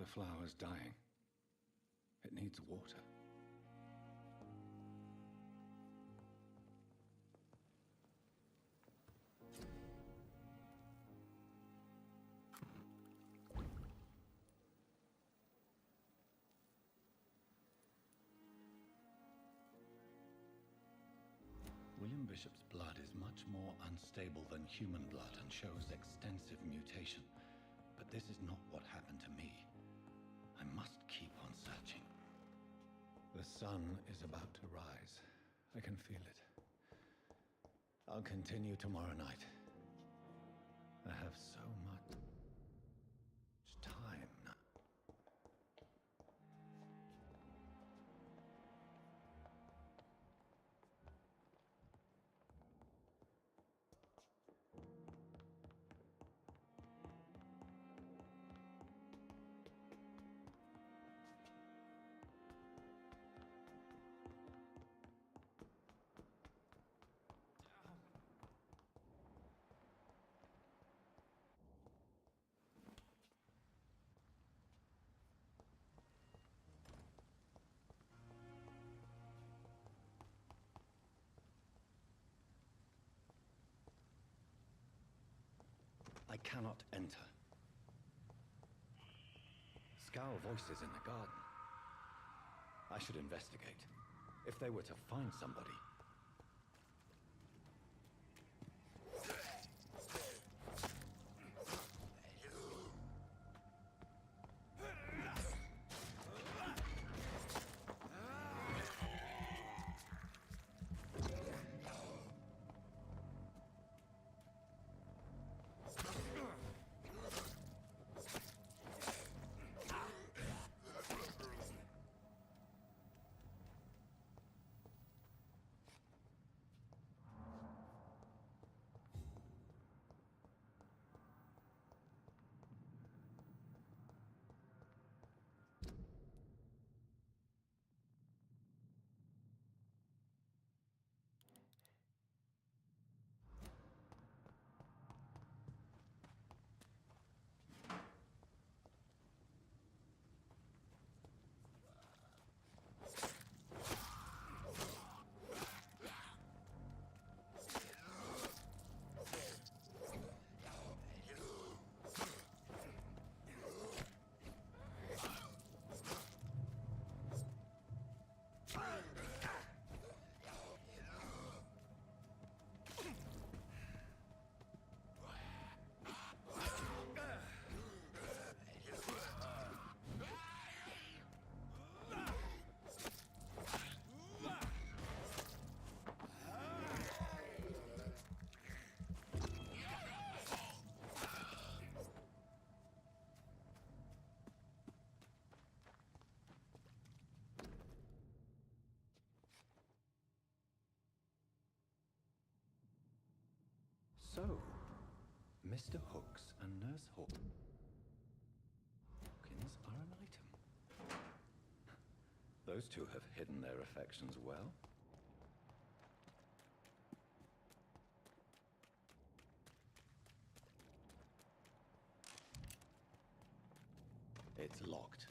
The flower's dying. It needs water. William Bishop's blood is much more unstable than human blood and shows extensive mutation. But this is not what happened to me. I must keep on searching. The sun is about to rise. I can feel it. I'll continue tomorrow night. I have so much time now. I cannot enter. Scowl voices in the garden. I should investigate. If they were to find somebody. So, Mr. Hooks and Nurse Hawkins are an item. Those two have hidden their affections well. It's locked.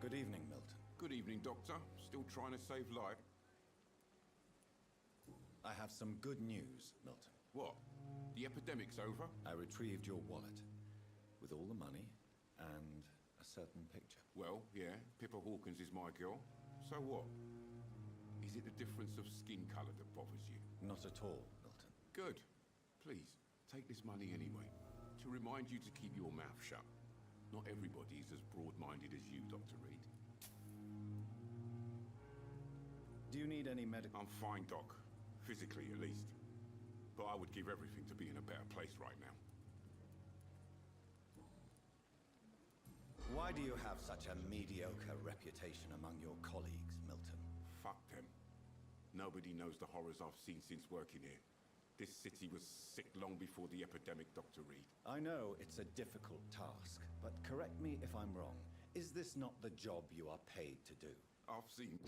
Good evening, Milton. Good evening, Doctor. Still trying to save life? I have some good news, Milton. What? The epidemic's over? I retrieved your wallet with all the money and a certain picture. Well, yeah, Pippa Hawkins is my girl. So what? Is it the difference of skin colour that bothers you? Not at all, Milton. Good. Please, take this money anyway. To remind you to keep your mouth shut. Not everybody is as broad-minded as you, Dr. Reed. Do you need any medical... I'm fine, Doc. Physically, at least. But I would give everything to be in a better place right now. Why do you have such a mediocre reputation among your colleagues, Milton? Fuck them. Nobody knows the horrors I've seen since working here. This city was sick long before the epidemic, Dr. Reed. I know it's a difficult task, but correct me if I'm wrong. Is this not the job you are paid to do? I've seen...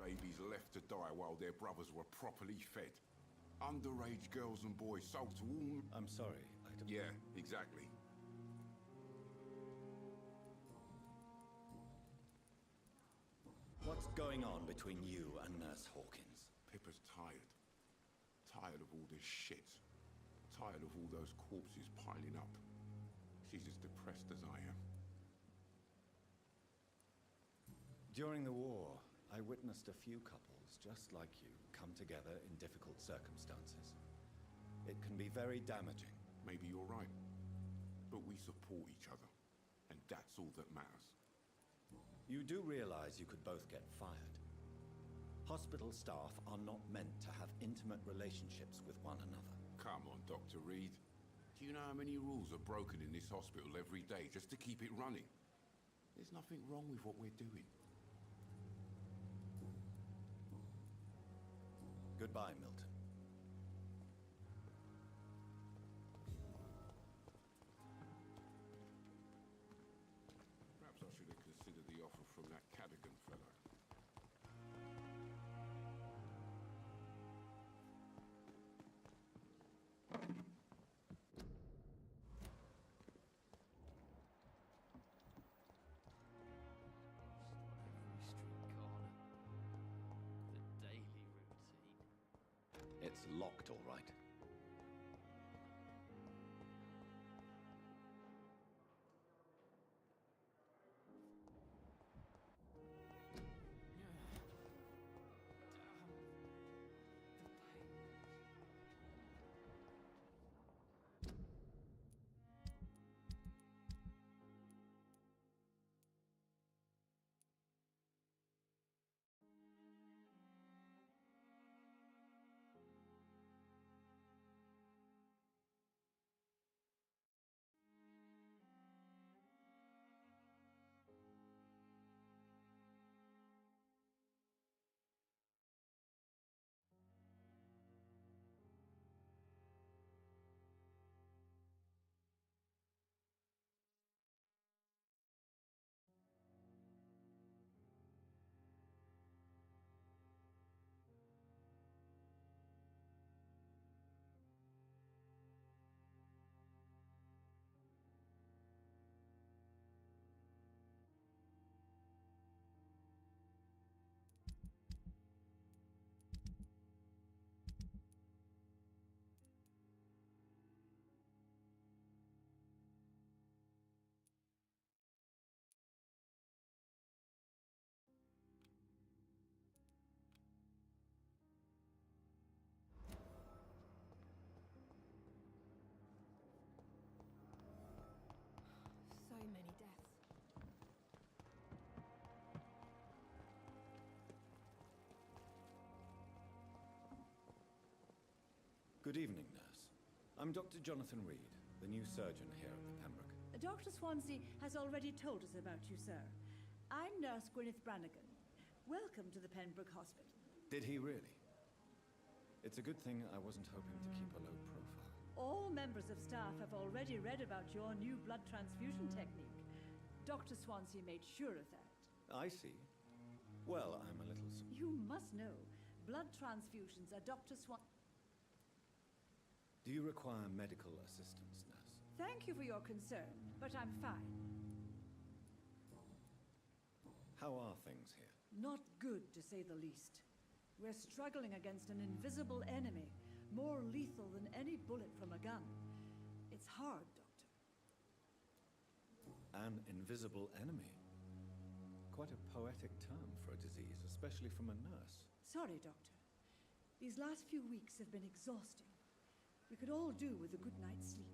Babies left to die while their brothers were properly fed. Underage girls and boys sold to all... I'm sorry, I don't... Yeah, exactly. What's going on between you and Nurse Hawkins? Pippa's tired. Tired of all this shit. Tired of all those corpses piling up. She's as depressed as I am. During the war, I witnessed a few couples, just like you, come together in difficult circumstances. It can be very damaging. Maybe you're right. But we support each other. And that's all that matters. You do realize you could both get fired. Hospital staff are not meant to have intimate relationships with one another. Come on, Dr. Reed. Do you know how many rules are broken in this hospital every day just to keep it running? There's nothing wrong with what we're doing. Goodbye, Milton. Perhaps I should have considered the offer from that Cadogan fellow. It's locked, all right. Good evening, nurse. I'm Dr. Jonathan Reed, the new surgeon here at the Pembroke. Dr. Swansea has already told us about you, sir. I'm Nurse Gwyneth Brannigan. Welcome to the Pembroke Hospital. Did he really? It's a good thing I wasn't hoping to keep a low profile. All members of staff have already read about your new blood transfusion technique. Dr. Swansea made sure of that. I see. Well, I'm a little... You must know, blood transfusions are Dr. Do you require medical assistance, nurse? Thank you for your concern, but I'm fine. How are things here? Not good, to say the least. We're struggling against an invisible enemy, more lethal than any bullet from a gun. It's hard, Doctor. An invisible enemy? Quite a poetic term for a disease, especially from a nurse. Sorry, Doctor. These last few weeks have been exhausting. We could all do with a good night's sleep.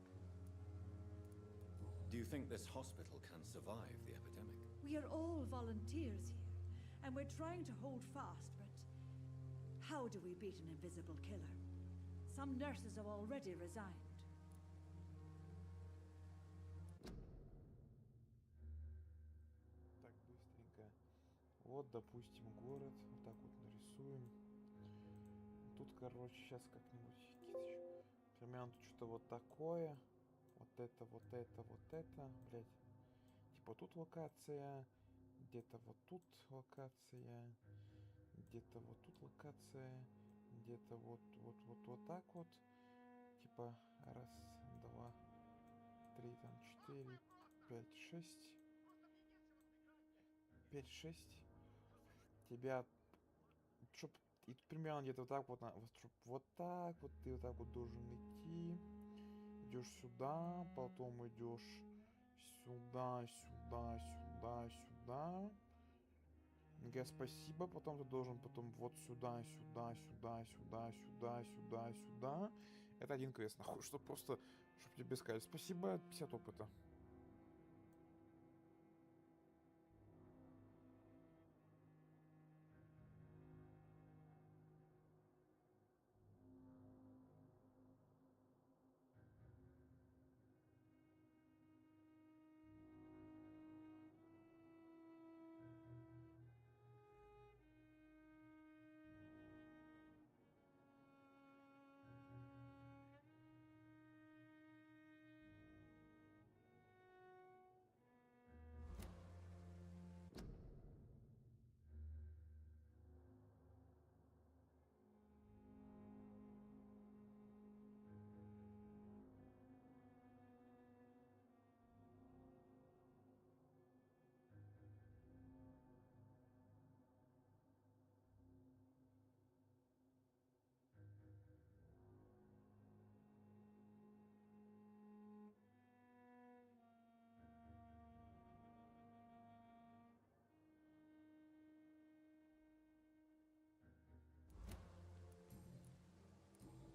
Do you think this hospital can survive the epidemic? We are all volunteers here, and we're trying to hold fast, but how do we beat an invisible killer? Some nurses have already resigned. Так, быстренько. Вот, допустим, город. Вот так вот нарисуем. Тут, короче, сейчас как-нибудь примерно что-то вот такое. Вот это, вот это, вот это. Блять. Типа тут локация. Где-то вот тут локация. Где-то вот тут локация. Где-то вот так вот. Типа раз, два, три, там, 4, 5, 6. 5-6. Тебя, чтоб, и примерно где-то вот так вот, чтоб вот так вот, ты вот так вот должен идти. Идешь сюда, потом идешь сюда, сюда, сюда, сюда. Говорят, спасибо, потом ты должен потом вот сюда, сюда, сюда, сюда, сюда, сюда, сюда. Это один квест, нахуй, чтобы просто, чтобы тебе сказали спасибо, 50 опыта.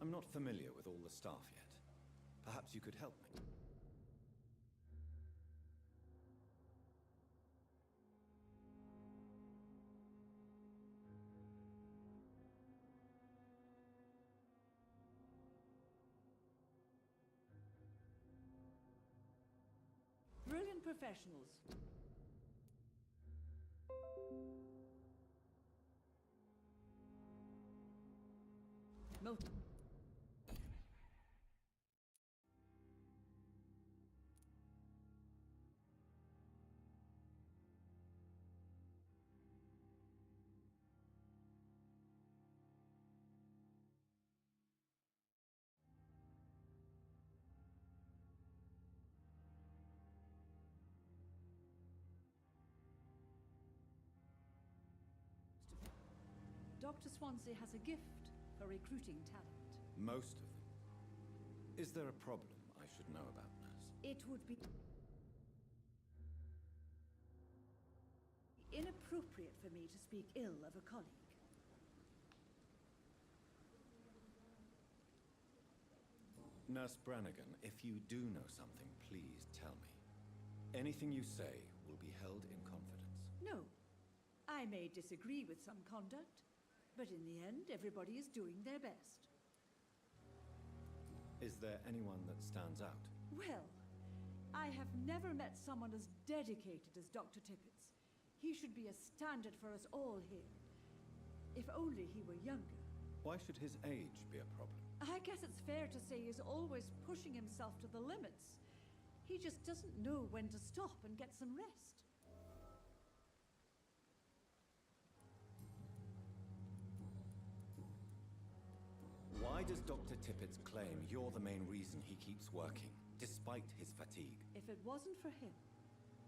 I'm not familiar with all the staff yet. Perhaps you could help me. Brilliant professionals. Dr. Swansea has a gift for recruiting talent. Most of them. Is there a problem I should know about, nurse? It would be inappropriate for me to speak ill of a colleague. Nurse Brannigan, if you do know something, please tell me. Anything you say will be held in confidence. No. I may disagree with some conduct, but in the end, everybody is doing their best. Is there anyone that stands out? Well, I have never met someone as dedicated as Dr. Tippett. He should be a standard for us all here. If only he were younger. Why should his age be a problem? I guess it's fair to say he's always pushing himself to the limits. He just doesn't know when to stop and get some rest. Why does Dr. Tippett claim you're the main reason he keeps working, despite his fatigue? If it wasn't for him,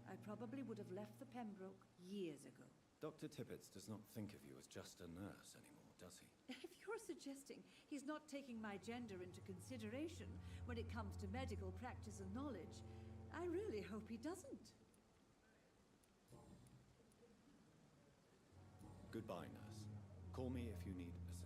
I probably would have left the Pembroke years ago. Dr. Tippett does not think of you as just a nurse anymore, does he? If you're suggesting he's not taking my gender into consideration when it comes to medical practice and knowledge, I really hope he doesn't. Goodbye, nurse. Call me if you need assistance.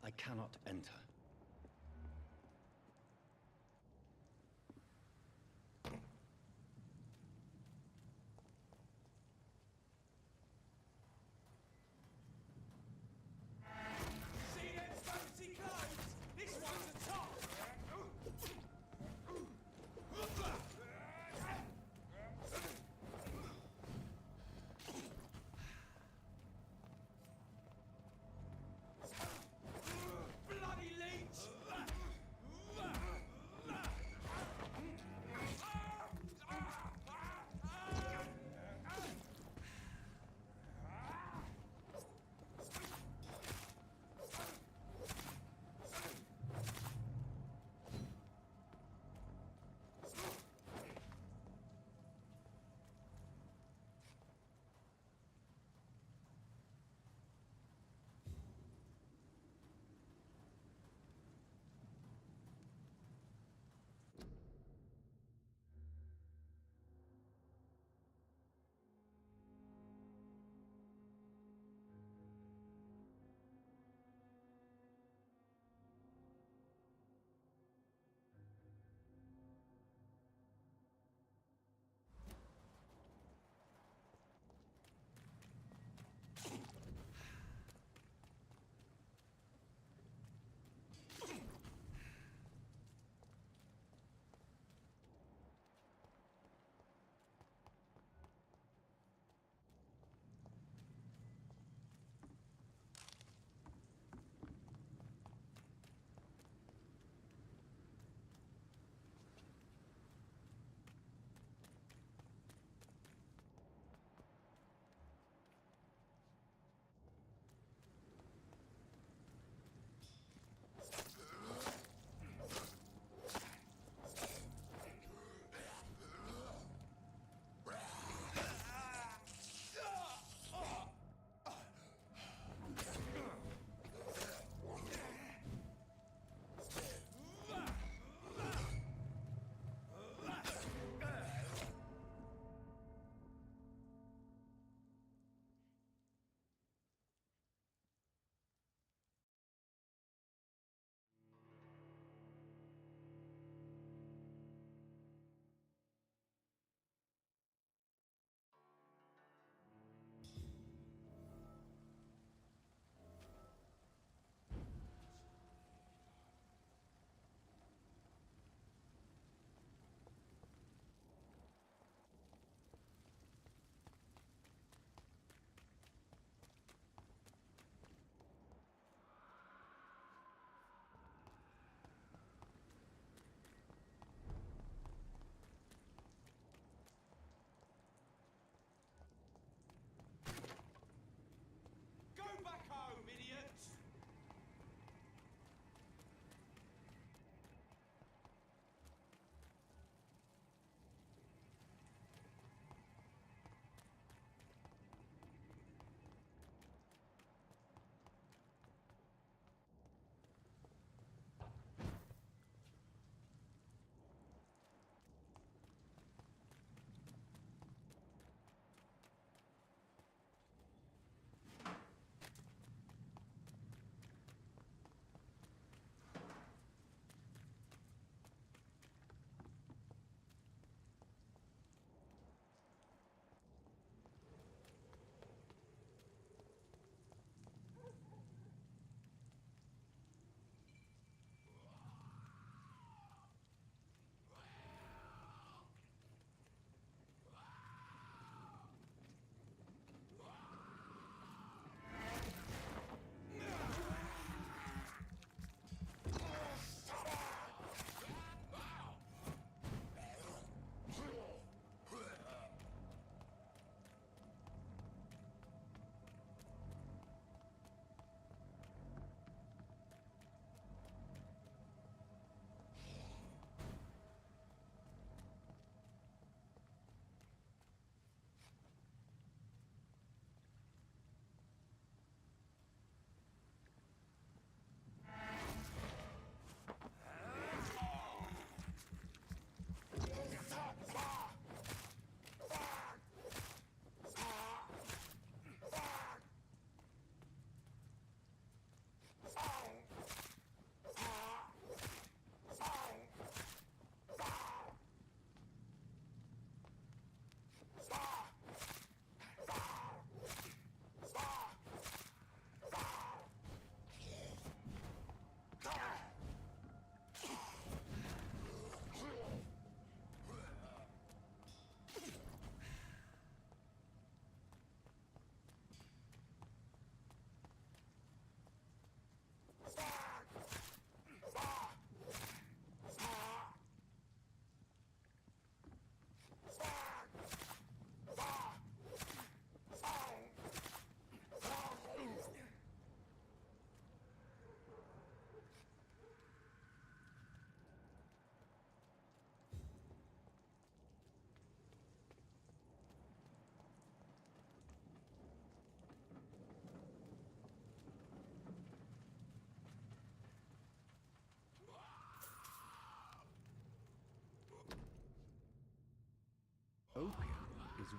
I cannot enter.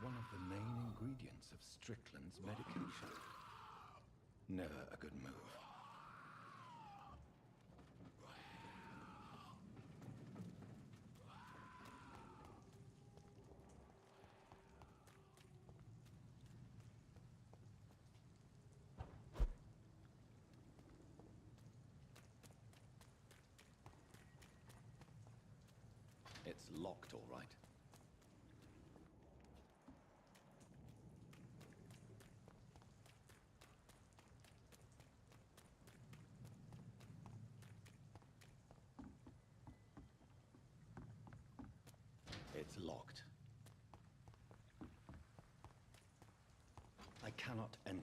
one of the main ingredients of Strickland's medication. Never a good move. It's locked, all right. It's locked. I cannot enter.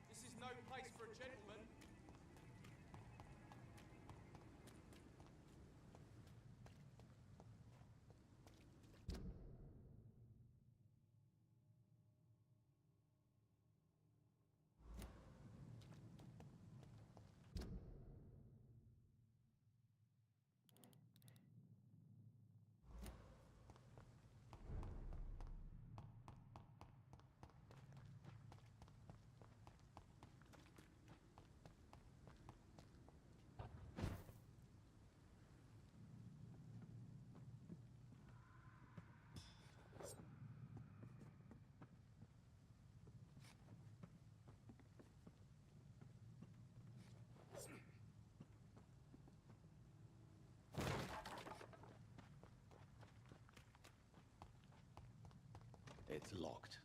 This is no place for a gentleman. It's locked.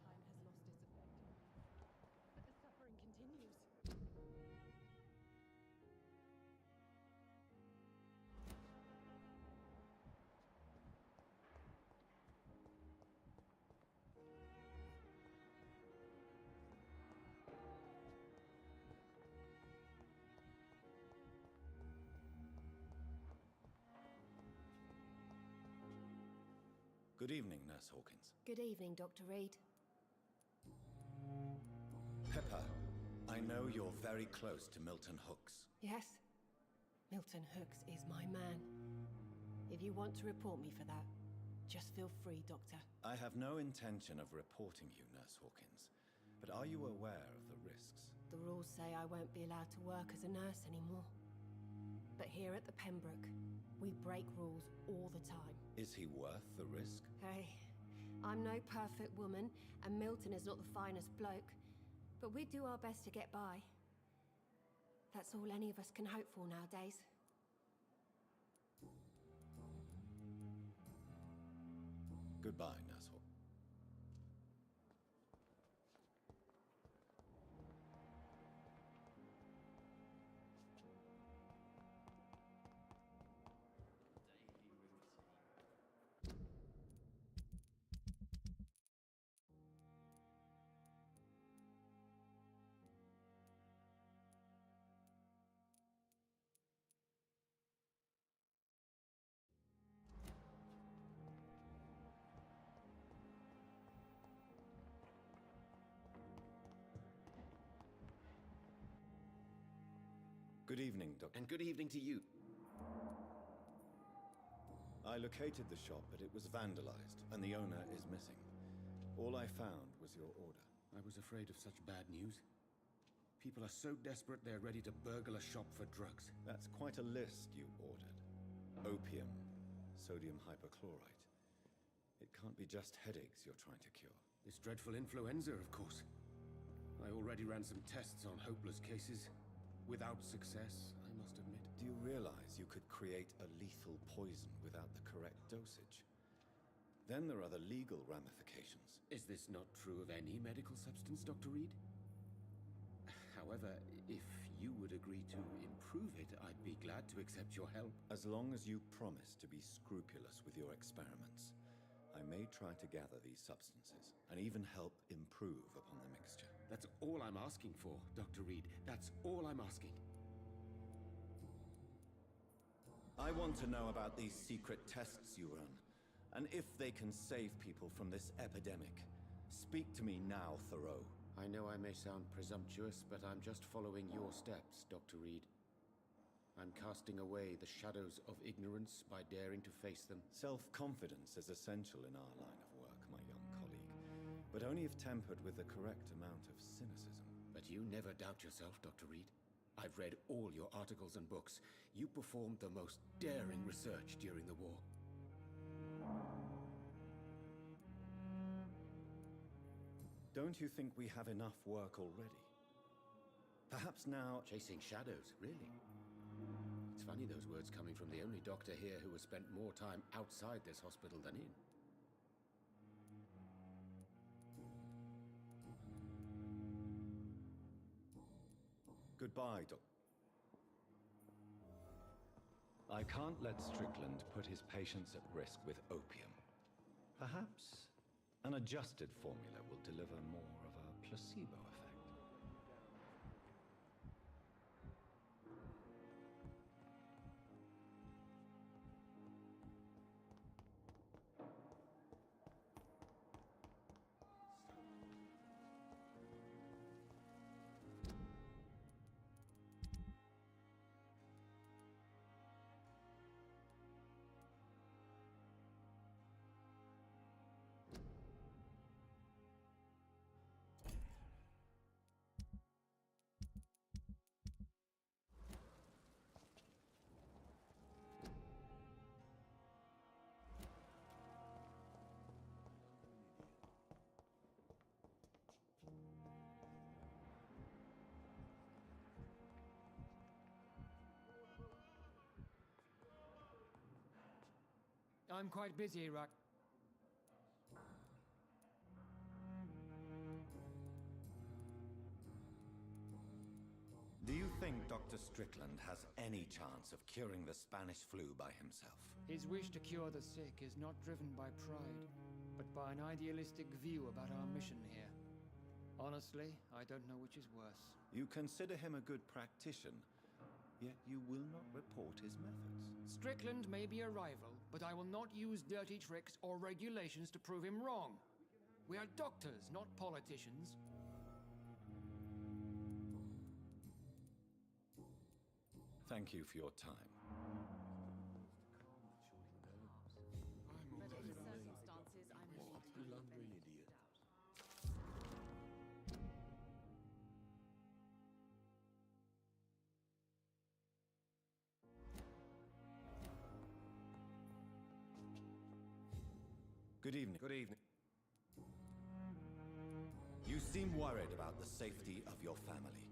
Time has lost its effect, but the suffering continues. Good evening, Nurse Hawkins. Good evening, Dr. Reed. Pepper, I know you're very close to Milton Hooks. Yes, Milton Hooks is my man. If you want to report me for that, just feel free, Doctor. I have no intention of reporting you, Nurse Hawkins. But are you aware of the risks? The rules say I won't be allowed to work as a nurse anymore. But here at the Pembroke, we break rules all the time. Is he worth the risk? Hey, I'm no perfect woman, and Milton is not the finest bloke. But we do our best to get by. That's all any of us can hope for nowadays. Goodbye, Nurse Hawkins. Good evening, Doctor. And good evening to you. I located the shop, but it was vandalized, and the owner is missing. All I found was your order. I was afraid of such bad news. People are so desperate they're ready to burgle a shop for drugs. That's quite a list you ordered. Opium, sodium hypochlorite. It can't be just headaches you're trying to cure. This dreadful influenza, of course. I already ran some tests on hopeless cases. Without success, I must admit. Do you realize you could create a lethal poison without the correct dosage? Then there are the legal ramifications. Is this not true of any medical substance, Dr. Reed? However, if you would agree to improve it, I'd be glad to accept your help. As long as you promise to be scrupulous with your experiments. I may try to gather these substances, and even help improve upon the mixture. That's all I'm asking for, Dr. Reed. That's all I'm asking. I want to know about these secret tests you run, and if they can save people from this epidemic. Speak to me now, Thoreau. I know I may sound presumptuous, but I'm just following your steps, Dr. Reed. I'm casting away the shadows of ignorance by daring to face them. Self-confidence is essential in our line of work, my young colleague, but only if tempered with the correct amount of cynicism. But you never doubt yourself, Dr. Reed. I've read all your articles and books. You performed the most daring research during the war. Don't you think we have enough work already? Perhaps now... Chasing shadows, really? It's funny those words coming from the only doctor here who has spent more time outside this hospital than in. Goodbye, Doc. I can't let Strickland put his patients at risk with opium. Perhaps an adjusted formula will deliver more of a placebo effect. I'm quite busy, Rock. Do you think Dr. Strickland has any chance of curing the Spanish flu by himself? His wish to cure the sick is not driven by pride, but by an idealistic view about our mission here. Honestly, I don't know which is worse. You consider him a good practitioner, yet you will not report his methods. Strickland may be a rival, but I will not use dirty tricks or regulations to prove him wrong. We are doctors, not politicians. Thank you for your time. Good evening. Good evening. You seem worried about the safety of your family,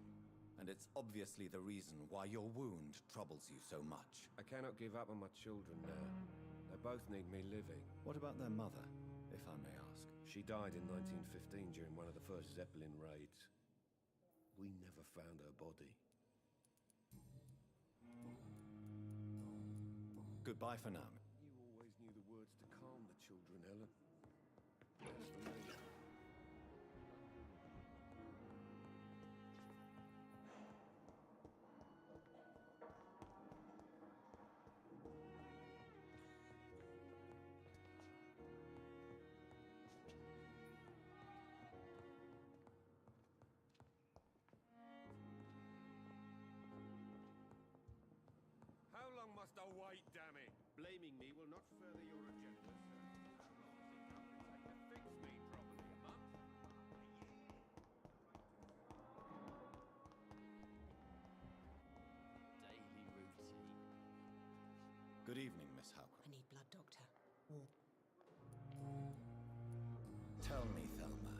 and it's obviously the reason why your wound troubles you so much. I cannot give up on my children now. They both need me living. What about their mother, if I may ask? She died in 1915 during one of the first Zeppelin raids. We never found her body. Goodbye for now. You always knew the words to calm the children, Ellen. That's for me. How long must I wait, damn it? Blaming me will not further your agenda, sir. How long do you think it would take to fix me properly? A month? A year? Daily routine. Good evening, Miss Howcroft. I need blood, Doctor. Tell me, Thelma,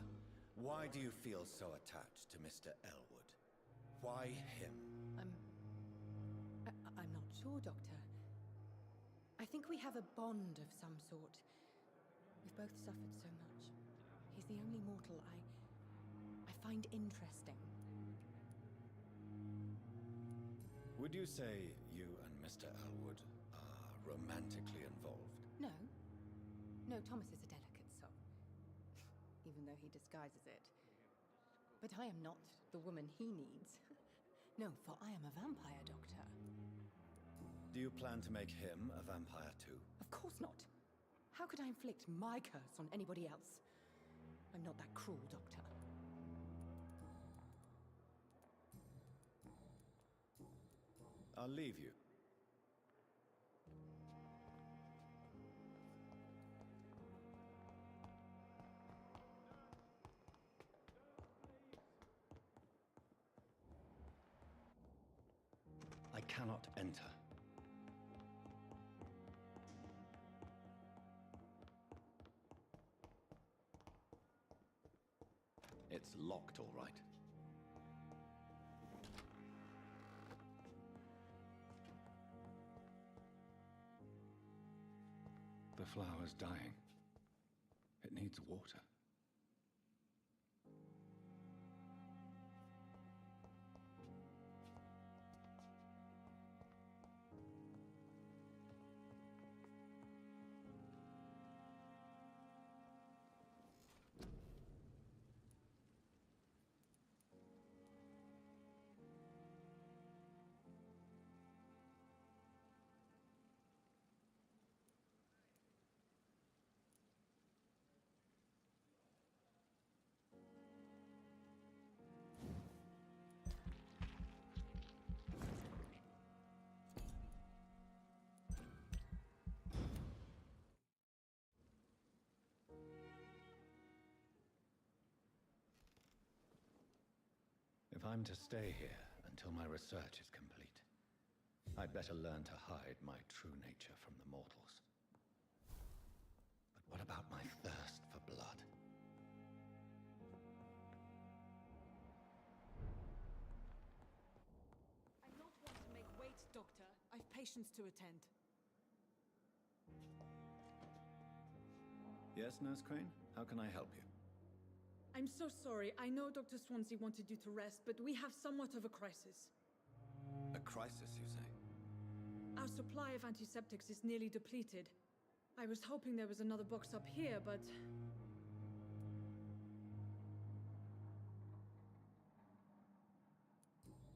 why do you feel so attached to Mr. Elwood? Why him? I'm not sure, Doctor. I think we have a bond of some sort. We've both suffered so much. He's the only mortal I find interesting. Would you say you and Mr. Elwood are romantically involved? No. No, Thomas is a delicate soul, even though he disguises it. But I am not the woman he needs. No, for I am a vampire, Doctor. Do you plan to make him a vampire too? Of course not. How could I inflict my curse on anybody else? I'm not that cruel, Doctor. I'll leave you. I cannot enter. It's locked, all right. The flower's dying. It needs water. If I'm to stay here until my research is complete, I'd better learn to hide my true nature from the mortals. But what about my thirst for blood? I'm not one to make wait, Doctor. I've patients to attend. Yes, Nurse Crane? How can I help you? I'm so sorry. I know Dr. Swansea wanted you to rest, but we have somewhat of a crisis. A crisis, you say? Our supply of antiseptics is nearly depleted. I was hoping there was another box up here, but...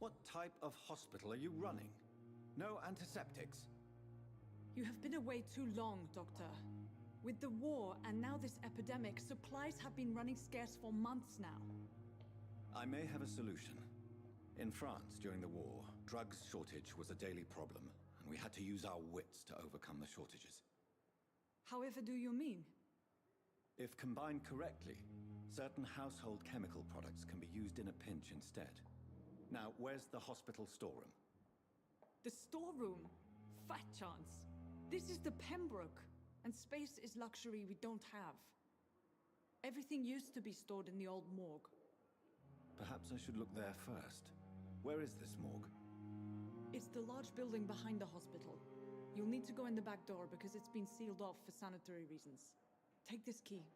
What type of hospital are you running? No antiseptics? You have been away too long, Doctor. With the war and now this epidemic, supplies have been running scarce for months now. I may have a solution. In France, during the war, drugs shortage was a daily problem, and we had to use our wits to overcome the shortages. However do you mean? If combined correctly, certain household chemical products can be used in a pinch instead. Now, where's the hospital storeroom? The storeroom? Fat chance. This is the Pembroke, and space is luxury we don't have. Everything used to be stored in the old morgue. Perhaps I should look there first. Where is this morgue? It's the large building behind the hospital. You'll need to go in the back door because it's been sealed off for sanitary reasons. Take this key.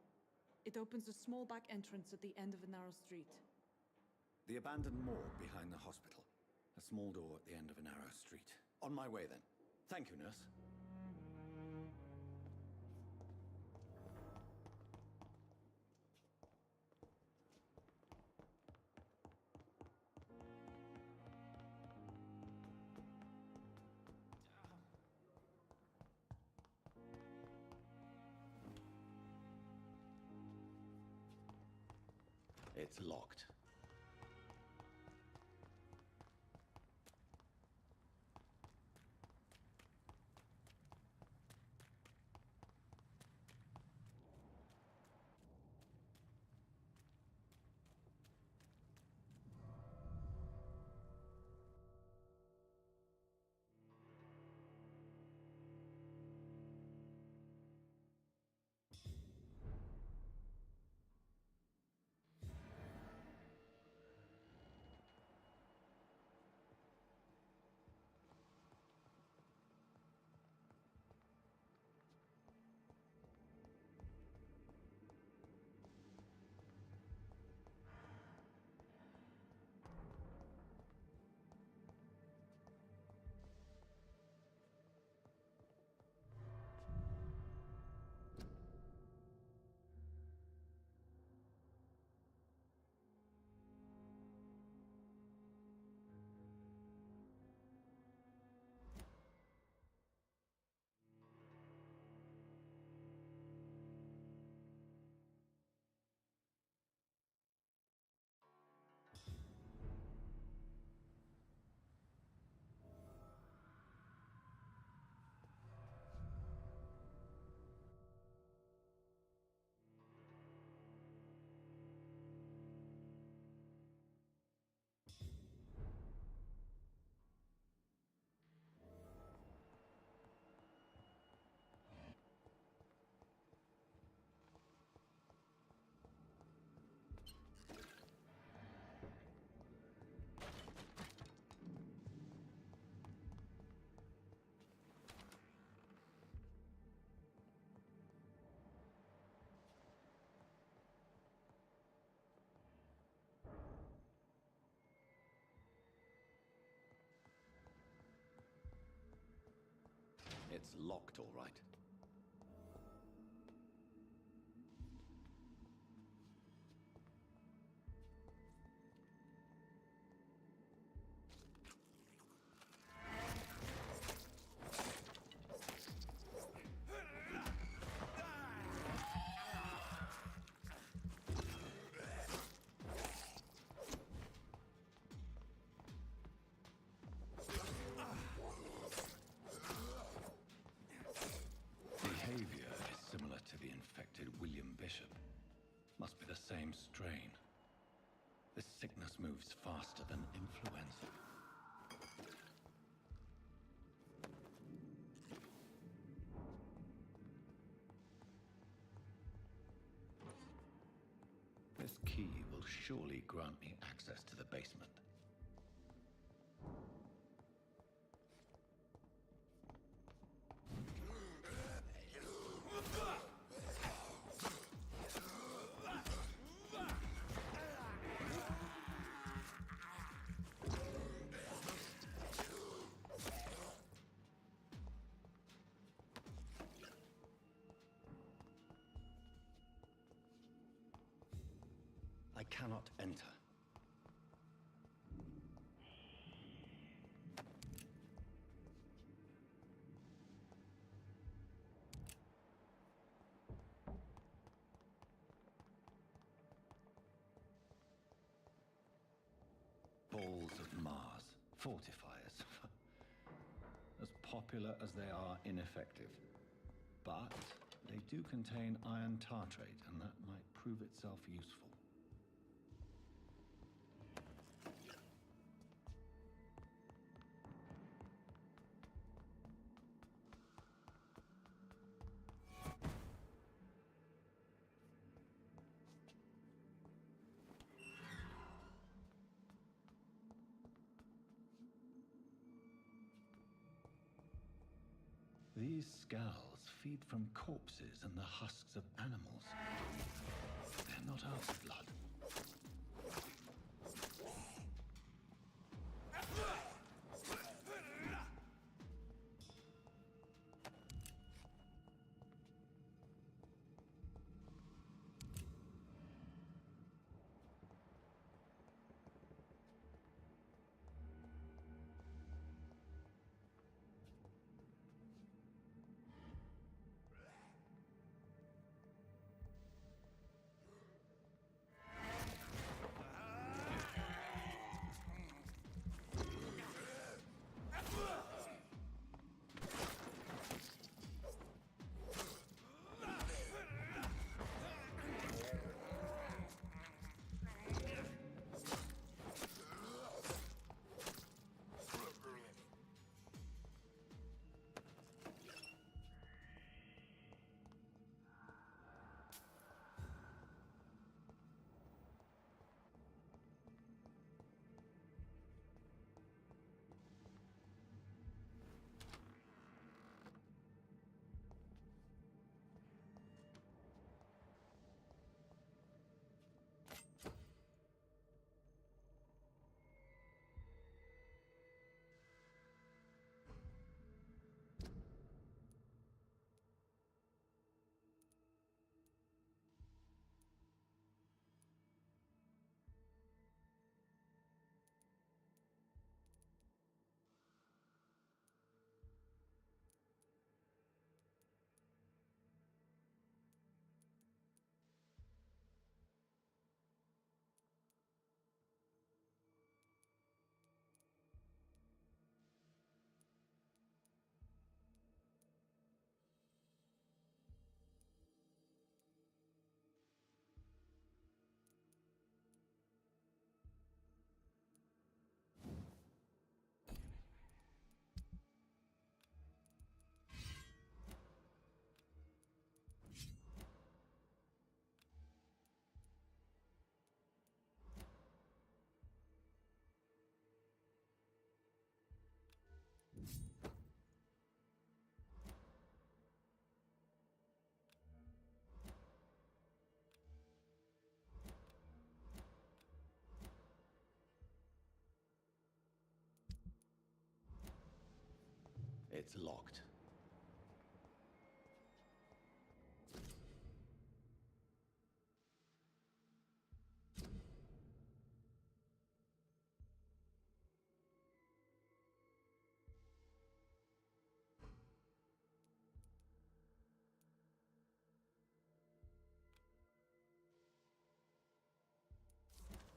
It opens a small back entrance at the end of a narrow street. The abandoned morgue behind the hospital. A small door at the end of a narrow street. On my way, then. Thank you, nurse. It's locked. It's locked, all right. Behavior is similar to the infected William Bishop. Must be the same strain. This sickness moves faster than influenza. This key will surely grant me access to the basement. I cannot enter. Balls of Mars, fortifiers. As popular as they are ineffective. But they do contain iron tartrate, and that might prove itself useful. These scowls feed from corpses and the husks of animals. They're not our blood. It's locked.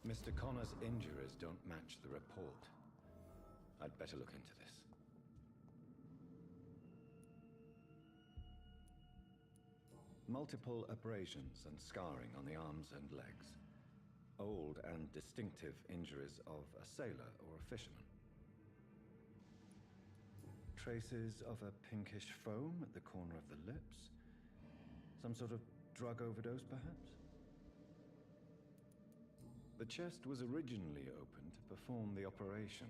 Mr. Connor's injuries don't match the report. I'd better look into this. Multiple abrasions and scarring on the arms and legs. Old and distinctive injuries of a sailor or a fisherman. Traces of a pinkish foam at the corner of the lips. Some sort of drug overdose, perhaps? The chest was originally opened to perform the operation.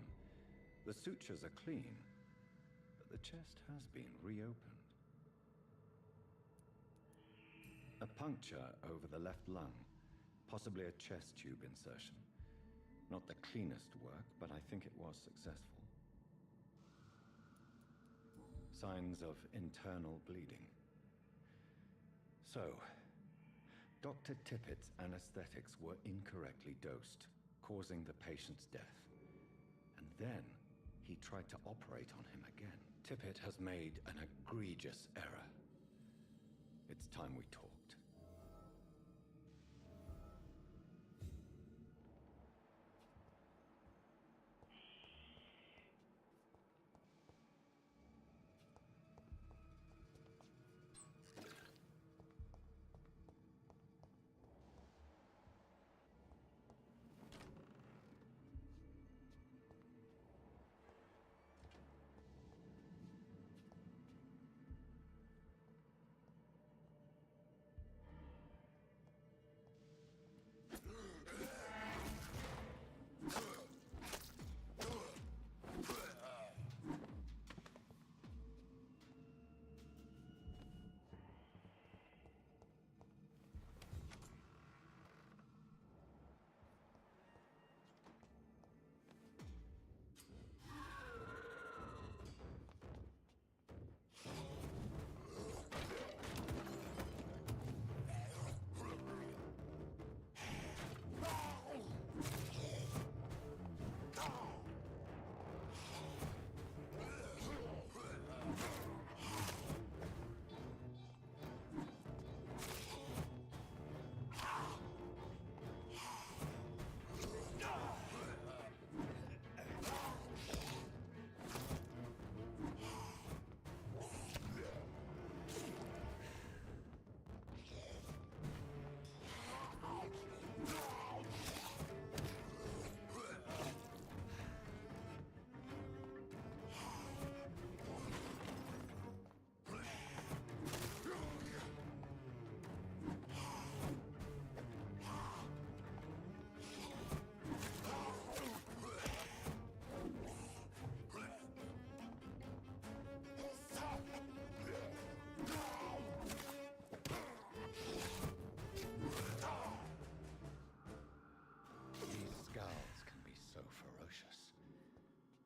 The sutures are clean, but the chest has been reopened. A puncture over the left lung, possibly a chest tube insertion. Not the cleanest work, but I think it was successful. Signs of internal bleeding. So, Dr. Tippett's anesthetics were incorrectly dosed, causing the patient's death. And then, he tried to operate on him again. Tippett has made an egregious error. It's time we talked.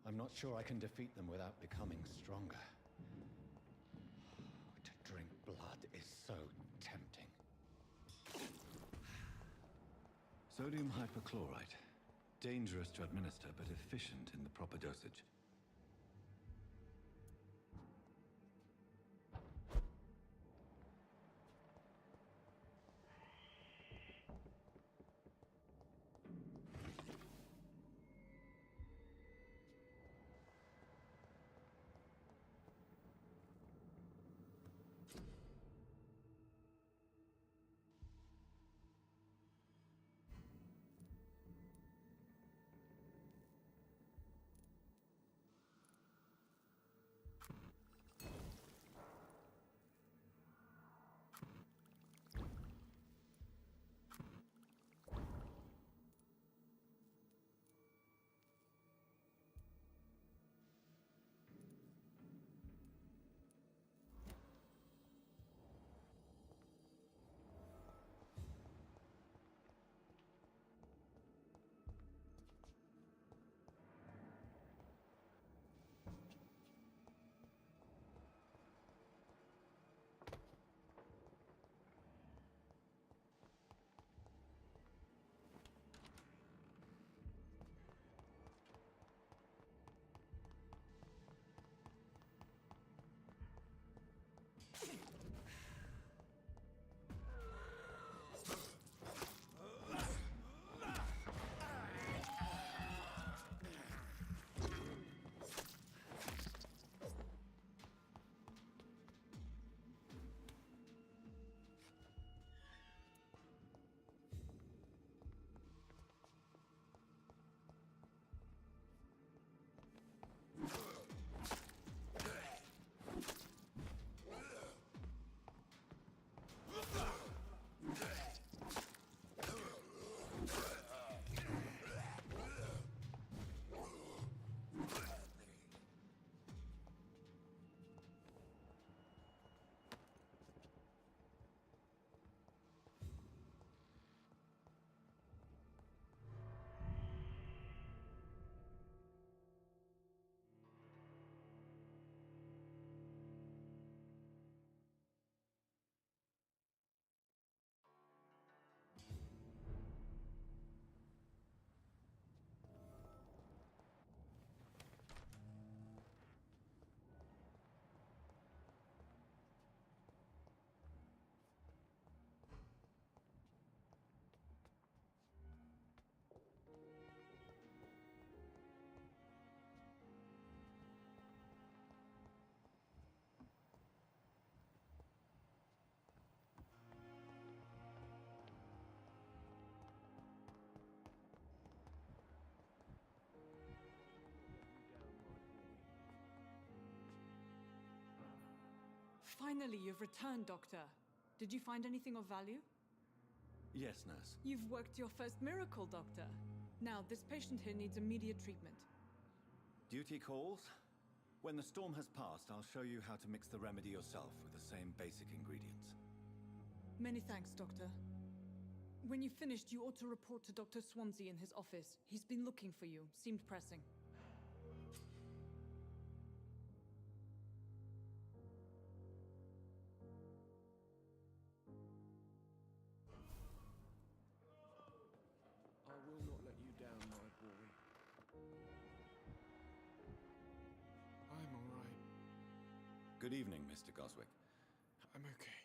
I'm not sure I can defeat them without becoming stronger. To drink blood is so tempting. Sodium hypochlorite. Dangerous to administer, but efficient in the proper dosage. Finally, you've returned, Doctor. Did you find anything of value? Yes, nurse. You've worked your first miracle, Doctor. Now, this patient here needs immediate treatment. Duty calls. When the storm has passed, I'll show you how to mix the remedy yourself with the same basic ingredients. Many thanks, Doctor. When you've finished, you ought to report to Dr. Swansea in his office. He's been looking for you. Seemed pressing. I will not let you down, my boy. I'm all right. Good evening, Mr. Goswick. I'm okay.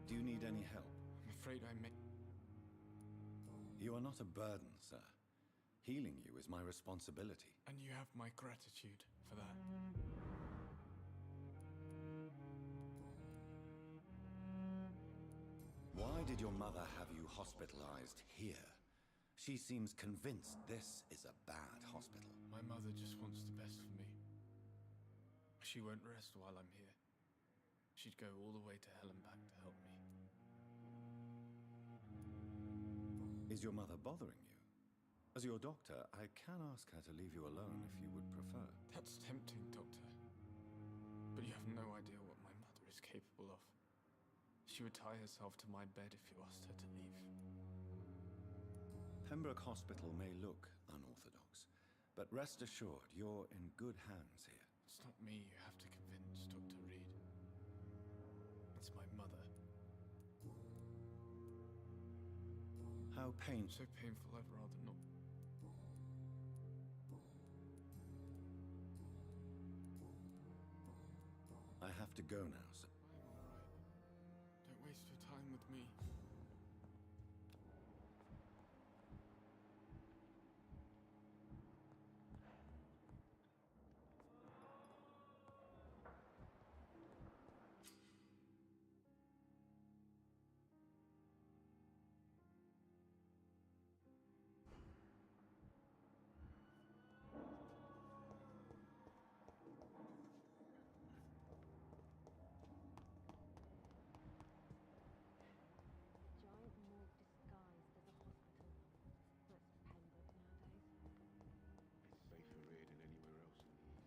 Do you need any help? I'm afraid I may... You are not a burden, sir. Healing you is my responsibility. And you have my gratitude for that. Why did your mother have you hospitalized here? She seems convinced this is a bad hospital. My mother just wants the best for me. She won't rest while I'm here. She'd go all the way to hell and back to help me. Is your mother bothering you? As your doctor, I can ask her to leave you alone if you would prefer. That's tempting, Doctor. But you have no idea what my mother is capable of. She would tie herself to my bed if you asked her to leave. Pembroke Hospital may look unorthodox, but rest assured, you're in good hands here. It's not me you have to convince, Dr. Reed. It's my mother. How So painful, I'd rather not. I have to go now, sir. I'm all right. Don't waste your time with me. Giant morgue disguised as a hospital. That's Pembroke nowadays. It's safer here than anywhere else in the East.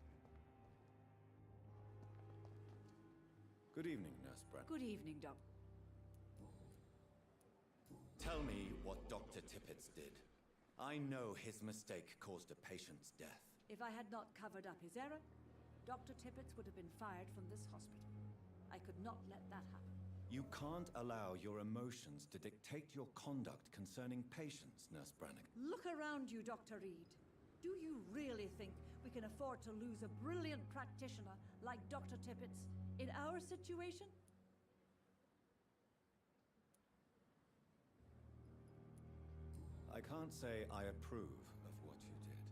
Good evening, Nurse Brent. Good evening, Doc. Tell me what Dr. Tippett did. I know his mistake caused a patient's death. If I had not covered up his error, Dr. Tippett would have been fired from this hospital. I could not let that happen. You can't allow your emotions to dictate your conduct concerning patients, Nurse Brannigan. Look around you, Dr. Reed. Do you really think we can afford to lose a brilliant practitioner like Dr. Tippett in our situation? I can't say I approve of what you did.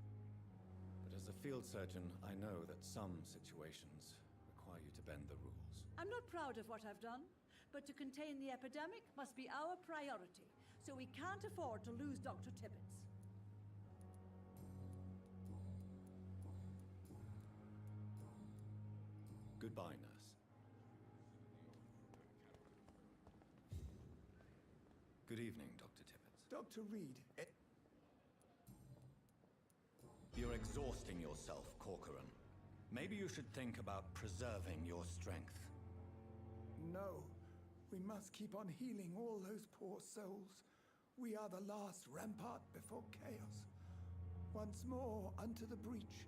But as a field surgeon, I know that some situations require you to bend the rules. I'm not proud of what I've done, but to contain the epidemic must be our priority, so we can't afford to lose Dr. Tippett. Goodbye, nurse. Good evening, Dr. Tippett. Dr. Reed, You're exhausting yourself, Corcoran. Maybe you should think about preserving your strength. no. We must keep on healing all those poor souls. We are the last rampart before chaos. Once more, unto the breach.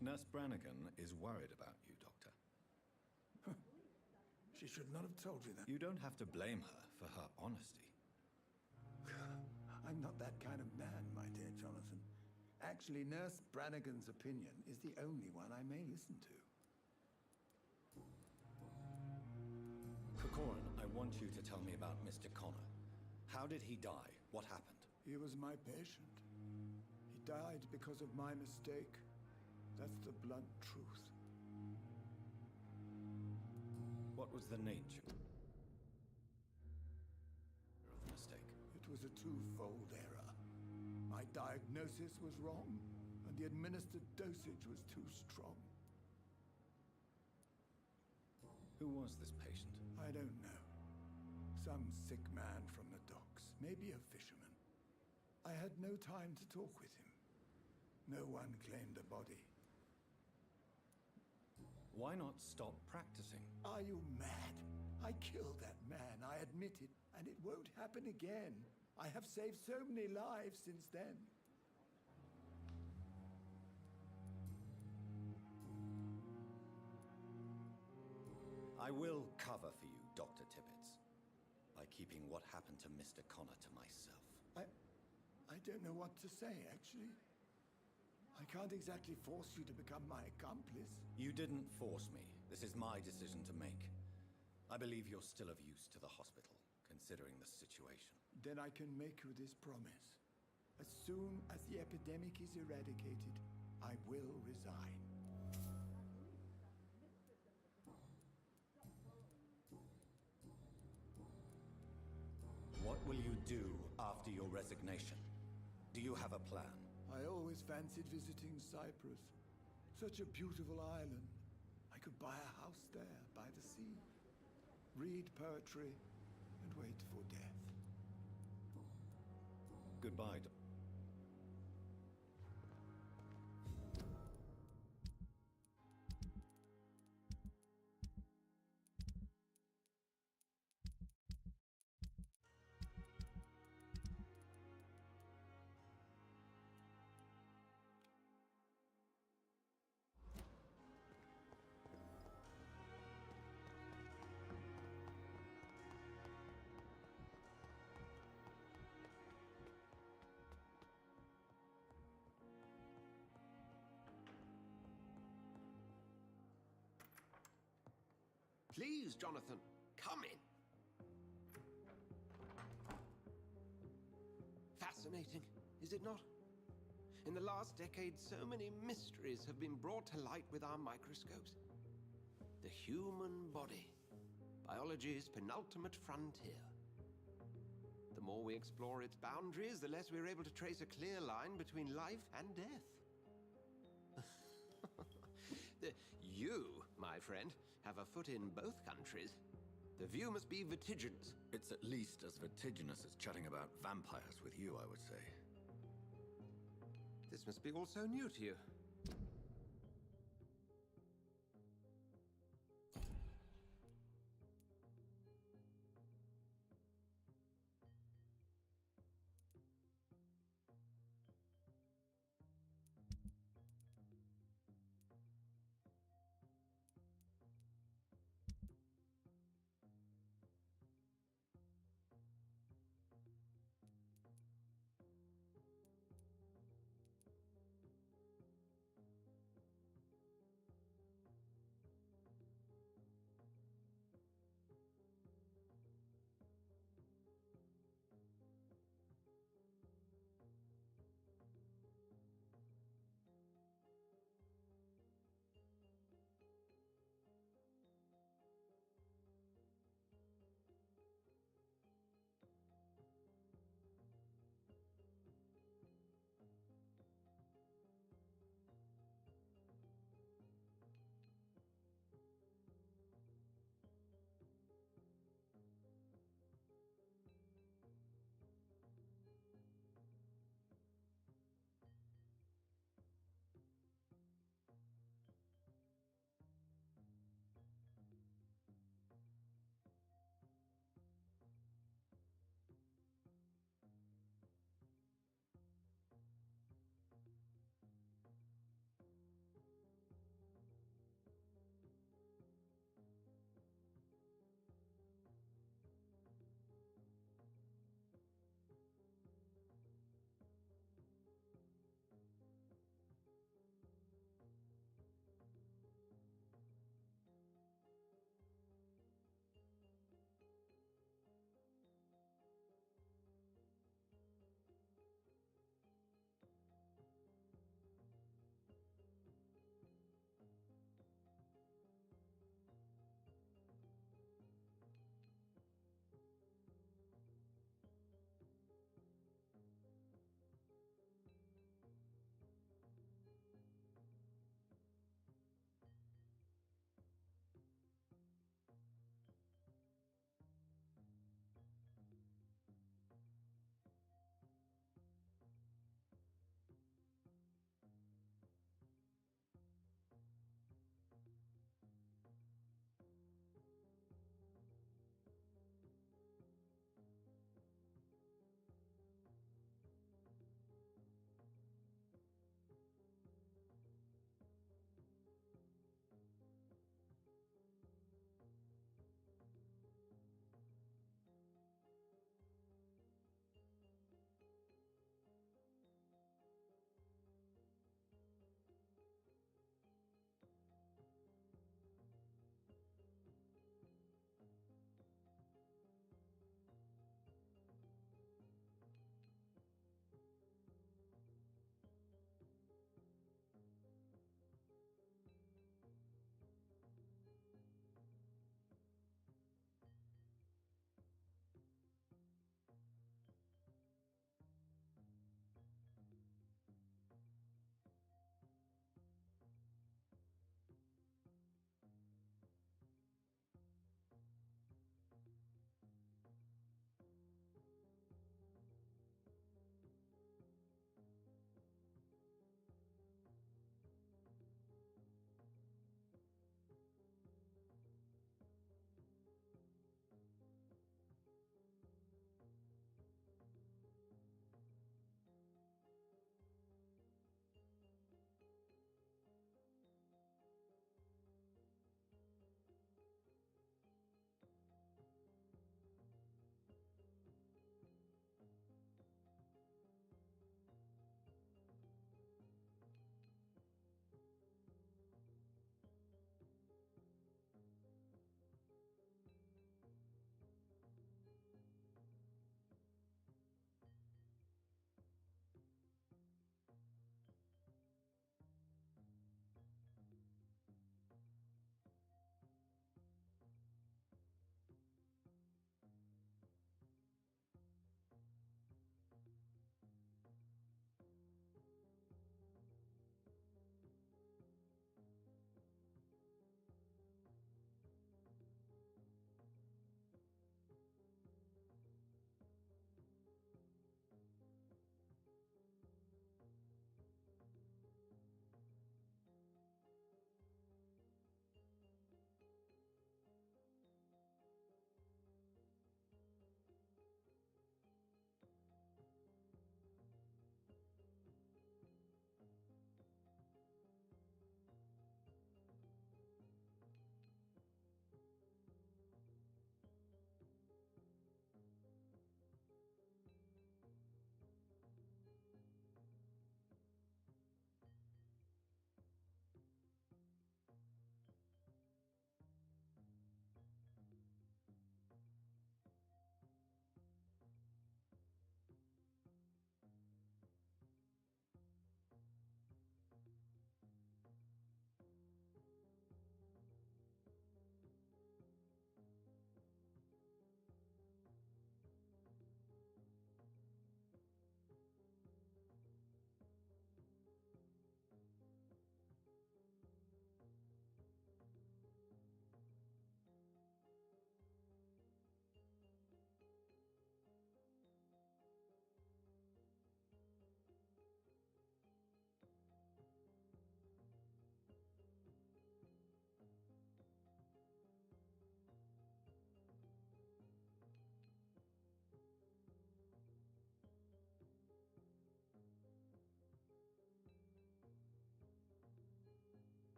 Nurse Brannigan is worried about you, Doctor. She should not have told you that. You don't have to blame her for her honesty. I'm not that kind of man, my dear Jonathan. Actually, Nurse Brannigan's opinion is the only one I may listen to. Corcoran, I want you to tell me about Mr. Connor. How did he die? What happened? He was my patient. He died because of my mistake. That's the blunt truth. What was the nature of the mistake? It was a twofold error. My diagnosis was wrong, and the administered dosage was too strong. Who was this patient? I don't know. Some sick man from the docks, maybe a fisherman. I had no time to talk with him. No one claimed a body. Why not stop practicing? Are you mad? I killed that man, I admit it, and it won't happen again. I have saved so many lives since then. I will cover for you, Dr. Tippets, by keeping what happened to Mr. Connor to myself. I don't know what to say, actually. I can't exactly force you to become my accomplice. You didn't force me. This is my decision to make. I believe you're still of use to the hospital, considering the situation. Then I can make you this promise. As soon as the epidemic is eradicated, I will resign. What will you do after your resignation? Do you have a plan? I always fancied visiting Cyprus. Such a beautiful island. I could buy a house there, by the sea. Read poetry and wait for death. Goodbye. Please, Jonathan, come in. Fascinating, is it not? In the last decade, so many mysteries have been brought to light with our microscopes. The human body, biology's penultimate frontier. The more we explore its boundaries, the less we're able to trace a clear line between life and death. You, my friend, have a foot in both countries. The view must be vertiginous. It's at least as vertiginous as chatting about vampires with you, I would say. This must be all so new to you.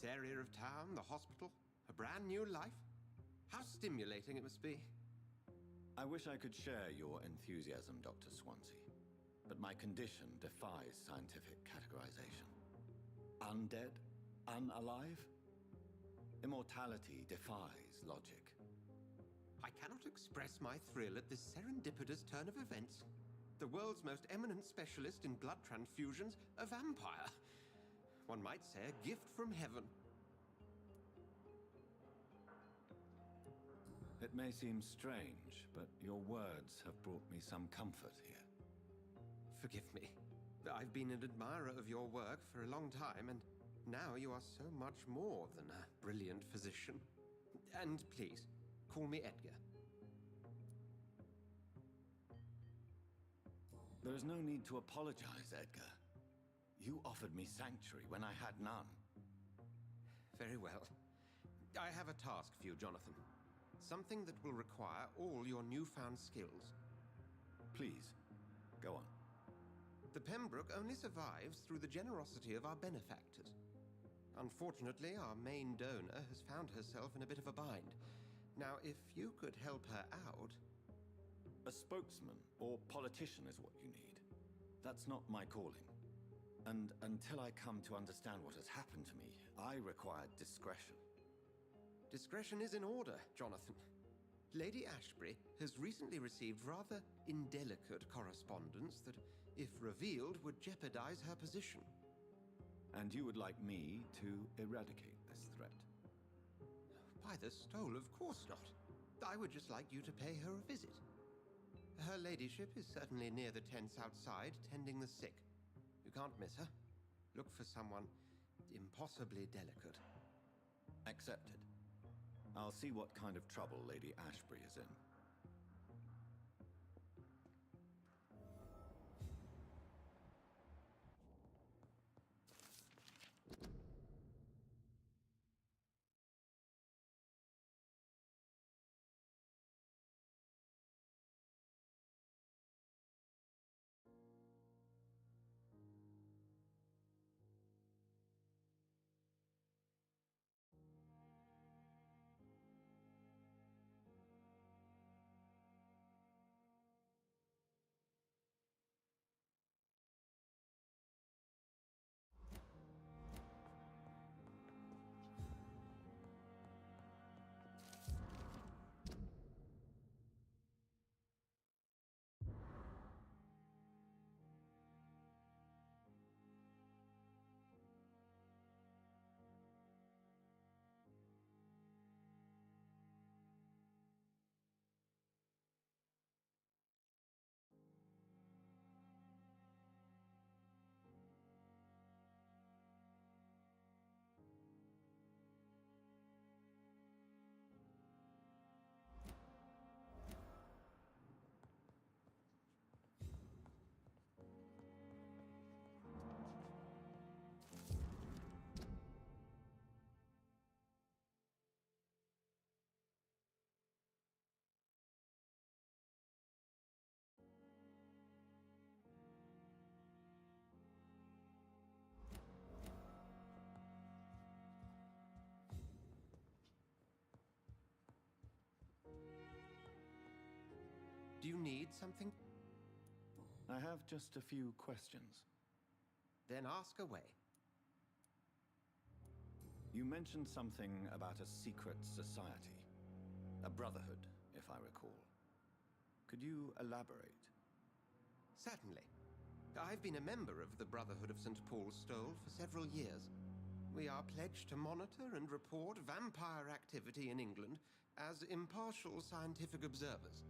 This area of town, the hospital, a brand new life. How stimulating it must be. I wish I could share your enthusiasm, Dr. Swansea, but my condition defies scientific categorization. Undead? Unalive? Immortality defies logic. I cannot express my thrill at this serendipitous turn of events. The world's most eminent specialist in blood transfusions, a vampire. One might say a gift from heaven. It may seem strange, but your words have brought me some comfort here. Forgive me. I've been an admirer of your work for a long time, and now you are so much more than a brilliant physician. And please, call me Edgar. There is no need to apologize, Edgar. You offered me sanctuary when I had none. Very well. I have a task for you, Jonathan. Something that will require all your newfound skills. Please, go on. The Pembroke only survives through the generosity of our benefactors. Unfortunately, our main donor has found herself in a bit of a bind. Now, if you could help her out... A spokesman or politician is what you need. That's not my calling. And until I come to understand what has happened to me, I require discretion. Discretion is in order, Jonathan. Lady Ashbury has recently received rather indelicate correspondence that, if revealed, would jeopardize her position. And you would like me to eradicate this threat? By the stole, of course not. I would just like you to pay her a visit. Her ladyship is certainly near the tents outside, tending the sick. You can't miss her. Look for someone impossibly delicate. Accepted. I'll see what kind of trouble Lady Ashbury is in. Do you need something? I have just a few questions. Then ask away. You mentioned something about a secret society. A brotherhood, if I recall. Could you elaborate? Certainly. I've been a member of the Brotherhood of St. Paul's Stole for several years. We are pledged to monitor and report vampire activity in England as impartial scientific observers.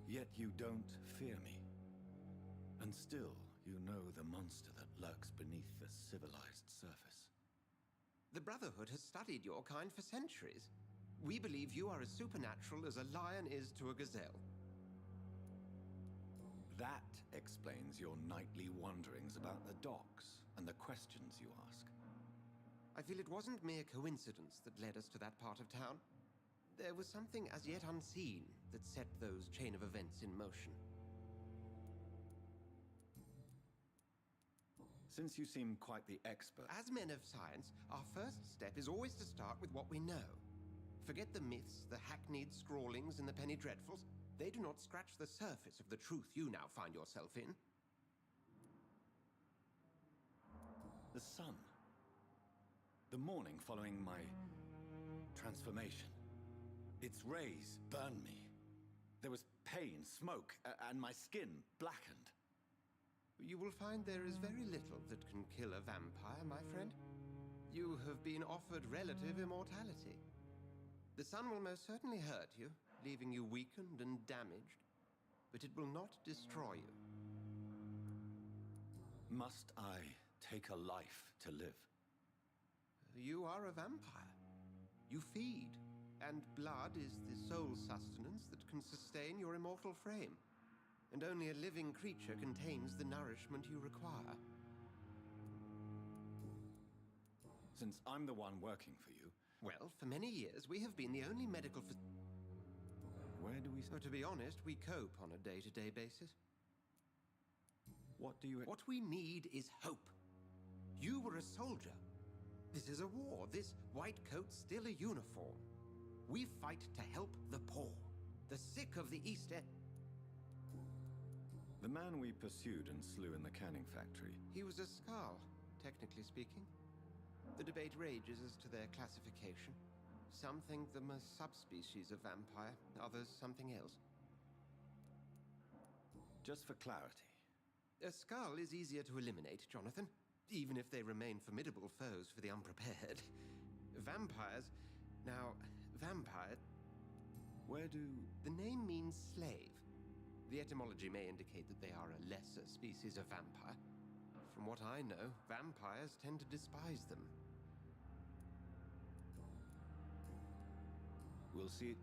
Yet you don't fear me. And still, you know the monster that lurks beneath the civilized surface. The Brotherhood has studied your kind for centuries. We believe you are as supernatural as a lion is to a gazelle. That explains your nightly wanderings about the docks and the questions you ask. I feel it wasn't mere coincidence that led us to that part of town. There was something as yet unseen that set those chain of events in motion. Since you seem quite the expert... As men of science, our first step is always to start with what we know. Forget the myths, the hackneyed scrawlings, and the penny dreadfuls. They do not scratch the surface of the truth you now find yourself in. The sun. The morning following my transformation. Its rays burned me. There was pain, smoke, and my skin blackened. You will find there is very little that can kill a vampire, my friend. You have been offered relative immortality. The sun will most certainly hurt you, leaving you weakened and damaged, but it will not destroy you. Must I take a life to live? You are a vampire. You feed, and blood is the sole sustenance that can sustain your immortal frame. And only a living creature contains the nourishment you require. Since I'm the one working for you... Well, for many years, we have been the only medical... Where do we... So, to be honest, we cope on a day-to-day basis. What do you... What we need is hope. You were a soldier. This is a war. This white coat's still a uniform. We fight to help the poor, the sick of the East End. The man we pursued and slew in the canning factory. He was a Skrull, technically speaking. The debate rages as to their classification. Some think them a subspecies of vampire, others something else. Just for clarity. A Skrull is easier to eliminate, Jonathan, even if they remain formidable foes for the unprepared. Vampires... Now, vampire... Where do... The name means slave. The etymology may indicate that they are a lesser species of vampire. From what I know, vampires tend to despise them. We'll see.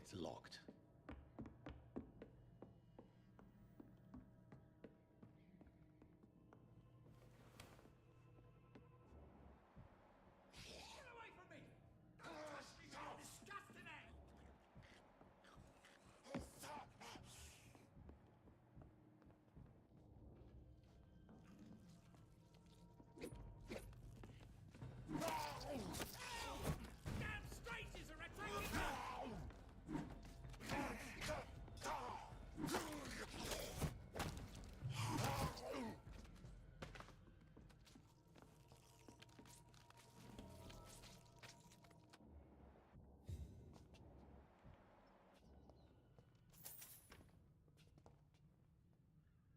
It's locked. Get away from me! You're disgusting, eh? Damn strangers are attacking me!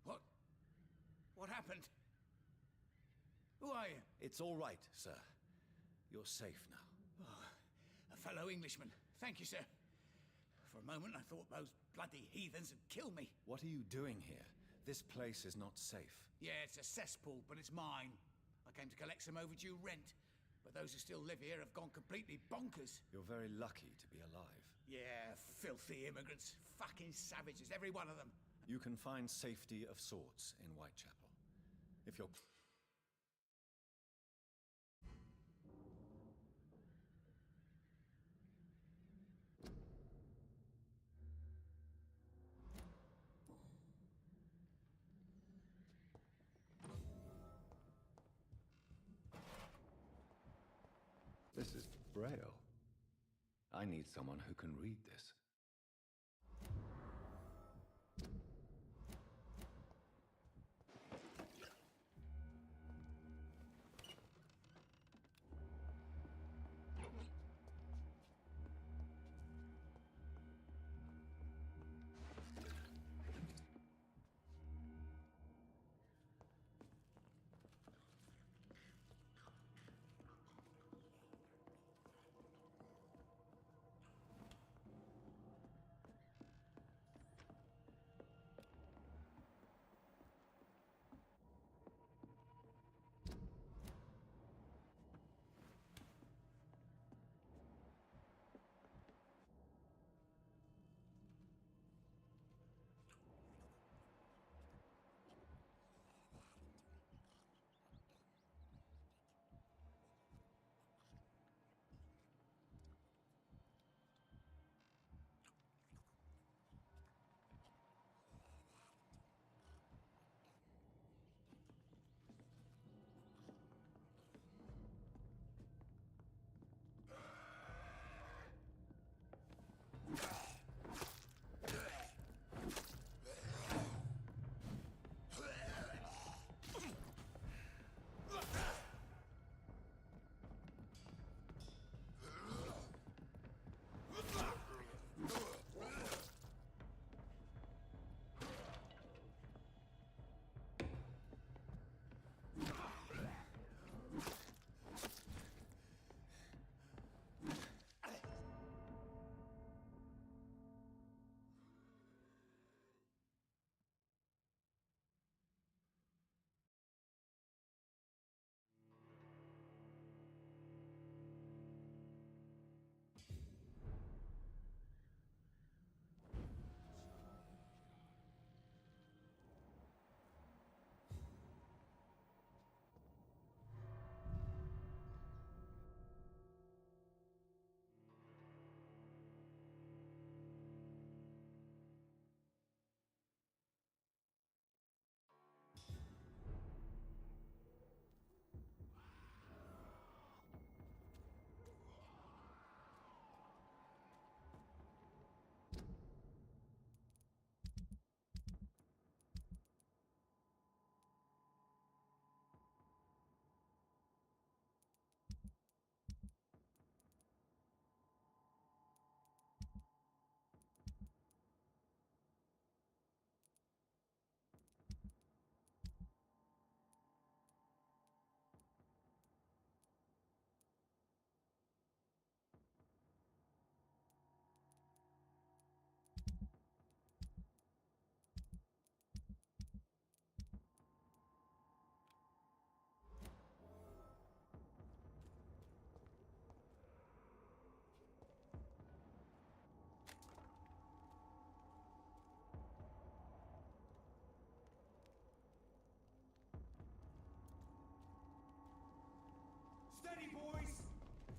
What? What happened? Who are you? It's all right, sir. You're safe now. Oh, a fellow Englishman. Thank you, sir. For a moment, I thought those bloody heathens had killed me. What are you doing here? This place is not safe. Yeah, it's a cesspool, but it's mine. I came to collect some overdue rent, but those who still live here have gone completely bonkers. You're very lucky to be alive. Yeah, filthy immigrants. Fucking savages, every one of them. You can find safety of sorts in Whitechapel. If you're... This is Braille. I need someone who can read this.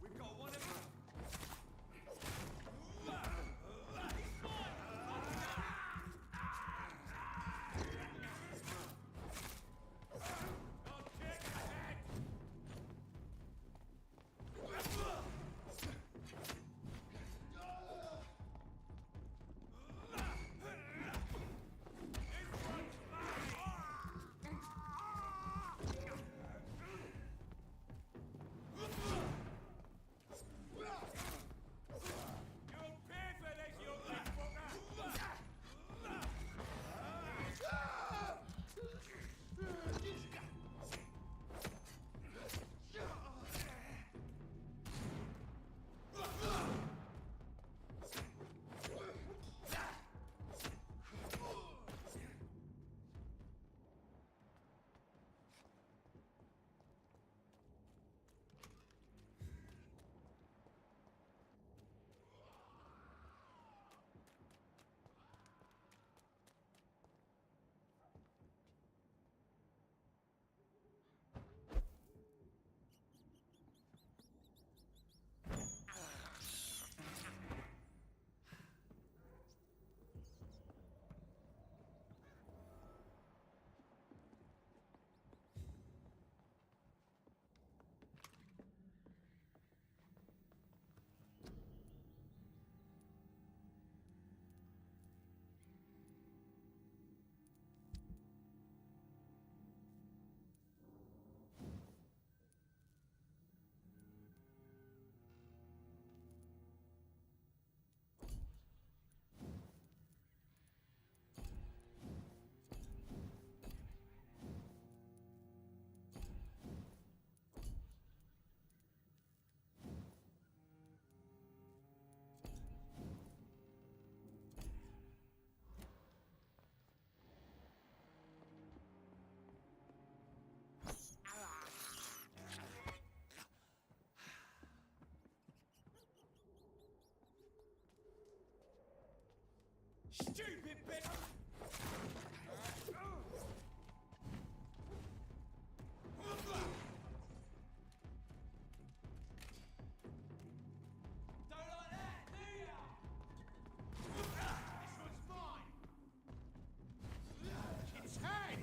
We've got one of them. Stupid bitch! Don't like that, do ya? This one's mine! Its head!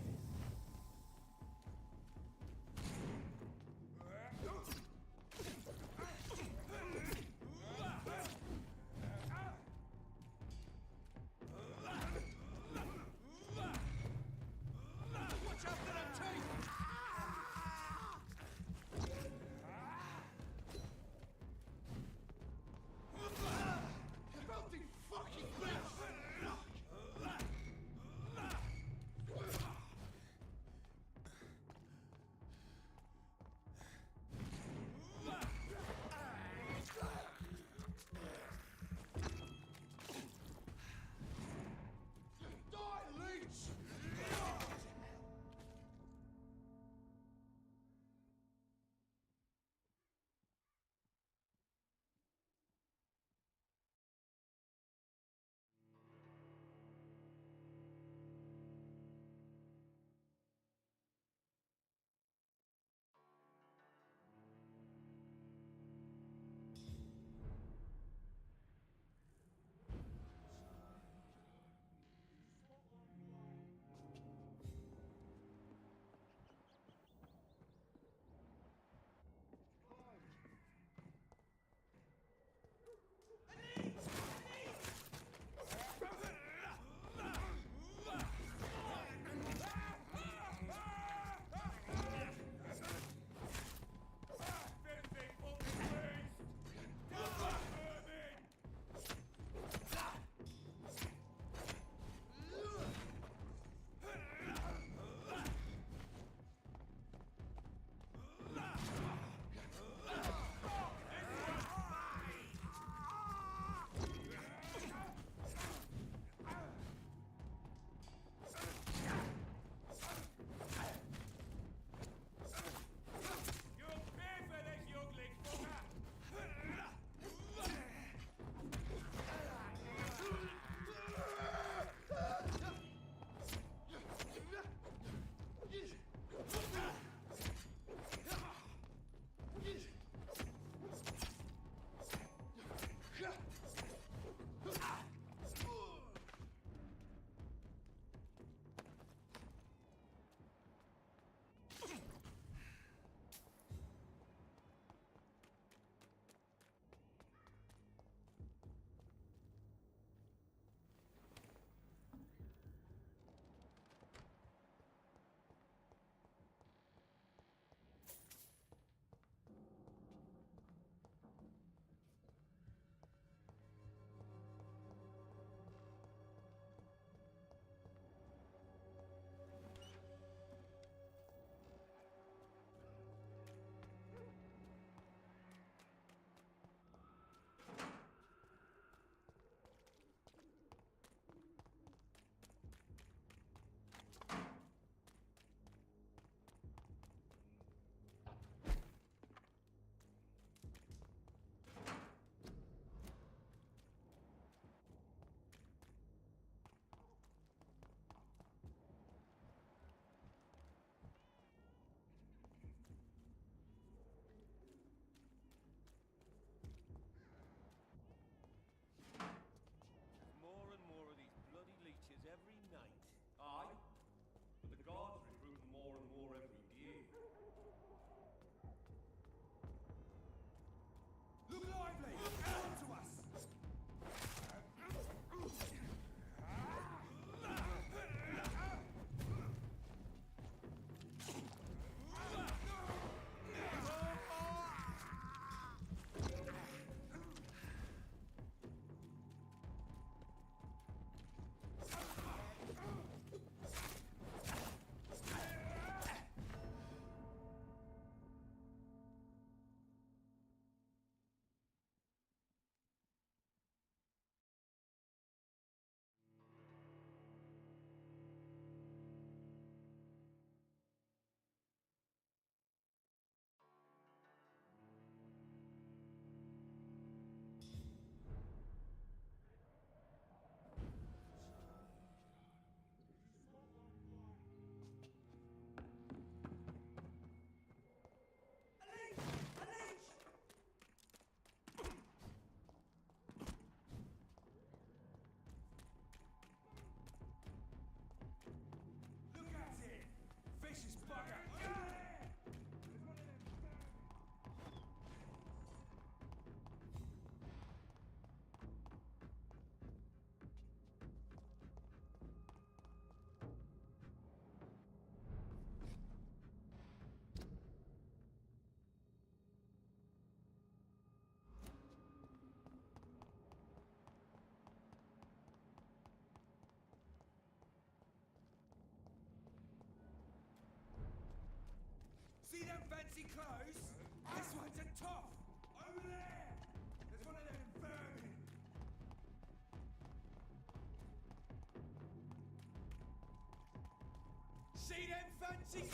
See them fancy...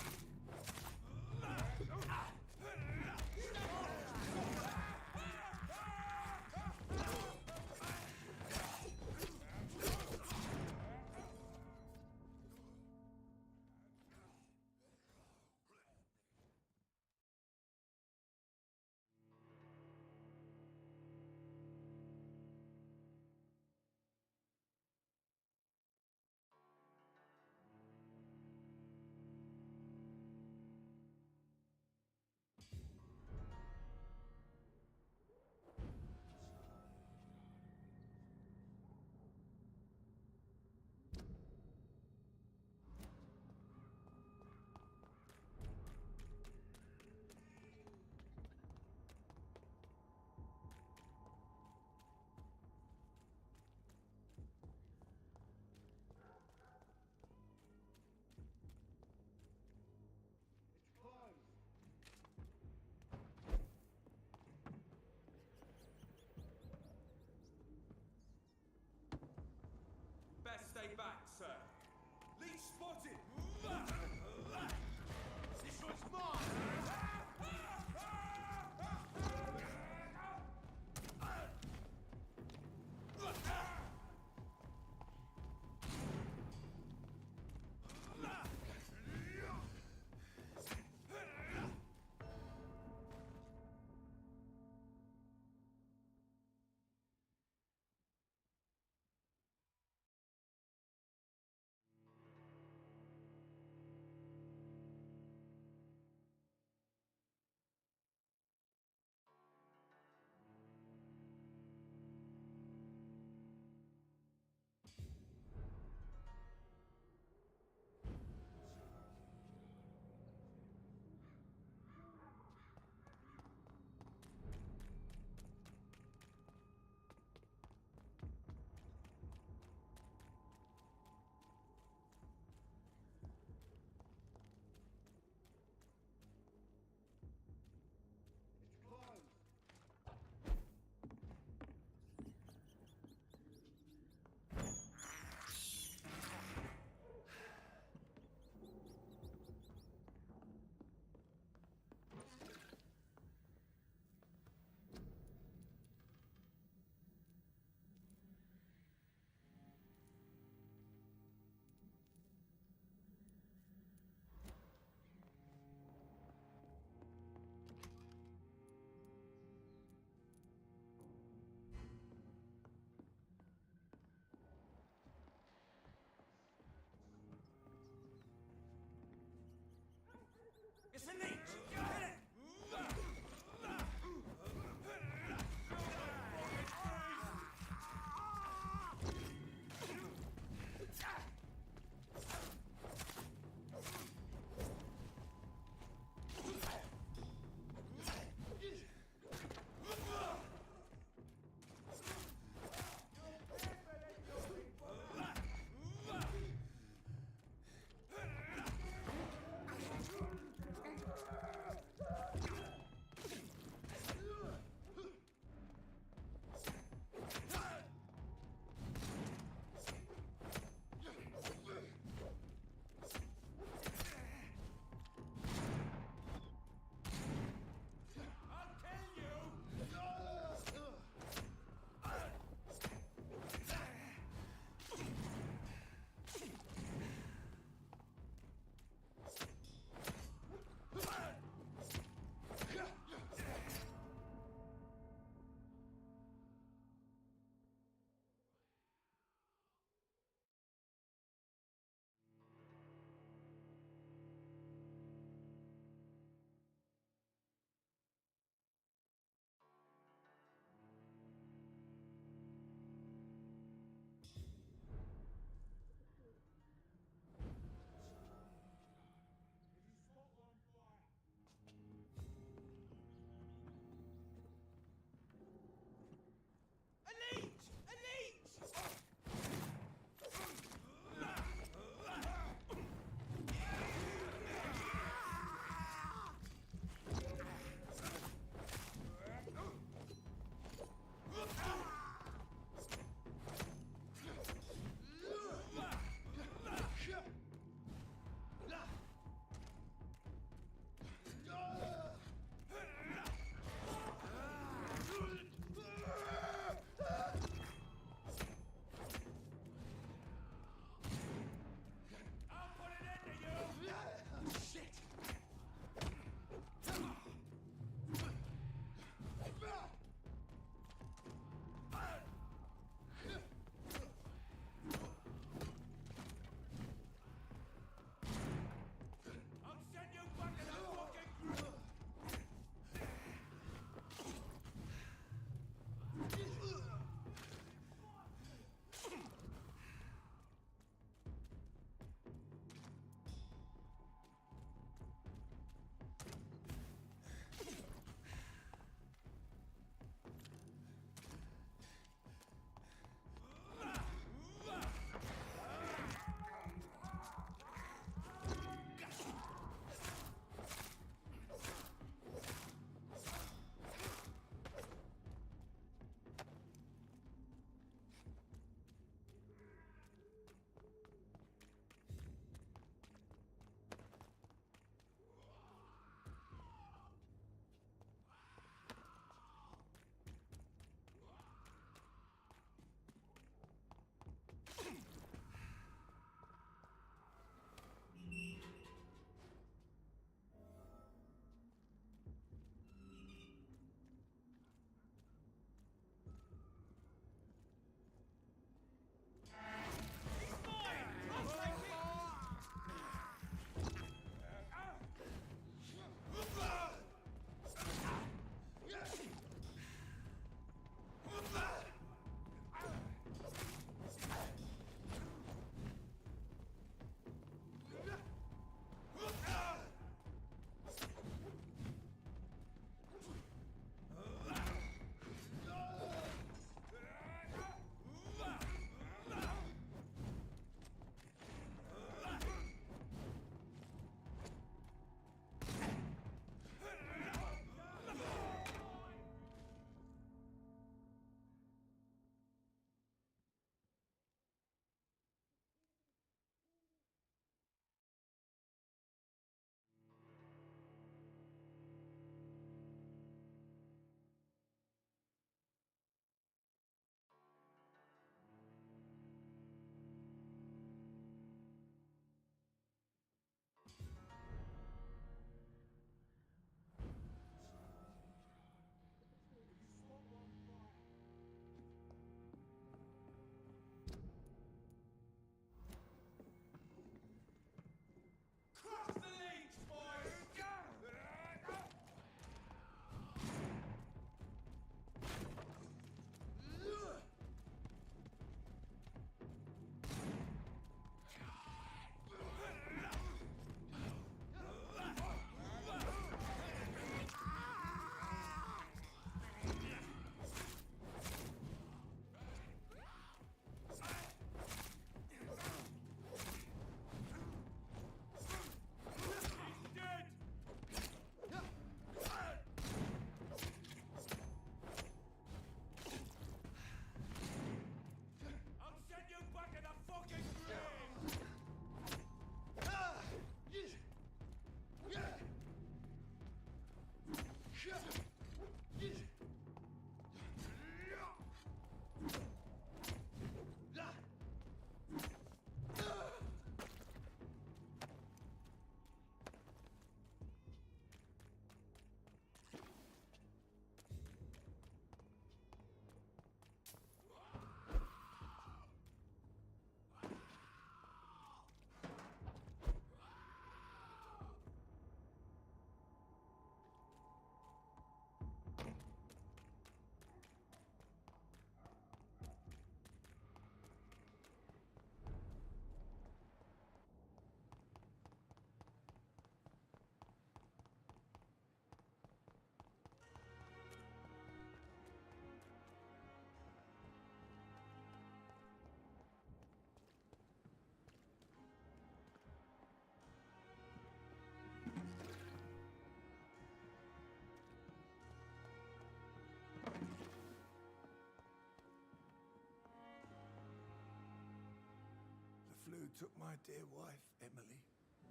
took my dear wife, Emily.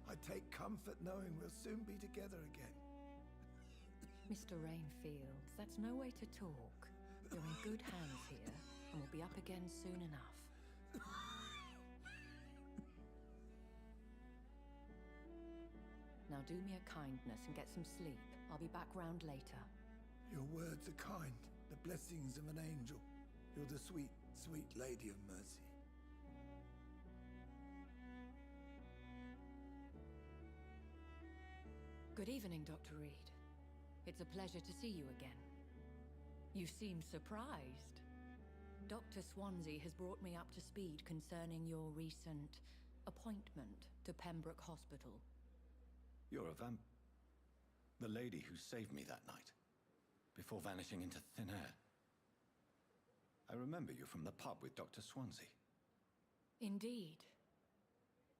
I take comfort knowing we'll soon be together again. Mr. Rainfield, that's no way to talk. You're in good hands here, and we'll be up again soon enough. Now do me a kindness and get some sleep. I'll be back round later. Your words are kind, the blessings of an angel. You're the sweet, sweet Lady of Mercy. Good evening, Dr. Reed. It's a pleasure to see you again. You seem surprised. Dr. Swansea has brought me up to speed concerning your recent appointment to Pembroke Hospital. You're a the lady who saved me that night, before vanishing into thin air. I remember you from the pub with Dr. Swansea. Indeed.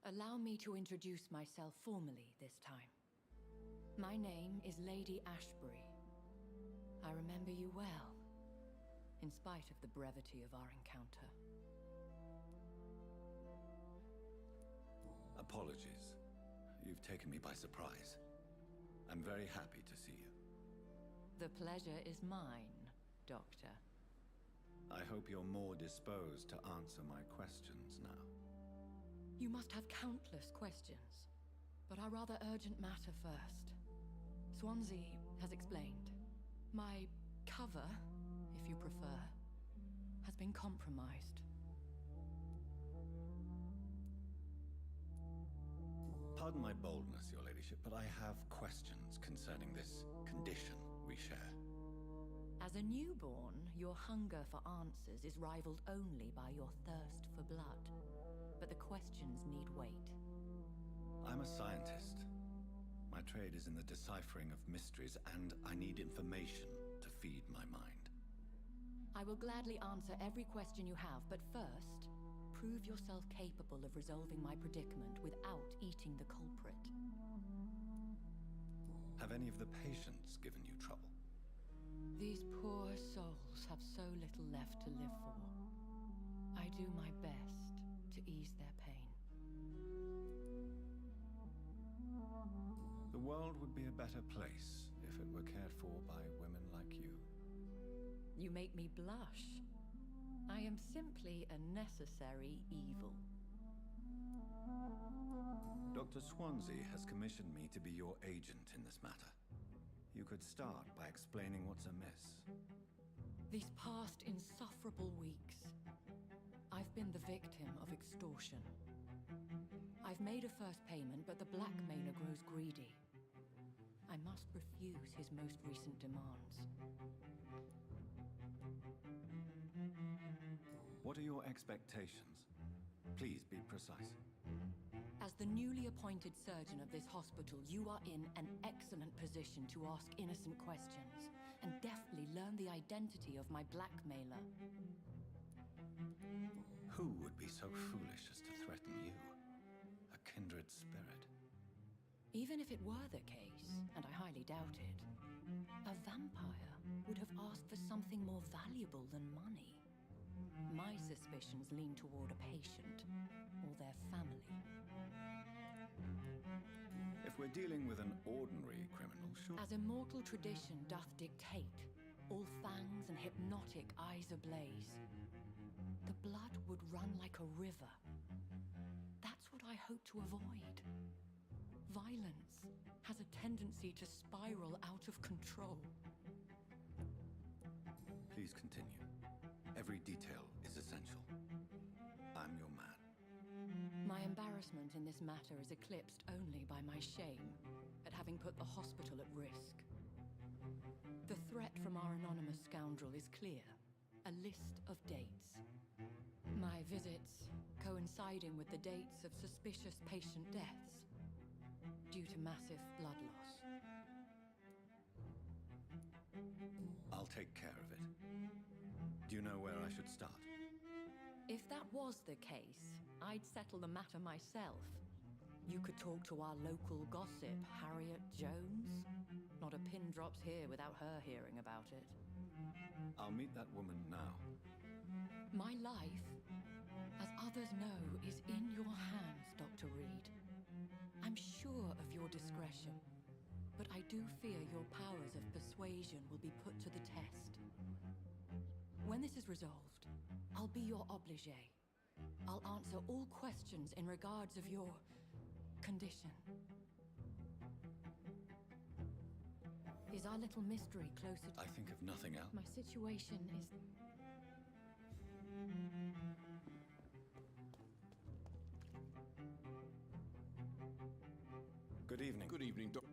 Allow me to introduce myself formally this time. My name is Lady Ashbury. I remember you well, in spite of the brevity of our encounter. Apologies. You've taken me by surprise. I'm very happy to see you. The pleasure is mine, Doctor. I hope you're more disposed to answer my questions now. You must have countless questions, but our rather urgent matter first. Swansea has explained. My cover, if you prefer, has been compromised. Pardon my boldness, Your Ladyship, but I have questions concerning this condition we share. As a newborn, your hunger for answers is rivaled only by your thirst for blood. But the questions need wait. I'm a scientist. My trade is in the deciphering of mysteries, and I need information to feed my mind. I will gladly answer every question you have, but first, prove yourself capable of resolving my predicament without eating the culprit. Have any of the patients given you trouble? These poor souls have so little left to live for. I do my best to ease their pain. The world would be a better place if it were cared for by women like you. You make me blush. I am simply a necessary evil. Dr. Swansea has commissioned me to be your agent in this matter. You could start by explaining what's amiss. These past insufferable weeks, I've been the victim of extortion. I've made a first payment, but the blackmailer grows greedy. I must refuse his most recent demands. What are your expectations? Please be precise. As the newly appointed surgeon of this hospital, you are in an excellent position to ask innocent questions and deftly learn the identity of my blackmailer. Who would be so foolish as to threaten you? A kindred spirit. Even if it were the case, and I highly doubt it, a vampire would have asked for something more valuable than money. My suspicions lean toward a patient or their family. If we're dealing with an ordinary criminal, sure. As immortal tradition doth dictate, all fangs and hypnotic eyes ablaze, the blood would run like a river. That's what I hope to avoid. Violence has a tendency to spiral out of control. Please continue. Every detail is essential. I'm your man. My embarrassment in this matter is eclipsed only by my shame at having put the hospital at risk. The threat from our anonymous scoundrel is clear. A list of dates. My visits coinciding with the dates of suspicious patient deaths due to massive blood loss. I'll take care of it. Do you know where I should start? If that was the case, I'd settle the matter myself. You could talk to our local gossip, Harriet Jones. Not a pin drops here without her hearing about it. I'll meet that woman now. My life as others know, is in your hands, Dr. Reed. I'm sure of your discretion, but I do fear your powers of persuasion will be put to the test. When this is resolved, I'll be your obligé. I'll answer all questions in regards of your condition. Is our little mystery closer to... I think of nothing else. My situation is... Good evening. Good evening, Doc.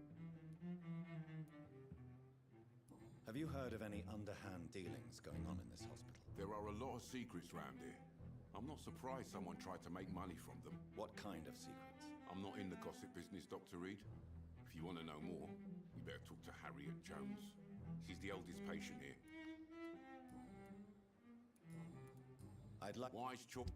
Have you heard of any underhand dealings going on in this hospital? There are a lot of secrets round here. I'm not surprised someone tried to make money from them. What kind of secrets? I'm not in the gossip business, Dr. Reed. If you want to know more, you better talk to Harriet Jones. She's the eldest patient here. I'd like... Wise choice.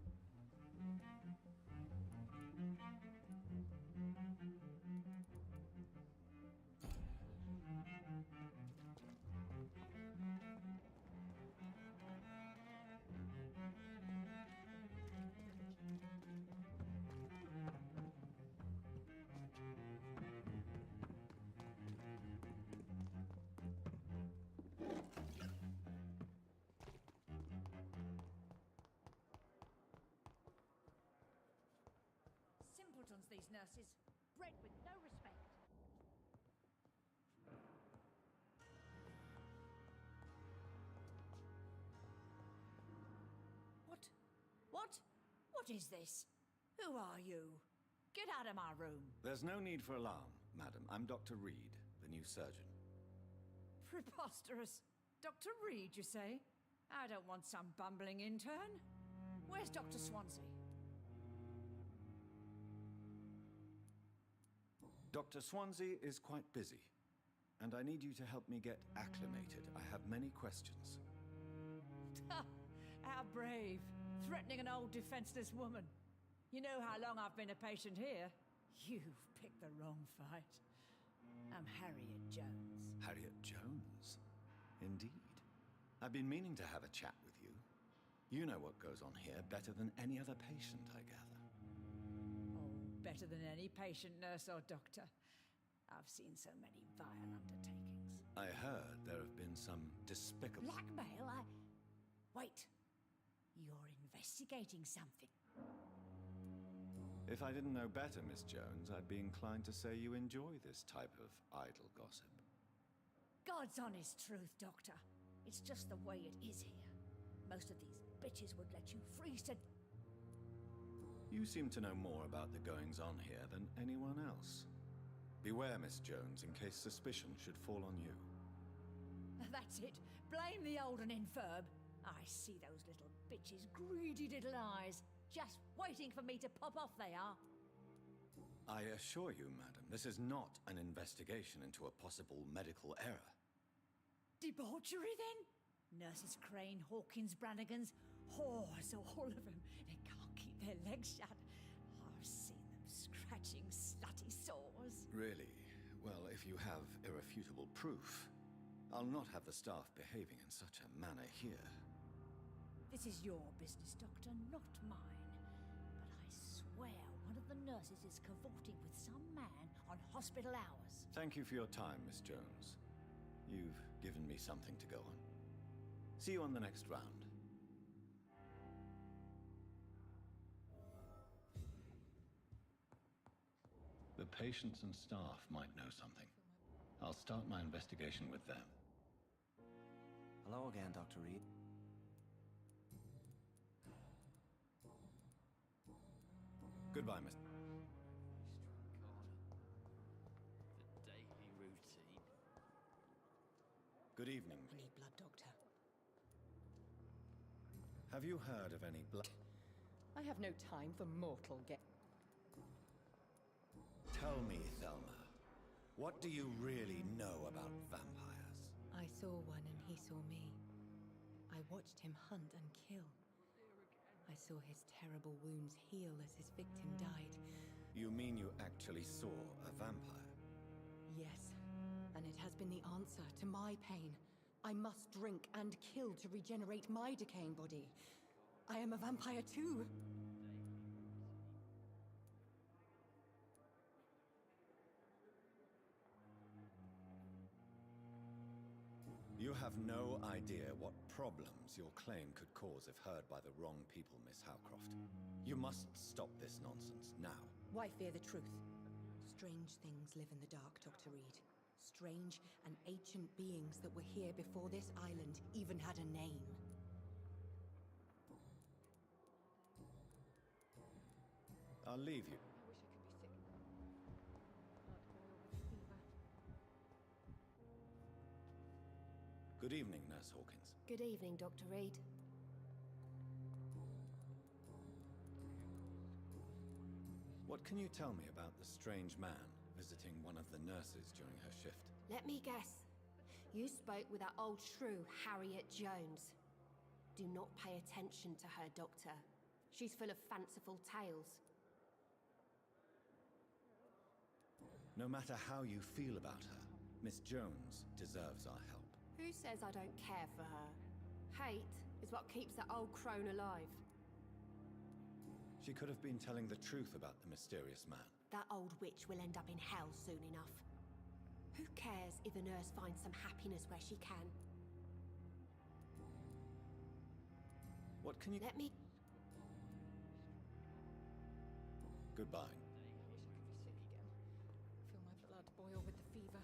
Simpletons, these nurses. Bred with no respect. What is this? Who are you? Get out of my room. There's no need for alarm, madam. I'm Dr. Reed, the new surgeon. Preposterous. Dr. Reed, you say? I don't want some bumbling intern. Where's Dr. Swansea? Dr. Swansea is quite busy, and I need you to help me get acclimated. I have many questions. How brave. Threatening an old defenseless woman. You know how long I've been a patient here? You've picked the wrong fight. I'm Harriet Jones. Harriet Jones? Indeed. I've been meaning to have a chat with you. You know what goes on here better than any other patient, I gather. Oh, better than any patient, nurse, or doctor. I've seen so many vile undertakings. I heard there have been some despicable... Blackmail? Wait. You're investigating something. If I didn't know better, Miss Jones, I'd be inclined to say you enjoy this type of idle gossip. God's honest truth, Doctor. It's just the way it is here. Most of these bitches would let you freeze to... You seem to know more about the goings-on here than anyone else. Beware, Miss Jones, in case suspicion should fall on you. That's it. Blame the old and infirm. I see those little bitches' greedy little eyes. Just waiting for me to pop off, they are. I assure you, madam, this is not an investigation into a possible medical error. Debauchery, then? Nurses Crane, Hawkins, Brannigans, whores, all of them. They can't keep their legs shut. I've seen them scratching slutty sores. Really? Well, if you have irrefutable proof, I'll not have the staff behaving in such a manner here. This is your business, Doctor, not mine. But I swear one of the nurses is cavorting with some man on hospital hours. Thank you for your time, Miss Jones. You've given me something to go on. See you on the next round. The patients and staff might know something. I'll start my investigation with them. Hello again, Dr. Reed. Goodbye, Miss... The daily routine. Good evening. I need blood, Doctor. Have you heard of any blood... I have no time for mortal Tell me, Thelma, what do you really know about vampires? I saw one and he saw me. I watched him hunt and kill. I saw his terrible wounds heal as his victim died. You mean you actually saw a vampire? Yes, and it has been the answer to my pain. I must drink and kill to regenerate my decaying body. I am a vampire too. You have no idea what problems your claim could cause if heard by the wrong people, Miss Howcroft. You must stop this nonsense now. Why fear the truth? Strange things live in the dark, Dr. Reed. Strange and ancient beings that were here before this island even had a name. I'll leave you. I wish I could be sick. Blood boil with fever. Good evening, Nurse Hawkins. Good evening, Dr. Reed. What can you tell me about the strange man visiting one of the nurses during her shift? Let me guess. You spoke with that old shrew, Harriet Jones. Do not pay attention to her, Doctor. She's full of fanciful tales. No matter how you feel about her, Miss Jones deserves our help. Who says I don't care for her? Hate is what keeps that old crone alive. She could have been telling the truth about the mysterious man. That old witch will end up in hell soon enough. Who cares if a nurse finds some happiness where she can? What can you... Let me... Goodbye. I wish I could be sick again. I feel my blood boil with the fever.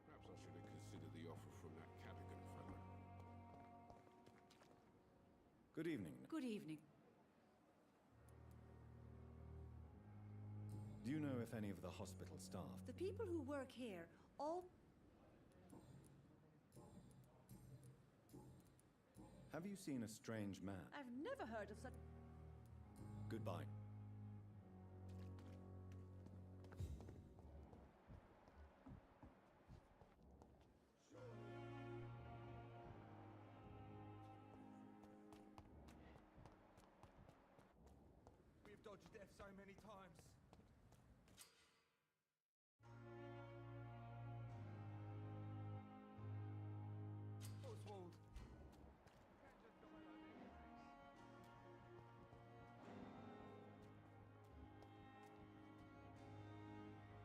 Perhaps I should have considered the offer from that Cadogan fellow. Good evening. Good evening. Do you know if any of the hospital staff... The people who work here all... Have you seen a strange man? I've never heard of such... Goodbye. We've dodged death so many times. Oswald.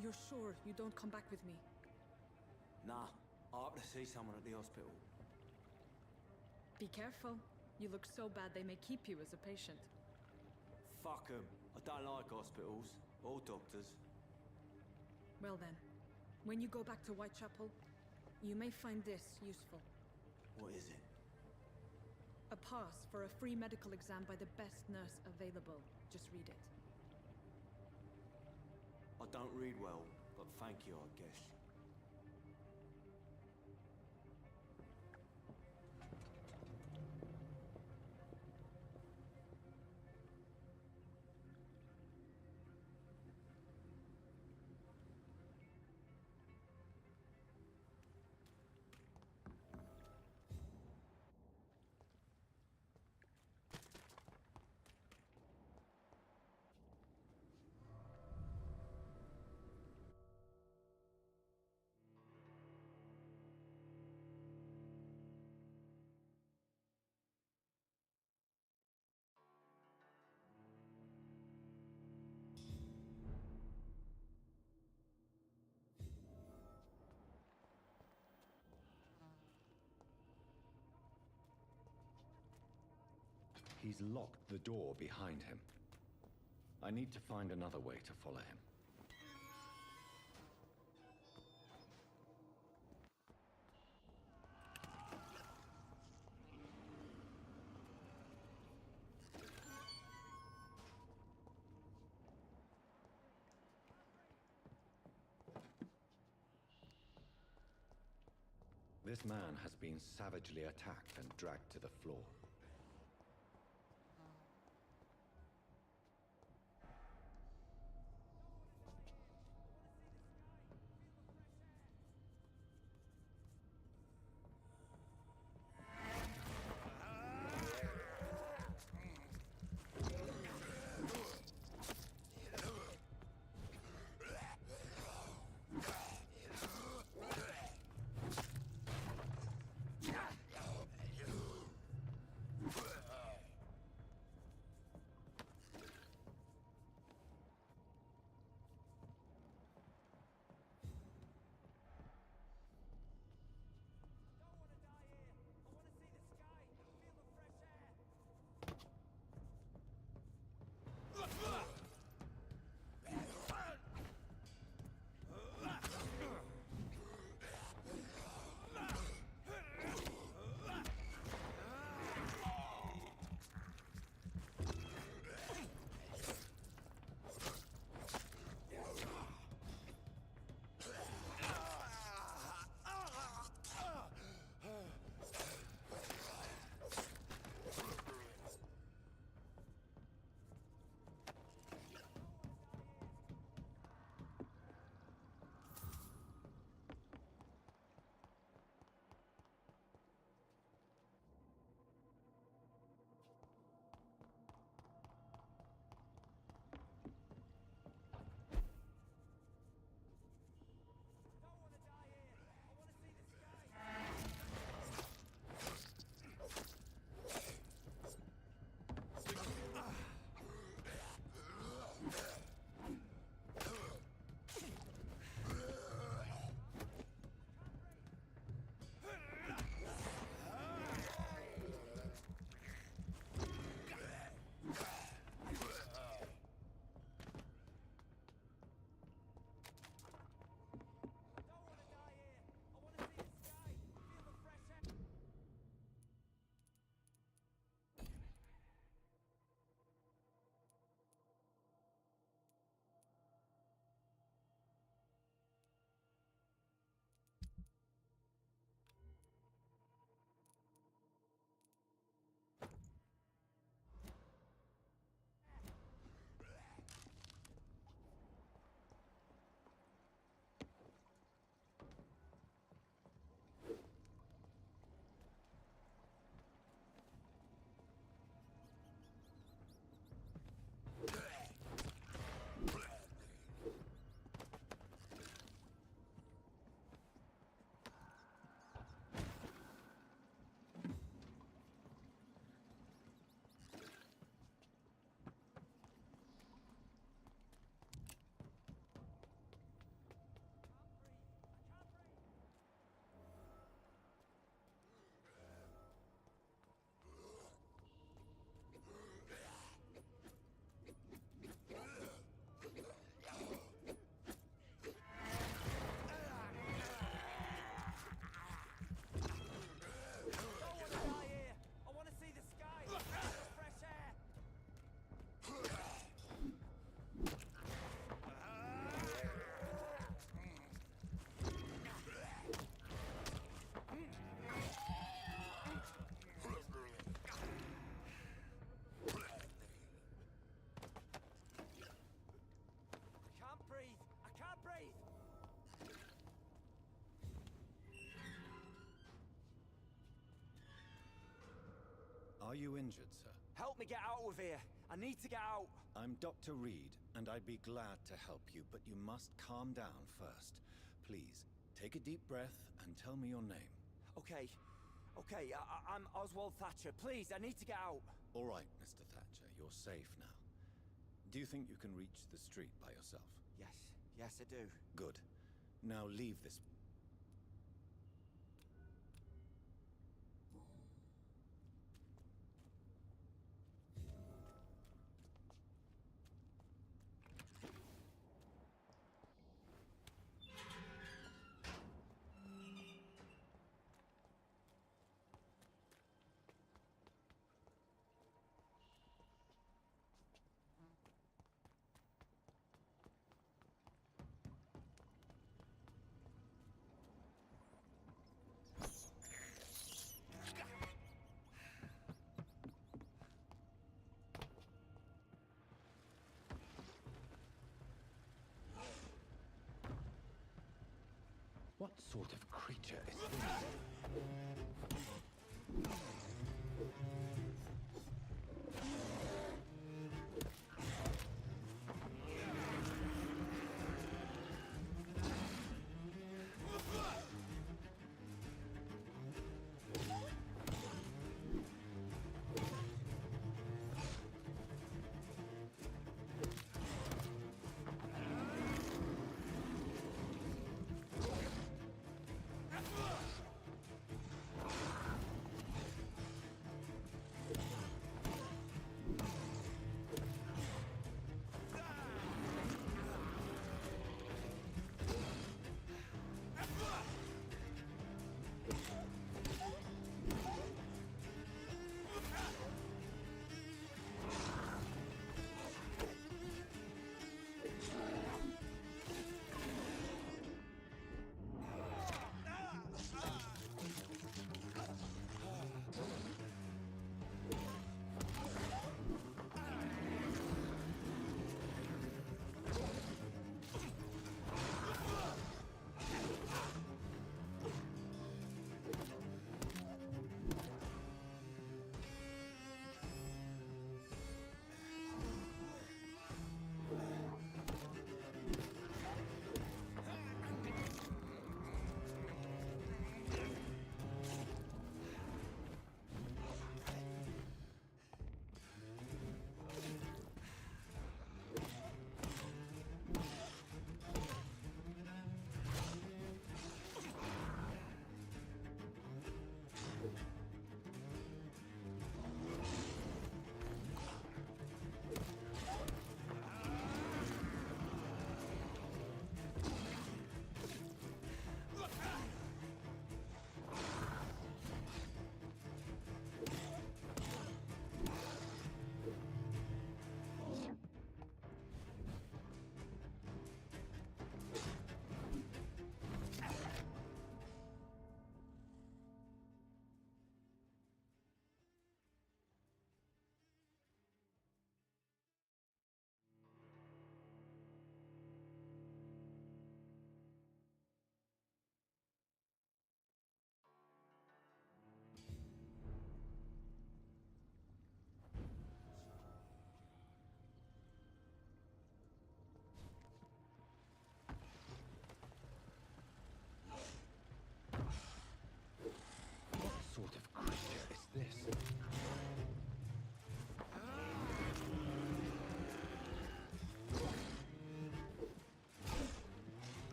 You're sure you don't come back with me? Nah, I have to see someone at the hospital. Be careful. You look so bad they may keep you as a patient. Fuck 'em. I don't like hospitals or doctors. Well then, when you go back to Whitechapel, you may find this useful. What is it? A pass for a free medical exam by the best nurse available. Just read it. I don't read well, but thank you, I guess. He's locked the door behind him. I need to find another way to follow him. This man has been savagely attacked and dragged to the floor. Are you injured, sir? Help me get out of here. I need to get out. I'm Dr. Reed, and I'd be glad to help you, but you must calm down first. Please, take a deep breath and tell me your name. Okay. I'm Oswald Thatcher. Please, I need to get out. All right, Mr. Thatcher, you're safe now. Do you think you can reach the street by yourself? Yes, I do. Good. Now leave this. What sort of creature is this?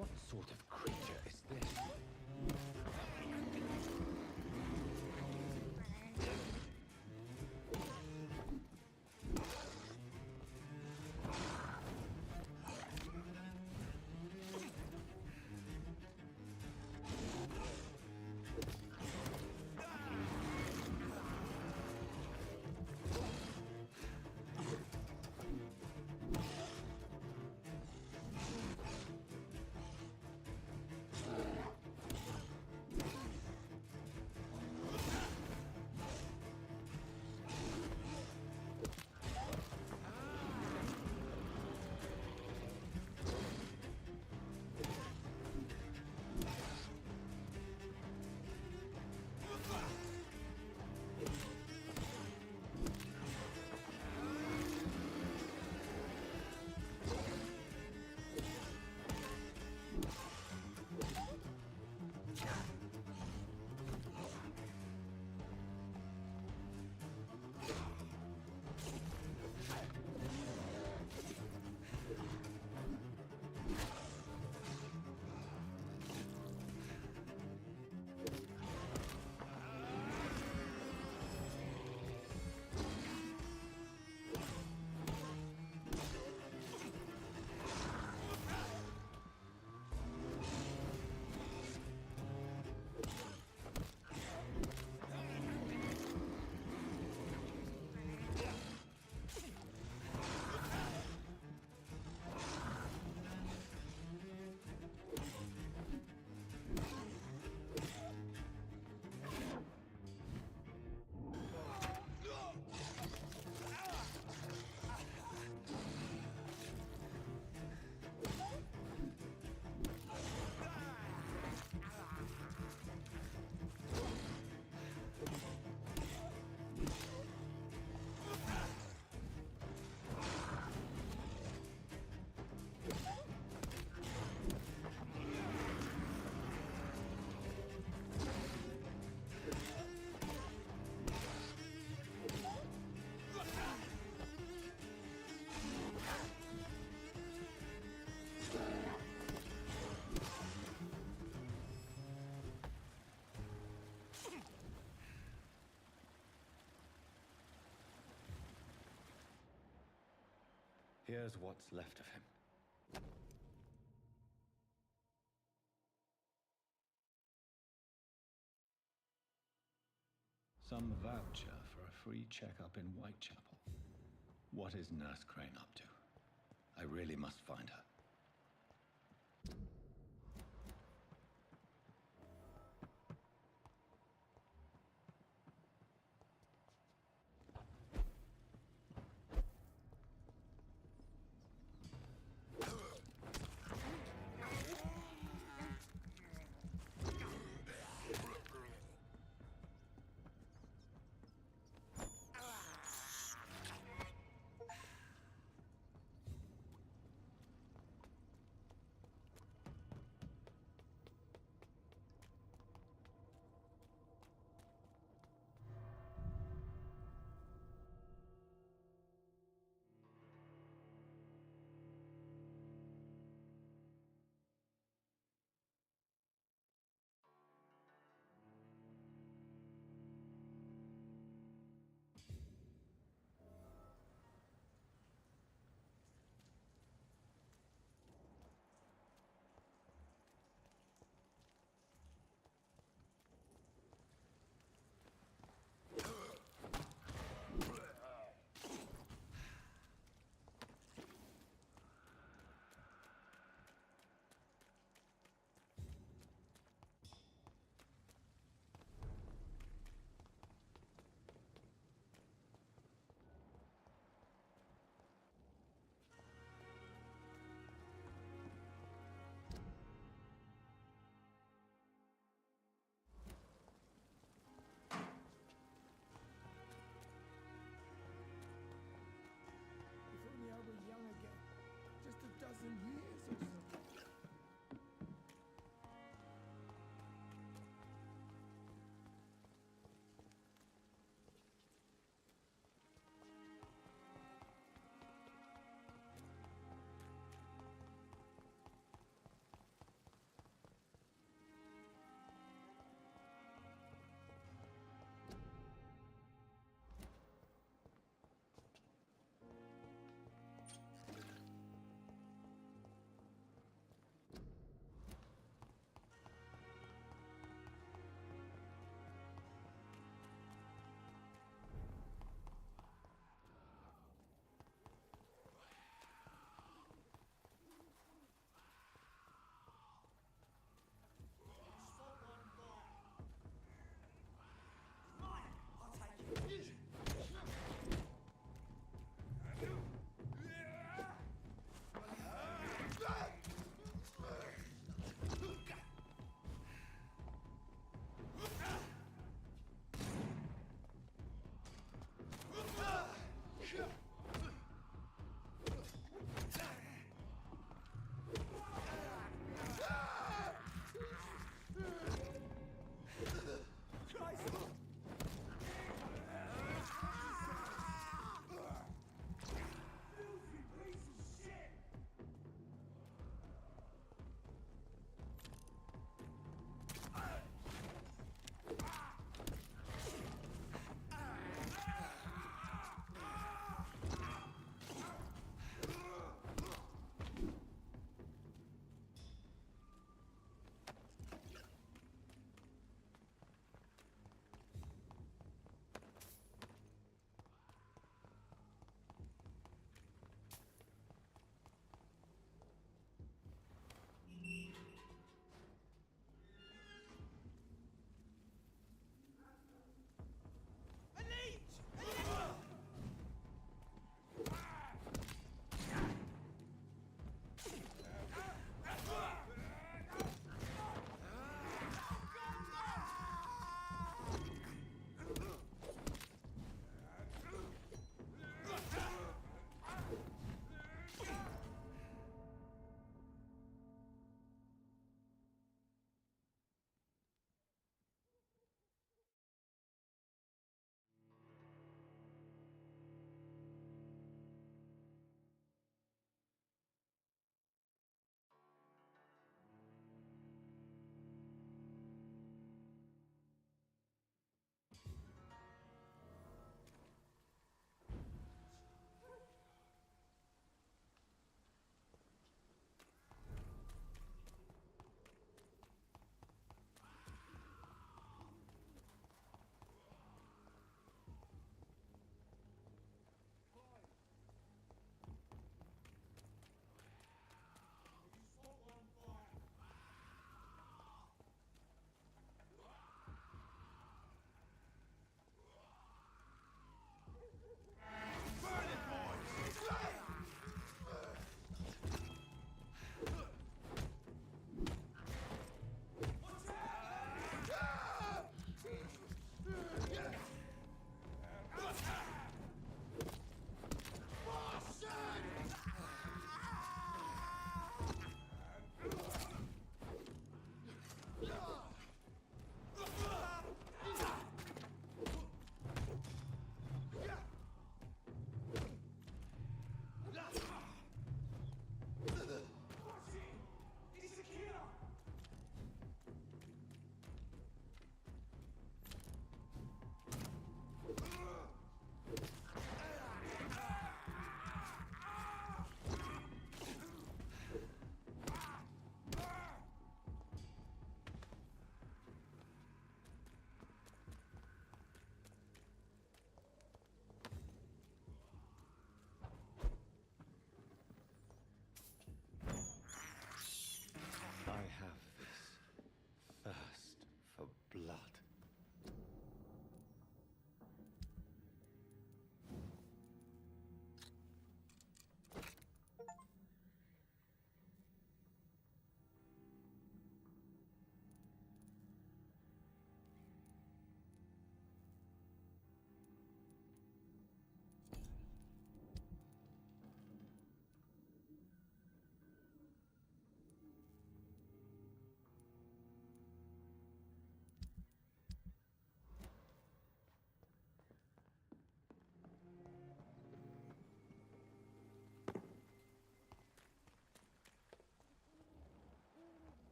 What sort of creature is this? Here's what's left of him. Some voucher for a free checkup in Whitechapel. What is Nurse Crane up to? I really must find her.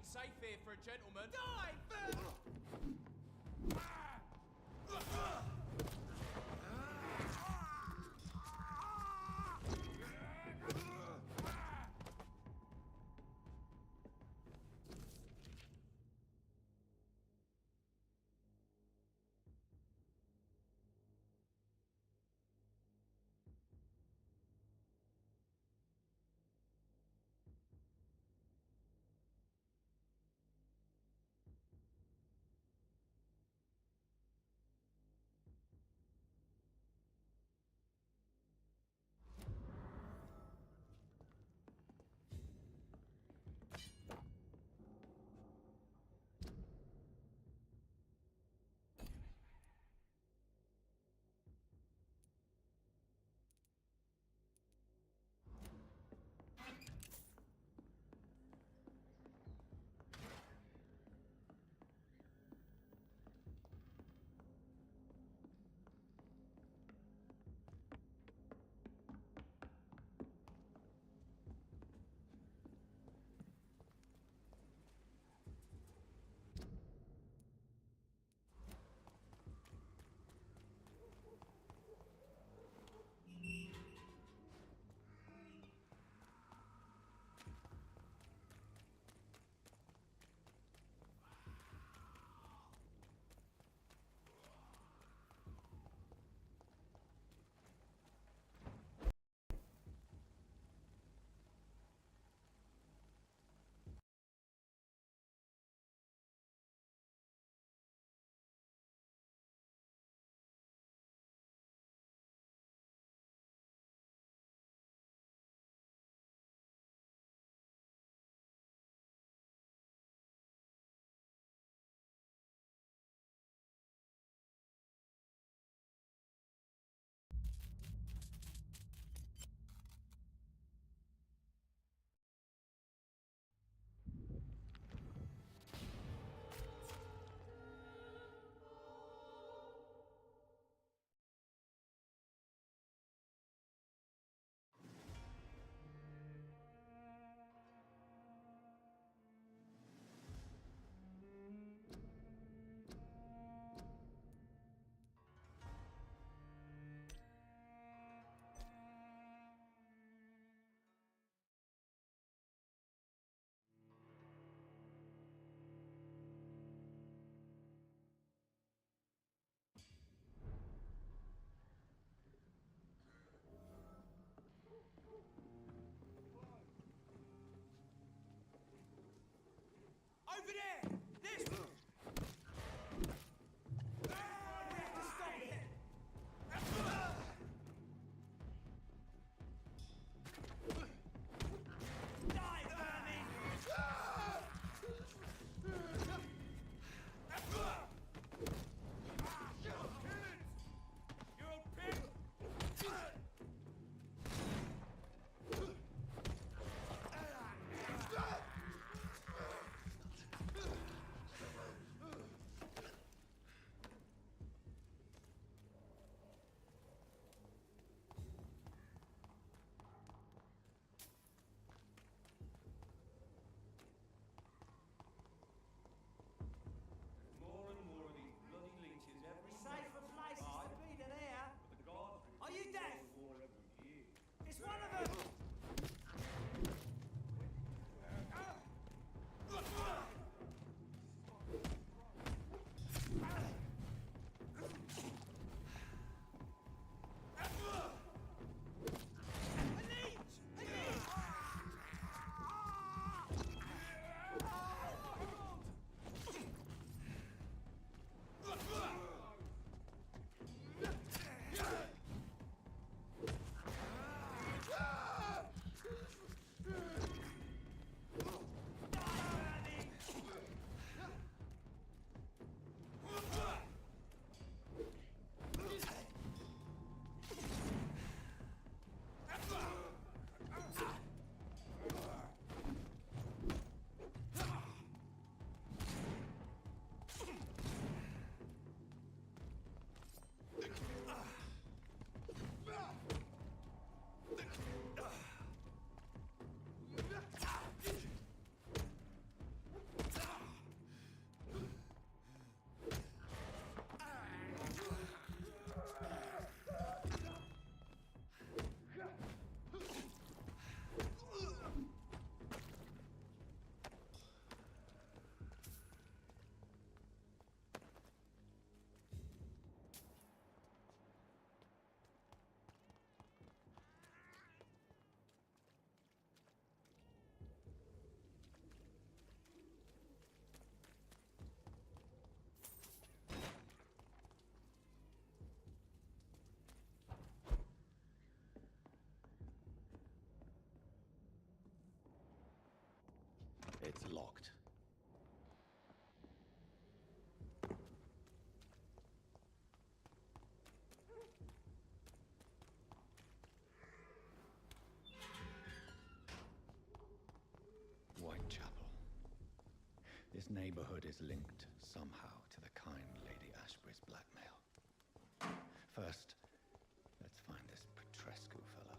ain't safe here for a gentleman. Die! Over there! This! locked. Whitechapel. This neighborhood is linked somehow to the kind Lady Ashbury's blackmail. First, let's find this Petrescu fellow.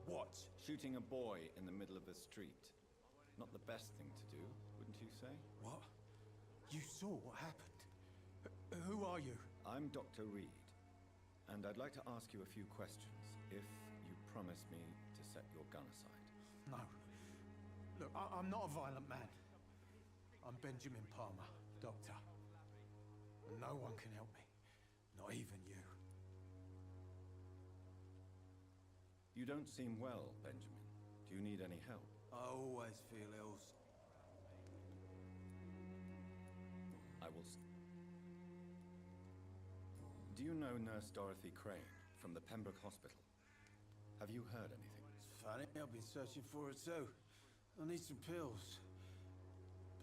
What? Shooting a boy in the middle of the street. Not the best thing to do, wouldn't you say? What? You saw what happened? Who are you? I'm Dr. Reed, and I'd like to ask you a few questions, if you promise me to set your gun aside. No. Look, I'm not a violent man. I'm Benjamin Palmer, doctor. And no one can help me. Not even you. You don't seem well, Benjamin. Do you need any help? I always feel ill. I will... Do you know Nurse Dorothy Crane from the Pembroke Hospital? Have you heard anything? It's funny, I've been searching for her too. I need some pills.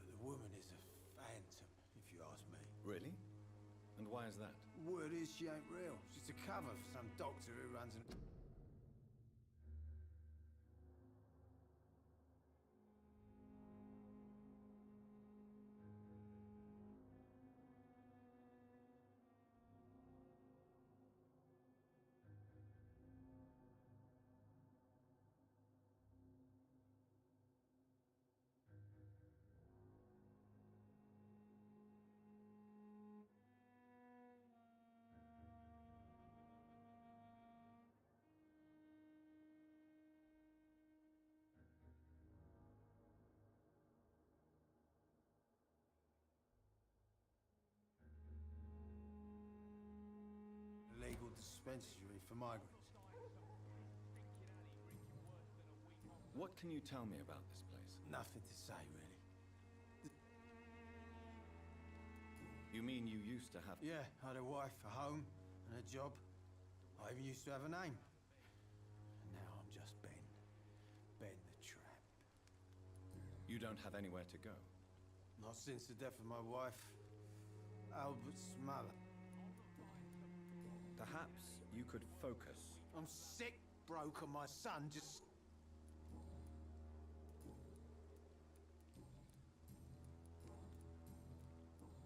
But the woman is a phantom, if you ask me. Really? And why is that? Word is she ain't real. She's a cover for some doctor who runs an... legal dispensary for migrants. What can you tell me about this place? Nothing to say, really. You mean you used to have... Yeah, I had a wife, a home, and a job. I even used to have a name. And now I'm just Ben. Ben the Tramp. You don't have anywhere to go? Not since the death of my wife, Albert's mother. Perhaps you could focus. I'm sick, broke, and my son just...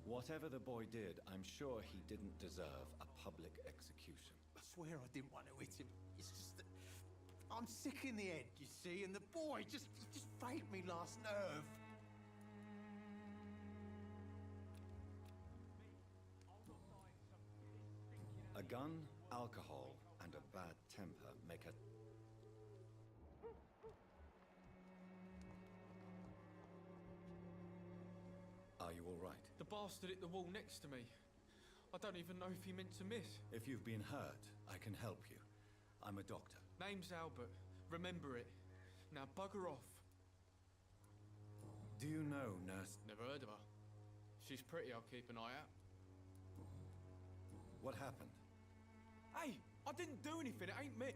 Whatever the boy did, I'm sure he didn't deserve a public execution. I swear I didn't want to hit him. It's just that I'm sick in the head, you see, and the boy just faked me last nerve. A gun, alcohol, and a bad temper make a... Are you all right? The bastard hit the wall next to me. I don't even know if he meant to miss. If you've been hurt, I can help you. I'm a doctor. Name's Albert. Remember it. Now bugger off. Do you know Nurse... Never heard of her. She's pretty, I'll keep an eye out. What happened? Hey, I didn't do anything, it ain't me.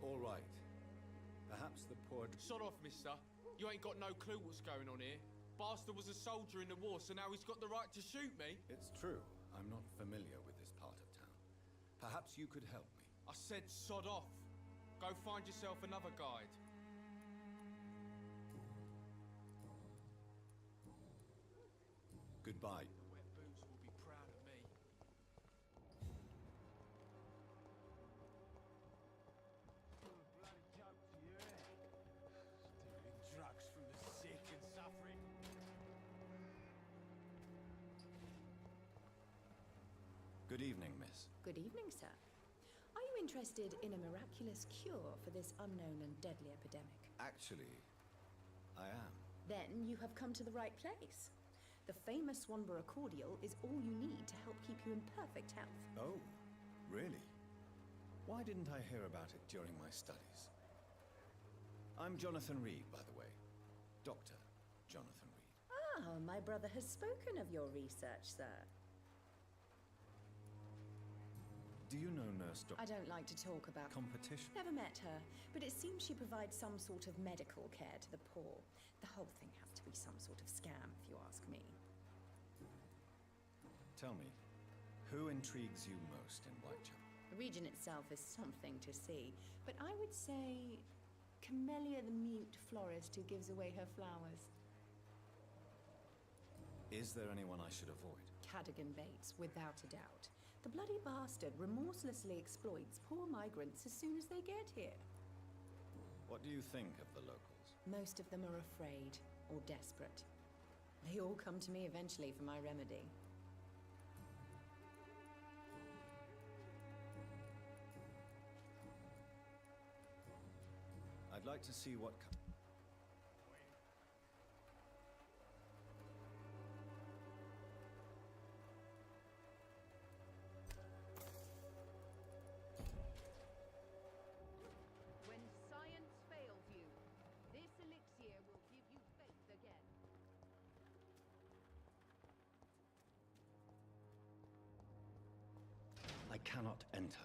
All right. Perhaps the poor... Sod off, mister. You ain't got no clue what's going on here. Bastard was a soldier in the war, so now he's got the right to shoot me. It's true. I'm not familiar with this part of town. Perhaps you could help me. I said sod off. Go find yourself another guide. Goodbye. The wet boots will be proud of me. Stealing drugs from the sick and suffering. Good evening, miss. Good evening, sir. interested in a miraculous cure for this unknown and deadly epidemic? Actually, I am. Then you have come to the right place. The famous Swanborough cordial is all you need to help keep you in perfect health. Oh, really? Why didn't I hear about it during my studies? I'm Jonathan Reed, by the way. Dr. Jonathan Reed. Ah, my brother has spoken of your research, sir. Do you know Nurse I don't like to talk about competition? Never met her, but it seems she provides some sort of medical care to the poor. The whole thing has to be some sort of scam, if you ask me. Tell me, who intrigues you most in Whitechapel? The region itself is something to see, but I would say Camellia the mute florist who gives away her flowers. Is there anyone I should avoid? Cadogan Bates, without a doubt. The bloody bastard remorselessly exploits poor migrants as soon as they get here. What do you think of the locals? Most of them are afraid or desperate. They all come to me eventually for my remedy. I'd like to see what... When science fails you, this elixir will give you faith again. I cannot enter.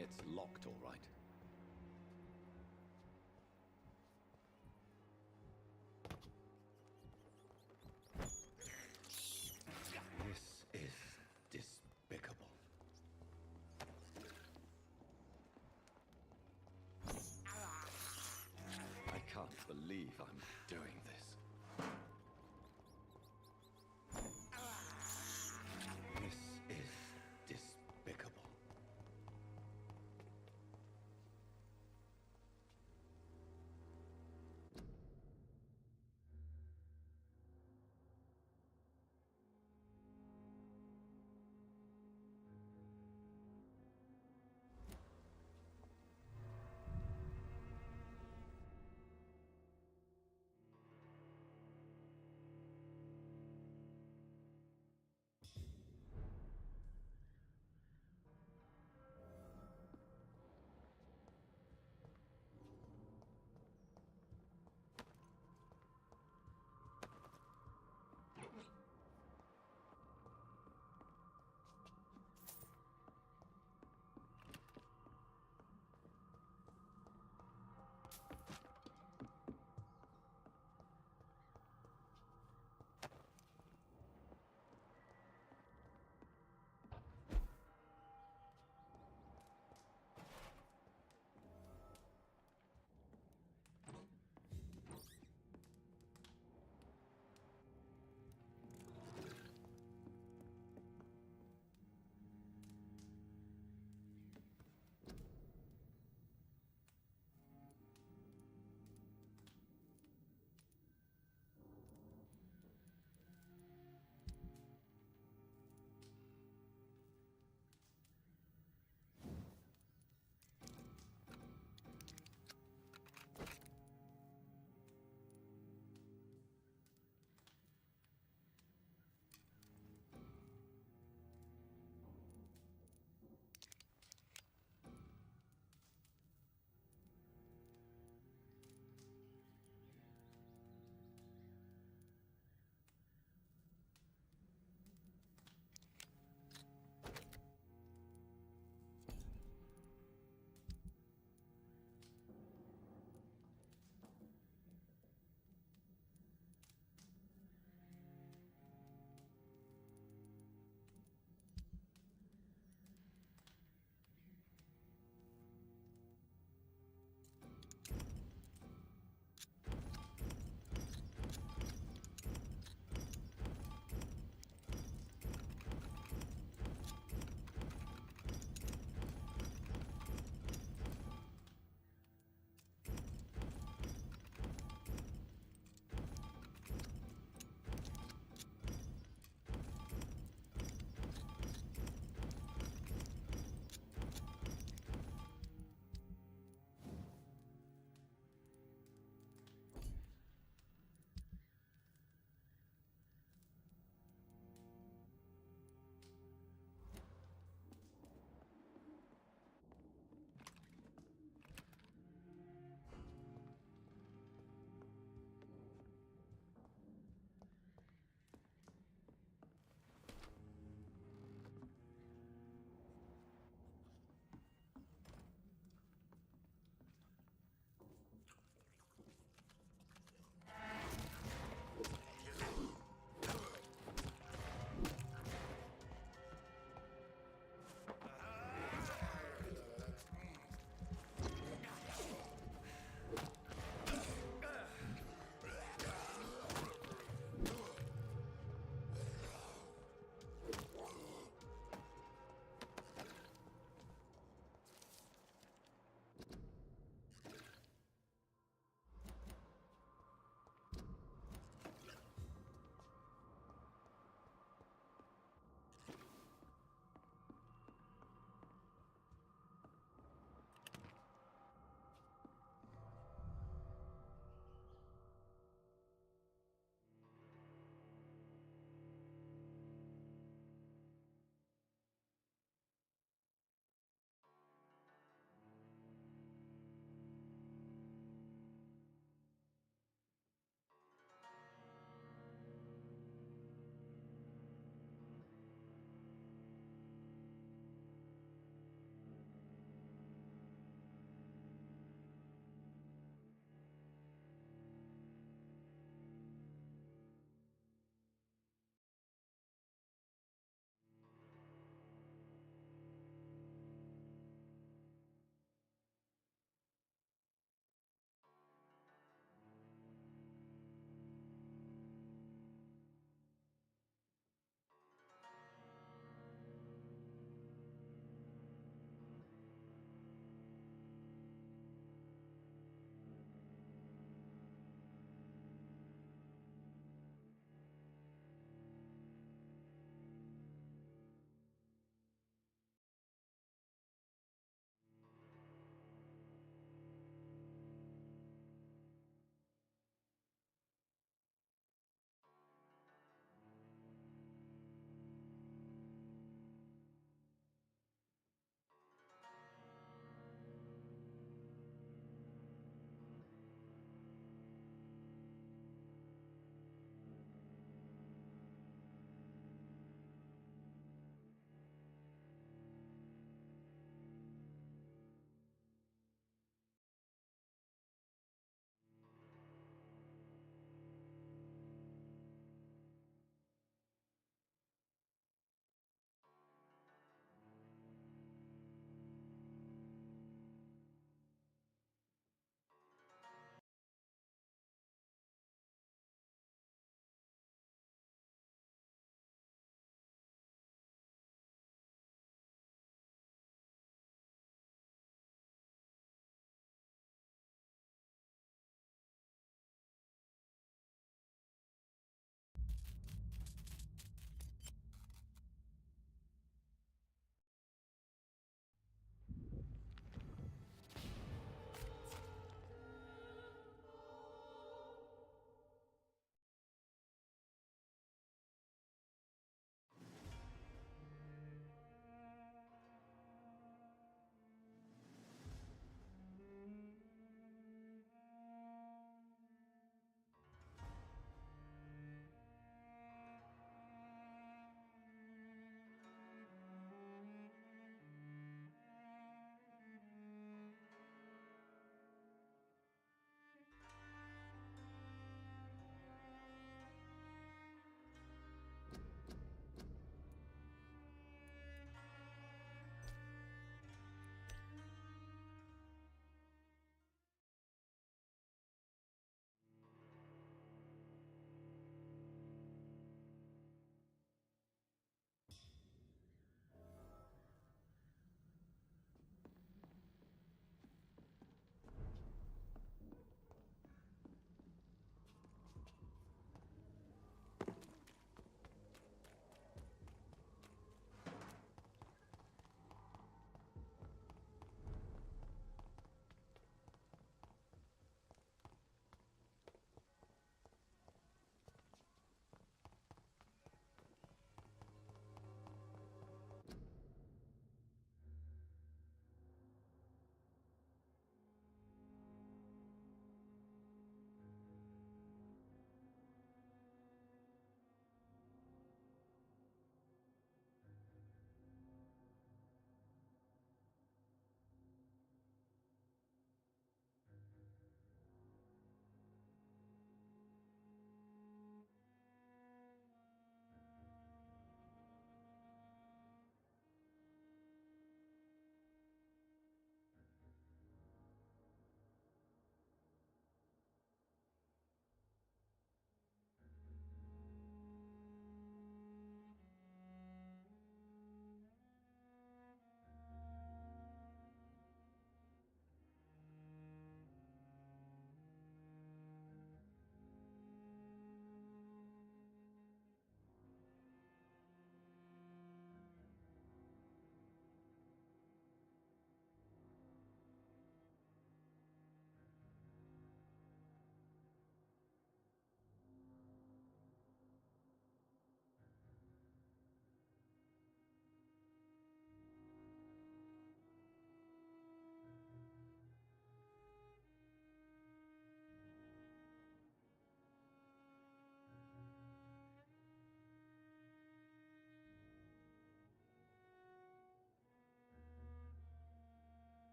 It's locked, all right. This is despicable. I can't believe I'm doing this. This is despicable.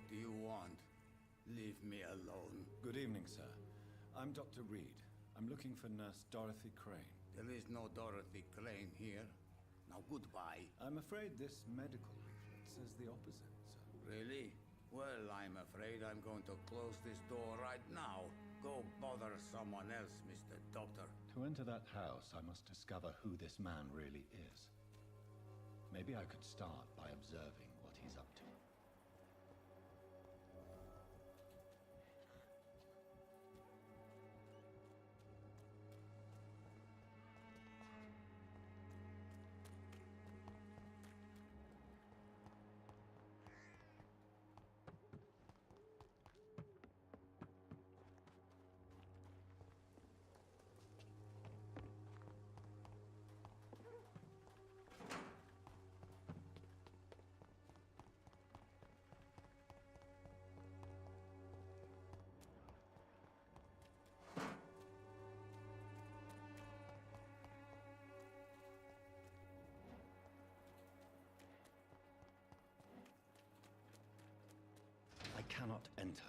do you want? Leave me alone. Good evening, sir. I'm Dr. Reed. I'm looking for Nurse Dorothy Crane. There is no Dorothy Crane here. Now, goodbye. I'm afraid this medical leaflet says the opposite, sir. Really? Well, I'm afraid I'm going to close this door right now. Go bother someone else, Mr. Doctor. To enter that house, I must discover who this man really is. Maybe I could start by observing what he's up to. I cannot enter.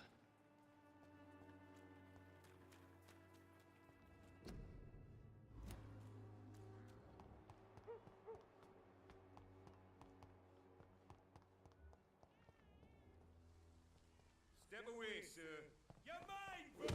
Step away, sir. You're mine,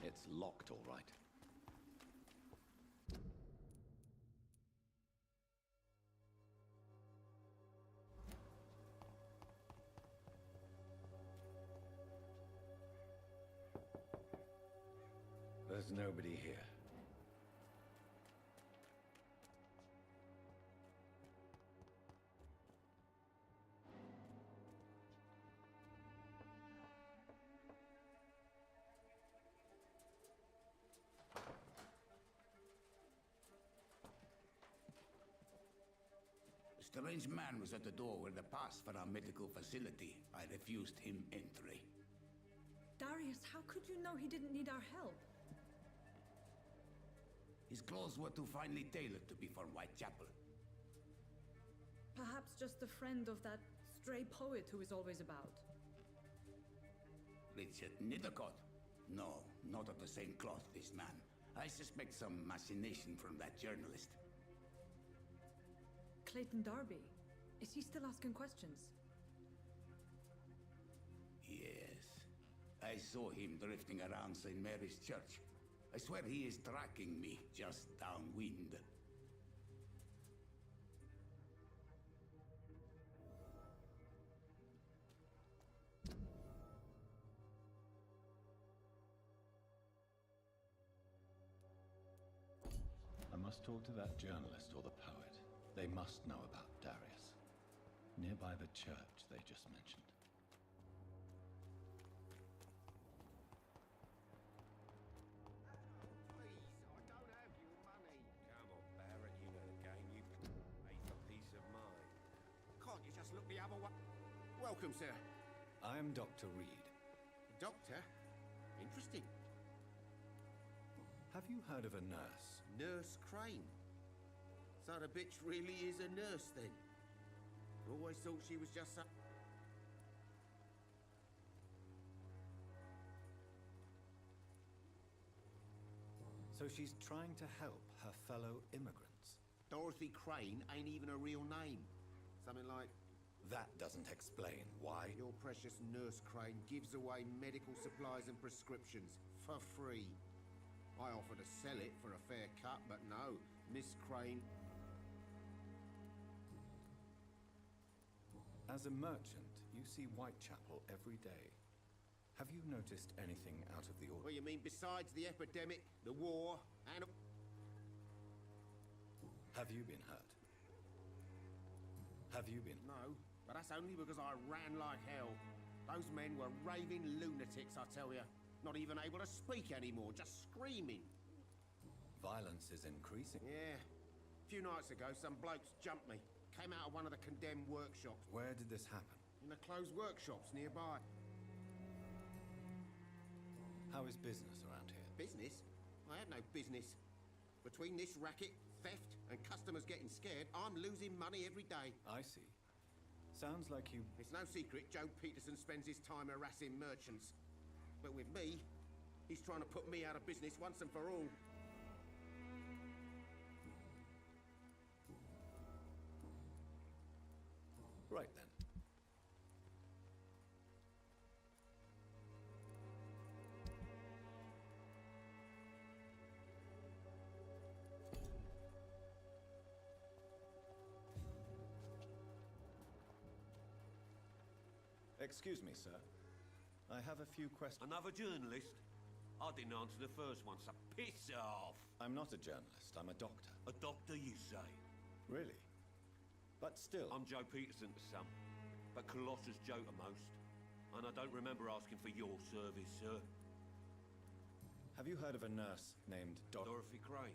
It's locked, all right. There's nobody here. A strange man was at the door with a pass for our medical facility. I refused him entry. Darius, how could you know he didn't need our help? His clothes were too finely tailored to be for Whitechapel. Perhaps just a friend of that stray poet who is always about. Richard Nithercott? No, not of the same cloth, this man. I suspect some machination from that journalist. Clayton Darby. Is he still asking questions? Yes. I saw him drifting around St. Mary's Church. I swear he is tracking me just downwind. I must talk to that journalist or the poet. They must know about Darius. Nearby the church they just mentioned. Please, I don't have your money. Come on, Barrett, you know the game. You pay for peace of mind. Can't you just look the other way? Welcome, sir. I am Dr. Reed. Doctor? Interesting. Have you heard of a nurse? Nurse Crane. So the bitch really is a nurse, then? Always thought she was just some... So she's trying to help her fellow immigrants. Dorothy Crane ain't even a real name. Something like... That doesn't explain why. Your precious Nurse Crane gives away medical supplies and prescriptions for free. I offer to sell it for a fair cut, but no, Miss Crane... As a merchant, you see Whitechapel every day. Have you noticed anything out of the ordinary? What you mean besides the epidemic, the war, and... Have you been hurt? Have you been? No, but that's only because I ran like hell. Those men were raving lunatics, I tell you. Not even able to speak anymore, just screaming. Violence is increasing. Yeah. A few nights ago, some blokes jumped me. Came out of one of the condemned workshops. Where did this happen? In the closed workshops nearby. How is business around here? Business? I have no business. Between this racket, theft, and customers getting scared, I'm losing money every day. I see. Sounds like you... It's no secret Joe Peterson spends his time harassing merchants. But with me, he's trying to put me out of business once and for all. Right then. Excuse me, sir. I have a few questions. Another journalist? I didn't answer the first one, so piss off! I'm not a journalist, I'm a doctor. A doctor, you say? Really? But still... I'm Joe Peterson to some, but Colossus Joe to most. And I don't remember asking for your service, sir. Have you heard of a nurse named Dorothy Crane?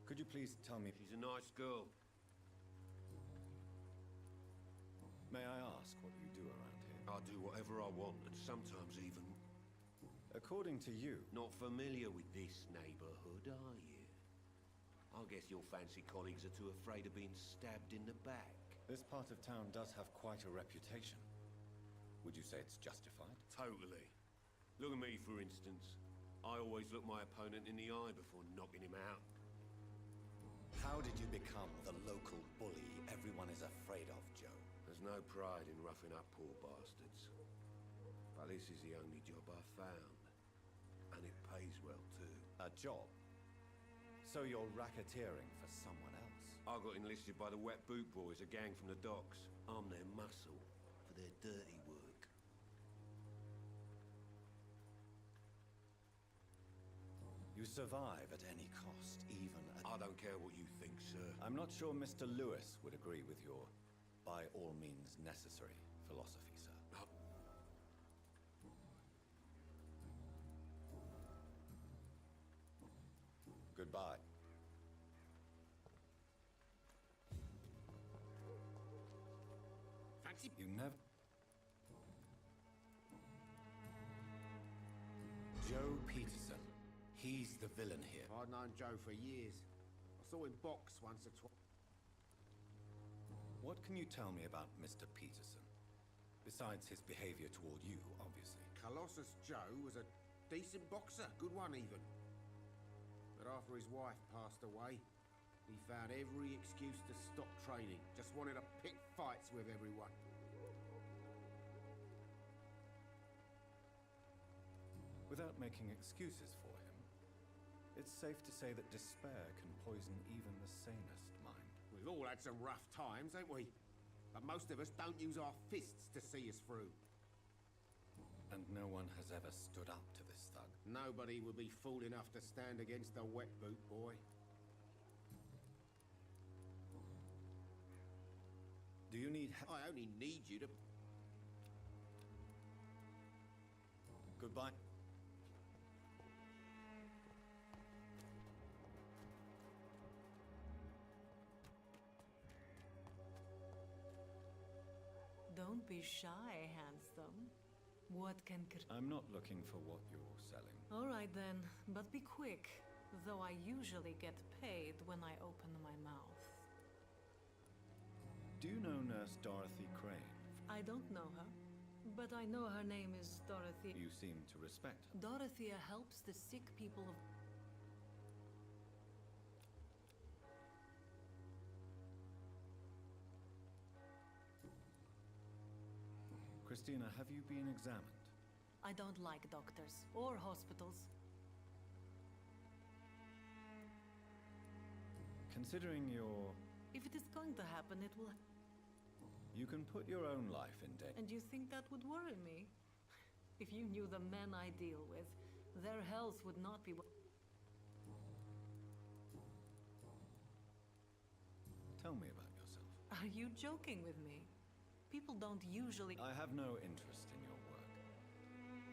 Could you please tell me... She's a nice girl. May I ask what you do around here? I do whatever I want, and sometimes even... According to you... Not familiar with this neighborhood, are you? I guess your fancy colleagues are too afraid of being stabbed in the back. This part of town does have quite a reputation. Would you say it's justified? Totally. Look at me, for instance. I always look my opponent in the eye before knocking him out. How did you become the local bully everyone is afraid of, Joe? There's no pride in roughing up poor bastards. But this is the only job I've found. And it pays well, too. A job? So you're racketeering for someone else? I got enlisted by the Wet Boot Boys, a gang from the docks. I'm their muscle for their dirty work. You survive at any cost, even at... I don't care what you think, sir. I'm not sure Mr. Lewis would agree with your by all means necessary philosophy, sir. Goodbye. Fancy... You never... Joe Peterson. He's the villain here. I've known Joe for years. I saw him box once or twice. What can you tell me about Mr. Peterson? Besides his behavior toward you, obviously. Colossus Joe was a decent boxer, good one even. But after his wife passed away, he found every excuse to stop training. Just wanted to pick fights with everyone. Without making excuses for him, it's safe to say that despair can poison even the sanest mind. We've all had some rough times, ain't we? But most of us don't use our fists to see us through. And no one has ever stood up to this thug. Nobody will be fool enough to stand against the Wet Boot Boy. Do you need help? I only need you to... Goodbye. Don't be shy, handsome. What can... I'm not looking for what you're selling. All right then, but be quick, though I usually get paid when I open my mouth. Do you know Nurse Dorothy Crane? I don't know her, but I know her name is Dorothy. You seem to respect her. Dorothea helps the sick people of... Christina, have you been examined? I don't like doctors or hospitals. Considering your... If it is going to happen, it will... You can put your own life in danger. And you think that would worry me? If you knew the men I deal with, their health would not be... Tell me about yourself. Are you joking with me? People don't usually... I have no interest in your work.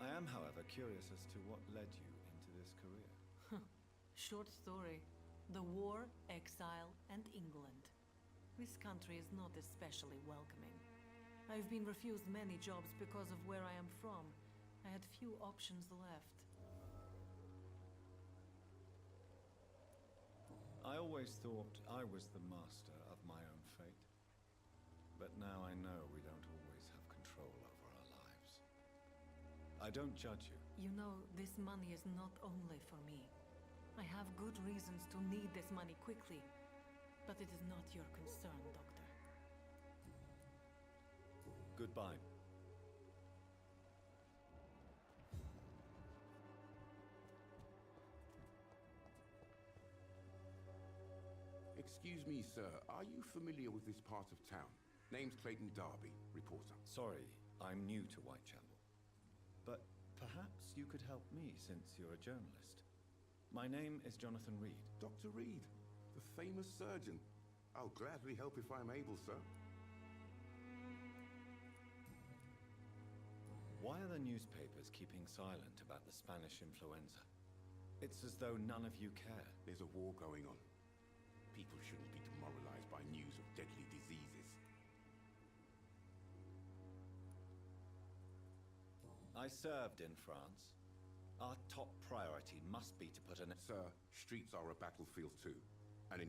I am, however, curious as to what led you into this career. Short story. The war, exile, and England. This country is not especially welcoming. I've been refused many jobs because of where I am from. I had few options left. I always thought I was the master of my own fate. But now I know we don't always have control over our lives. I don't judge you. You know, this money is not only for me. I have good reasons to need this money quickly. But it is not your concern, Doctor. Goodbye. Excuse me, sir. Are you familiar with this part of town? Name's Clayton Darby, reporter. Sorry, I'm new to Whitechapel. But perhaps you could help me since you're a journalist. My name is Jonathan Reed. Dr. Reed, the famous surgeon. I'll gladly help if I'm able, sir. Why are the newspapers keeping silent about the Spanish influenza? It's as though none of you care. There's a war going on. People shouldn't be demoralized by news of deadly diseases. I served in France. Our top priority must be to put an... Sir, streets are a battlefield too. And in...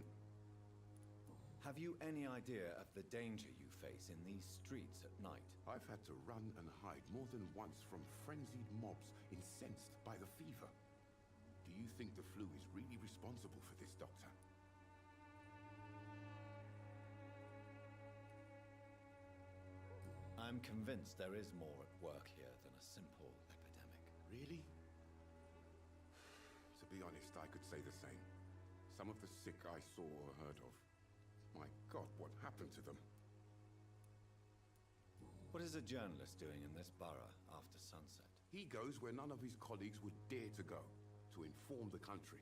Have you any idea of the danger you face in these streets at night? I've had to run and hide more than once from frenzied mobs incensed by the fever. Do you think the flu is really responsible for this, Doctor? I'm convinced there is more at work here than a simple epidemic. Really? To be honest, I could say the same. Some of the sick I saw or heard of. My God, what happened to them? What is a journalist doing in this borough after sunset? He goes where none of his colleagues would dare to go, to inform the country.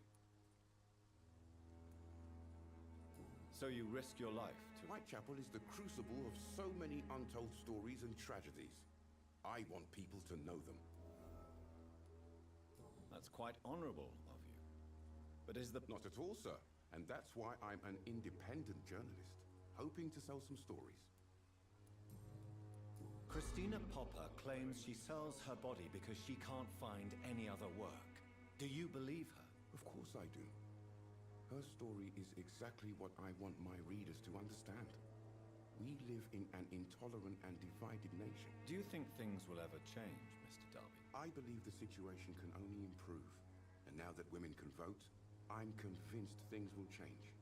So you risk your life to... Whitechapel is the crucible of so many untold stories and tragedies. I want people to know them. That's quite honorable of you. But is the... Not at all, sir. And that's why I'm an independent journalist, hoping to sell some stories. Christina Popper claims she sells her body because she can't find any other work. Do you believe her? Of course I do. Her story is exactly what I want my readers to understand. We live in an intolerant and divided nation. Do you think things will ever change, Mr. Darby? I believe the situation can only improve. And now that women can vote, I'm convinced things will change.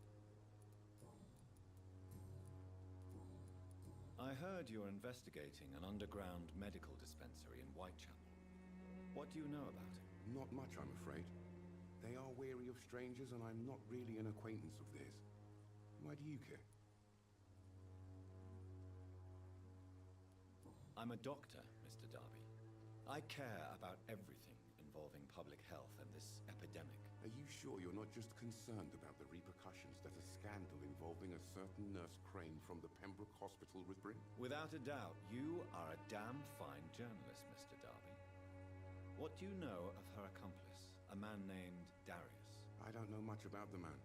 I heard you're investigating an underground medical dispensary in Whitechapel. What do you know about it? Not much, I'm afraid. They are wary of strangers, and I'm not really an acquaintance of theirs. Why do you care? I'm a doctor, Mr. Darby. I care about everything involving public health and this epidemic. Are you sure you're not just concerned about the repercussions that a scandal involving a certain Nurse Crane from the Pembroke Hospital would bring? Without a doubt, you are a damn fine journalist, Mr. Darby. What do you know of her accomplice, a man named Darius? I don't know much about the man.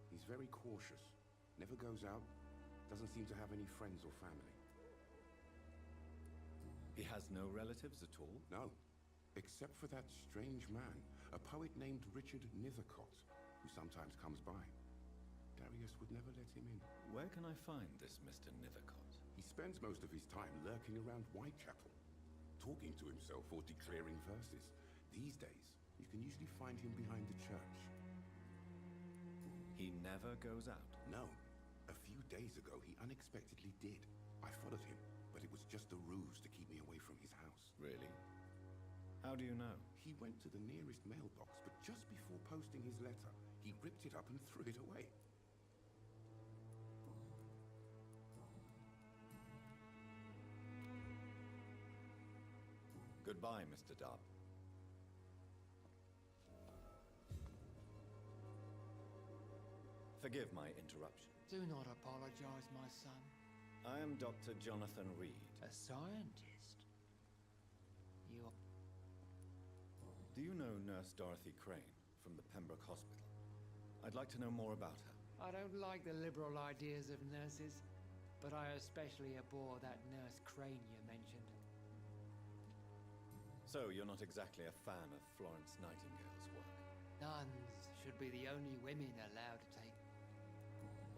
He's very cautious, never goes out, doesn't seem to have any friends or family. He has no relatives at all? No, except for that strange man, a poet named Richard Nethercott, who sometimes comes by. Darius would never let him in. Where can I find this Mr. Nivicott? He spends most of his time lurking around Whitechapel, talking to himself or declaring verses. These days, you can usually find him behind the church. He never goes out? No. A few days ago, he unexpectedly did. I followed him, but it was just a ruse to keep me away from his house. Really? How do you know? He went to the nearest mailbox, but just before posting his letter, he ripped it up and threw it away. Goodbye, Mr. Darb. Forgive my interruption. Do not apologize, my son. I am Dr. Jonathan Reed. A scientist? You... Do you know Nurse Dorothy Crane from the Pembroke Hospital? I'd like to know more about her. I don't like the liberal ideas of nurses, but I especially abhor that Nurse Crane you mentioned. So, you're not exactly a fan of Florence Nightingale's work? Nuns should be the only women allowed to take...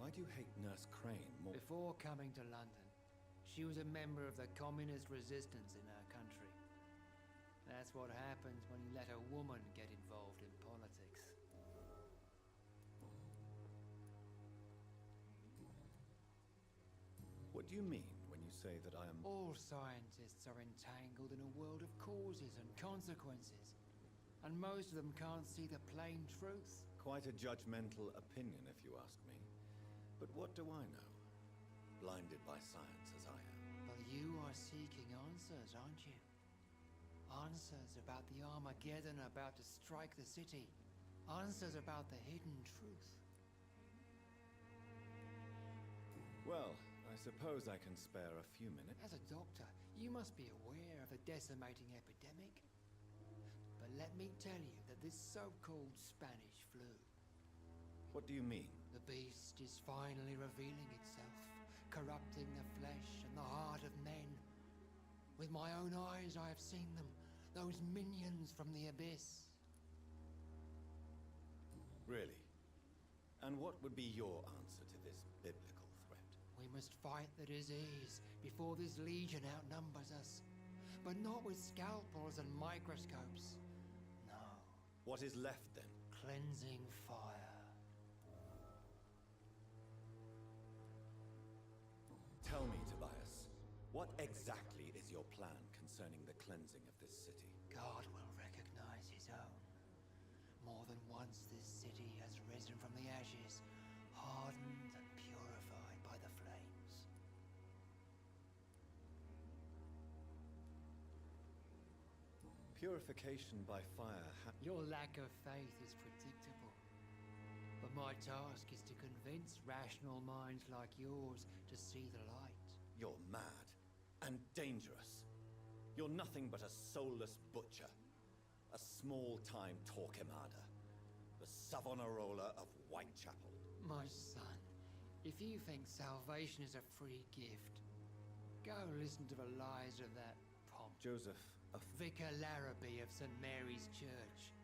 Why do you hate Nurse Crane more? Before coming to London, she was a member of the communist resistance in her country. That's what happens when you let a woman get involved in politics. What do you mean when you say that I am... All scientists are entangled in a world of causes and consequences, and most of them can't see the plain truth. Quite a judgmental opinion, if you ask me. But what do I know? Blinded by science as I am. But you are seeking answers, aren't you? Answers about the Armageddon about to strike the city. Answers about the hidden truth. Well, I suppose I can spare a few minutes. As a doctor, you must be aware of the decimating epidemic. But let me tell you that this so-called Spanish flu... What do you mean? The beast is finally revealing itself, corrupting the flesh and the heart of men. With my own eyes I have seen them, those minions from the abyss. Really? And what would be your answer to this biblical threat? We must fight the disease before this legion outnumbers us. But not with scalpels and microscopes. No. What is left then? Cleansing fire. Tell me, Tobias, what exactly is your plan concerning the cleansing of this city? God will recognize his own. More than once this city has risen from the ashes, hardened and purified by the flames. Purification by fire Your lack of faith is predictable. But my task is to convince rational minds like yours to see the light. You're mad and dangerous. You're nothing but a soulless butcher. A small-time Torquemada. The Savonarola of Whitechapel. My son, if you think salvation is a free gift, go listen to the lies of that pomp. Joseph, Vicar Larrabee of St. Mary's Church.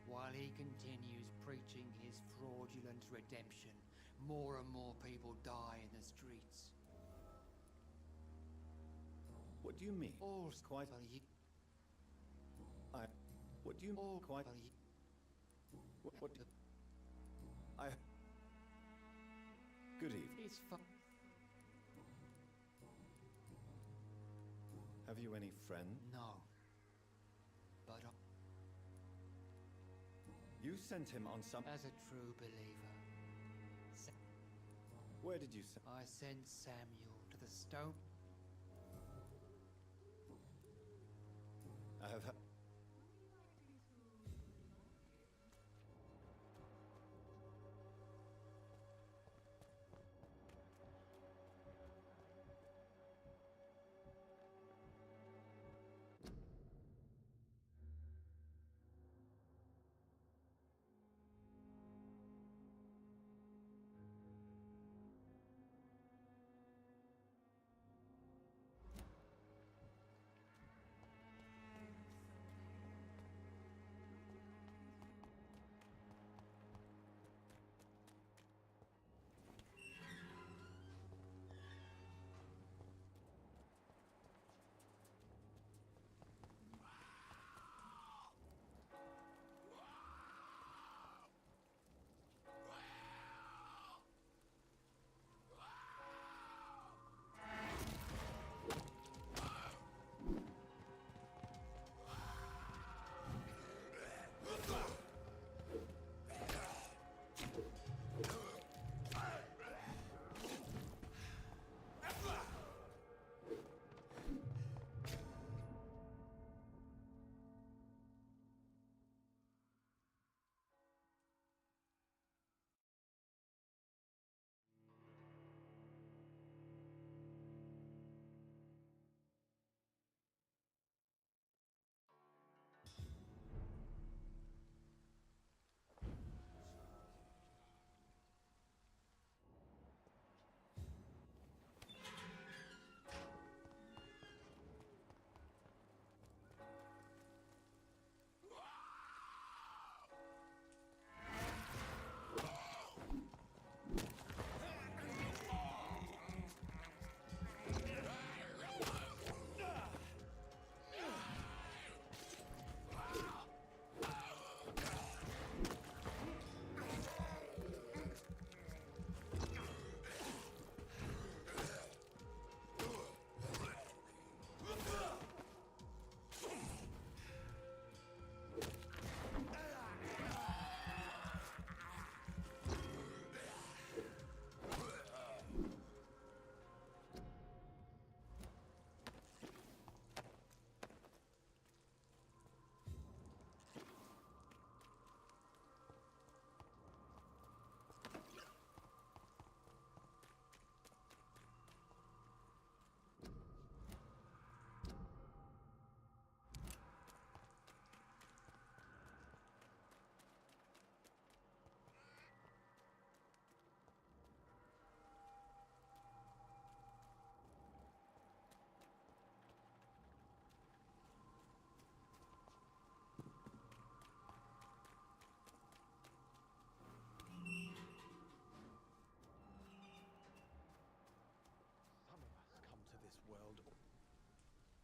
While he continues preaching his fraudulent redemption, more and more people die in the streets. What do you mean? All's quite... What do you... All quite... What do... I... Good evening. It's fun. Have you any friends? No. But you sent him on some... As a true believer. Where did you send... I sent Samuel to the stone... I have...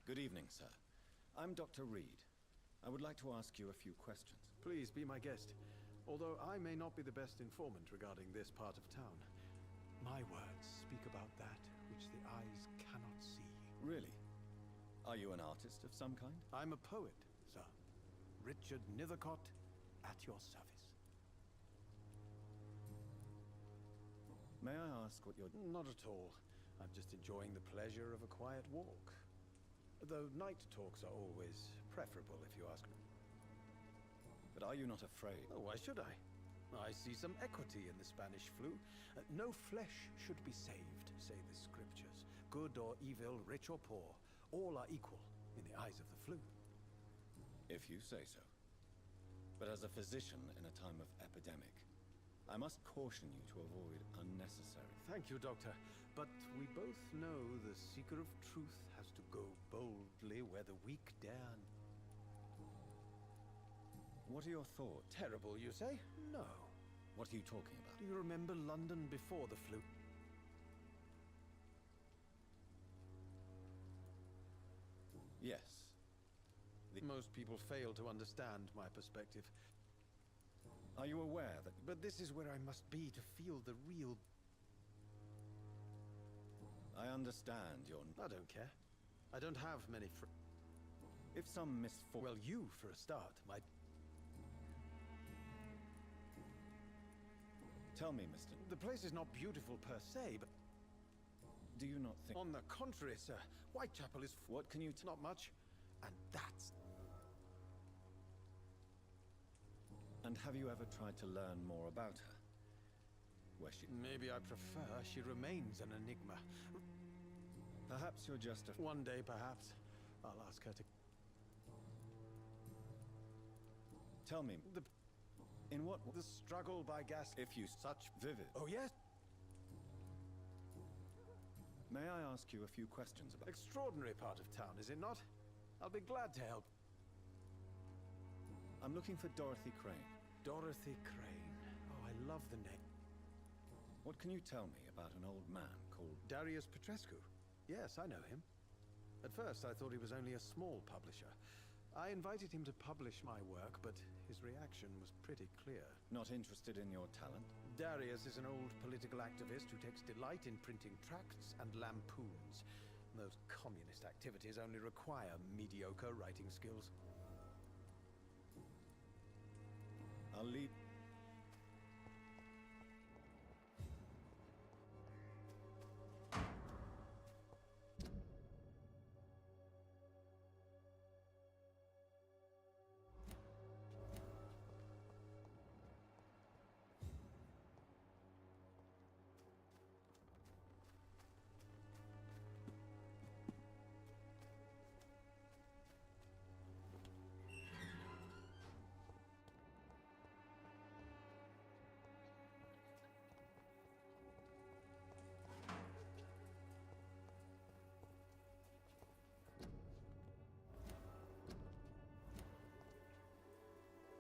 Good evening, sir. I'm Dr. Reed. I would like to ask you a few questions. Please be my guest. Although I may not be the best informant regarding this part of town, my words speak about that which the eyes cannot see. Really? Are you an artist of some kind? I'm a poet, sir. Richard Nethercott, at your service. May I ask what you're... Not at all. I'm just enjoying the pleasure of a quiet walk. Though night talks are always preferable, if you ask me. But are you not afraid? Oh, why should I? I see some equity in the Spanish flu. No flesh should be saved, say the scriptures. Good or evil, rich or poor, all are equal in the eyes of the flu. If you say so. But as a physician in a time of epidemic, I must caution you to avoid unnecessary... Thank you, Doctor. But we both know the seeker of truth has to go boldly where the weak dare. What are your thoughts? Terrible, you say? No. What are you talking about? Do you remember London before the flu? Yes. Most people fail to understand my perspective. Are you aware that... But this is where I must be to feel the real... I understand your... I don't care. I don't have many If some misfortune... Well, you, for a start, might... Tell me, Mr... The place is not beautiful per se, but... Do you not think... On the contrary, sir. Whitechapel is... What can you... Not much. And that's... And have you ever tried to learn more about her? Where she... Maybe I prefer she remains an enigma. Perhaps you're just a... One day, perhaps, I'll ask her to... Tell me... In what... The struggle by gas... If you... Such vivid... Oh, yes? May I ask you a few questions about... Extraordinary part of town, is it not? I'll be glad to help. I'm looking for Dorothy Crane. Dorothy Crane. Oh, I love the name. What can you tell me about an old man called... Darius Petrescu? Yes, I know him. At first, I thought he was only a small publisher. I invited him to publish my work, but his reaction was pretty clear. Not interested in your talent? Darius is an old political activist who takes delight in printing tracts and lampoons. Those communist activities only require mediocre writing skills. I'll leave...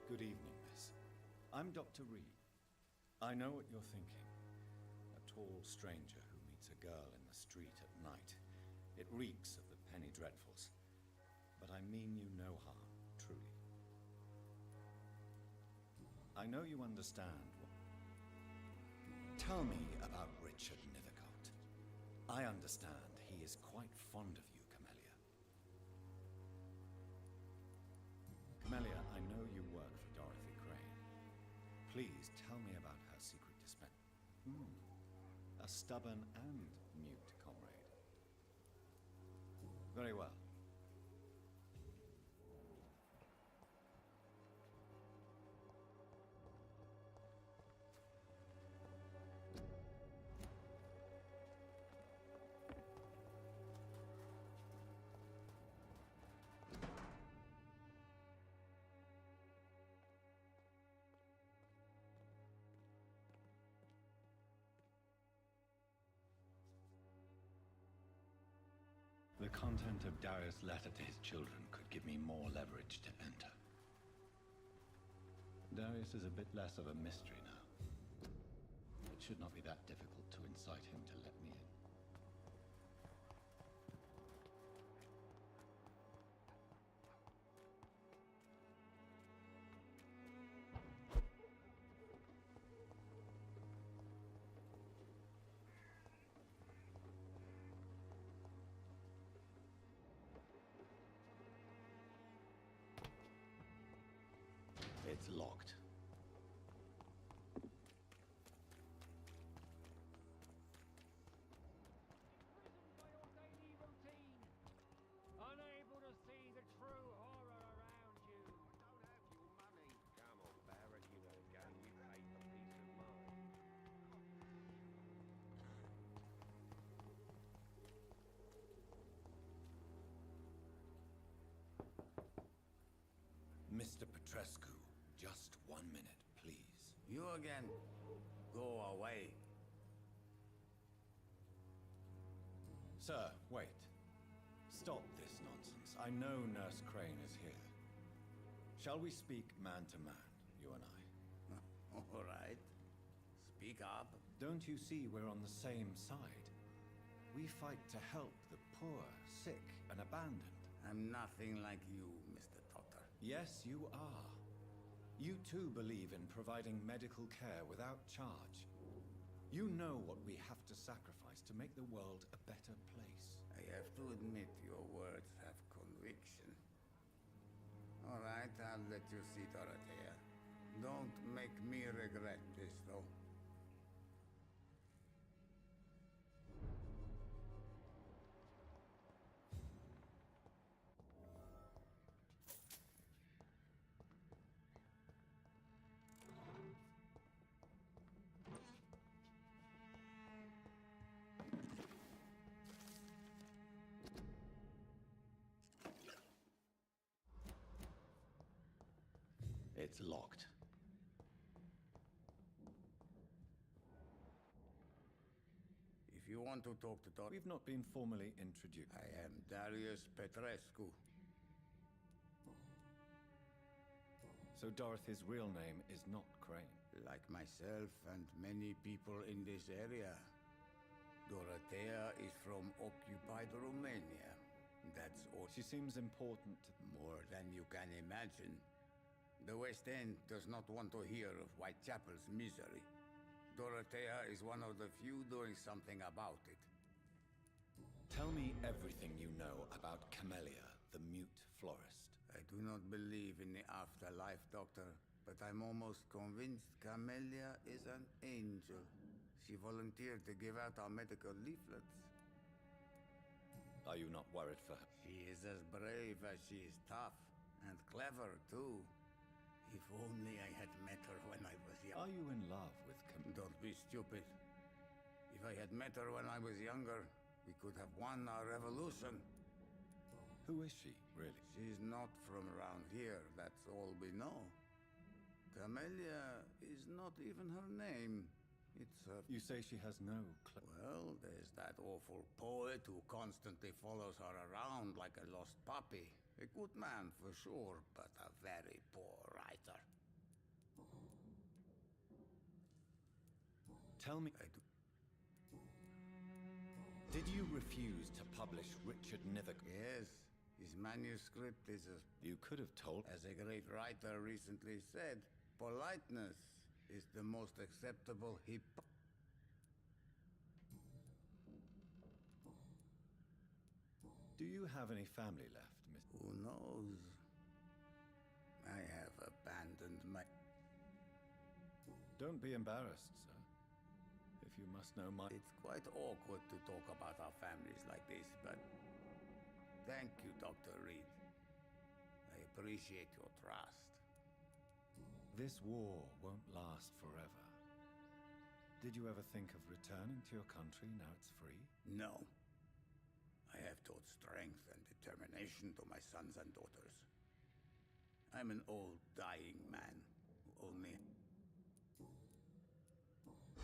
Good evening, miss. I'm Dr. Reed. I know what you're thinking. A tall stranger who meets a girl in the street at night. It reeks of the penny dreadfuls. But I mean you no harm, truly. I know you understand what... Tell me about Richard Nethercott. I understand he is quite fond of you, Camellia. Camellia, I know you work for Dorothy Crane. Please tell me about her secret dispense. A stubborn and mute comrade. Very well. The content of Darius' letter to his children could give me more leverage to enter. Darius is a bit less of a mystery now. It should not be that difficult to incite him to let me in. locked. Unable to see the true horror around you. Don't have your money. Come on, Barrett, you know the game. We pay for peace of mind. Mr. Petrescu, just 1 minute, please. You again. Go away. Sir, wait. Stop this nonsense. I know Nurse Crane is here. Shall we speak man to man, you and I? All right. Speak up. Don't you see we're on the same side? We fight to help the poor, sick, and abandoned. I'm nothing like you, Mr. Doctor. Yes, you are. You too believe in providing medical care without charge. You know what we have to sacrifice to make the world a better place. I have to admit your words have conviction. All right, I'll let you see Dorothea. Don't make me regret this, though. It's locked. If you want to talk to Dor... We've not been formally introduced. I am Darius Petrescu. So Dorothy's real name is not Crane. Like myself and many people in this area, Dorothea is from occupied Romania. That's all. She seems important. More than you can imagine. The West End does not want to hear of Whitechapel's misery. Dorothea is one of the few doing something about it. Tell me everything you know about Camellia, the mute florist. I do not believe in the afterlife, Doctor, but I'm almost convinced Camellia is an angel. She volunteered to give out our medical leaflets. Are you not worried for her? She is as brave as she is tough, and clever, too. If only I had met her when I was young. Are you in love with Don't be stupid. If I had met her when I was younger, we could have won our revolution. Who is she, really? She's not from around here, that's all we know. Camellia is not even her name. It's her... You say she has no Well, there's that awful poet who constantly follows her around like a lost puppy. A good man, for sure, but a very poor writer. Tell me... Did you refuse to publish Richard Nither? Yes. His manuscript is as... You could have told... As a great writer recently said, politeness is the most acceptable Do you have any family left, Miss... Who knows? I have abandoned my... Don't be embarrassed, sir. If you must know my... It's quite awkward to talk about our families like this, but... Thank you, Dr. Reed. I appreciate your trust. This war won't last forever. Did you ever think of returning to your country now it's free? No. I have taught strength and determination to my sons and daughters. I'm an old, dying man who only...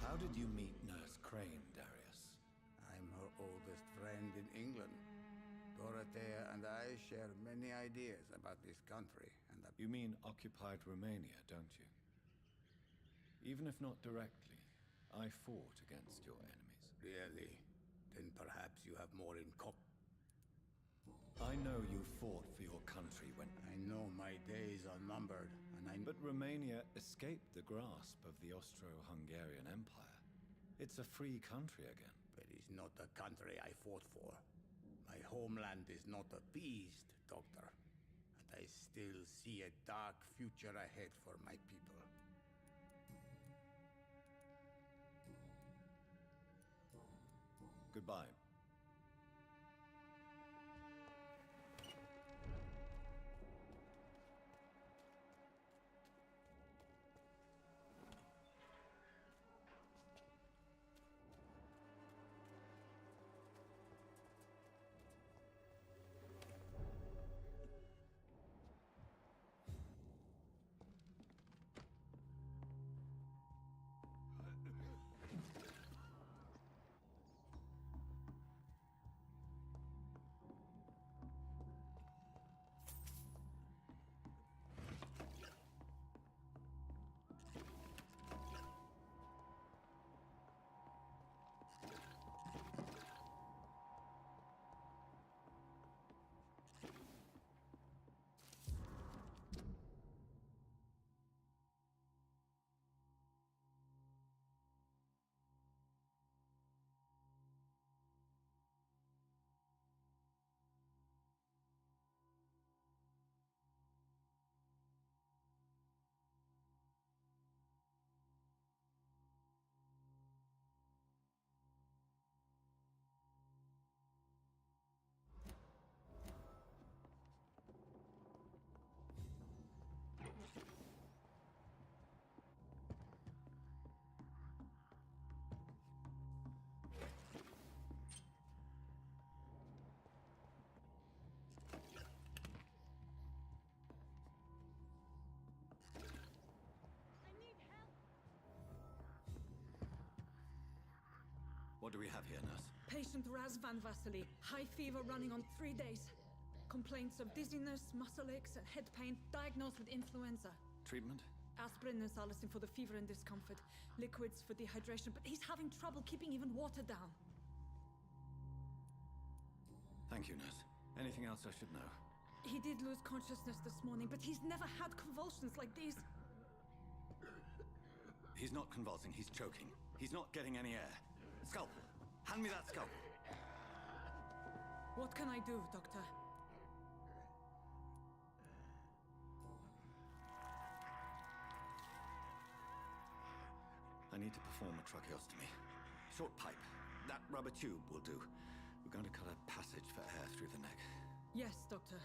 How did you meet Nurse Crane, Darius? I'm her oldest friend in England. Dorothea and I share many ideas about this country, and You mean occupied Romania, don't you? Even if not directly, I fought against your enemies. Really? Then perhaps you have more in I know you fought for your country when... I know my days are numbered, and But Romania escaped the grasp of the Austro-Hungarian Empire. It's a free country again. But it's not the country I fought for. My homeland is not appeased, Doctor. And I still see a dark future ahead for my people. Goodbye. What do we have here, nurse? Patient Raz Van Vasily. High fever running on 3 days. Complaints of dizziness, muscle aches, and head pain. Diagnosed with influenza. Treatment? Aspirin and salicin for the fever and discomfort. Liquids for dehydration, but he's having trouble keeping even water down. Thank you, nurse. Anything else I should know? He did lose consciousness this morning, but he's never had convulsions like these. He's not convulsing, he's choking. He's not getting any air. Scalpel! Hand me that scalpel! What can I do, Doctor? I need to perform a tracheostomy. Short pipe. That rubber tube will do. We're going to cut a passage for air through the neck. Yes, Doctor.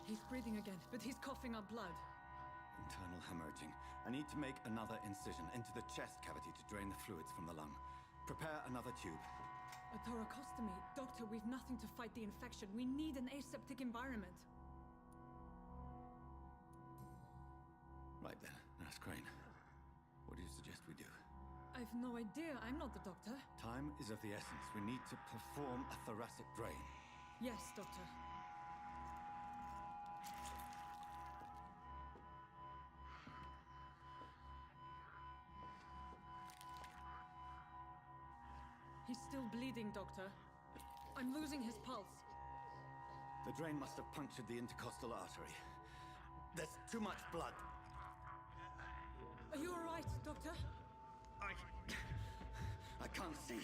He's breathing again, but he's coughing up blood. Internal hemorrhaging. I need to make another incision into the chest cavity to drain the fluids from the lung. Prepare another tube. A thoracostomy. Doctor, we've nothing to fight the infection. We need an aseptic environment. Right then, Nurse Crane. What do you suggest we do? I've no idea. I'm not the doctor. Time is of the essence. We need to perform a thoracic drain. Yes, Doctor. He's still bleeding, Doctor. I'm losing his pulse. The drain must have punctured the intercostal artery. There's too much blood. Are you all right, Doctor? I can't see.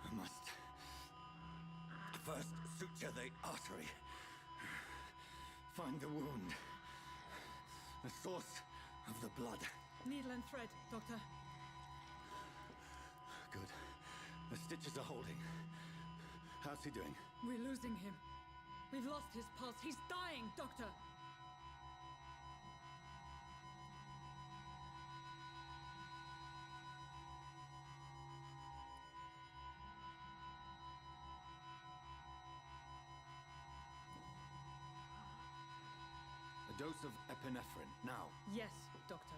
I must first suture the artery. Find the wound. The source of the blood. Needle and thread, Doctor. Good. The stitches are holding. How's he doing? We're losing him. We've lost his pulse. He's dying, Doctor. A dose of epinephrine, now. Yes, Doctor.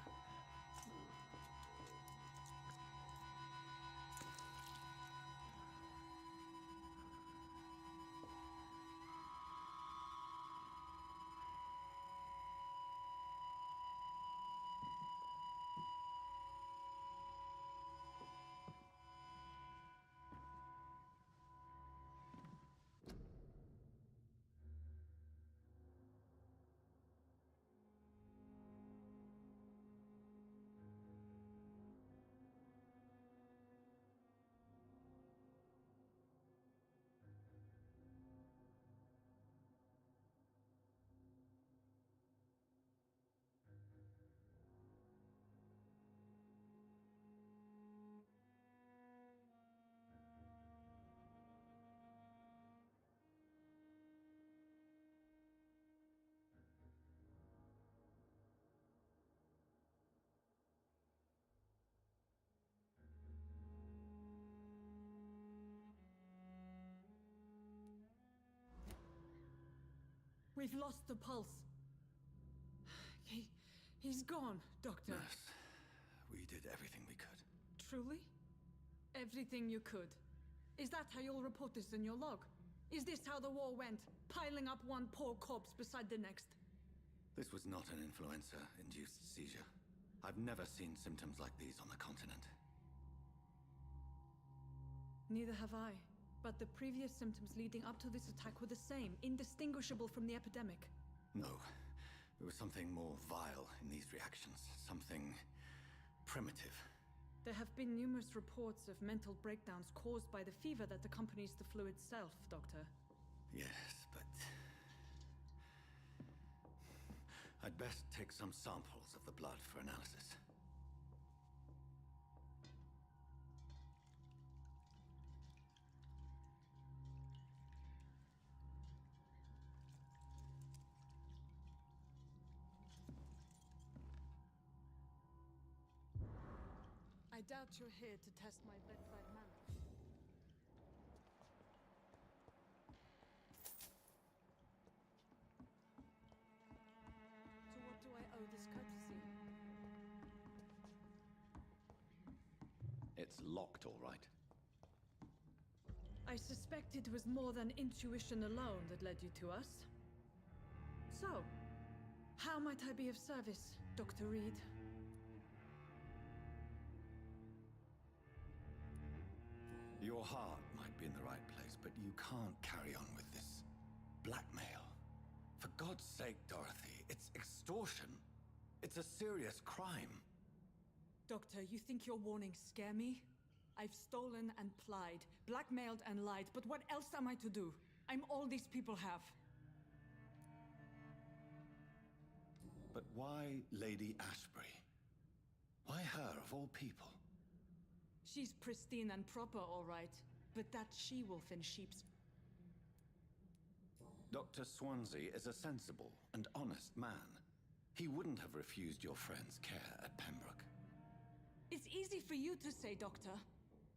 We've lost the pulse. He's gone, Doctor. Nurse, we did everything we could. Truly? Everything you could? Is that how you'll report this in your log? Is this how the war went? Piling up one poor corpse beside the next? This was not an influenza-induced seizure. I've never seen symptoms like these on the continent. Neither have I. But the previous symptoms leading up to this attack were the same, indistinguishable from the epidemic. No. There was something more vile in these reactions. Something primitive. There have been numerous reports of mental breakdowns caused by the fever that accompanies the flu itself, Doctor. Yes, but... I'd best take some samples of the blood for analysis. I doubt you're here to test my bedside manner. To what do I owe this courtesy? It's locked, all right. I suspect it was more than intuition alone that led you to us. So, how might I be of service, Dr. Reed? Your heart might be in the right place, but you can't carry on with this blackmail. For God's sake, Dorothy, it's extortion. It's a serious crime. Doctor, you think your warnings scare me? I've stolen and plied, blackmailed and lied, but what else am I to do? I'm all these people have. But why Lady Ashbury? Why her, of all people? She's pristine and proper, all right, but that she-wolf in sheep's... Dr. Swansea is a sensible and honest man. He wouldn't have refused your friend's care at Pembroke. It's easy for you to say, Doctor.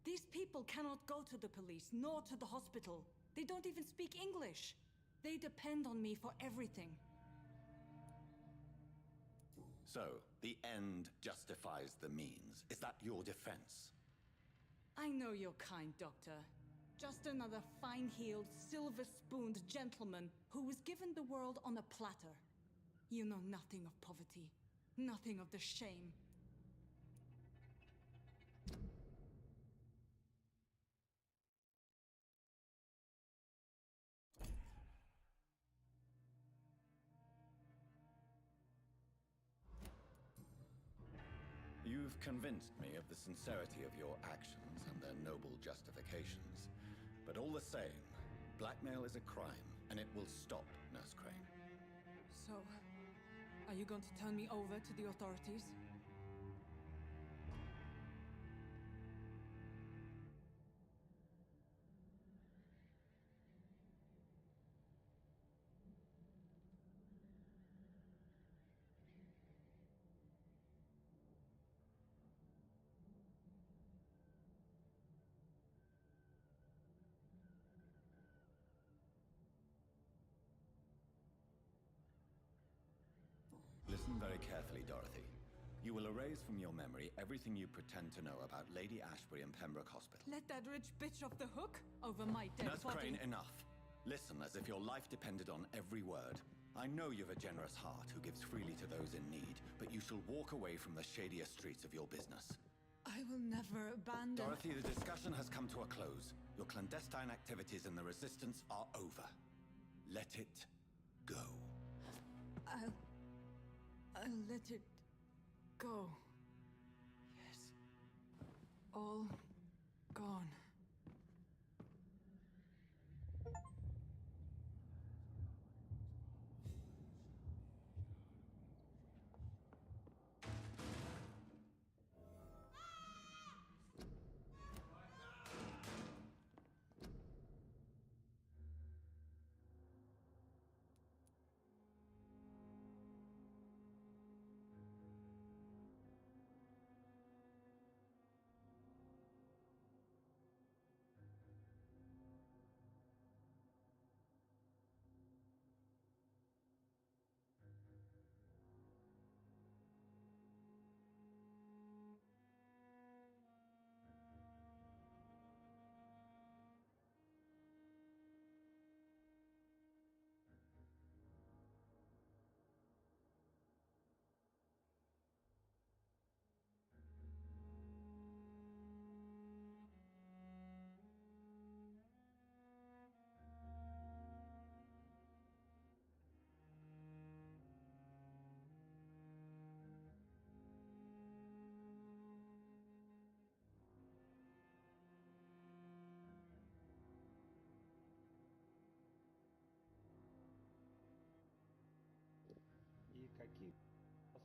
These people cannot go to the police, nor to the hospital. They don't even speak English. They depend on me for everything. So, the end justifies the means. Is that your defense? I know you're kind, Doctor. Just another fine-heeled, silver-spooned gentleman who was given the world on a platter. You know nothing of poverty, nothing of the shame. You've convinced me of the sincerity of your actions and their noble justifications. But all the same, blackmail is a crime, and it will stop, Nurse Crane. So, are you going to turn me over to the authorities? Listen very carefully, Dorothy. You will erase from your memory everything you pretend to know about Lady Ashbury and Pembroke Hospital. Let that rich bitch off the hook over my dead Nurse body. Crane, enough. Listen as if your life depended on every word. I know you've a generous heart who gives freely to those in need, but you shall walk away from the shadier streets of your business. I will never abandon... Dorothy, the discussion has come to a close. Your clandestine activities in the Resistance are over. Let it go. I'll let it go. Yes. All gone.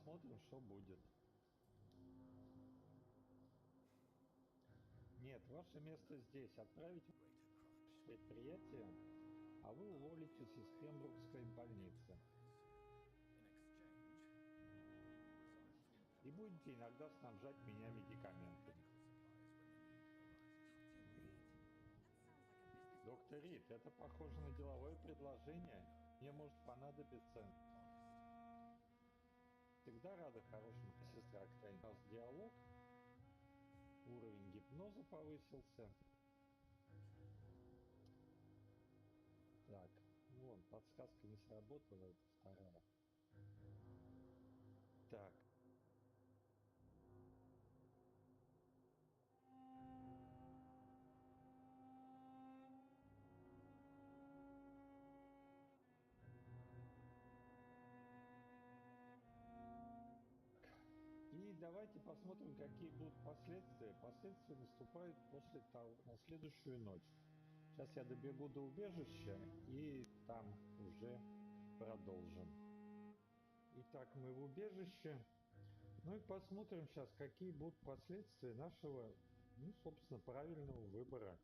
посмотрим, что будет. Нет, ваше место здесь. Отправить предприятие, а вы уволитесь из Пембрукской больницы. И будете иногда снабжать меня медикаментами. Доктор Рид, это похоже на деловое предложение. Мне может понадобиться. Всегда рада хорошим сестра Крейн. У нас диалог. Уровень гипноза повысился. Так, вон, подсказка не сработала, это вторая. Так. И давайте посмотрим, какие будут последствия. Последствия наступают после того, на следующую ночь. Сейчас я добегу до убежища и там уже продолжим. Итак, мы в убежище. Ну и посмотрим сейчас, какие будут последствия нашего, ну, собственно, правильного выбора.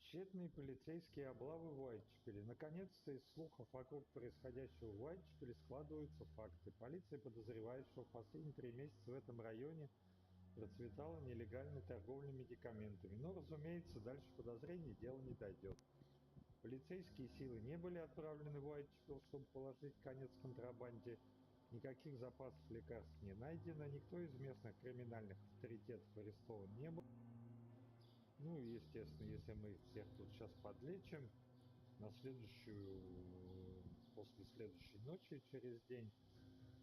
Тщетные полицейские облавы в Уайтчепеле. Наконец-то из слухов вокруг происходящего в Уайтчепеле складываются факты. Полиция подозревает, что в последние 3 месяца в этом районе процветала нелегальная торговля медикаментами. Но, разумеется, дальше подозрений дело не дойдет. Полицейские силы не были отправлены в Уайтчепел, чтобы положить конец контрабанде. Никаких запасов лекарств не найдено. Никто из местных криминальных авторитетов арестован не был. Ну, естественно, если мы их всех тут сейчас подлечим, после следующей ночи, через день,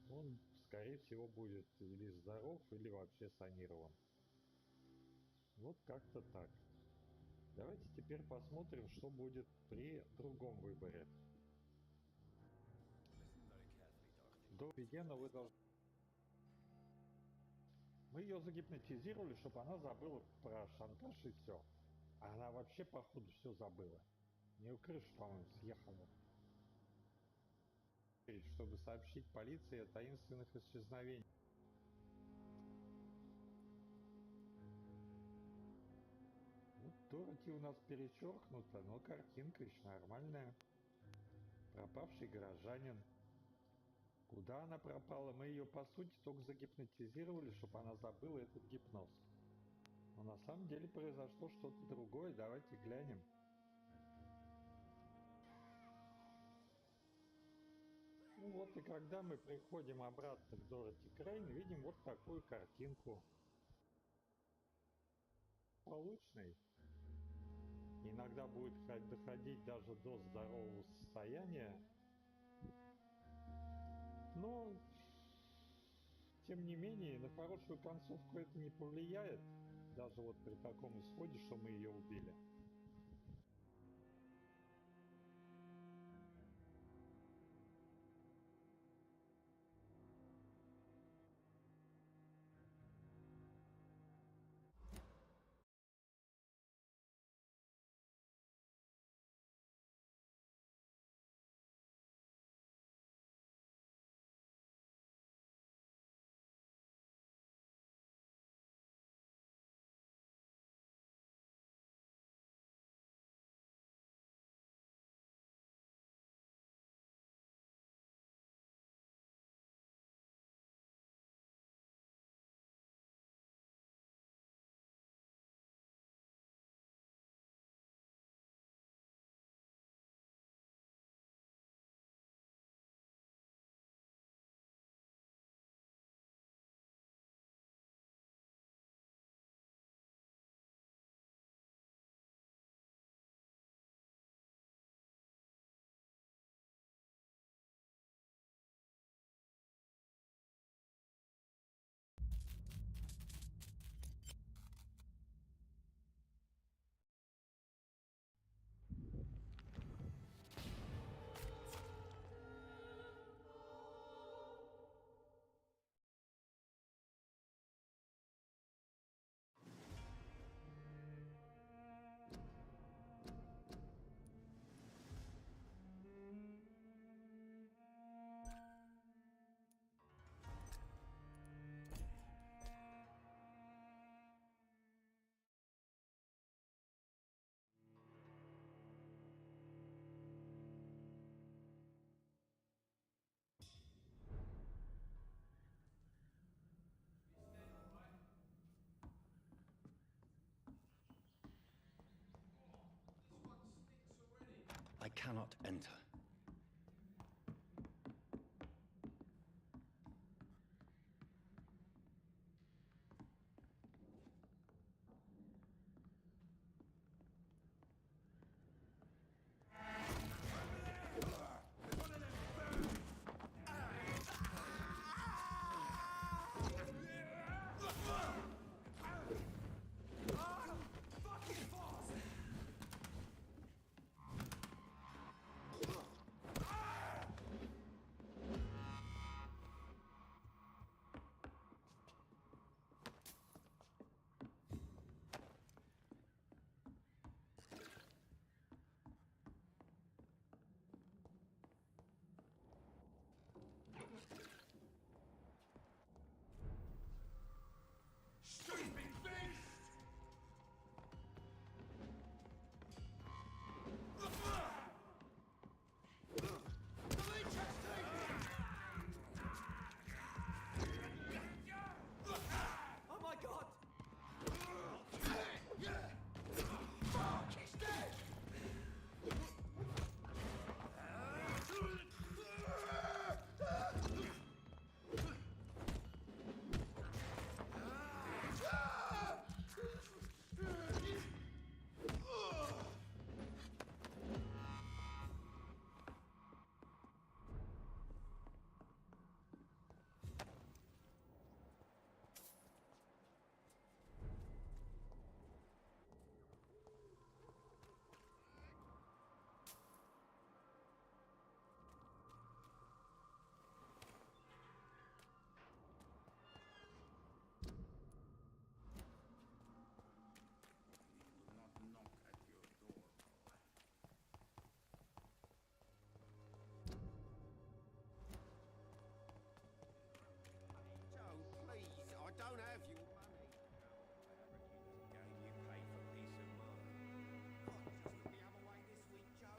он, скорее всего, будет или здоров, или вообще санирован. Вот как-то так. Давайте теперь посмотрим, что будет при другом выборе. До Вегена вы должны... Мы ее загипнотизировали, чтобы она забыла про шантаж и все. А она вообще, походу, все забыла. У нее крыша, по-моему, съехала. Чтобы сообщить полиции о таинственных исчезновениях. Вот Дороти у нас перечеркнута, но картинка еще нормальная. Пропавший горожанин. Куда она пропала? Мы ее, по сути, только загипнотизировали, чтобы она забыла этот гипноз. Но на самом деле произошло что-то другое. Давайте глянем. Ну вот, и когда мы приходим обратно к Дороти Крейн, видим вот такую картинку. Получный. Иногда будет доходить даже до здорового состояния. Но, тем не менее, на хорошую концовку это не повлияет. Даже вот при таком исходе, что мы ее убили. cannot enter.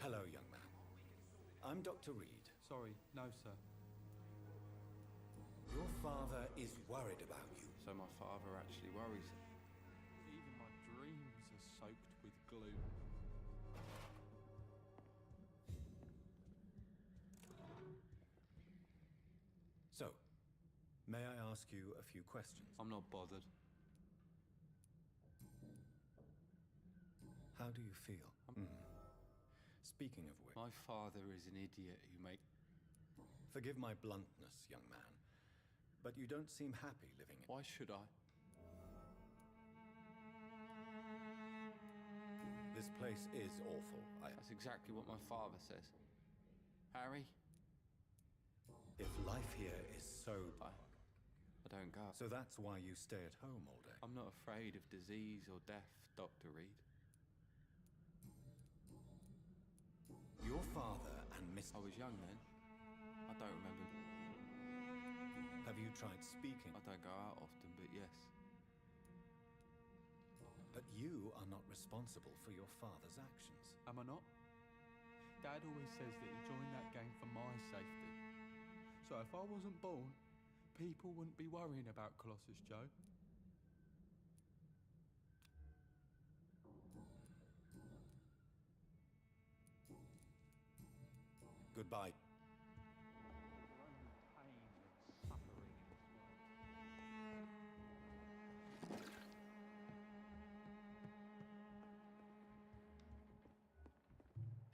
Hello, young man. I'm Dr. Reed. Sorry, no, sir. Your father is worried about you. So my father actually worries him. Even my dreams are soaked with gloom. So, may I ask you a few questions? I'm not bothered. How do you feel? Speaking of which... My father is an idiot who Forgive my bluntness, young man, but you don't seem happy living in... Why should I? This place is awful. That's exactly what my father says. Harry? If life here is so... I don't go. So that's why you stay at home all day? I'm not afraid of disease or death, Dr. Reed. Your father and Miss... I was young then. I don't remember. Have you tried speaking? I don't go out often, but yes. But you are not responsible for your father's actions. Am I not? Dad always says that he joined that gang for my safety. So if I wasn't born, people wouldn't be worrying about Colossus Joe. Goodbye.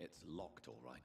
It's locked, all right.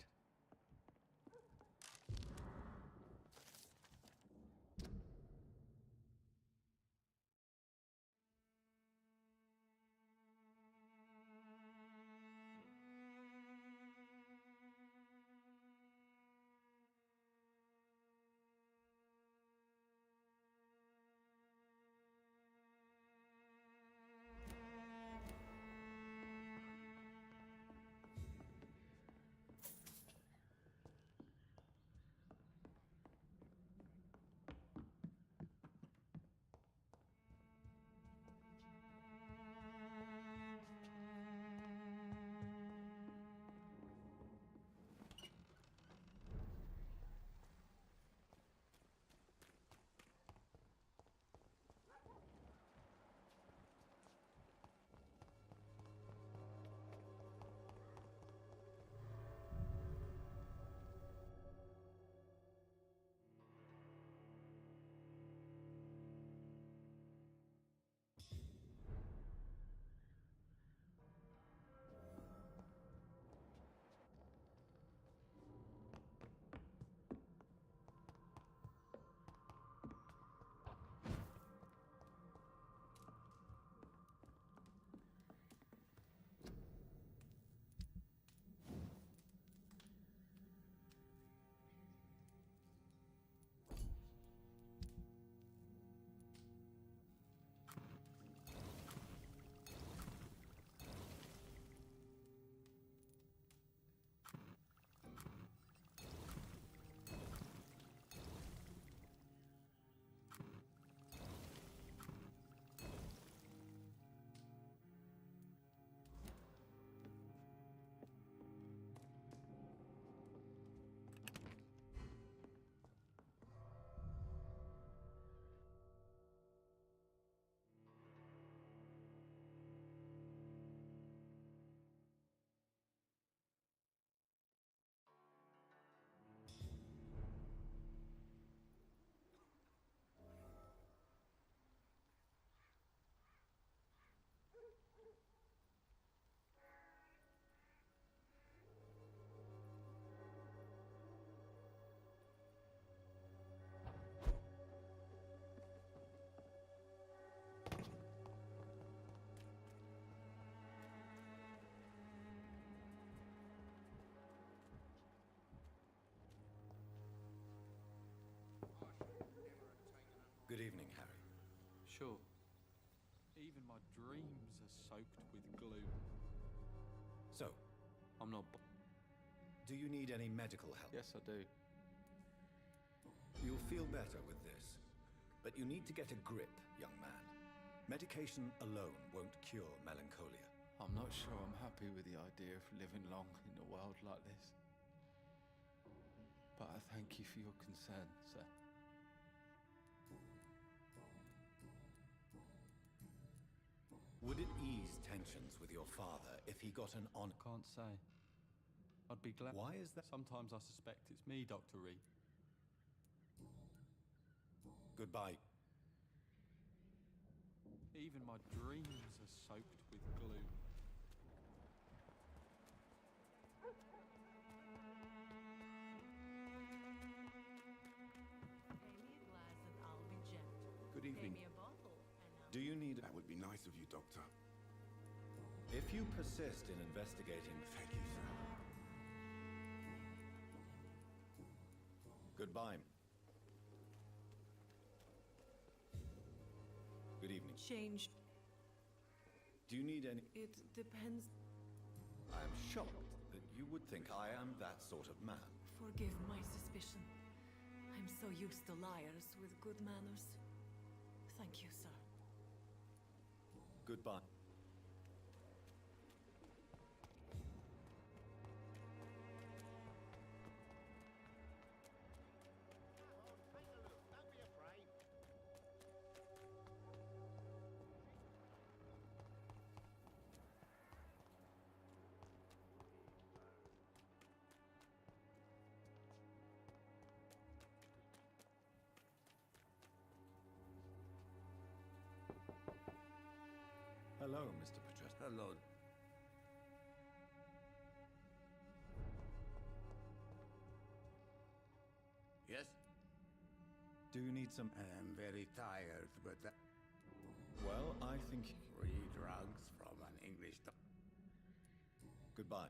are soaked with glue. So, I'm not. Do you need any medical help? Yes, I do. You'll feel better with this. But you need to get a grip, young man. Medication alone won't cure melancholia. I'm not sure I'm happy with the idea of living long in a world like this. But I thank you for your concern, sir. Would it ease tensions with your father if he got an on? Can't say. I'd be glad. Why is that? Sometimes I suspect it's me, Dr. Reed. Goodbye. Even my dreams are soaked with glue. Good evening. Do you need... That would be nice of you, Doctor. If you persist in investigating... Thank you, sir. Goodbye. Good evening. Change. Do you need any... It depends. I am shocked that you would think I am that sort of man. Forgive my suspicion. I'm so used to liars with good manners. Thank you, sir. Goodbye. Hello, Mr. Patrese. Hello. Yes? Do you need some... I am very tired, but... Well, I think... Free drugs from an English doctor. Goodbye.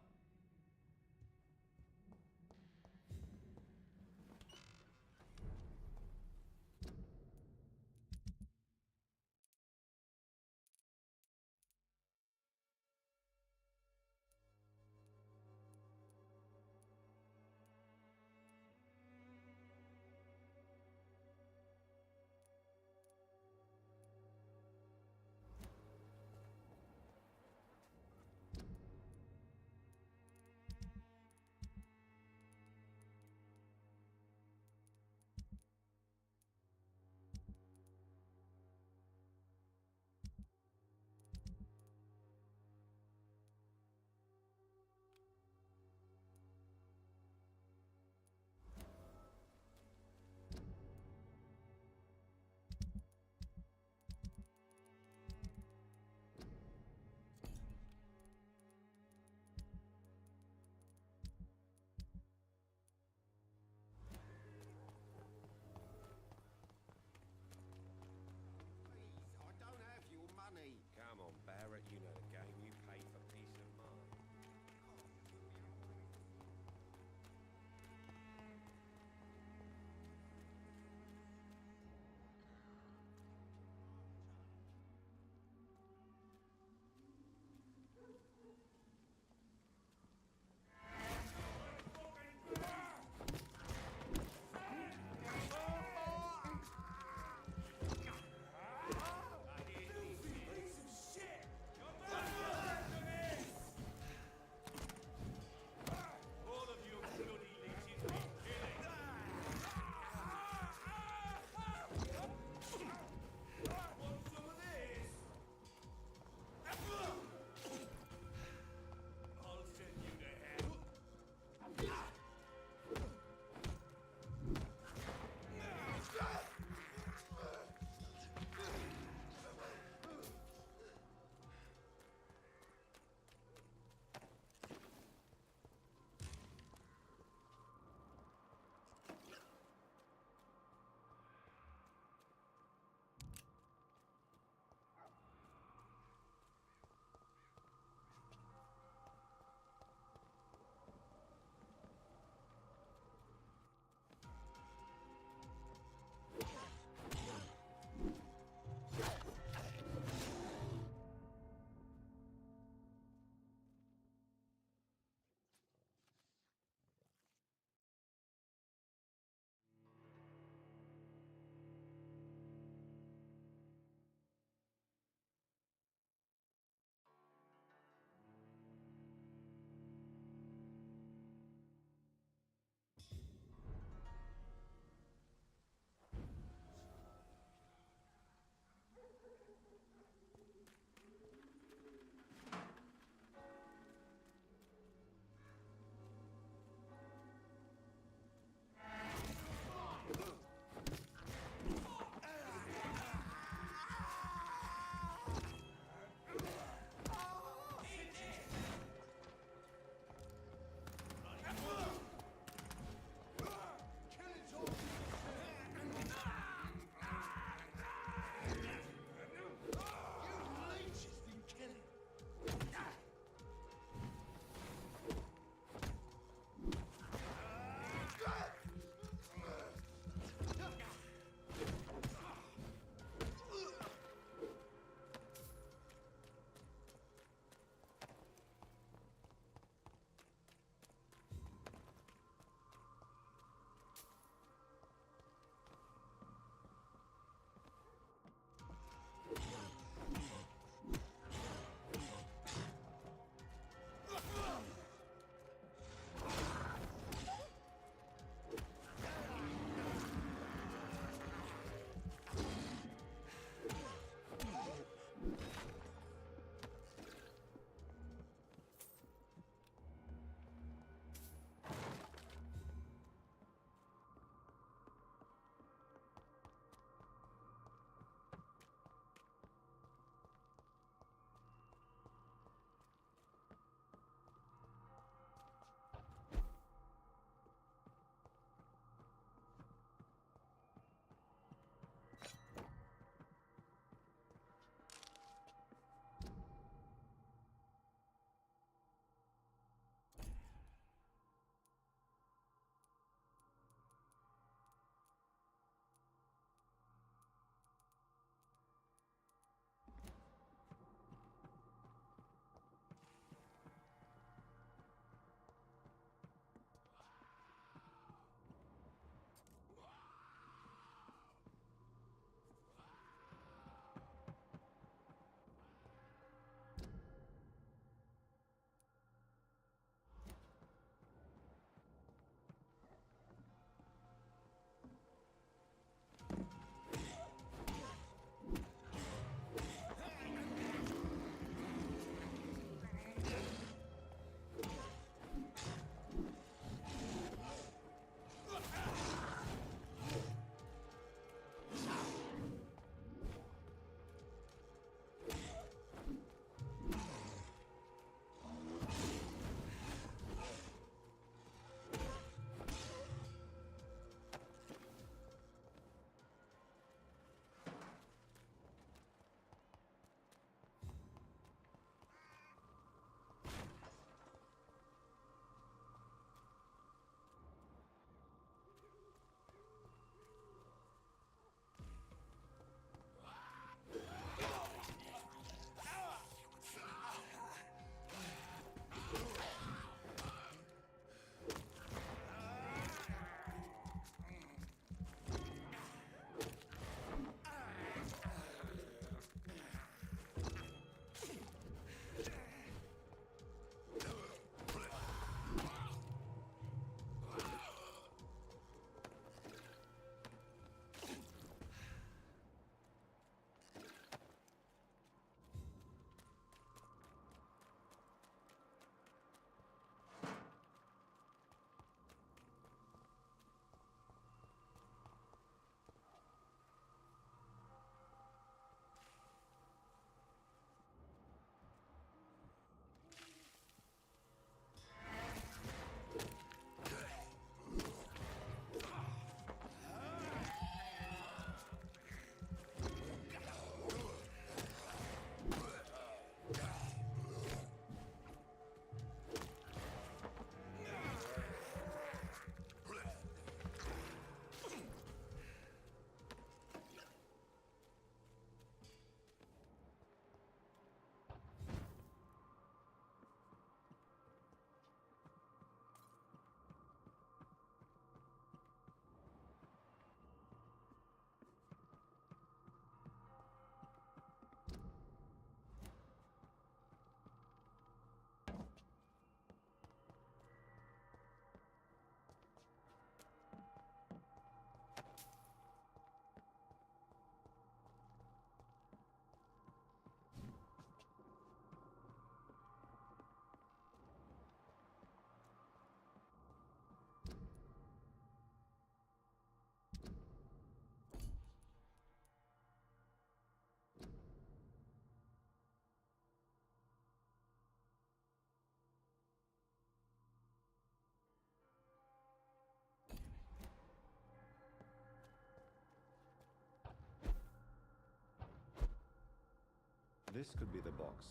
This could be the box.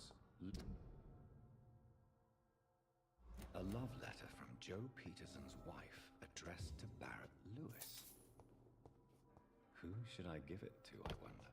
A love letter from Joe Peterson's wife, addressed to Barrett Lewis. Who should I give it to, I wonder?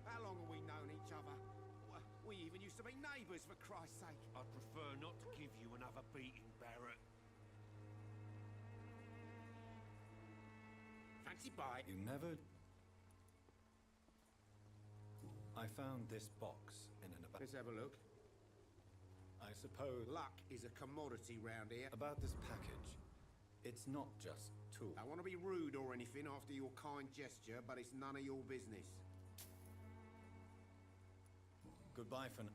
How long have we known each other? We even used to be neighbours, for Christ's sake. I'd prefer not to give you another beating, Barrett. Fancy bite? You never... I found this box in an about... Let's have a look. I suppose... Luck is a commodity round here. About this package, it's not just tools. I want to be rude or anything after your kind gesture, but it's none of your business. Goodbye for now.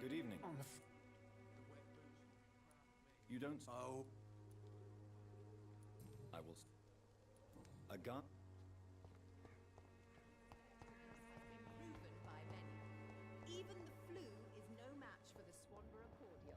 Good evening. You don't... Oh. I will... A gun? Proven by many. Even the flu is no match for the Swanborough cordial.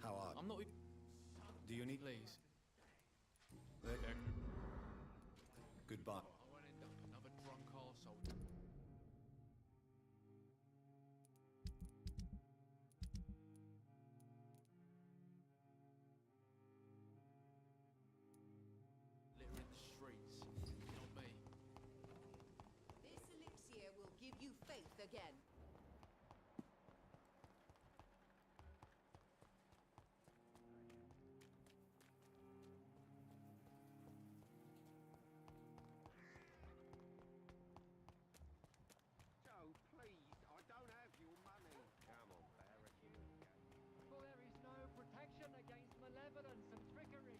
How are you? I'm not... Do you need... Please. Goodbye. I won't end up another drunk arsehole. Littering the streets. Not me. This elixir will give you faith again. Joe, please, I don't have your money. Come on, Barracuda. For there is no protection against malevolence and trickery.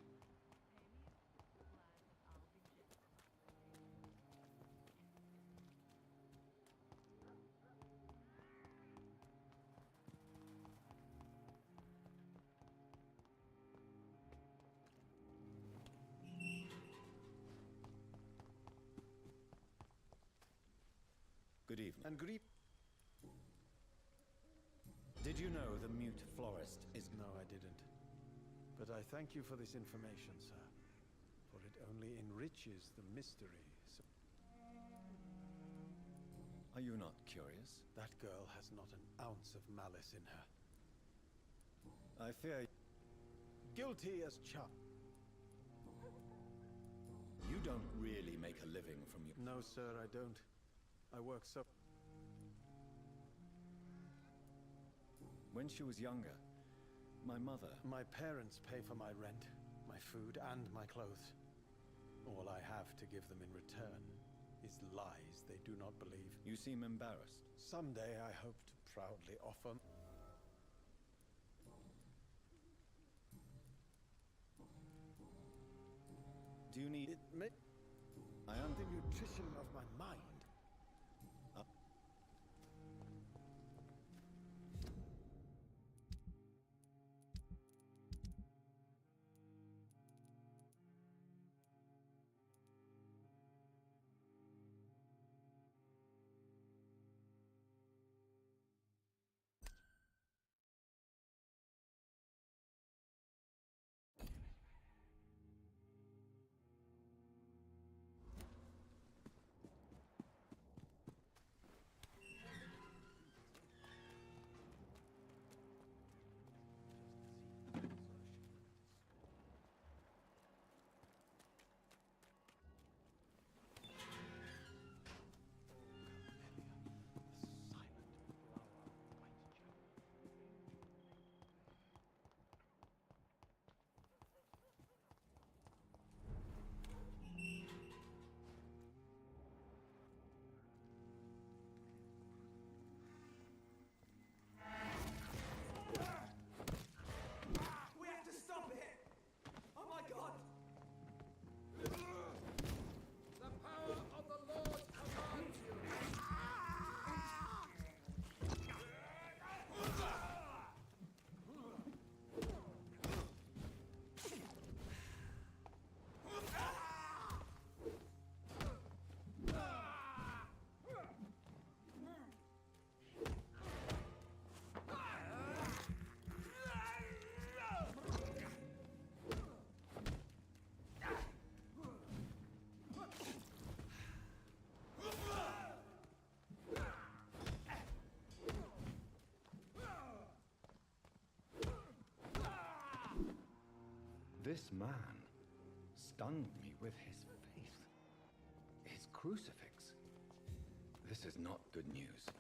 Good evening. And good evening. Did you know the mute florist is... No, I didn't. But I thank you for this information, sir. For it only enriches the mystery. Are you not curious? That girl has not an ounce of malice in her. I fear... Guilty as charged. You don't really make a living from your... No, sir, I don't. I work so... When she was younger, my mother... My parents pay for my rent, my food, and my clothes. All I have to give them in return is lies they do not believe. You seem embarrassed. Someday I hope to proudly offer... Do do you need... It may... I am... The nutrition of my mind. This man stunned me with his faith. His crucifix. This is not good news.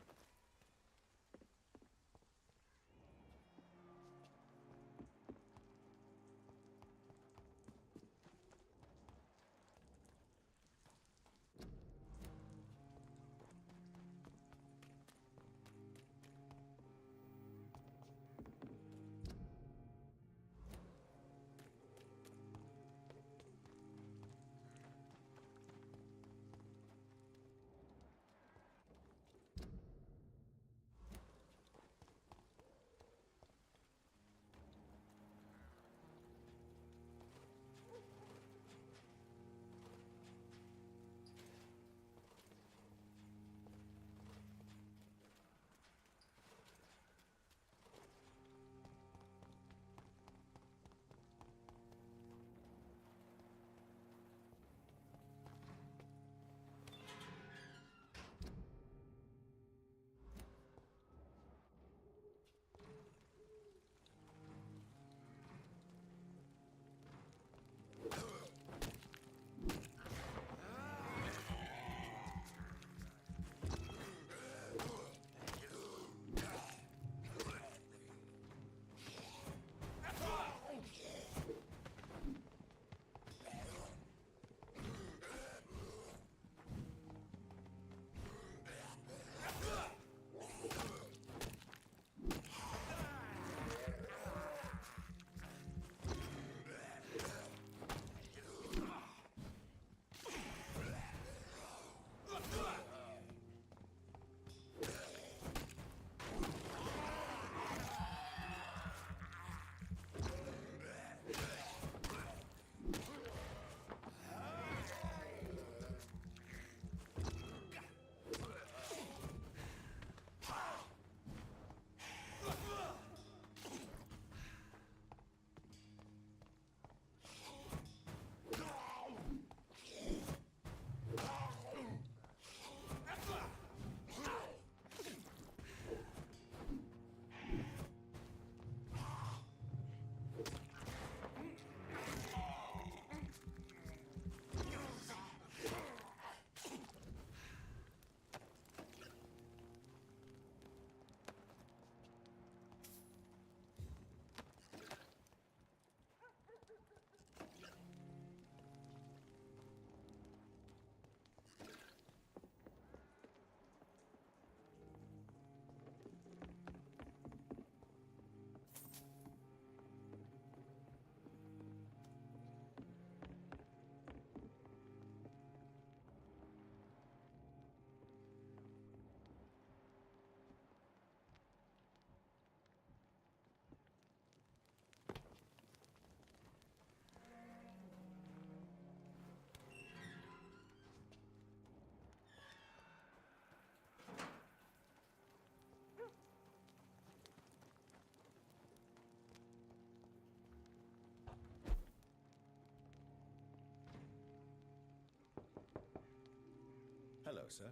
sir.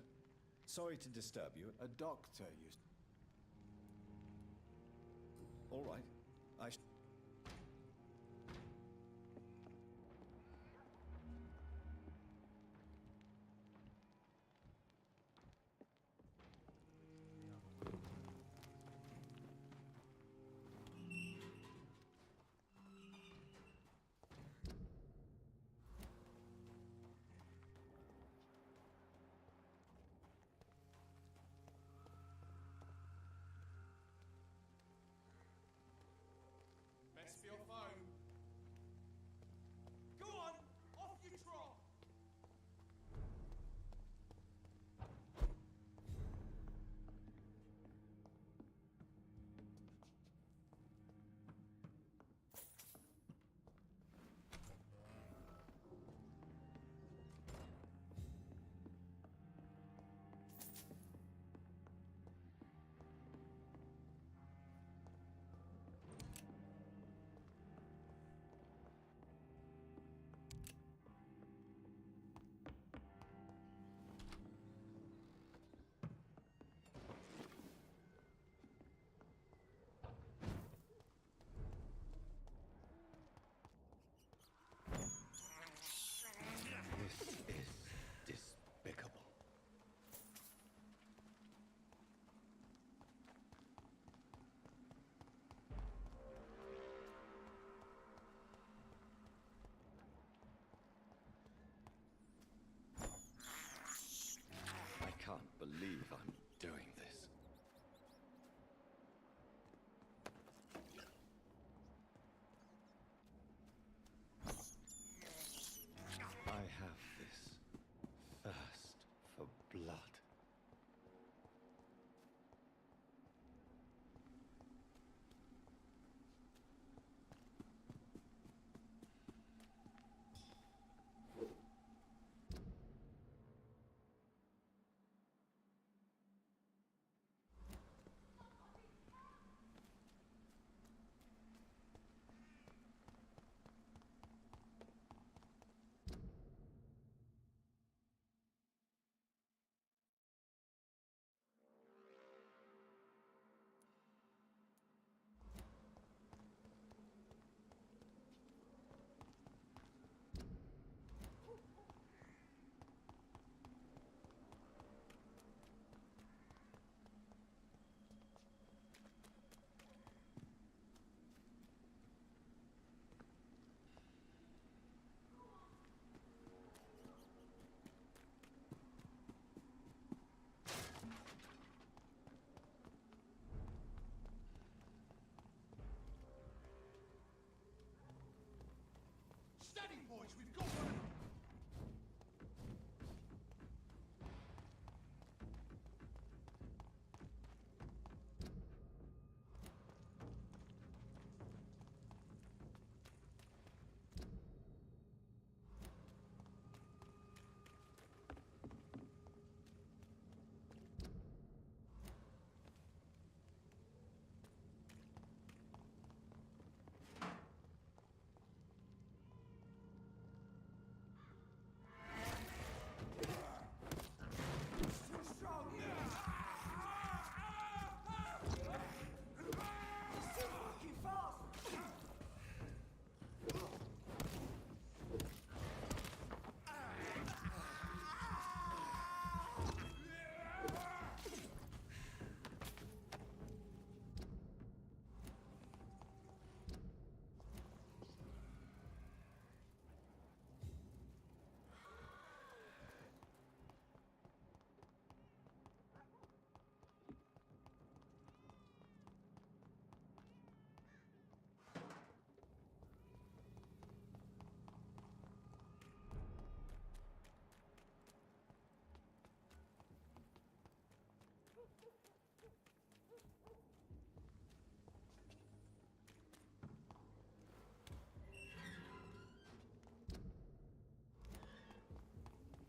Sorry to disturb you. A doctor used... All right. Mess for your phone. Go on, off you trot. This is despicable. I can't believe I'm doing this. I have this thirst for blood. Steady, boys, we've got one.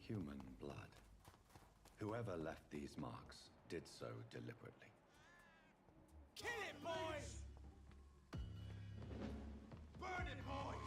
Human blood. Whoever left these marks did so deliberately. Kill it, boys! Burn it, boys!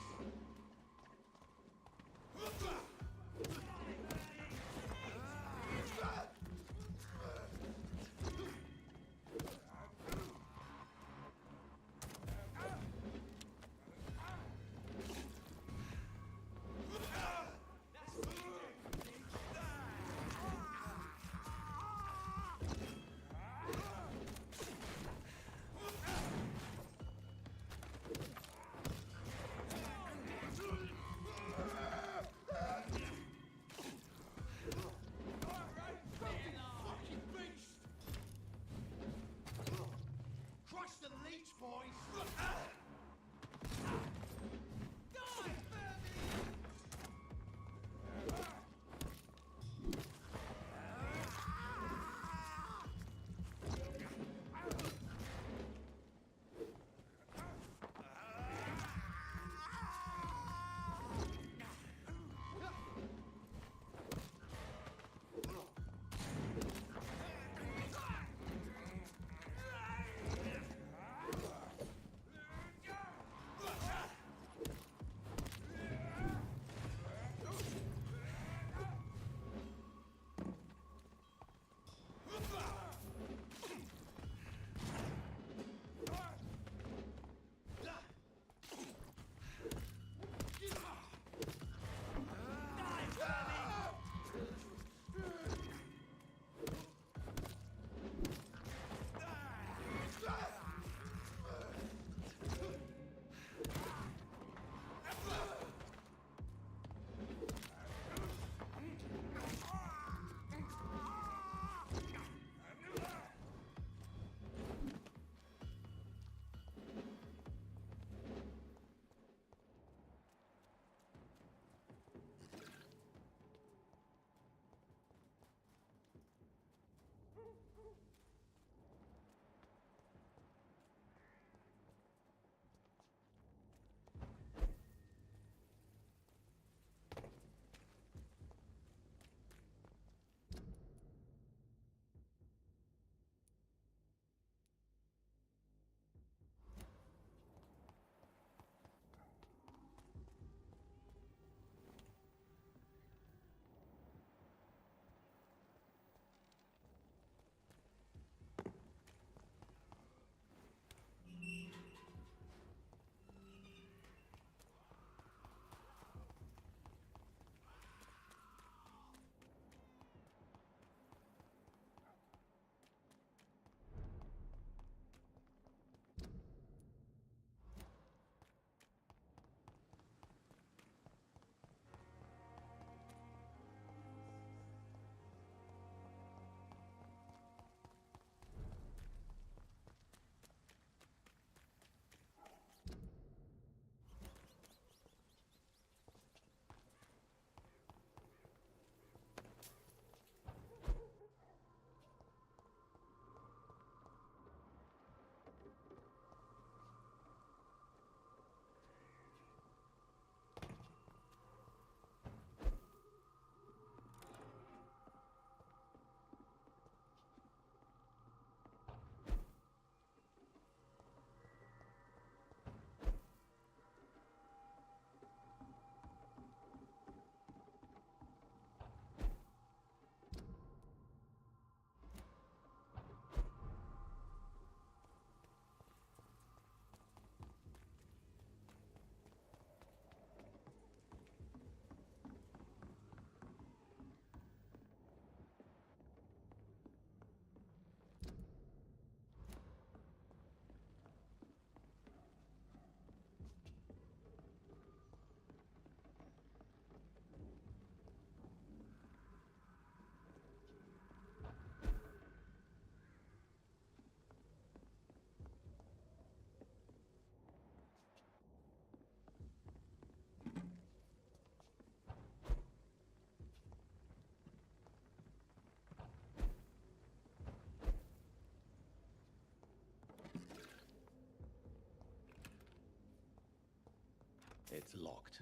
It's locked.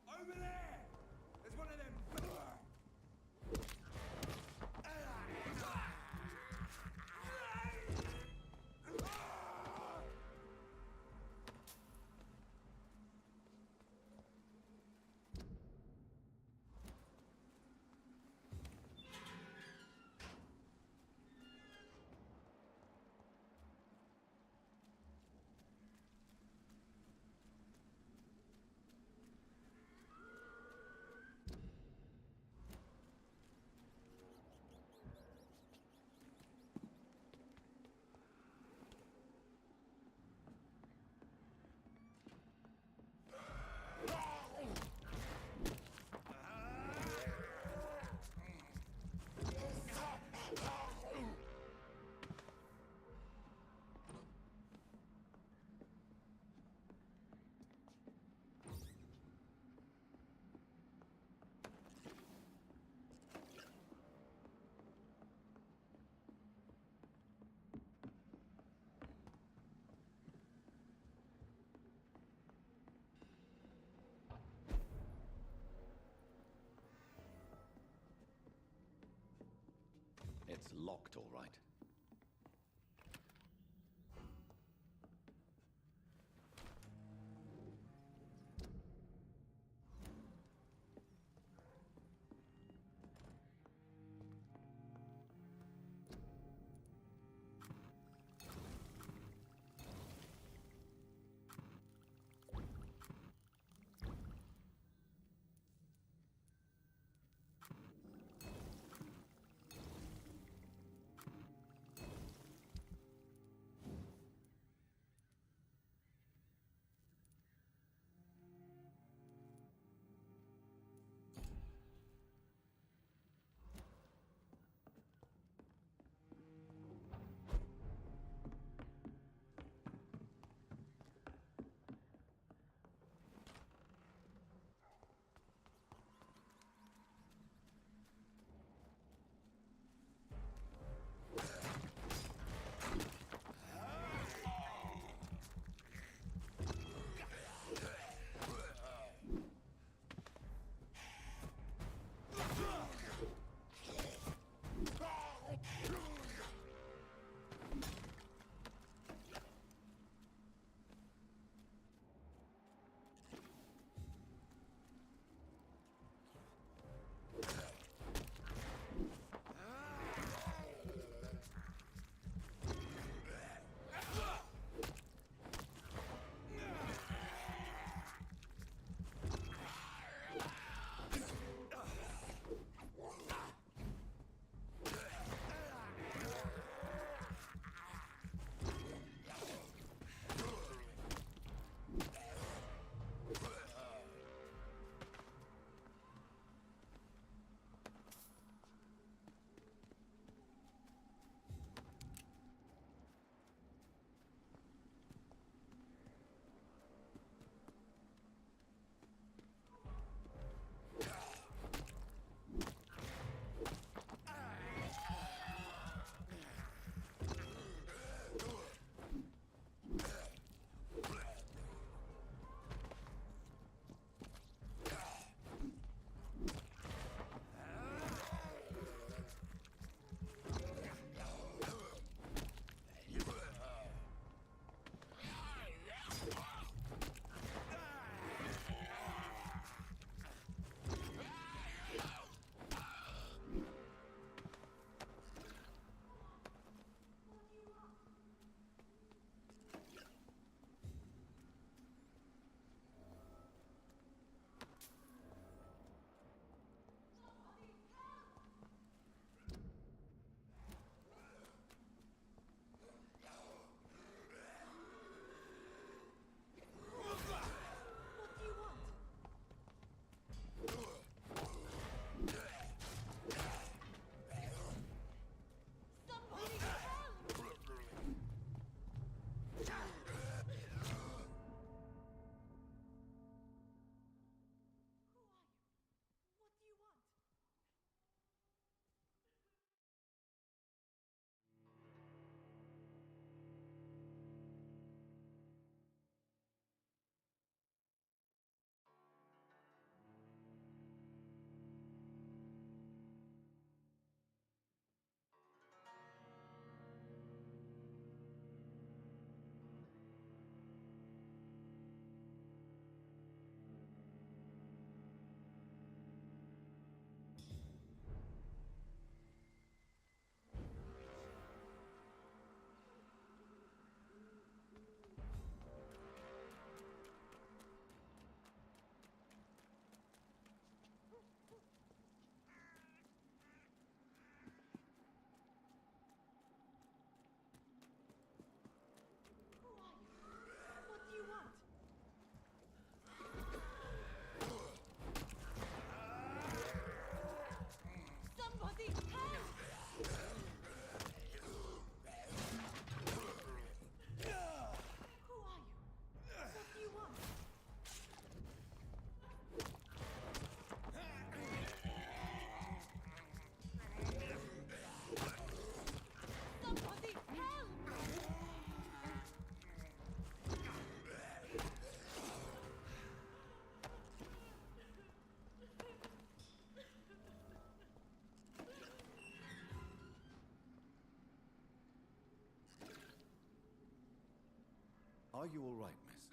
Over there! There's one of them. It's locked, all right. Are you all right, miss?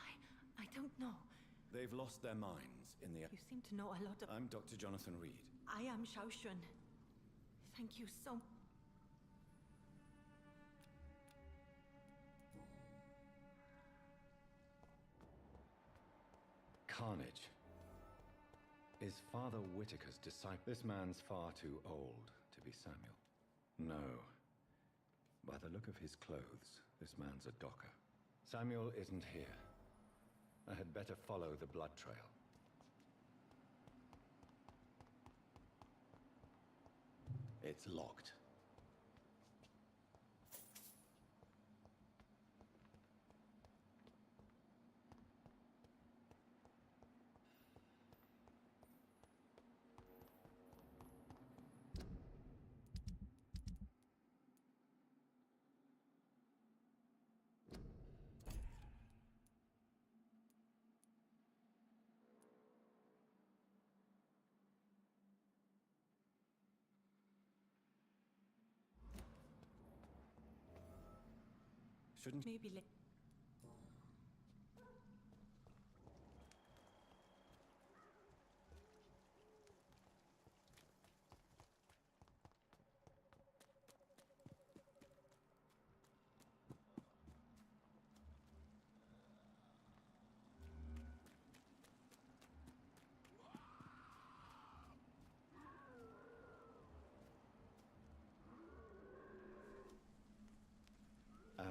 I don't know. They've lost their minds in the... You seem to know a lot of... I'm Dr. Jonathan Reed. I am Shaoshun. Thank you so... Carnage is Father Whitaker's disciple. This man's far too old to be Samuel. No. By the look of his clothes, this man's a docker. Samuel isn't here. I had better follow the blood trail. It's locked. Shouldn't... Maybe let...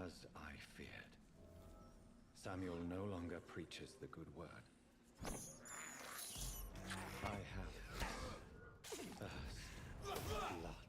As I feared. Samuel no longer preaches the good word. I have thirst for blood.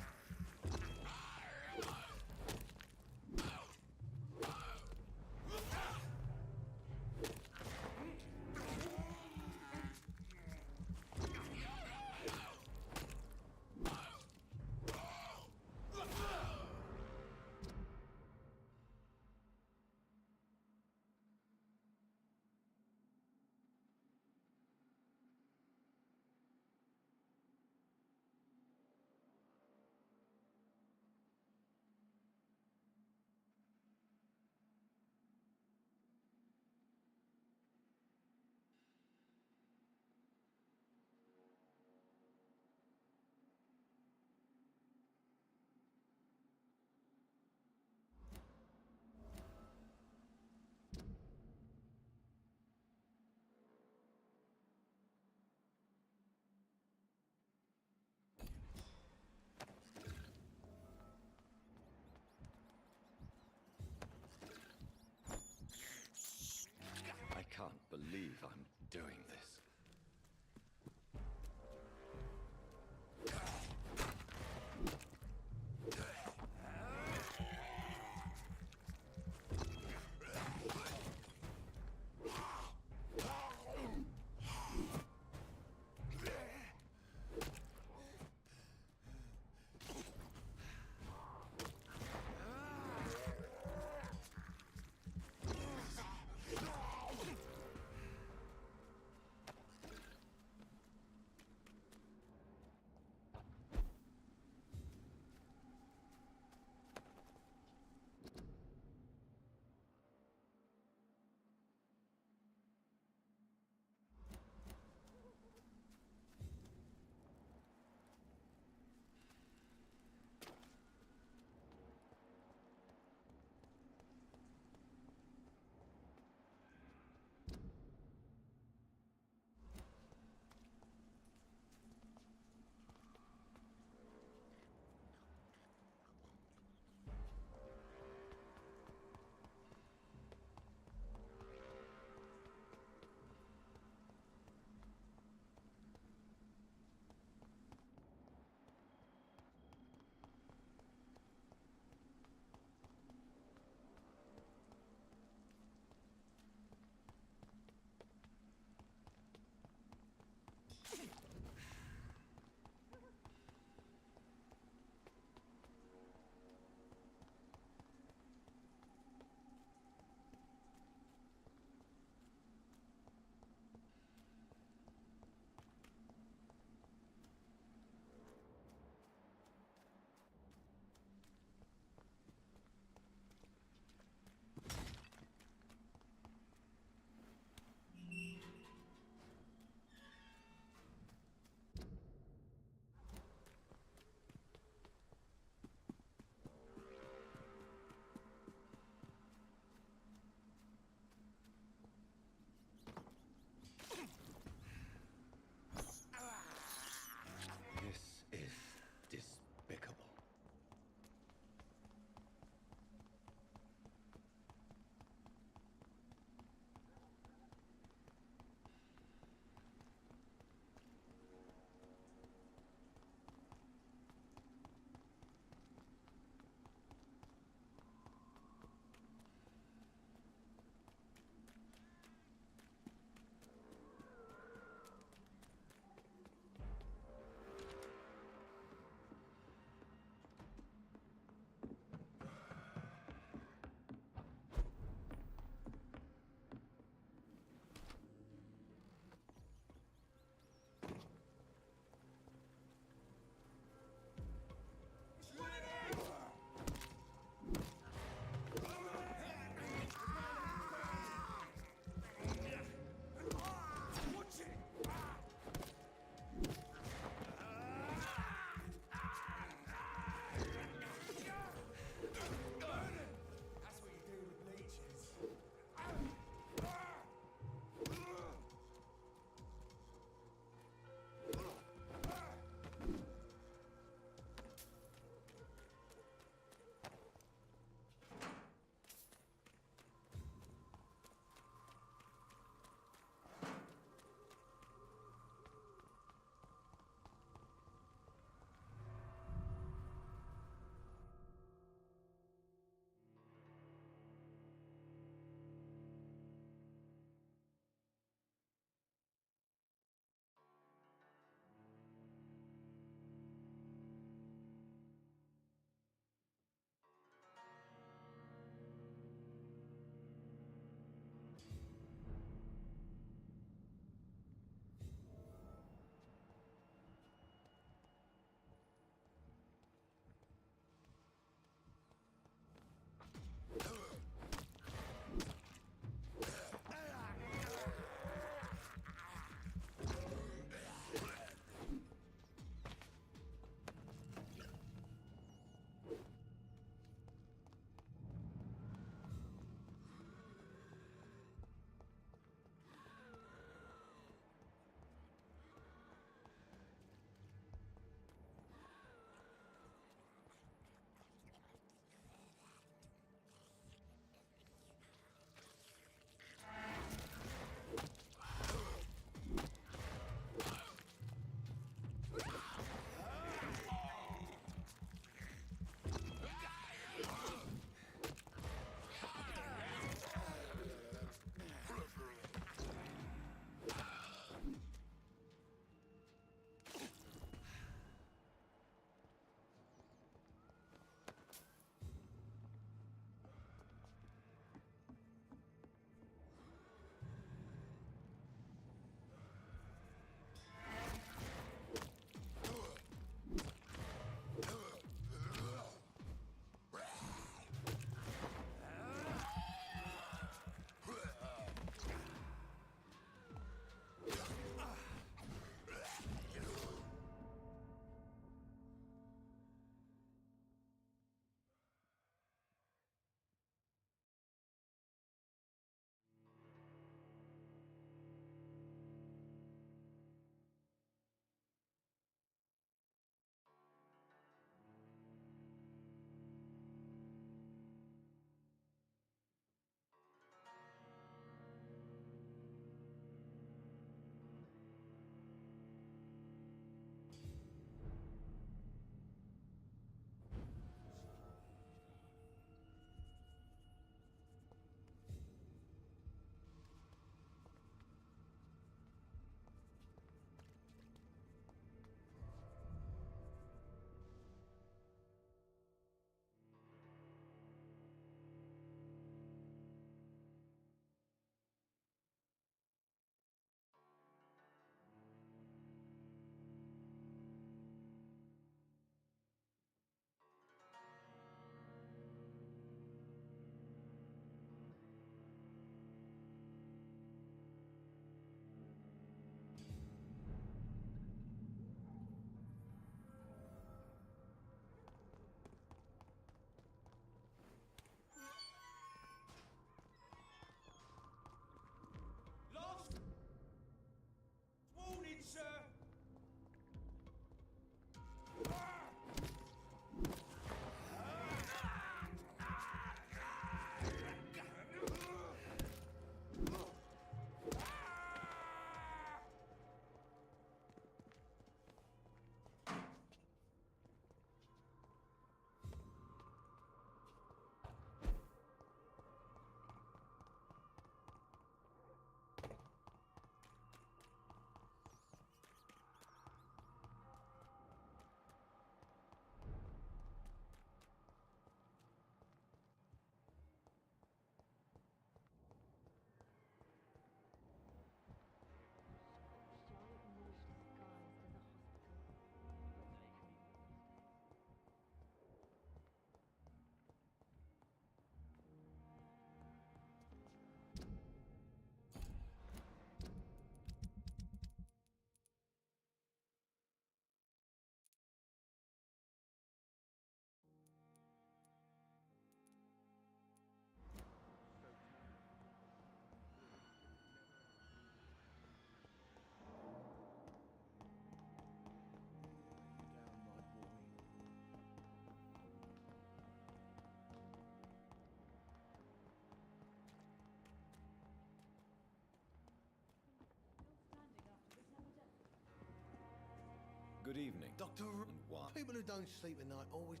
Good evening. Doctor, And what? people who don't sleep at night always...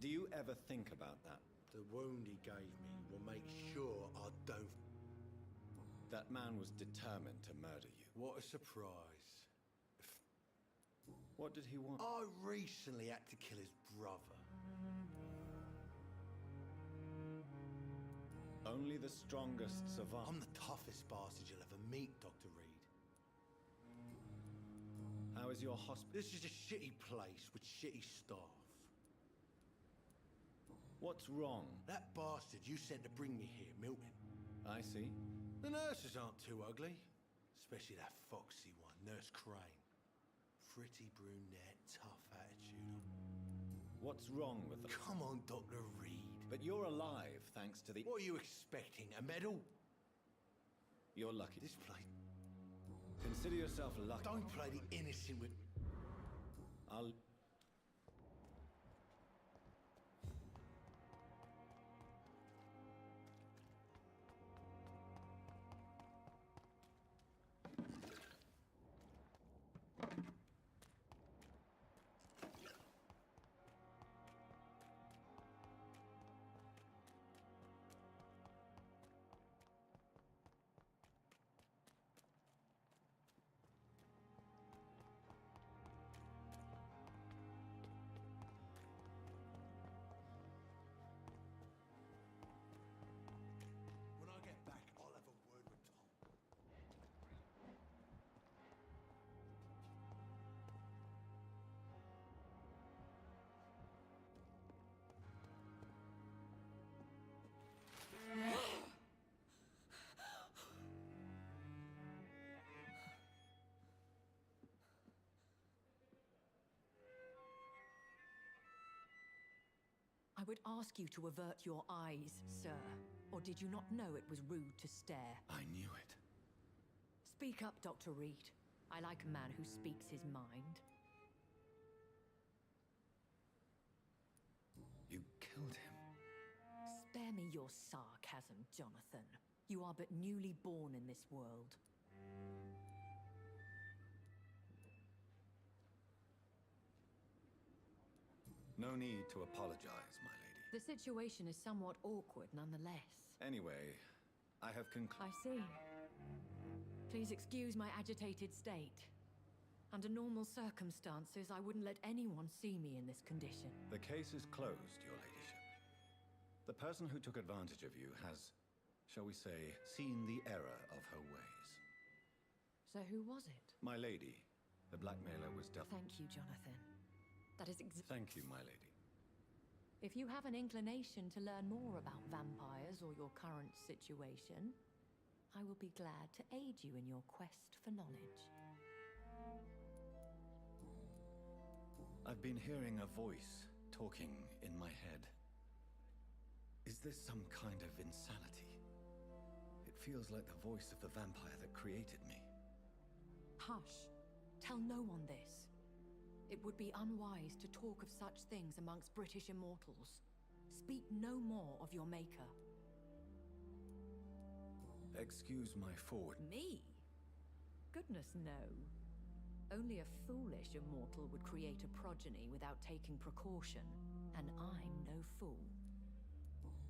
Do you ever think about that? The wound he gave me will make sure I don't... That man was determined to murder you. What a surprise. What did he want? I recently had to kill his brother. Only the strongest survive. I'm the toughest bastard you'll ever meet, Dr. Reed. How is your hospital? This is a shitty place with shitty staff. What's wrong? That bastard you sent to bring me here, Milton. I see. The nurses aren't too ugly. Especially that foxy one, Nurse Crane. Pretty brunette, tough attitude. What's wrong with them? Come on, Dr. Reed. But you're alive thanks to the... What are you expecting, a medal? You're lucky. This place... Consider yourself lucky. Don't play the innocent with... I'll... When I get back, I'll have a word with Tom. I would ask you to avert your eyes, sir. Or did you not know it was rude to stare? I knew it. Speak up, Dr. Reed. I like a man who speaks his mind. You killed him. Spare me your sarcasm, Jonathan. You are but newly born in this world. No need to apologize, my lady. The situation is somewhat awkward nonetheless. Anyway, I have concluded... I see. Please excuse my agitated state. Under normal circumstances, I wouldn't let anyone see me in this condition. The case is closed, your ladyship. The person who took advantage of you has, shall we say, seen the error of her ways. So who was it? My lady, the blackmailer was dealt... Thank you, Jonathan. That is Thank you, my lady. If you have an inclination to learn more about vampires or your current situation, I will be glad to aid you in your quest for knowledge. I've been hearing a voice talking in my head. Is this some kind of insanity? It feels like the voice of the vampire that created me. Hush. Tell no one this. It would be unwise to talk of such things amongst British immortals. Speak no more of your maker. Excuse my forward... Me? Goodness, no. Only a foolish immortal would create a progeny without taking precaution, and I'm no fool.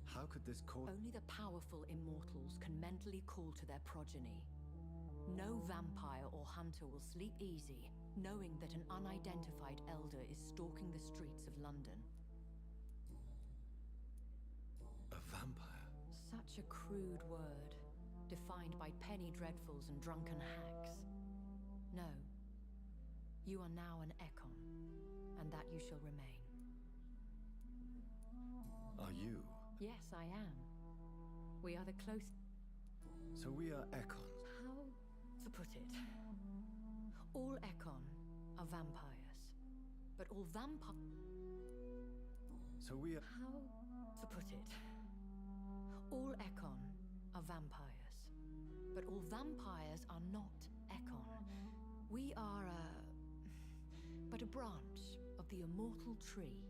How could this cause... Only the powerful immortals can mentally call to their progeny. No vampire or hunter will sleep easy, knowing that an unidentified elder is stalking the streets of London. A vampire? Such a crude word, defined by penny dreadfuls and drunken hacks. No. You are now an Ekon, and that you shall remain. Are you? Yes, I am. We are the close... So we are Ekons? How to put it? All Ekon are vampires, but all So we are... How to put it? All Ekon are vampires, but all vampires are not Ekon. We are but a branch of the immortal tree.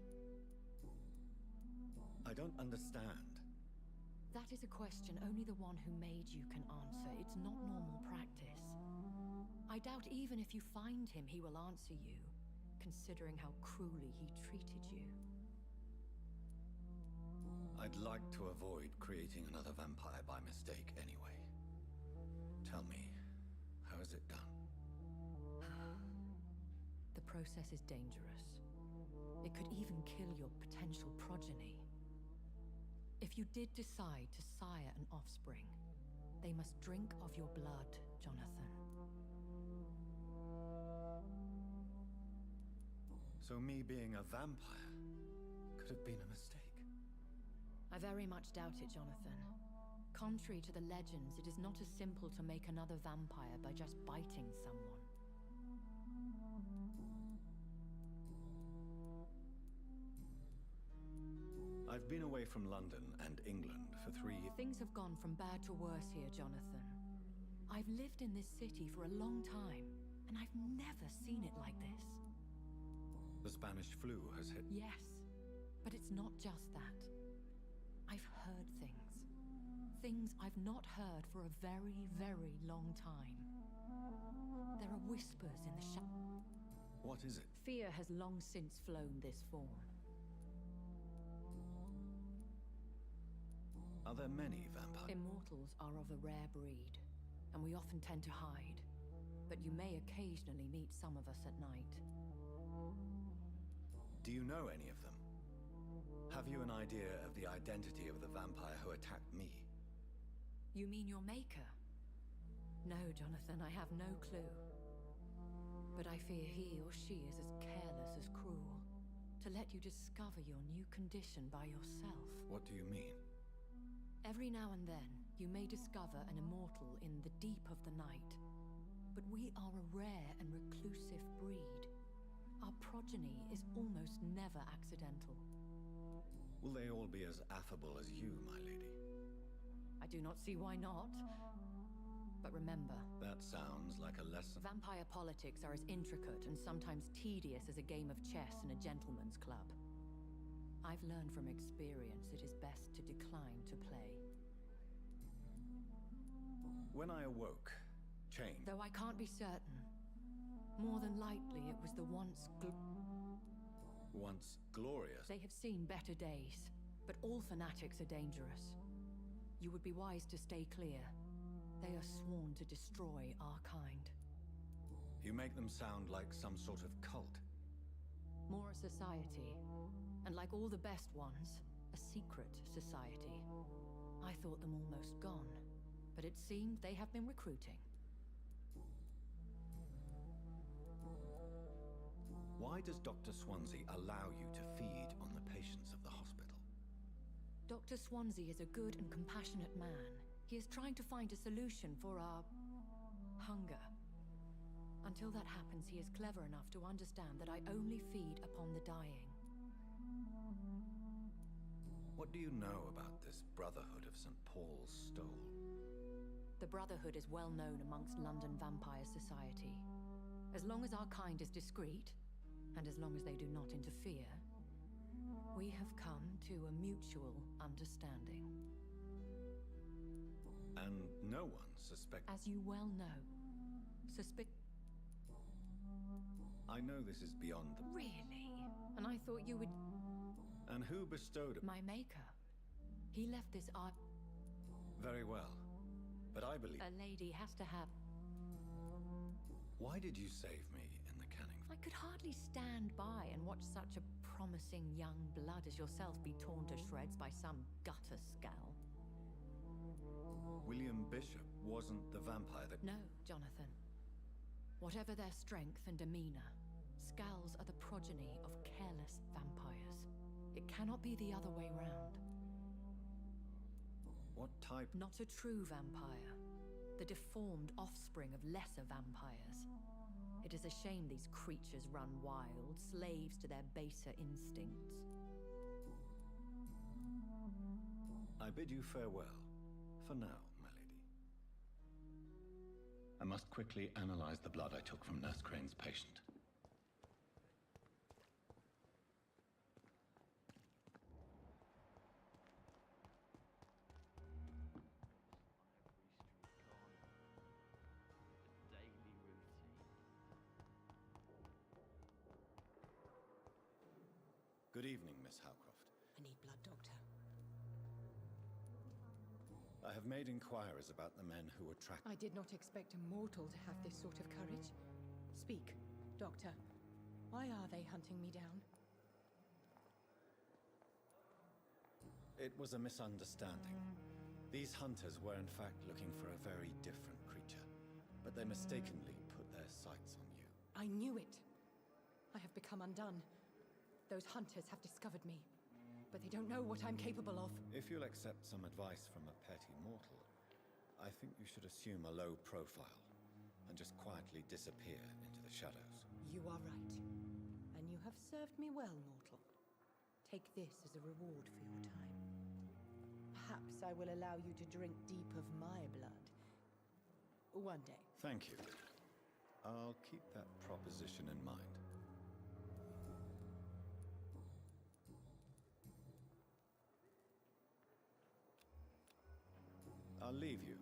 I don't understand. That is a question only the one who made you can answer. It's not normal practice. I doubt even if you find him, he will answer you, considering how cruelly he treated you. I'd like to avoid creating another vampire by mistake anyway. Tell me, how is it done? The process is dangerous. It could even kill your potential progeny. If you did decide to sire an offspring, they must drink of your blood, Jonathan. So me being a vampire could have been a mistake. I very much doubt it, Jonathan. Contrary to the legends, it is not as simple to make another vampire by just biting someone. I've been away from London and England for 3 years. Things have gone from bad to worse here, Jonathan. I've lived in this city for a long time, and I've never seen it like this. The Spanish flu has hit. Yes, but it's not just that. I've heard things. Things I've not heard for a very, very long time. There are whispers in the What is it? Fear has long since flown this form. Are there many vampires? Immortals are of a rare breed, and we often tend to hide. But you may occasionally meet some of us at night. Do you know any of them? Have you an idea of the identity of the vampire who attacked me? You mean your maker? No, Jonathan, I have no clue. But I fear he or she is as careless as cruel, to let you discover your new condition by yourself. What do you mean? Every now and then, you may discover an immortal in the deep of the night. But we are a rare and reclusive breed. Our progeny is almost never accidental. Will they all be as affable as you, my lady? I do not see why not. But remember... That sounds like a lesson. Vampire politics are as intricate and sometimes tedious as a game of chess in a gentleman's club. I've learned from experience it is best to decline to play. When I awoke, changed. Though I can't be certain, more than likely it was the once glorious. They have seen better days, but all fanatics are dangerous. You would be wise to stay clear. They are sworn to destroy our kind. You make them sound like some sort of cult. More a society, and like all the best ones, a secret society. I thought them almost gone, but it seemed they have been recruiting. Why does Dr. Swansea allow you to feed on the patients of the hospital? Dr. Swansea is a good and compassionate man. He is trying to find a solution for our... hunger. Until that happens, he is clever enough to understand that I only feed upon the dying. What do you know about this Brotherhood of St. Paul's Stole? The Brotherhood is well known amongst London Vampire Society. As long as our kind is discreet, and as long as they do not interfere, we have come to a mutual understanding. And no one suspects... As you well know, I know this is beyond the... Really? And I thought you would... And who bestowed it? My maker. He left this art... Very well. But I believe... A lady has to have... Why did you save me in the canning? I could hardly stand by and watch such a promising young blood as yourself be torn to shreds by some gutter scowl. William Bishop wasn't the vampire that... No, Jonathan. Whatever their strength and demeanor, Scowls are the progeny of careless vampires. It cannot be the other way round. What type? Not a true vampire. The deformed offspring of lesser vampires. It is a shame these creatures run wild, slaves to their baser instincts. I bid you farewell, for now, my lady. I must quickly analyze the blood I took from Nurse Crane's patient. Daily routine. Good evening, Miss Howcroft. I need blood, Doctor. I have made inquiries about the men who were tracked. I did not expect a mortal to have this sort of courage. Speak, Doctor. Why are they hunting me down? It was a misunderstanding. These hunters were in fact looking for a very different creature, but they mistakenly put their sights on you. I knew it. I have become undone. Those hunters have discovered me, but they don't know what I'm capable of. If you'll accept some advice from a petty mortal, I think you should assume a low profile and just quietly disappear into the shadows. You are right. And you have served me well, mortal. Take this as a reward for your time. Perhaps I will allow you to drink deep of my blood. One day. Thank you. I'll keep that proposition in mind. I'll leave you.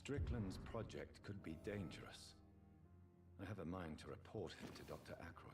Strickland's project could be dangerous. I have a mind to report him to Dr. Ackroyd.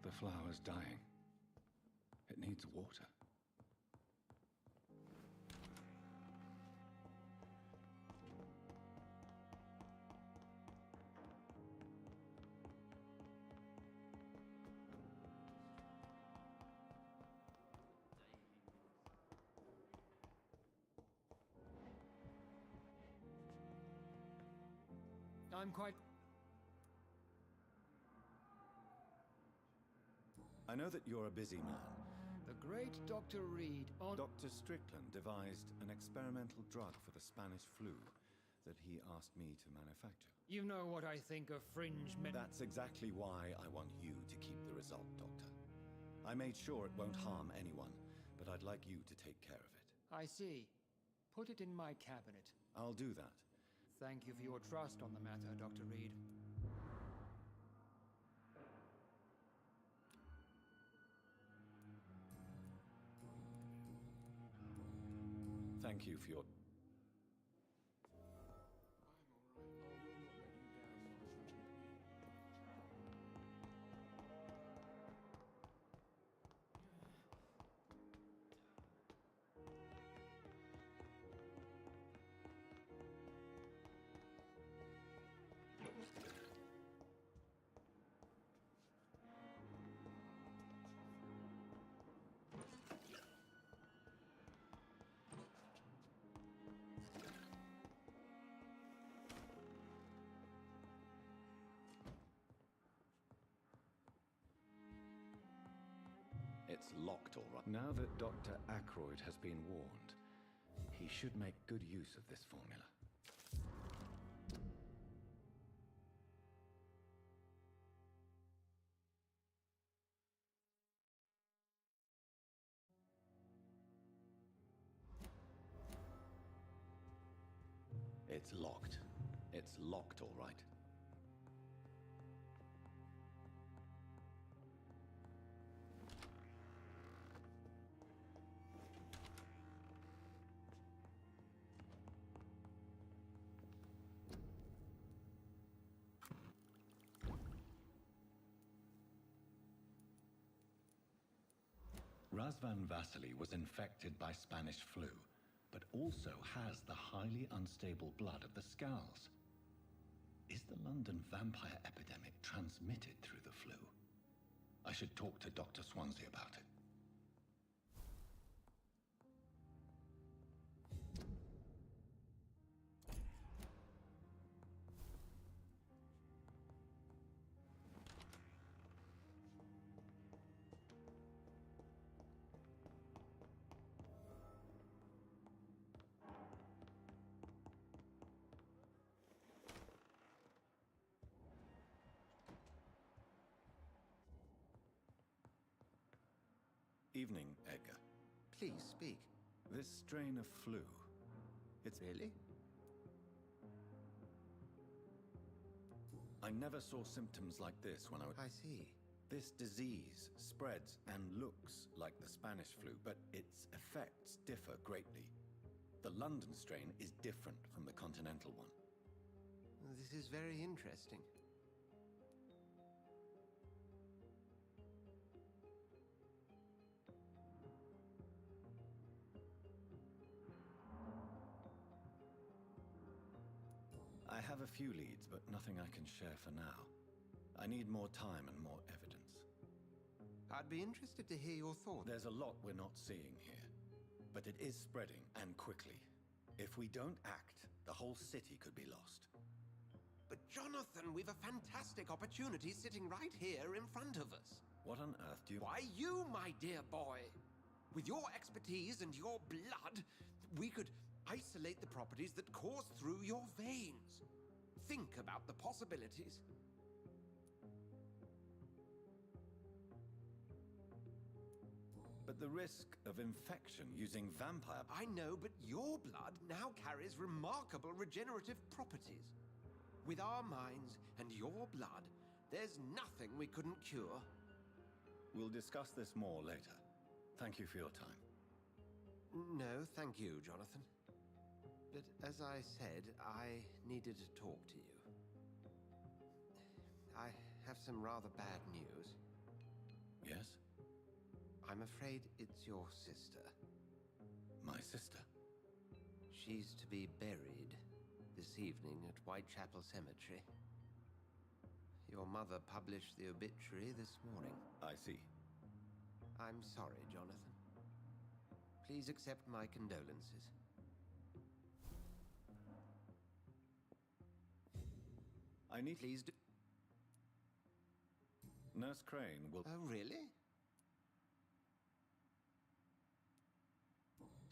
The flower's dying. It needs water. I'm quite... I know that you're a busy man. The great Dr. Reed on... Dr. Strickland devised an experimental drug for the Spanish flu that he asked me to manufacture. You know what I think of fringe men... That's exactly why I want you to keep the result, Doctor. I made sure it won't harm anyone, but I'd like you to take care of it. I see. Put it in my cabinet. I'll do that. Thank you for your trust on the matter, Dr. Reed. Thank you for your... It's locked, all right. Now that Dr. Ackroyd has been warned, he should make good use of this formula. It's locked. It's locked, all right. Razvan Vasily was infected by Spanish flu, but also has the highly unstable blood of the Scowls. Is the London vampire epidemic transmitted through the flu? I should talk to Dr. Swansea about it. Evening, Edgar. Please speak. This strain of flu, it's... Really? I never saw symptoms like this when I see. This disease spreads and looks like the Spanish flu, but its effects differ greatly. The London strain is different from the continental one. This is very interesting. I have a few leads, but nothing I can share for now. I need more time and more evidence. I'd be interested to hear your thoughts. There's a lot we're not seeing here, but it is spreading, and quickly. If we don't act, the whole city could be lost. But Jonathan, we've a fantastic opportunity sitting right here in front of us. What on earth do you... Why, you, my dear boy. With your expertise and your blood, we could isolate the properties that course through your veins. Think about the possibilities. But the risk of infection using vampire... I know, but your blood now carries remarkable regenerative properties. With our minds and your blood, there's nothing we couldn't cure. We'll discuss this more later. Thank you for your time. No, thank you, Jonathan. But as I said, I needed to talk to you. I have some rather bad news. Yes? I'm afraid it's your sister. My sister? She's to be buried this evening at Whitechapel Cemetery. Your mother published the obituary this morning. I see. I'm sorry, Jonathan. Please accept my condolences. I need... Please do... Nurse Crane will... Oh, really?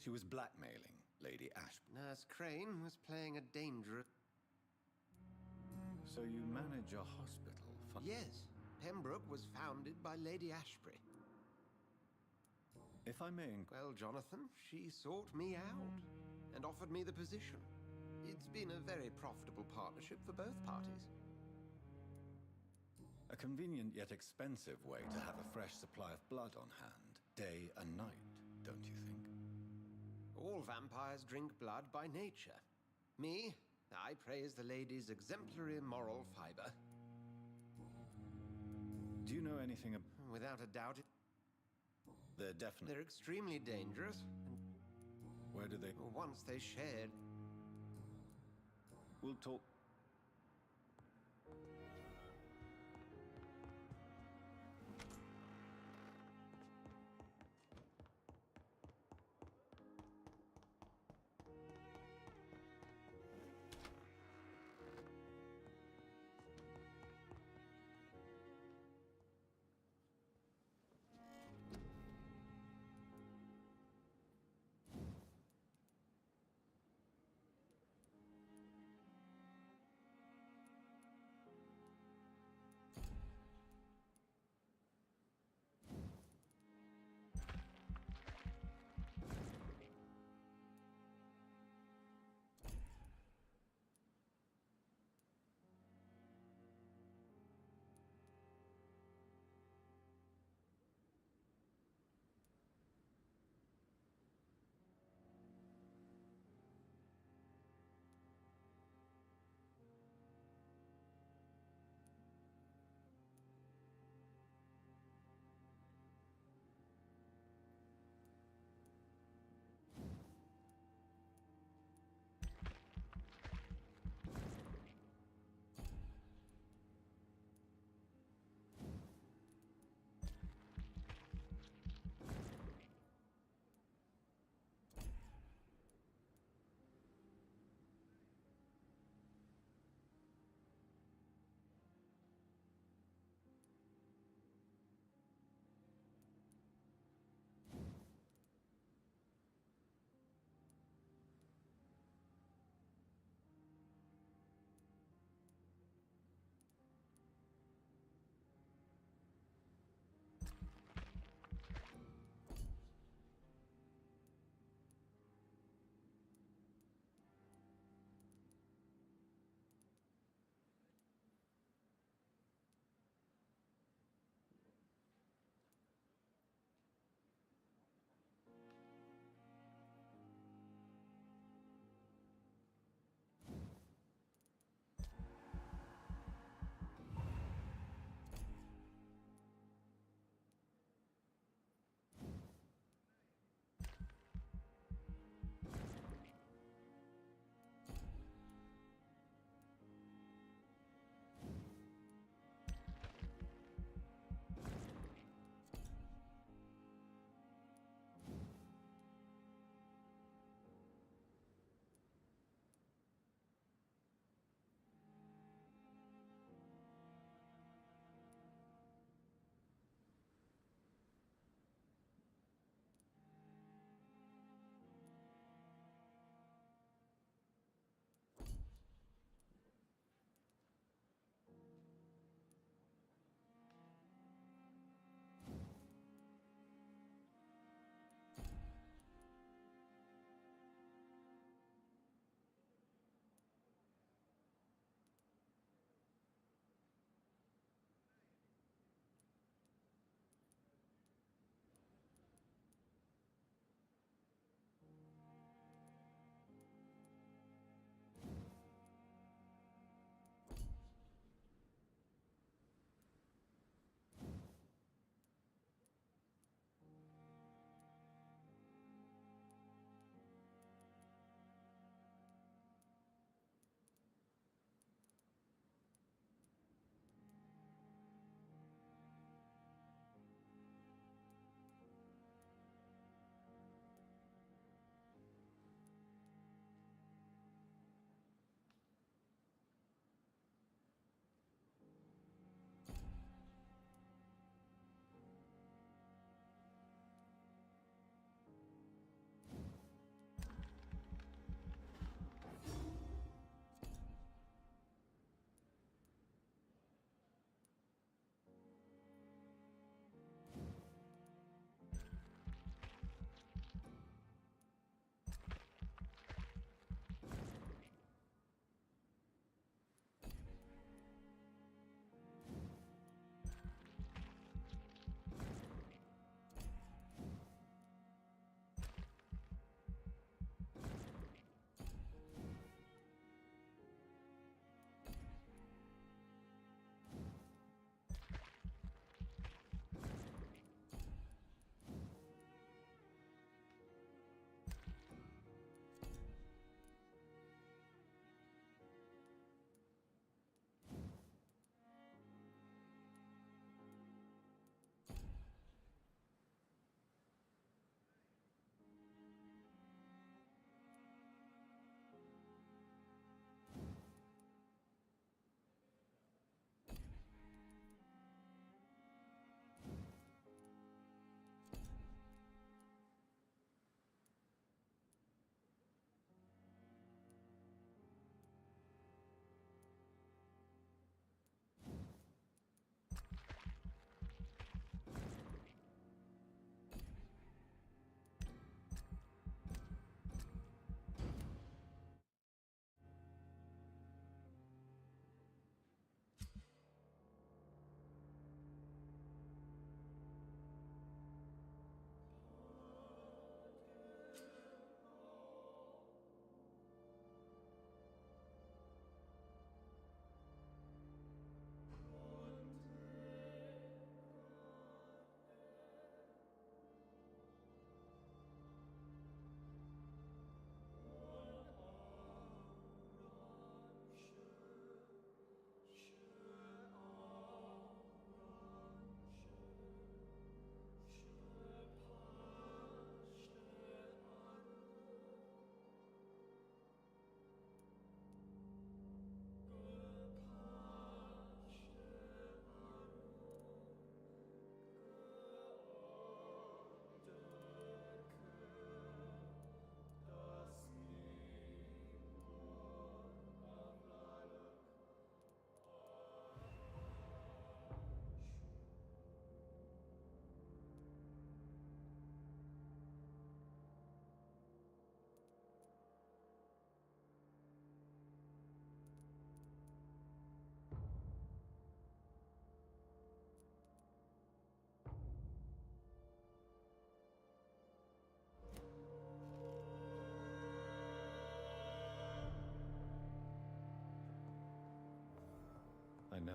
She was blackmailing Lady Ashby. Nurse Crane was playing a dangerous... So you manage a hospital for... Yes. Pembroke was founded by Lady Ashby. If I may... Well, Jonathan, she sought me out and offered me the position. It's been a very profitable partnership for both parties. A convenient yet expensive way to have a fresh supply of blood on hand, day and night, don't you think? All vampires drink blood by nature. Me, I praise the lady's exemplary moral fiber. Do you know anything about... Without a doubt, They're definitely... they're extremely dangerous. Where do they... Once they shared... We'll talk...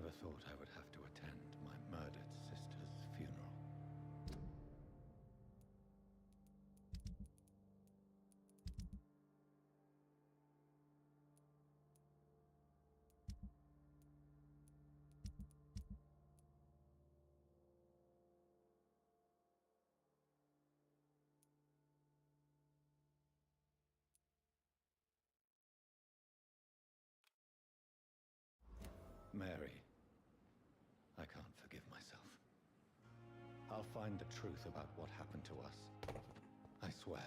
never thought I would have to attend my murdered sister's funeral. Mary, I can't forgive myself. I'll find the truth about what happened to us. I swear.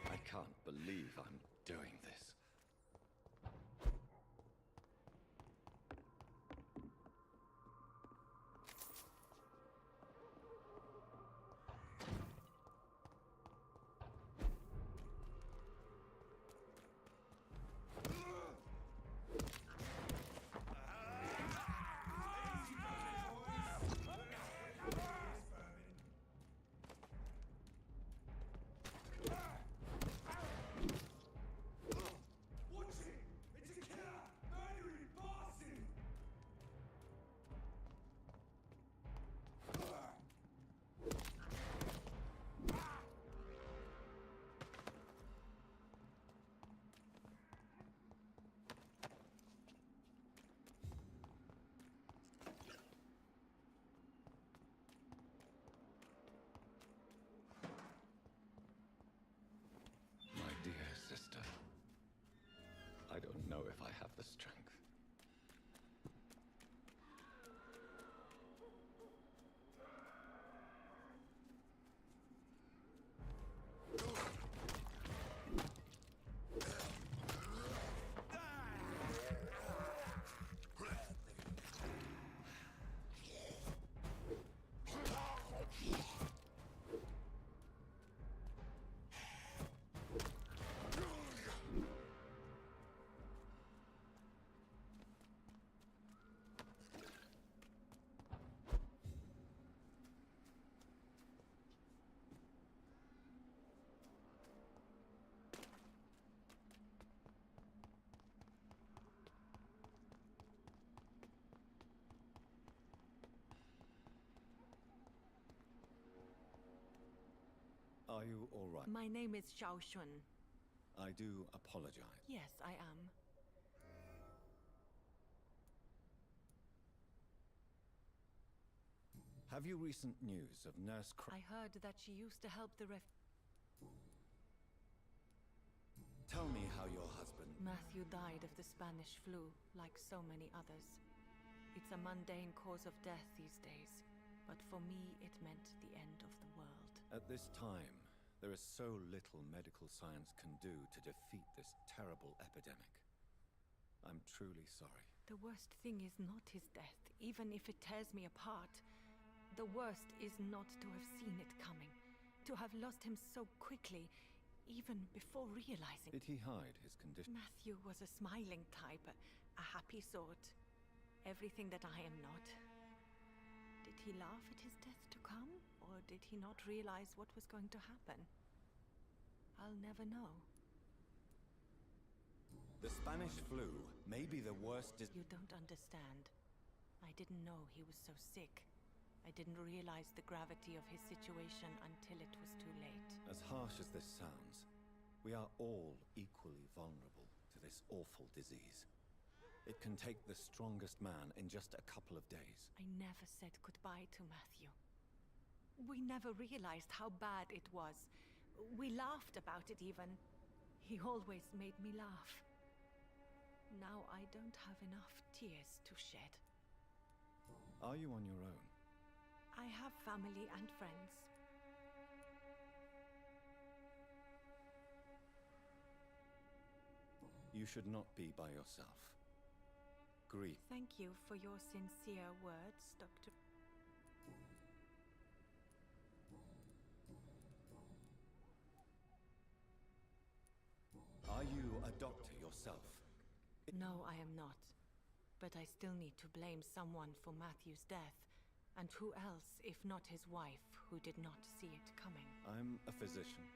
I can't believe I'm doing this. I don't know if I have the strength. Are you all right? My name is Xiao Shun. I do apologize. Yes, I am. Have you recent news of Nurse I heard that she used to help the Tell me how your husband... Matthew died of the Spanish flu, like so many others. It's a mundane cause of death these days, but for me it meant the end of the world. At this time, there is so little medical science can do to defeat this terrible epidemic. I'm truly sorry. The worst thing is not his death, even if it tears me apart. The worst is not to have seen it coming, to have lost him so quickly, even before realizing... Did he hide his condition? Matthew was a smiling type, a happy sort. Everything that I am not. Did he laugh at his death to come? Or did he not realize what was going to happen? I'll never know. The Spanish flu may be the worst You don't understand. I didn't know he was so sick. I didn't realize the gravity of his situation until it was too late. As harsh as this sounds, We are all equally vulnerable to this awful disease. It can take the strongest man in just a couple of days. I never said goodbye to Matthew. We never realized how bad it was. We laughed about it even. He always made me laugh. Now I don't have enough tears to shed. Are you on your own? I have family and friends. You should not be by yourself. Grief. Thank you for your sincere words, Dr. Are you a doctor yourself? No, I am not. But I still need to blame someone for Matthew's death. And who else, if not his wife, who did not see it coming? I'm a physician,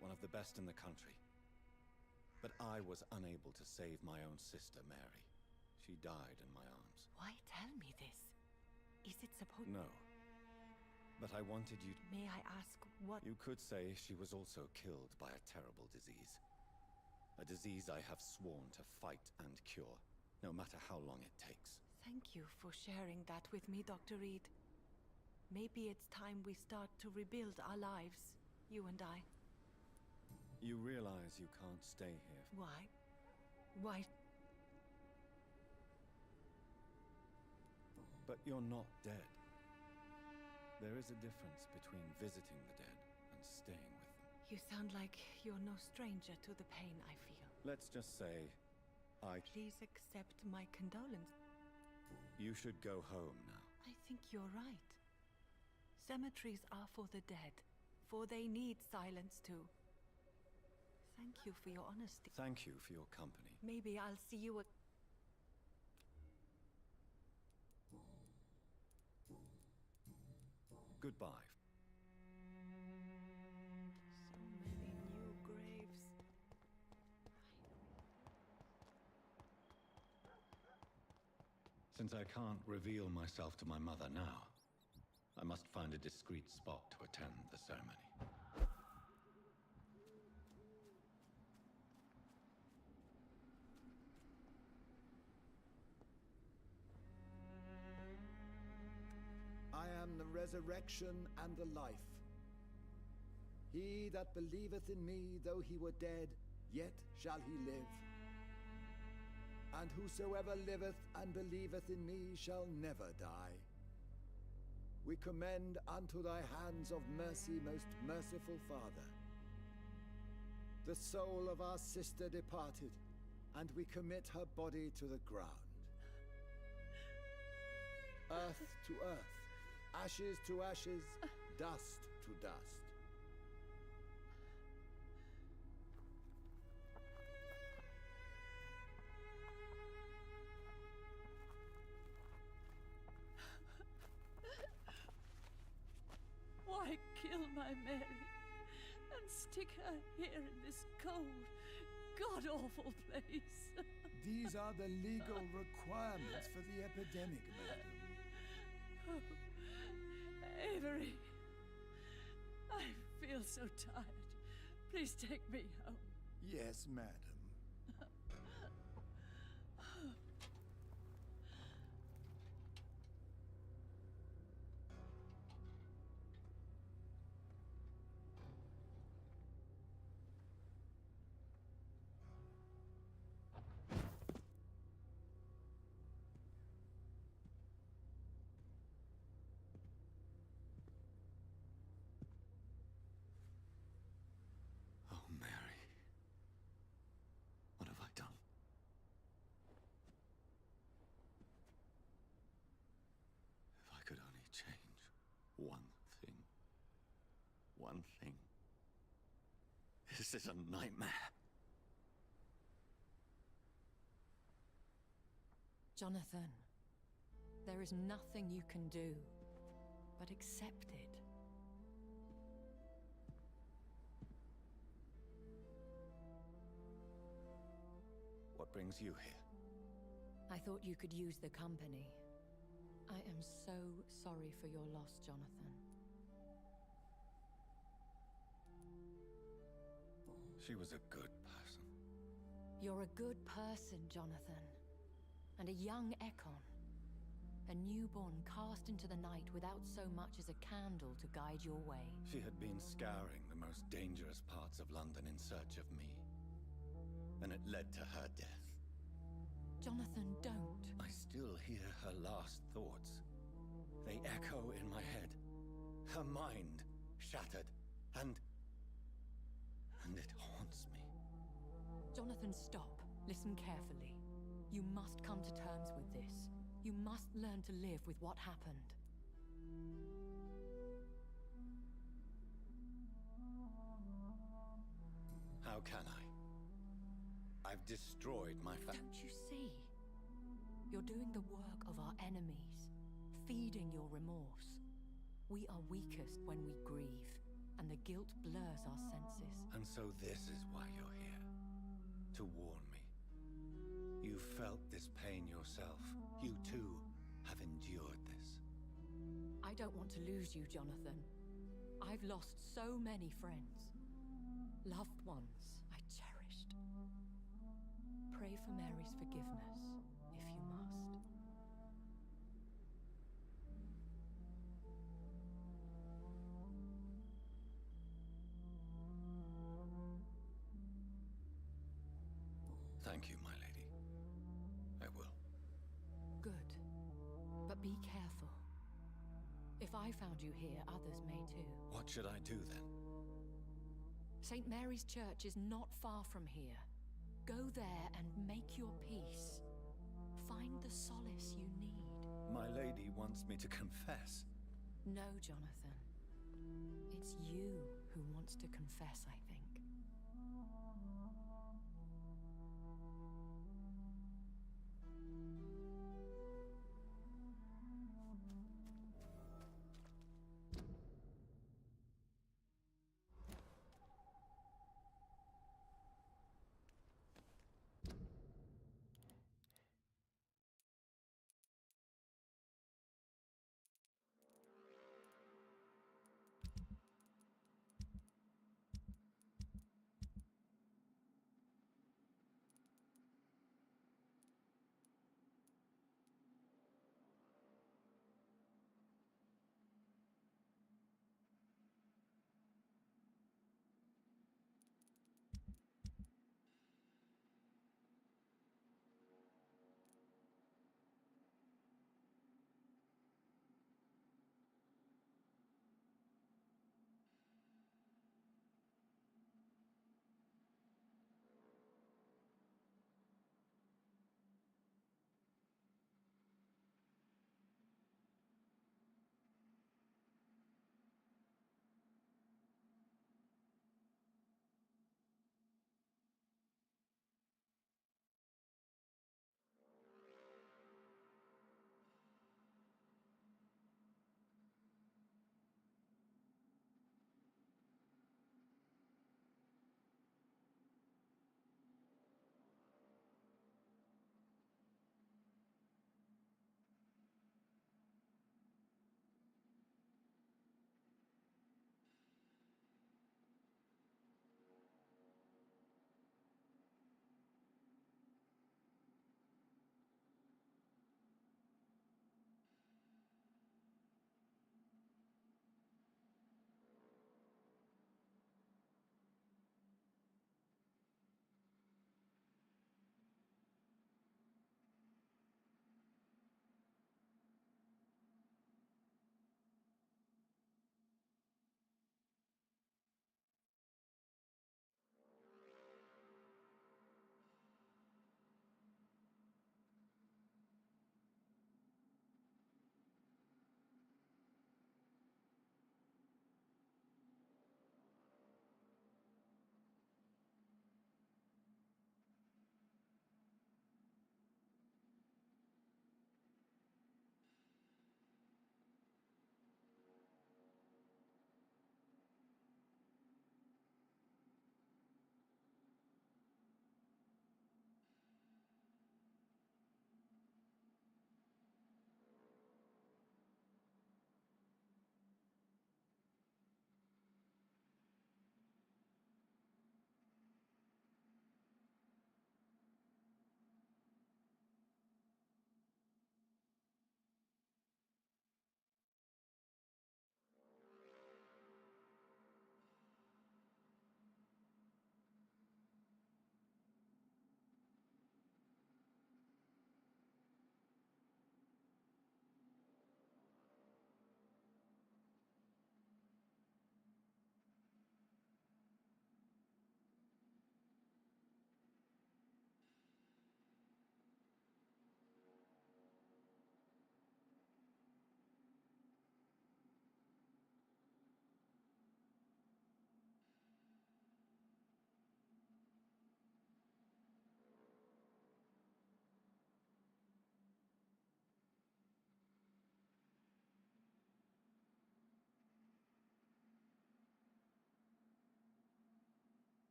one of the best in the country. But I was unable to save my own sister, Mary. She died in my arms. Why tell me this? Is it supposed— No. But I wanted you to— May I ask what— You could say she was also killed by a terrible disease. A disease I have sworn to fight and cure, no matter how long it takes. Thank you for sharing that with me, Dr. Reed. Maybe it's time we start to rebuild our lives, you and I. You realize you can't stay here. Why? Why? But you're not dead. There is a difference between visiting the dead and staying with them. You sound like you're no stranger to the pain I feel. Let's just say, Please accept my condolence. You should go home now. I think you're right. Cemeteries are for the dead, for they need silence too. Thank you for your honesty. Thank you for your company. Maybe I'll see you at— Goodbye. So many new graves. Since I can't reveal myself to my mother now, I must find a discreet spot to attend the ceremony. I am the resurrection and the life. He that believeth in me, though he were dead, yet shall he live. And whosoever liveth and believeth in me shall never die. We commend unto thy hands of mercy, most merciful Father, the soul of our sister departed, and we commit her body to the ground. Earth to earth, ashes to ashes, dust to dust. Why kill my Mary and stick her here in this cold, god-awful place? These are the legal requirements for the epidemic, madam. Oh, Avery, I feel so tired. Please take me home. Yes, madam. Oh, Mary. What have I done? If I could only change one thing. One thing. This is a nightmare. Jonathan, there is nothing you can do but accept it. What brings you here? I thought you could use the company. I am so sorry for your loss, Jonathan. She was a good person. You're a good person, Jonathan. And a young Ekon. A newborn cast into the night without so much as a candle to guide your way. She had been scouring the most dangerous parts of London in search of me. And it led to her death. Jonathan, don't. I still hear her last thoughts. They echo in my head. Her mind shattered, and it haunts me. Jonathan, stop. Listen carefully. You must come to terms with this. You must learn to live with what happened. How can I? I've destroyed my Don't you see? You're doing the work of our enemies, feeding your remorse. We are weakest when we grieve, and the guilt blurs our senses. And so this is why you're here. To warn me. You felt this pain yourself. You too have endured this. I don't want to lose you, Jonathan. I've lost so many friends. Loved ones I cherished. Pray for Mary's forgiveness, if you must. Thank you, my lady. I will. Good. But be careful. If I found you here, others may too. What should I do then? St. Mary's Church is not far from here. Go there and make your peace. Find the solace you need. My lady wants me to confess. No, Jonathan. It's you who wants to confess, I think.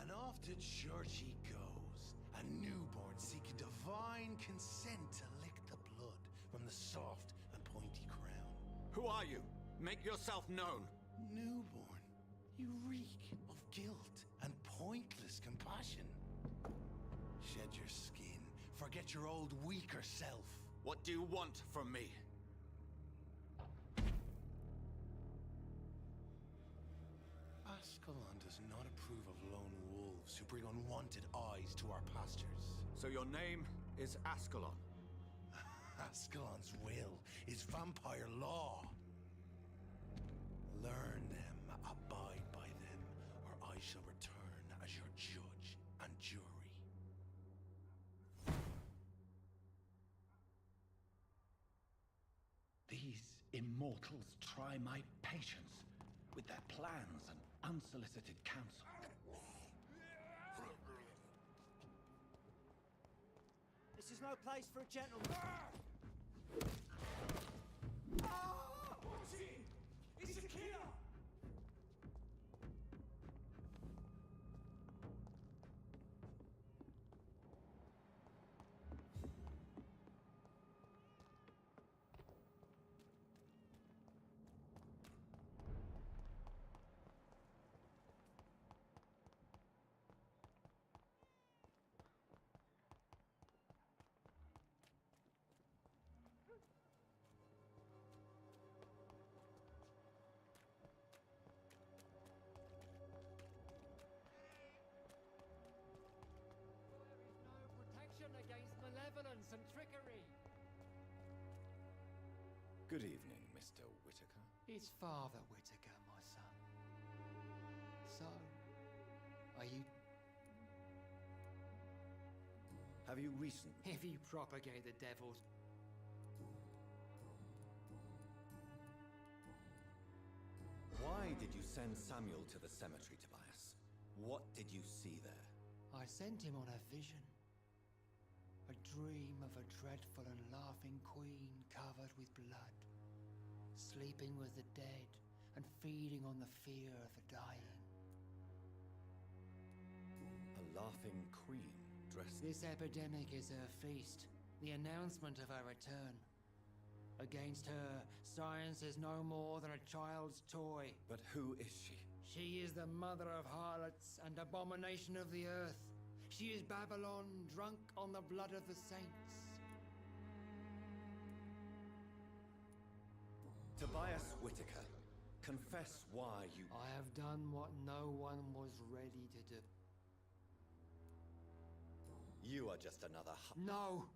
And off to church he goes, a newborn seeking divine consent to lick the blood from the soft and pointy crown. Who are you? Make yourself known. Newborn, you reek of guilt and pointless compassion. Shed your skin, forget your old weaker self. What do you want from me? Ascalon does not approve of lone wolves who bring unwanted eyes to our pastures. So your name is Ascalon? Ascalon's will is vampire law. Learn them, abide by them, or I shall return as your judge and jury. These immortals try my patience with their plans and unsolicited counsel. This is no place for a gentleman. It's a killer! Against malevolence and trickery. Good evening, Mr. Whitaker. It's Father Whitaker, my son. So, are you... Have you recently... If you propagate the devil's... Why did you send Samuel to the cemetery, Tobias? What did you see there? I sent him on a vision. A dream of a dreadful and laughing queen covered with blood, sleeping with the dead and feeding on the fear of the dying. A laughing queen dressed... This epidemic is her feast, the announcement of her return. Against her, science is no more than a child's toy. But who is she? She is the mother of harlots and abomination of the earth. She is Babylon, drunk on the blood of the saints. Tobias Whitaker, confess why you... I have done what no one was ready to do. You are just another... No!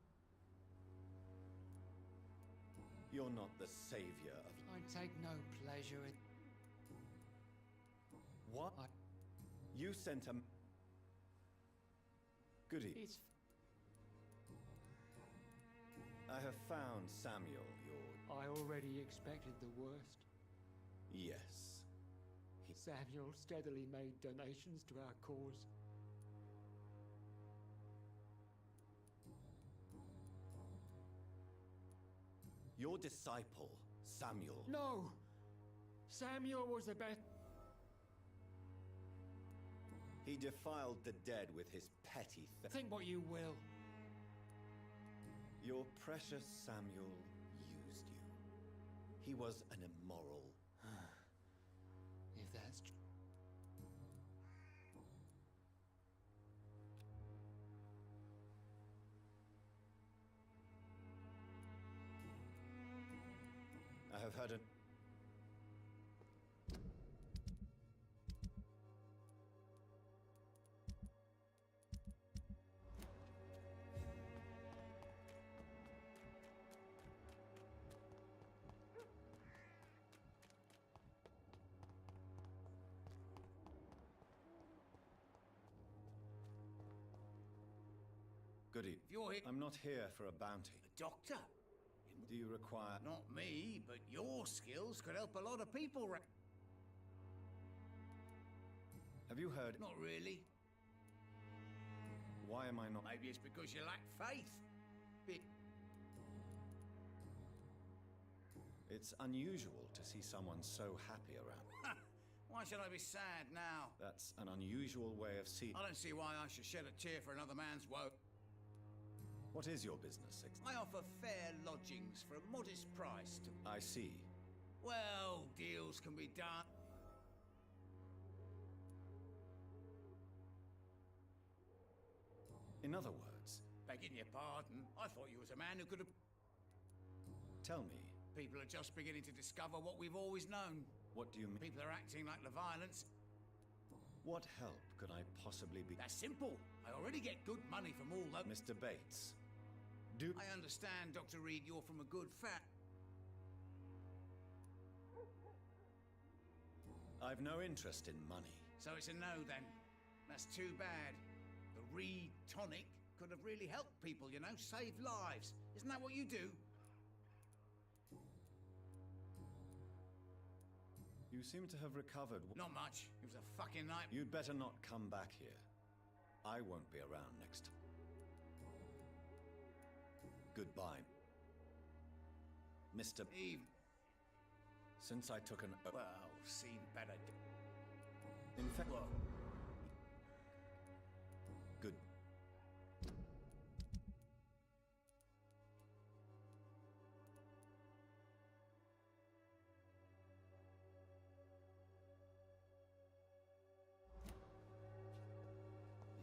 You're not the savior of... I take no pleasure in... What? You sent a... Good evening. It's... I have found Samuel, your... I already expected the worst. Yes. Samuel steadily made donations to our cause. Your disciple, Samuel... No! Samuel was the best... He defiled the dead with his petty... Think what you will. Your precious Samuel used you. He was an immoral... If that's true... I have heard an... Good evening. You're here... I'm not here for a bounty. A doctor? Do you require... Not me, but your skills could help a lot of people. Have you heard... Not really. Why am I not... Maybe it's because you lack faith. It's unusual to see someone so happy around. Why should I be sad now? That's an unusual way of seeing. I don't see why I should shed a tear for another man's woe. What is your business, I offer fair lodgings for a modest price to... I see. Well, deals can be done. In other words... Begging your pardon, I thought you was a man who could have... Tell me. People are just beginning to discover what we've always known. What do you mean? People are acting like the violence. What help could I possibly be? That's simple. I already get good money from all that. Mr. Bates. I understand, Dr. Reed, you're from a good fat... I've no interest in money. So it's a no, then. That's too bad. The Reed tonic could have really helped people, you know, saved lives. Isn't that what you do? You seem to have recovered. Not much. It was a fucking night. You'd better not come back here. I won't be around next time. Goodbye. Mr. Eve. Since I took an... Well, seen better... In fact... What? Good.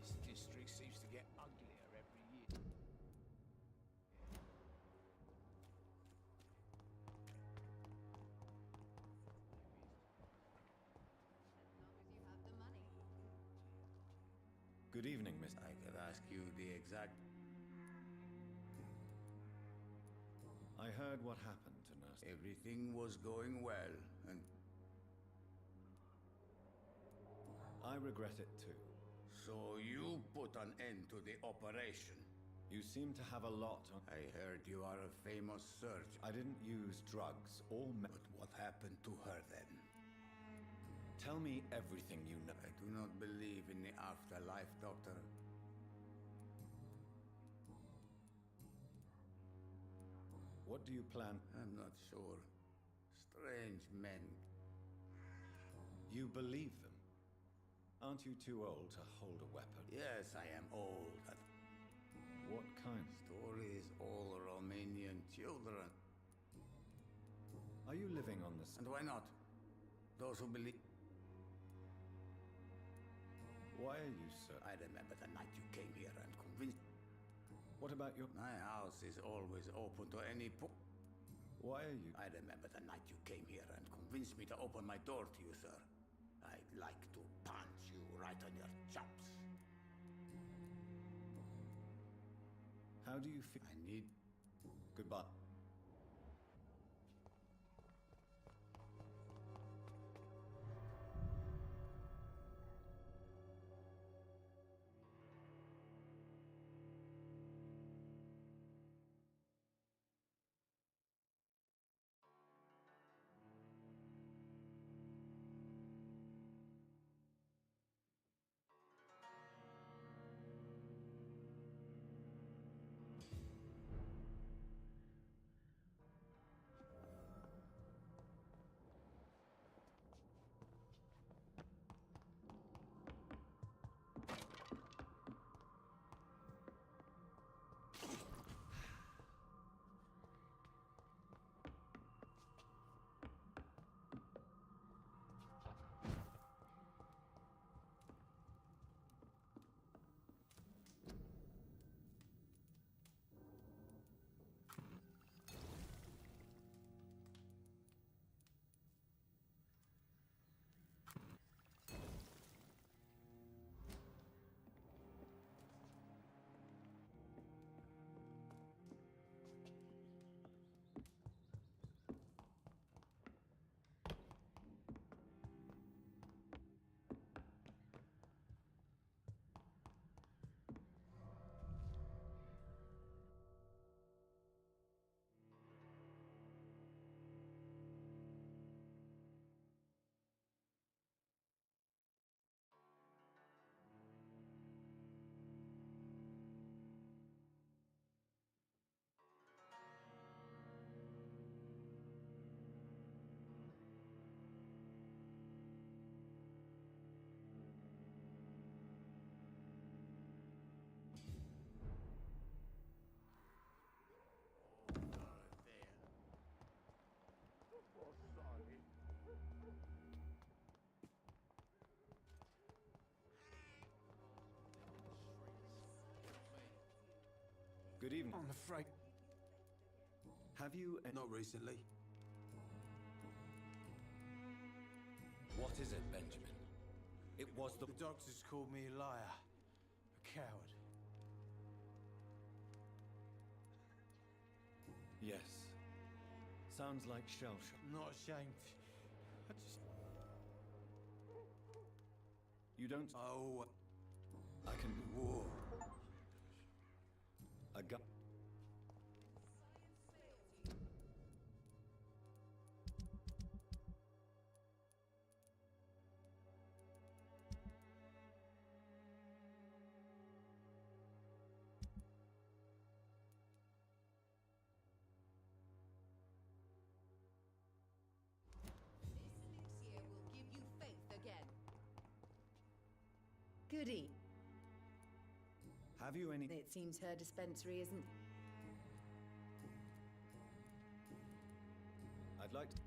This district seems to get uglier every year. Good evening, Miss... I could ask you the exact... I heard what happened to Nurse... Everything was going well, and... I regret it too. So you put an end to the operation? You seem to have a lot on... I heard you are a famous surgeon. I didn't use drugs or... But what happened to her then? Tell me everything you know. I do not believe in the afterlife, Doctor. What do you plan? I'm not sure. Strange men. You believe them? Aren't you too old to hold a weapon? Yes, I am old. What kind? Stories all Romanian children. Are you living on this? And why not? Those who believe... Why are you so... I remember the night you came here and convinced... What about your... My house is always open to any... Why are you... I remember the night you came here and convinced me to open my door to you, sir. I'd like to punch you right on your chops. How do you feel? I need... Goodbye. Good evening. I'm afraid... Have you... Not recently. What is it, Benjamin? It was the... The doctors called me a liar. A coward. Yes. Sounds like shell shock. Not ashamed. I just... You don't... Oh... I can... War. A gun... Elixir will give you faith again. Goody. Have you any... It seems her dispensary isn't... I'd like to...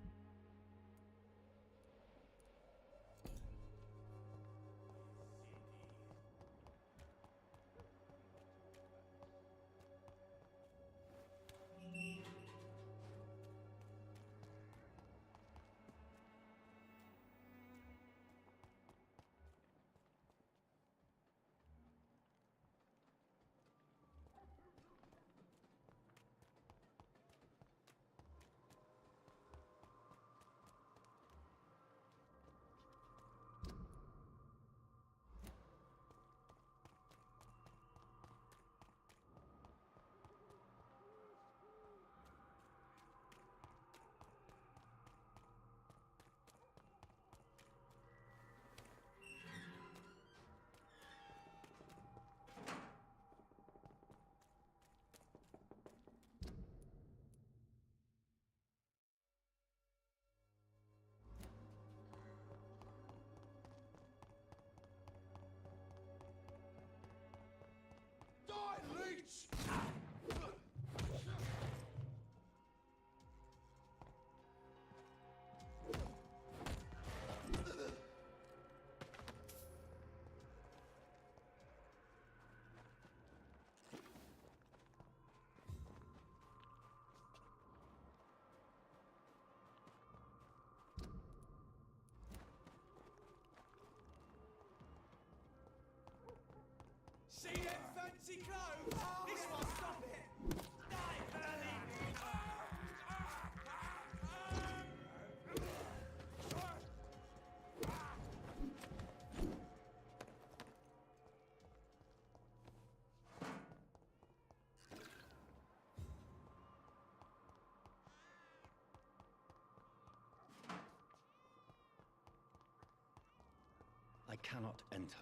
See them fancy clothes? This will stop it! Die, Hurley! I cannot enter.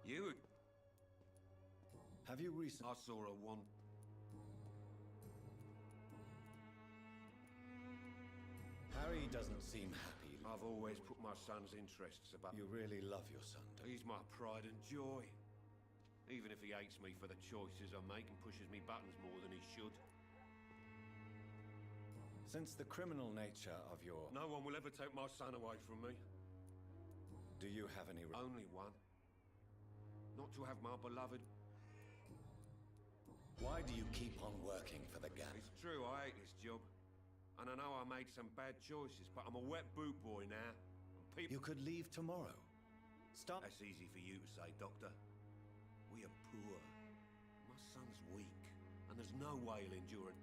You? Have you recently... I saw her one... Harry doesn't seem happy. I've always put my son's interests above... You really love your son, don't you? He's my pride and joy. Even if he hates me for the choices I make and pushes me buttons more than he should. Since the criminal nature of your... No one will ever take my son away from me. Do you have any... Only one. Not to have my beloved... Why do you keep on working for the gang? It's true, I hate this job. And I know I made some bad choices, but I'm a wet boot boy now. You could leave tomorrow. Stop. That's easy for you to say, Doctor. We are poor. My son's weak, and there's no way he'll endure it.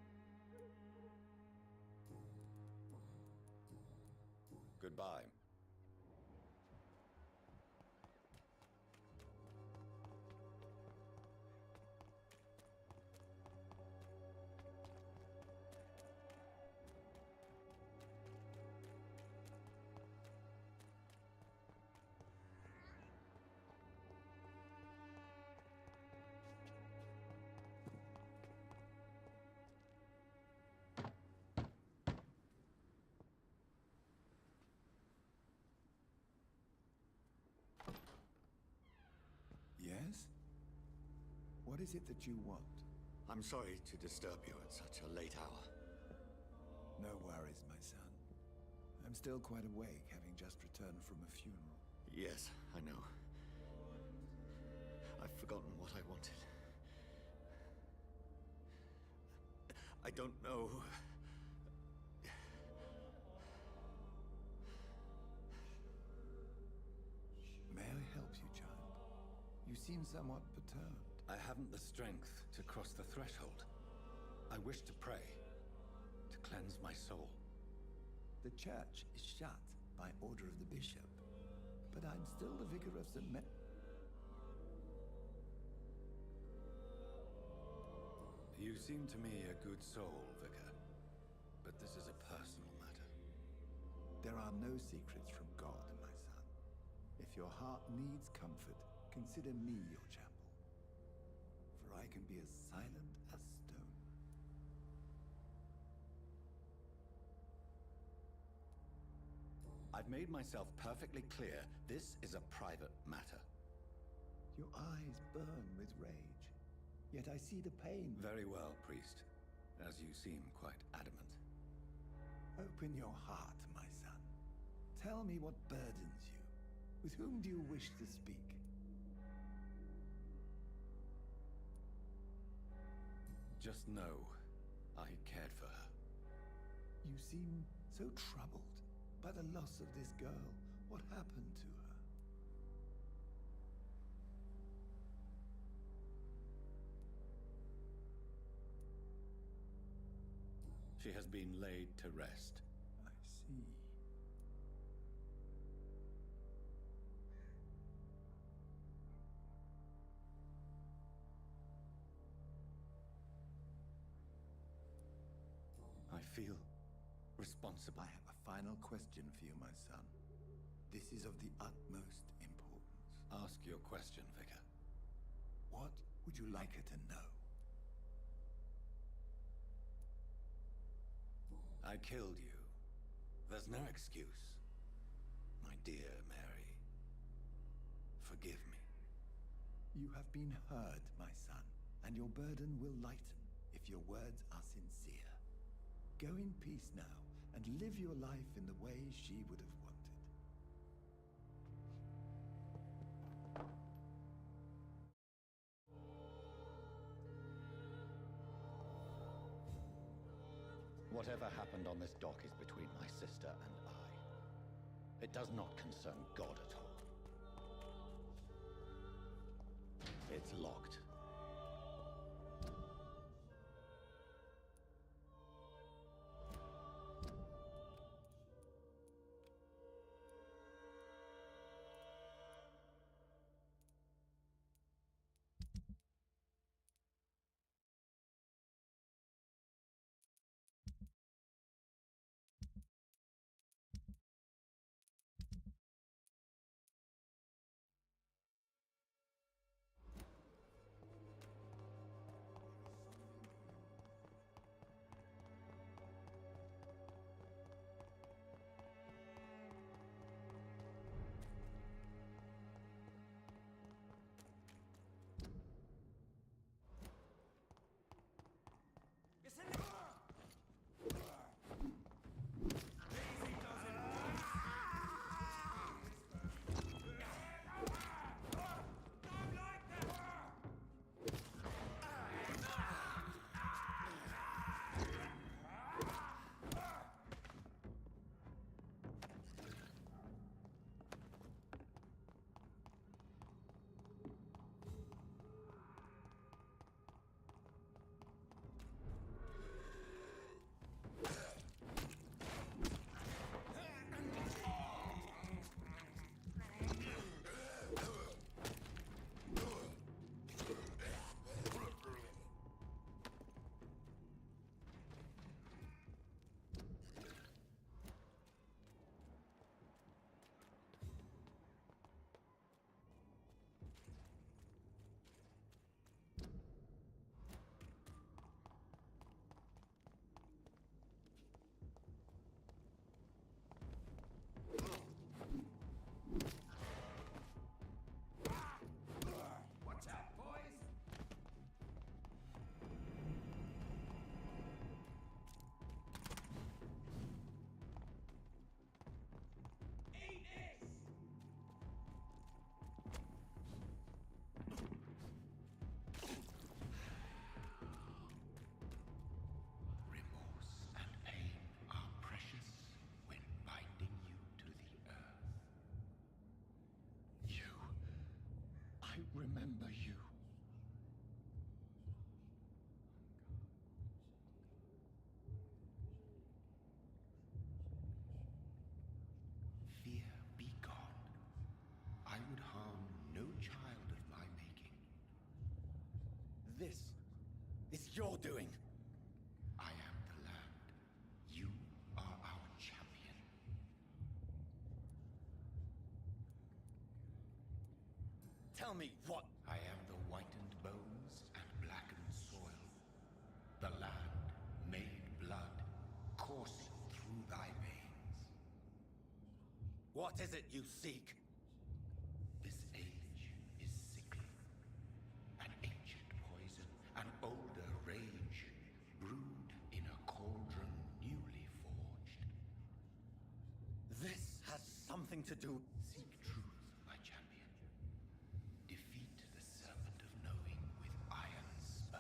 Goodbye. Yes? What is it that you want? I'm sorry to disturb you at such a late hour. No worries, my son. I'm still quite awake, having just returned from a funeral. Yes, I know. I've forgotten what I wanted. I don't know. May I help you, child? You seem somewhat perturbed. I haven't the strength to cross the threshold. I wish to pray, to cleanse my soul. The church is shut by order of the bishop, but I'm still the vicar of St. You seem to me a good soul, Vicar. But this is a personal matter. There are no secrets from God, my son. If your heart needs comfort, consider me your chapel. For I can be as silent as stone. I've made myself perfectly clear. This is a private matter. Your eyes burn with rage, yet I see the pain. Very well, priest. As you seem quite adamant. Open your heart, my son. Tell me what burdens you. With whom do you wish to speak? Just know, I cared for her. You seem so troubled by the loss of this girl. What happened to her? She has been laid to rest. I see. I feel responsible. I have a final question for you, my son. This is of the utmost importance. Ask your question, Vicar. What would you like her to know? I killed you. There's no excuse. My dear Mary, forgive me. You have been heard, my son, and your burden will lighten if your words are sincere. Go in peace now, and live your life in the way she would have wanted. Whatever happened on this dock is between my sister and I. It does not concern God at all. It's locked. remember you. Fear be gone. I would harm no child of my making. This is your doing. I am the land. You are our champion. Tell me what? I am the whitened bones and blackened soil. The land made blood coursing through thy veins. What is it you seek? This age is sickly. An ancient poison, an older rage, brewed in a cauldron newly forged. This has something to do. Seek truth, my champion. Defeat the serpent of knowing with iron spur.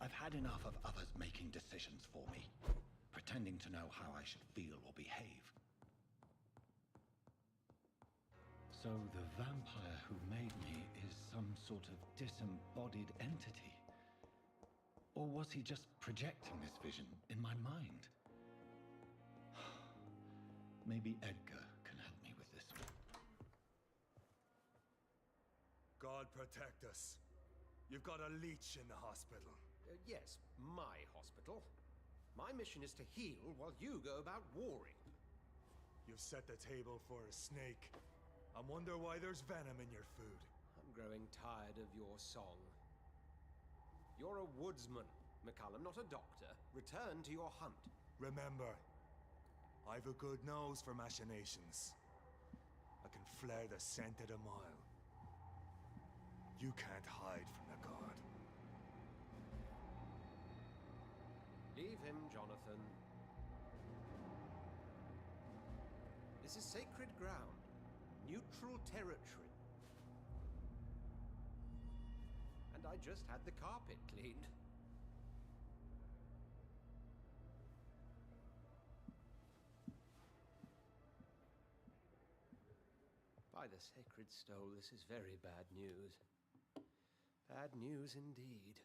I've had enough of others making decisions for me, pretending to know how I should feel or behave. So the vampire who made me is some sort of disembodied entity? Or was he just projecting this vision in my mind? Maybe Edgar can help me with this. God protect us. You've got a leech in the hospital. Yes, my hospital. My mission is to heal while you go about warring. You've set the table for a snake. I wonder why there's venom in your food. I'm growing tired of your song. You're a woodsman, McCallum, not a doctor. Return to your hunt. Remember, I've a good nose for machinations. I can flare the scent at a mile. You can't hide from the god. Leave him, Jonathan. This is sacred ground. Neutral territory. And I just had the carpet cleaned. By the sacred stole, this is very bad news. Bad news indeed.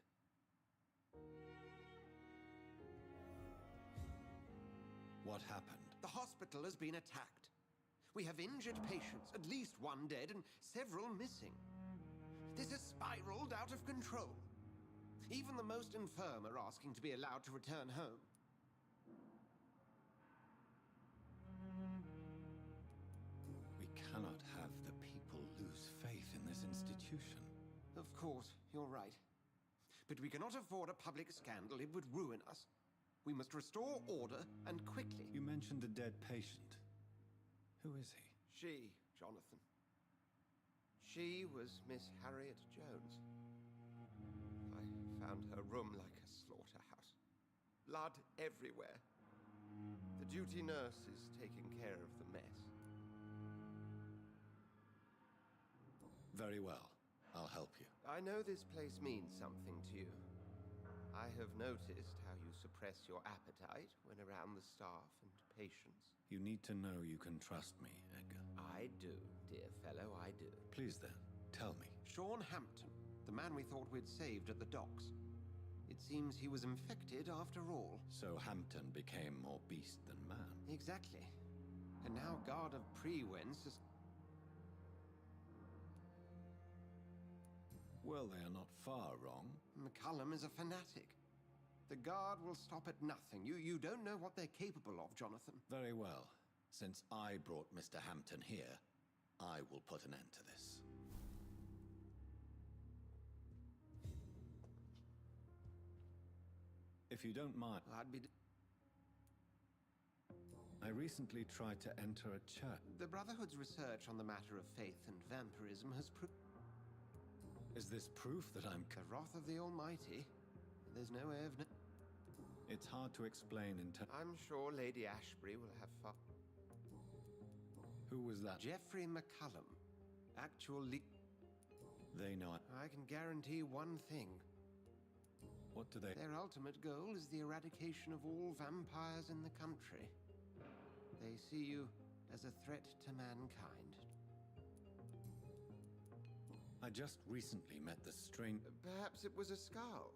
What happened? The hospital has been attacked. We have injured patients, at least one dead and several missing. This has spiraled out of control. Even the most infirm are asking to be allowed to return home. We cannot have the people lose faith in this institution. Of course, you're right. But we cannot afford a public scandal. It would ruin us. We must restore order, and quickly. You mentioned a dead patient. Who is he? She, Jonathan. She was Miss Harriet Jones. I found her room like a slaughterhouse. blood everywhere. The duty nurse is taking care of the mess. Very well. I'll help you. I know this place means something to you. I have noticed how you suppress your appetite when around the staff and patients. You need to know you can trust me, Edgar. I do, dear fellow, I do. Please then, tell me. Sean Hampton, the man we thought we'd saved at the docks. It seems he was infected after all. So Hampton became more beast than man. Exactly. And now Guard of Prewence is... Well, they are not far wrong. McCullum is a fanatic. The Guard will stop at nothing. You don't know what they're capable of, Jonathan. Very well. Since I brought Mr. Hampton here, I will put an end to this. If you don't mind... I'd be... I recently tried to enter a church. The Brotherhood's research on the matter of faith and vampirism has Is this proof that I'm... The wrath of the Almighty? There's no evidence. It's hard to explain in terms... I'm sure Lady Ashbury will have fun. Who was that? Geoffrey McCullum. Actually... They know it. I can guarantee one thing. What do they... Their ultimate goal is the eradication of all vampires in the country. They see you as a threat to mankind. I just recently met the strange... Perhaps it was a skull.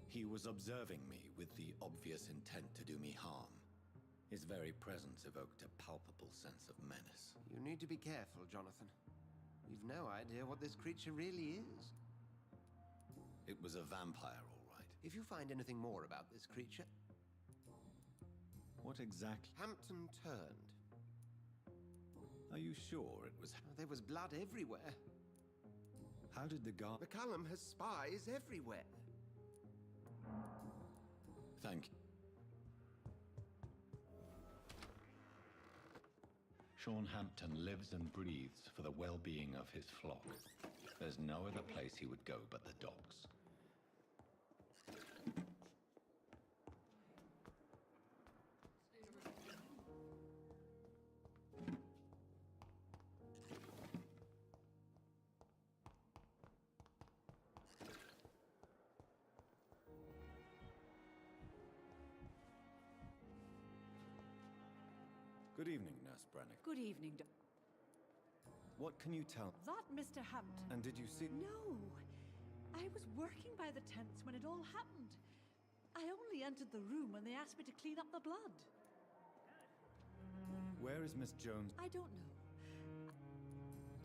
He was observing me with the obvious intent to do me harm. His very presence evoked a palpable sense of menace. You need to be careful, Jonathan. We've no idea what this creature really is. It was a vampire, all right. If you find anything more about this creature... What exactly? Hampton turned. Are you sure it was... There was blood everywhere. How did the guard... McCullum has spies everywhere. Thank you. Sean Hampton lives and breathes for the well-being of his flock. There's no other place he would go but the docks. Good evening, Nurse Brannigan. Good evening, What can you tell? That Mr. Hampton. And did you see... No. I was working by the tents when it all happened. I only entered the room when they asked me to clean up the blood. Where is Miss Jones? I don't know.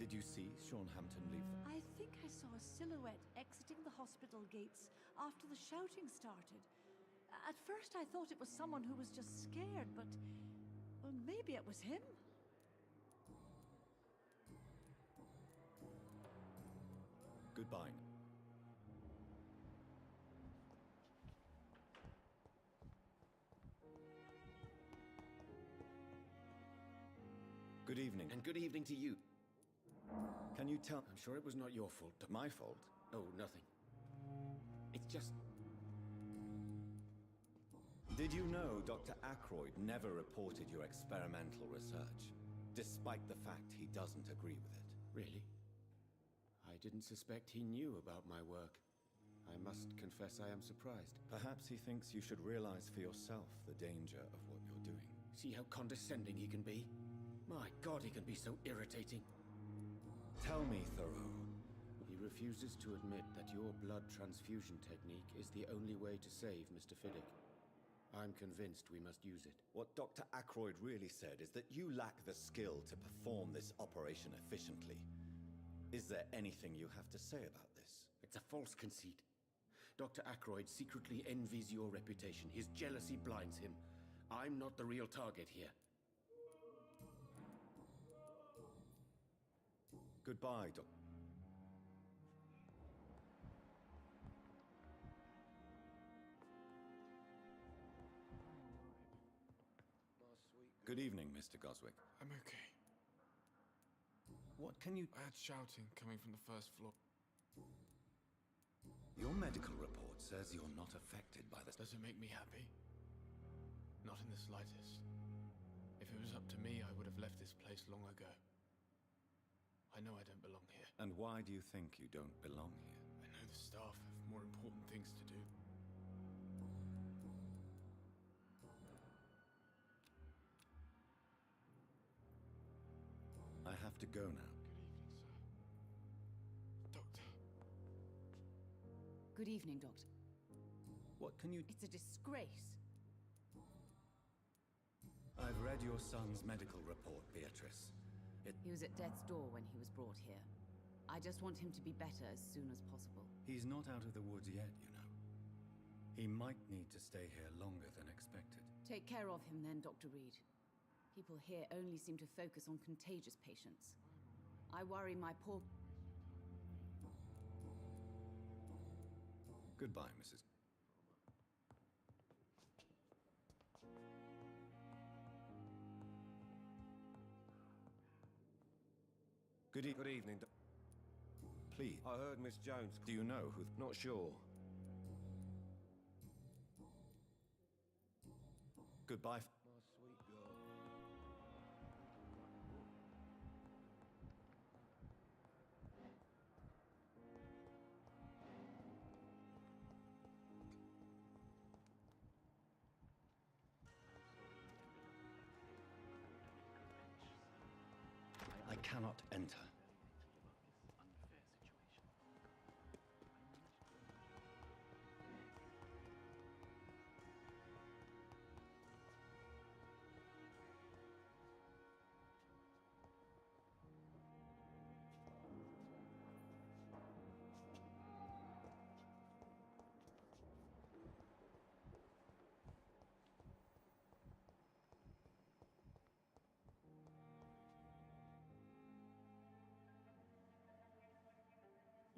Did you see Sean Hampton leave them? I think I saw a silhouette exiting the hospital gates after the shouting started. At first I thought it was someone who was just scared, but... Well, maybe it was him. Goodbye. Good evening. And good evening to you. Can you tell... I'm sure it was not your fault. My fault? Oh, nothing. It's just... Did you know Dr. Ackroyd never reported your experimental research, despite the fact he doesn't agree with it? Really? I didn't suspect he knew about my work. I must confess I am surprised. Perhaps he thinks you should realize for yourself the danger of what you're doing. See how condescending he can be? My God, he can be so irritating. Tell me, Thoreau. He refuses to admit that your blood transfusion technique is the only way to save Mr. Fiddick. I'm convinced we must use it. What Dr. Ackroyd really said is that you lack the skill to perform this operation efficiently. Is there anything you have to say about this? It's a false conceit. Dr. Ackroyd secretly envies your reputation. His jealousy blinds him. I'm not the real target here. Goodbye, Doc. Good evening, Mr. Goswick. I'm okay. What can you... I had shouting coming from the first floor. Your medical report says you're not affected by this. Does it make me happy? Not in the slightest. If it was up to me, I would have left this place long ago. I know I don't belong here. And why do you think you don't belong here? I know the staff have more important things to do. I have to go now. Good evening, Doctor. What can you... It's a disgrace. I've read your son's medical report, Beatrice. He was at death's door when he was brought here. I just want him to be better as soon as possible. He's not out of the woods yet, you know. He might need to stay here longer than expected. Take care of him then, Dr. Reed. People here only seem to focus on contagious patients. I worry my poor... Goodbye, Mrs. Good evening. Please. I heard Miss Jones. Do you know who... Not sure. Goodbye. My sweet girl. I cannot enter.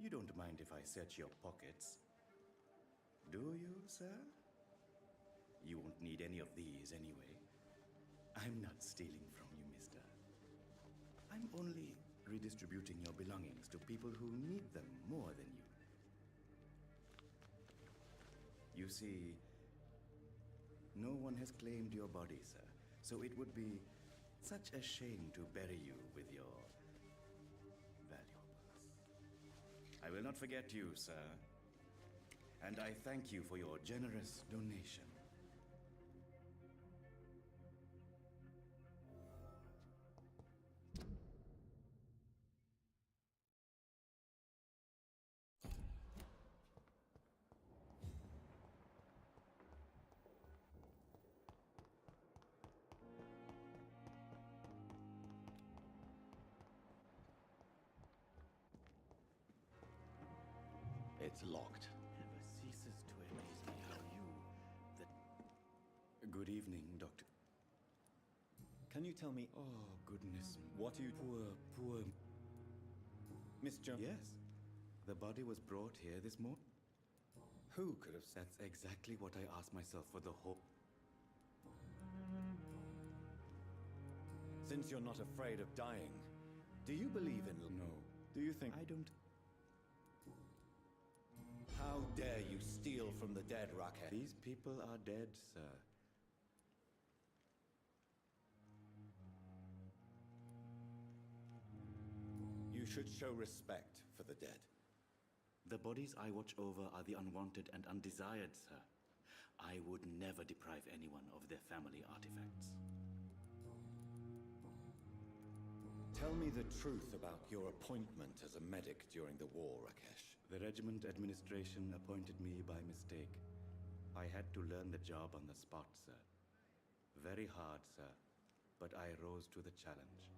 You don't mind if I search your pockets, do you, sir? You won't need any of these anyway. I'm not stealing from you, mister. I'm only redistributing your belongings to people who need them more than you. You see, no one has claimed your body, sir, so it would be such a shame to bury you with your I will not forget you, sir. And I thank you for your generous donation. It's locked. Never ceases to amaze me how you... Good evening, Doctor. Can you tell me... Oh, goodness. What you... Poor... Miss Jones? Yes. The body was brought here this morning. Who could have... That's exactly what I asked myself for the whole... Since you're not afraid of dying, do you believe in... No. Do you think... I don't... How dare you steal from the dead, Raquel? These people are dead, sir. You should show respect for the dead. The bodies I watch over are the unwanted and undesired, sir. I would never deprive anyone of their family artifacts. Tell me the truth about your appointment as a medic during the war, Rakesh. The regiment administration appointed me by mistake. I had to learn the job on the spot, sir. Very hard, sir, but I rose to the challenge.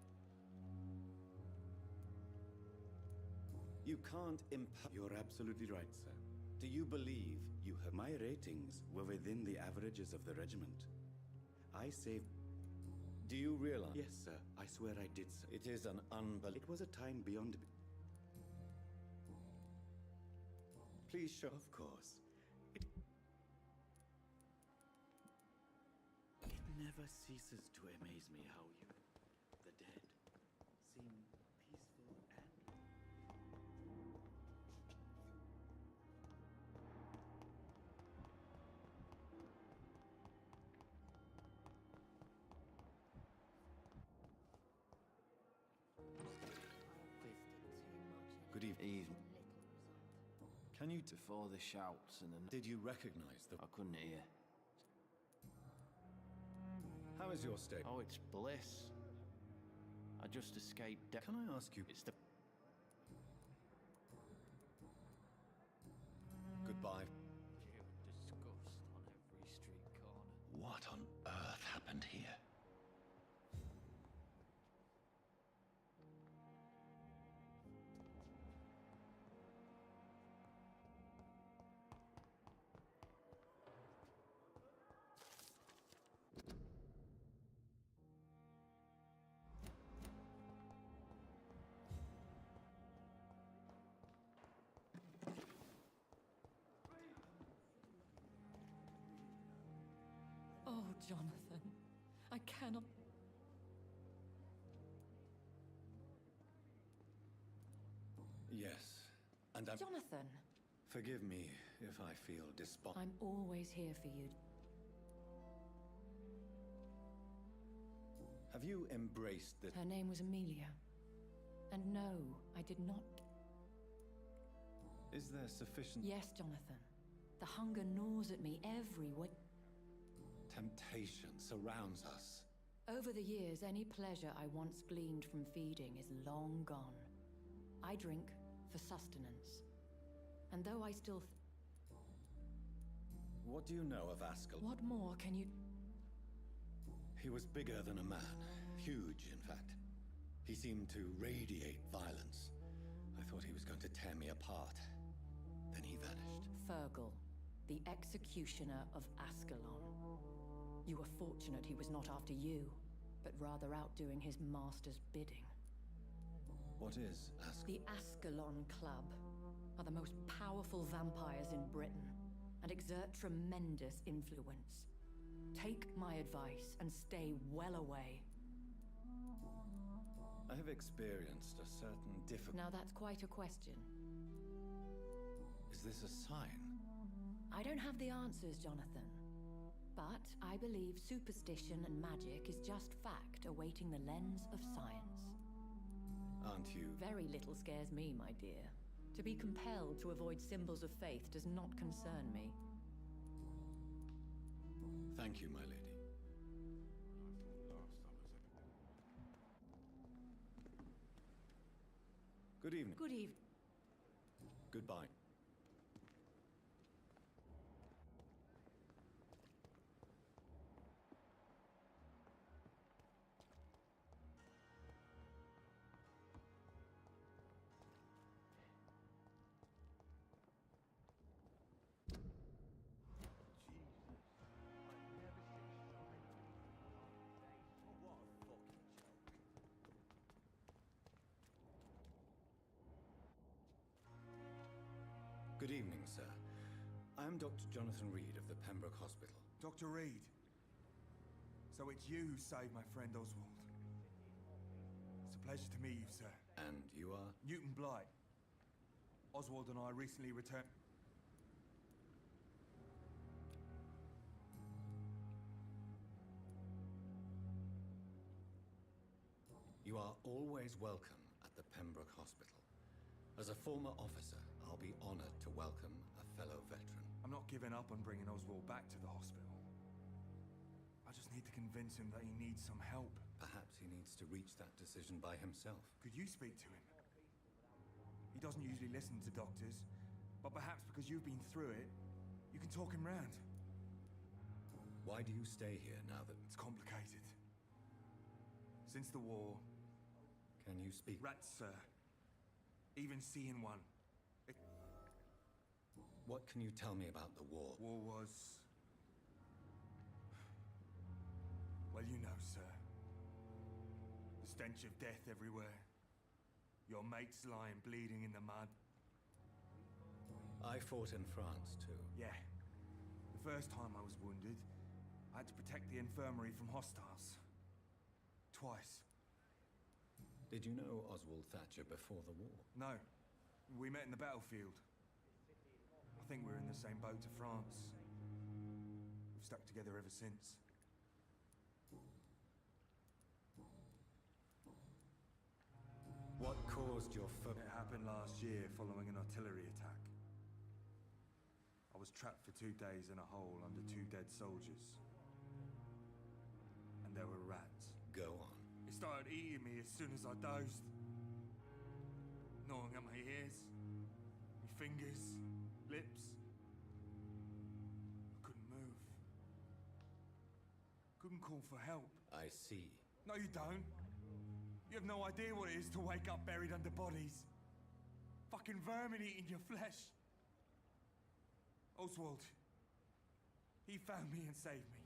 You can't You're absolutely right, sir. Do you believe you have... My ratings were within the averages of the regiment. I saved... Do you realize... Yes, sir. I swear I did, sir. It is an unbelievable... It was a time beyond... Please show... Of course. It never ceases to amaze me how you, the dead, seem peaceful and... evening. Can you... Before the shouts and the... Did you recognize the... I couldn't hear. How is your state? Oh, it's bliss. I just escaped death. Can I ask you... It's the... Goodbye. Disgust on every street corner. What on earth happened here? Oh, Jonathan, I cannot... Yes, and I'm... Jonathan! Forgive me if I feel I'm always here for you. Have you embraced the... Her name was Amelia. And no, I did not... Is there sufficient... Yes, Jonathan. The hunger gnaws at me every way. Temptation surrounds us. Over the years, any pleasure I once gleaned from feeding is long gone. I drink for sustenance. And though I still... What do you know of Askell? What more can you... He was bigger than a man. Huge, in fact. He seemed to radiate violence. I thought he was going to tear me apart. Then he vanished. Fergal, the executioner of Ascalon. You were fortunate he was not after you, but rather out doing his master's bidding. What is Ascalon? The Ascalon Club are the most powerful vampires in Britain and exert tremendous influence. Take my advice and stay well away. I have experienced a certain difficulty. Now that's quite a question. Is this a sign? I don't have the answers, Jonathan. But I believe superstition and magic is just fact awaiting the lens of science. Aren't you? Very little scares me, my dear. To be compelled to avoid symbols of faith does not concern me. Thank you, my lady. Good evening. Good evening. Goodbye. Good evening, sir. I am Dr. Jonathan Reed of the Pembroke Hospital. Dr. Reed. So it's you who saved my friend Oswald. It's a pleasure to meet you, sir. And you are? Newton Blight. Oswald and I recently returned... You are always welcome at the Pembroke Hospital. As a former officer, I'll be honored to welcome a fellow veteran. I'm not giving up on bringing Oswald back to the hospital. I just need to convince him that he needs some help. Perhaps he needs to reach that decision by himself. Could you speak to him? He doesn't usually listen to doctors, but perhaps because you've been through it, you can talk him round. Why do you stay here now that... It's complicated. Since the war... Can you speak? Rats, sir. Even seeing one. What can you tell me about the war? War was... Well, you know, sir. The stench of death everywhere. Your mates lying bleeding in the mud. I fought in France, too. Yeah. The first time I was wounded, I had to protect the infirmary from hostiles. Twice. Did you know Oswald Thatcher before the war? No. We met in the battlefield. I think we're in the same boat to France. We've stuck together ever since. What caused caused your foot? It happened last year following an artillery attack. I was trapped for 2 days in a hole under 2 dead soldiers. And there were rats. Go on. It started eating me as soon as I dozed. Gnawing at my ears, my fingers, lips. I couldn't move. Couldn't call for help. I see. No, you don't. You have no idea what it is to wake up buried under bodies. Fucking vermin eating your flesh. Oswald. He found me and saved me.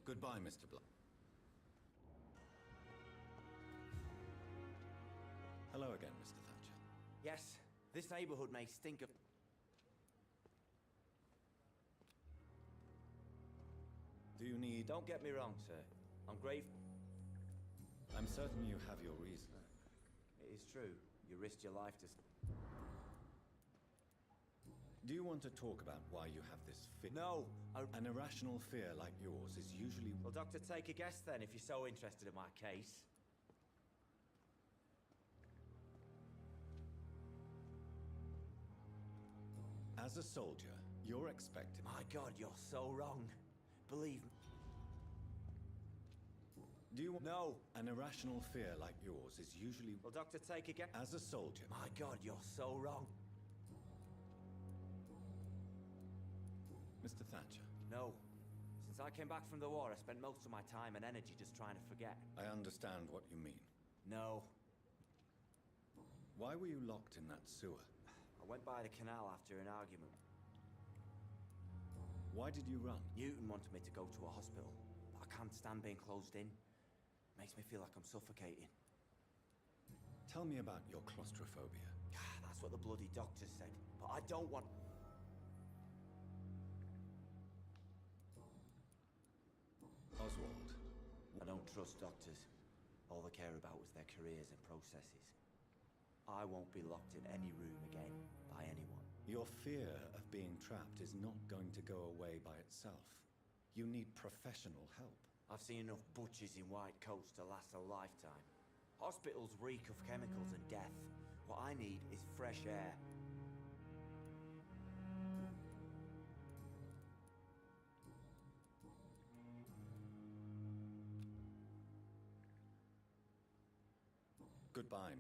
Goodbye, Mr. Blood. Hello again, Mr. Thatcher. Yes, this neighborhood may stink of... Do you need... Don't get me wrong, sir. I'm grave... I'm certain you have your reason. It is true. You risked your life to... Do you want to talk about why you have this fear? No! An irrational fear like yours is usually... Well, Doctor, take a guess then, if you're so interested in my case. As a soldier, you're expected... My God, you're so wrong. Believe me. Do you... No! An irrational fear like yours is usually... Well, Doctor, take a guess. As a soldier... My God, you're so wrong. Mr. Thatcher. No. Since I came back from the war, I spent most of my time and energy just trying to forget. I understand what you mean. No. Why were you locked in that sewer? I went by the canal after an argument. Why did you run? Newton wanted me to go to a hospital, but I can't stand being closed in. Makes me feel like I'm suffocating. Tell me about your claustrophobia. That's what the bloody doctor said, but I don't want... Oswald. I don't trust doctors. All they care about was their careers and processes. I won't be locked in any room again by anyone. Your fear of being trapped is not going to go away by itself. You need professional help. I've seen enough butchers in white coats to last a lifetime. Hospitals reek of chemicals and death. What I need is fresh air. Goodbye.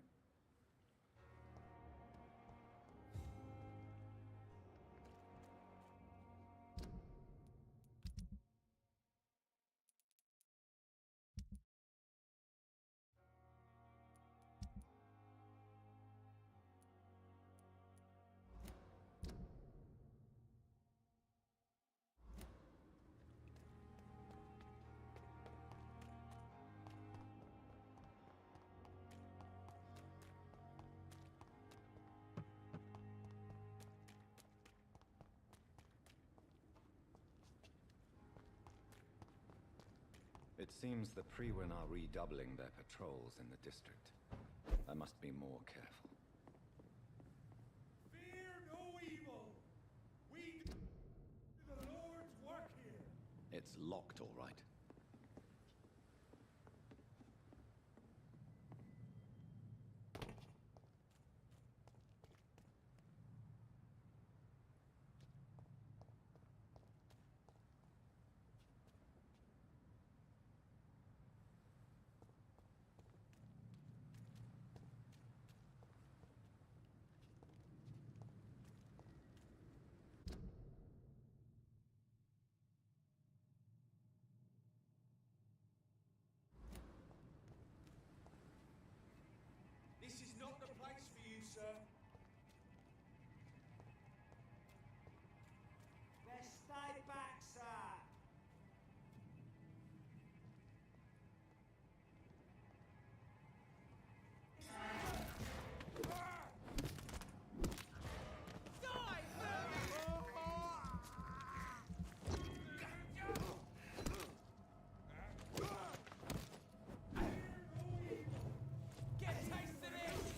It seems the Priwen are redoubling their patrols in the district. I must be more careful. Fear no evil! We do the Lord's work here! It's locked, all right. This is not the place for you, sir. Then stay back, sir. Get a taste of this!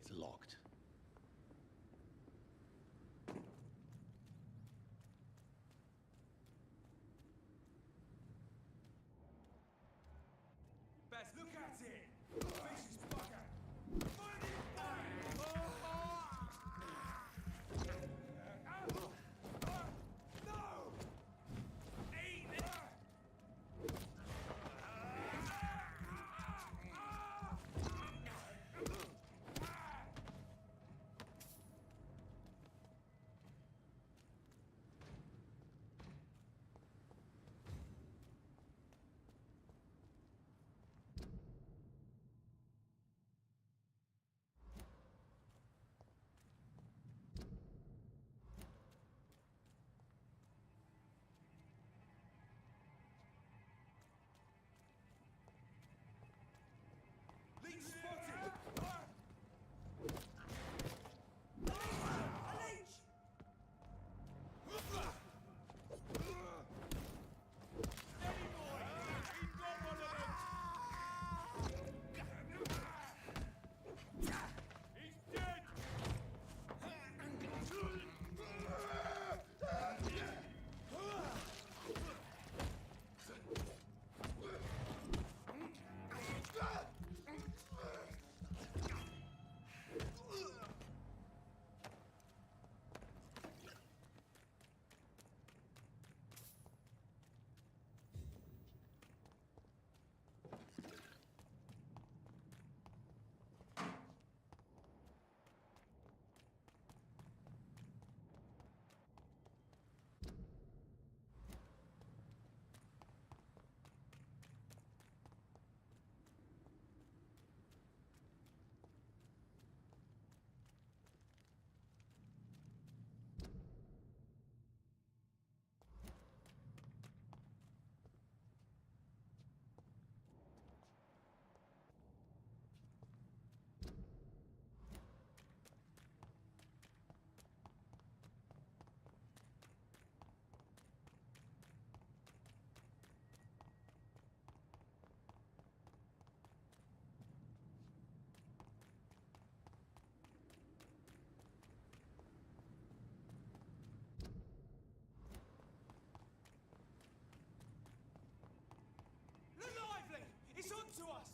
It's locked. Baz, look at it! Vicious bugger! Find it! No! Eat it! Leech spotted! A leech! Steady, boy! He's got one of them! He's dead! Look lively! It's on to us!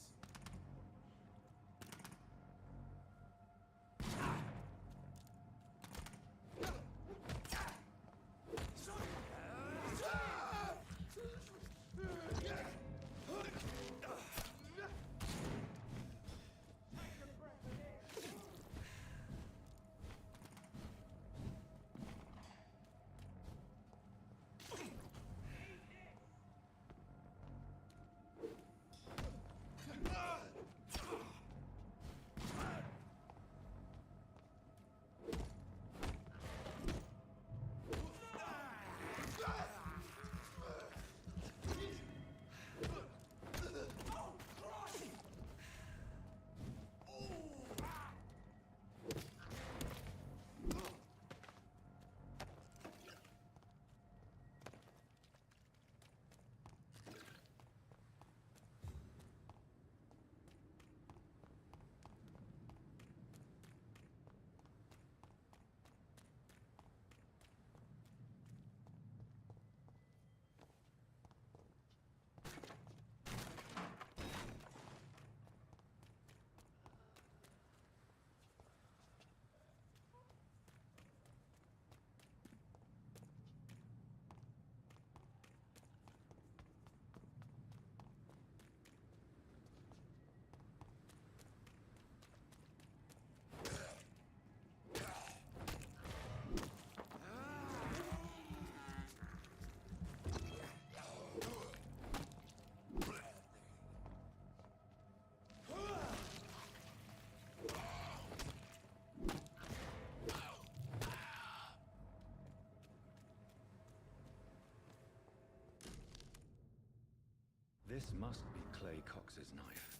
This must be Clay Cox's knife.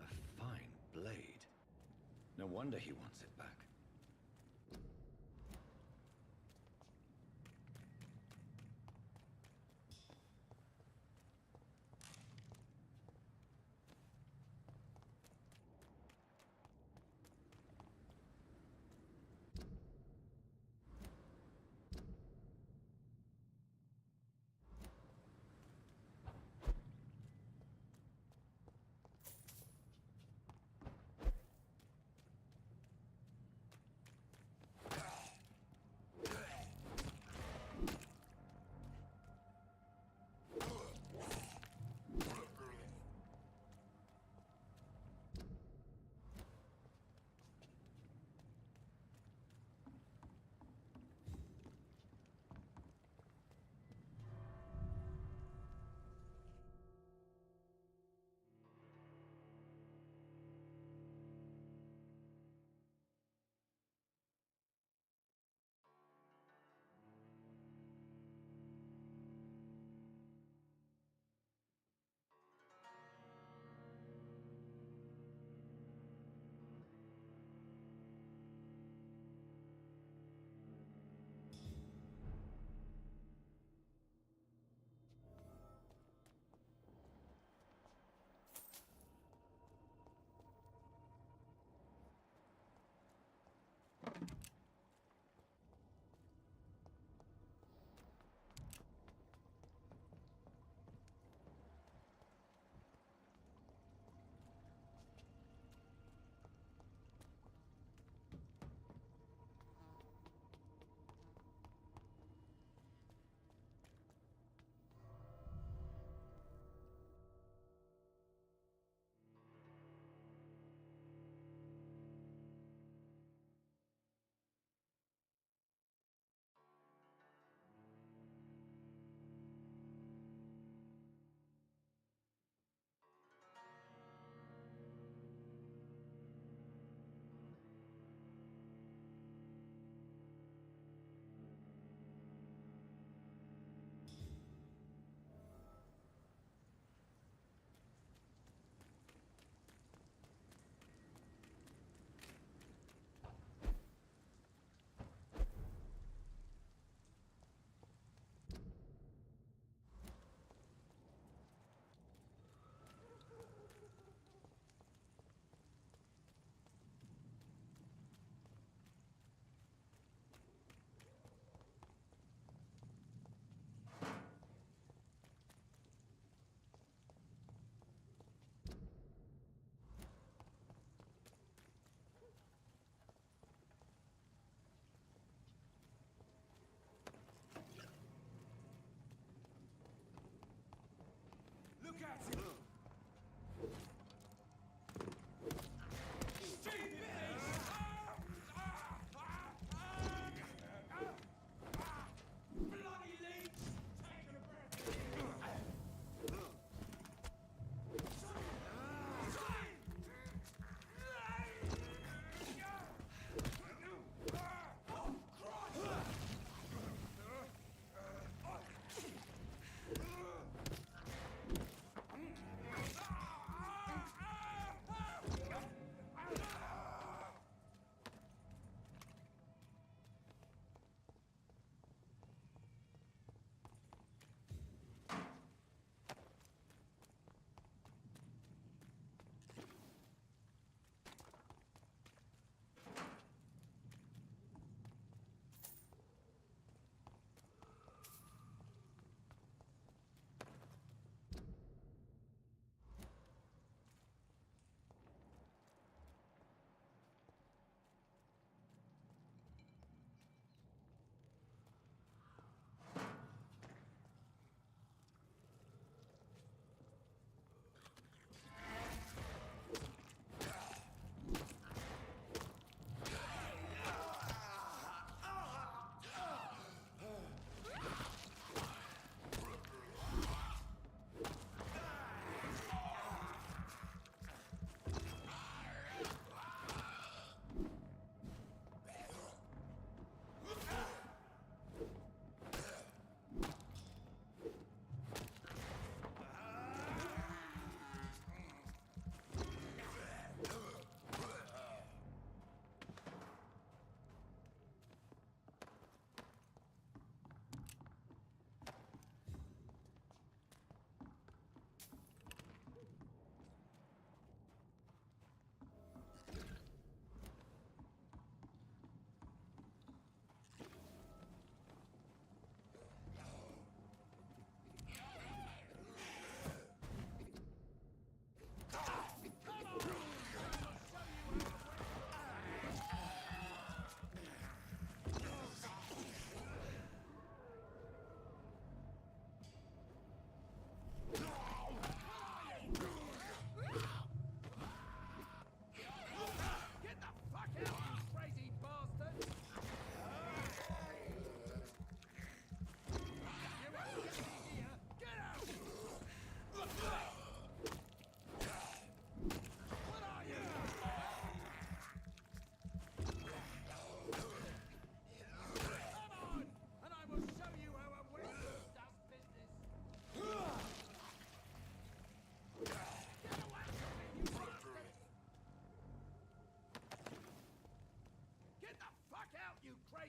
A fine blade. No wonder he wants it back.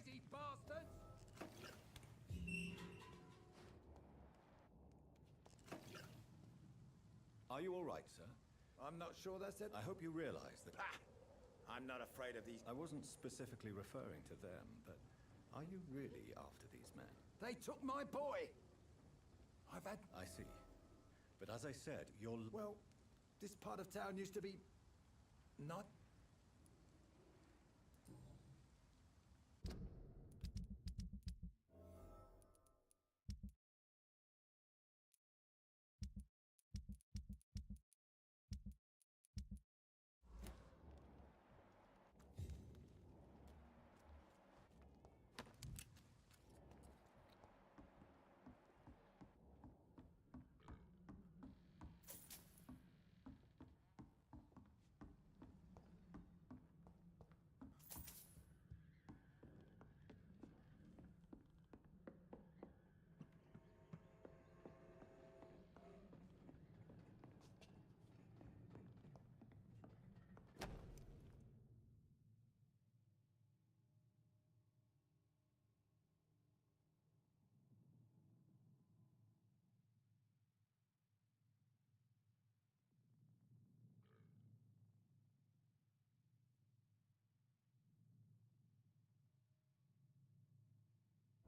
crazy bastards! Are you all right, sir? I'm not sure that's it. I hope you realize that... I'm not afraid of these... I wasn't specifically referring to them, but are you really after these men? They took my boy! I've had... I see. But as I said, you're... Well, this part of town used to be... not...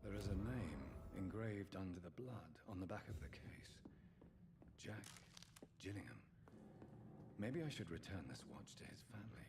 There is a name engraved under the blood on the back of the case. Jack Gillingham. Maybe I should return this watch to his family.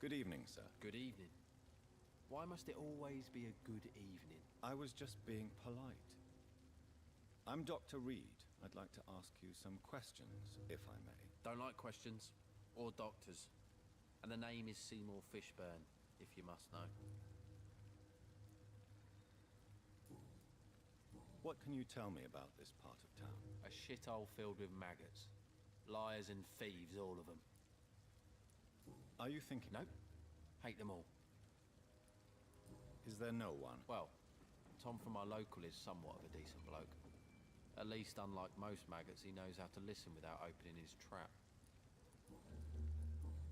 Good evening, sir. Good evening. Why must it always be a good evening? I was just being polite. I'm Dr. Reed. I'd like to ask you some questions, if I may. Don't like questions, or doctors. And the name is Seymour Fishburne, if you must know. What can you tell me about this part of town? A shithole filled with maggots. Liars and thieves, all of them. Are you thinking... Nope. Hate them all. Is there no one? Well, Tom from our local is somewhat of a decent bloke. At least, unlike most maggots, he knows how to listen without opening his trap.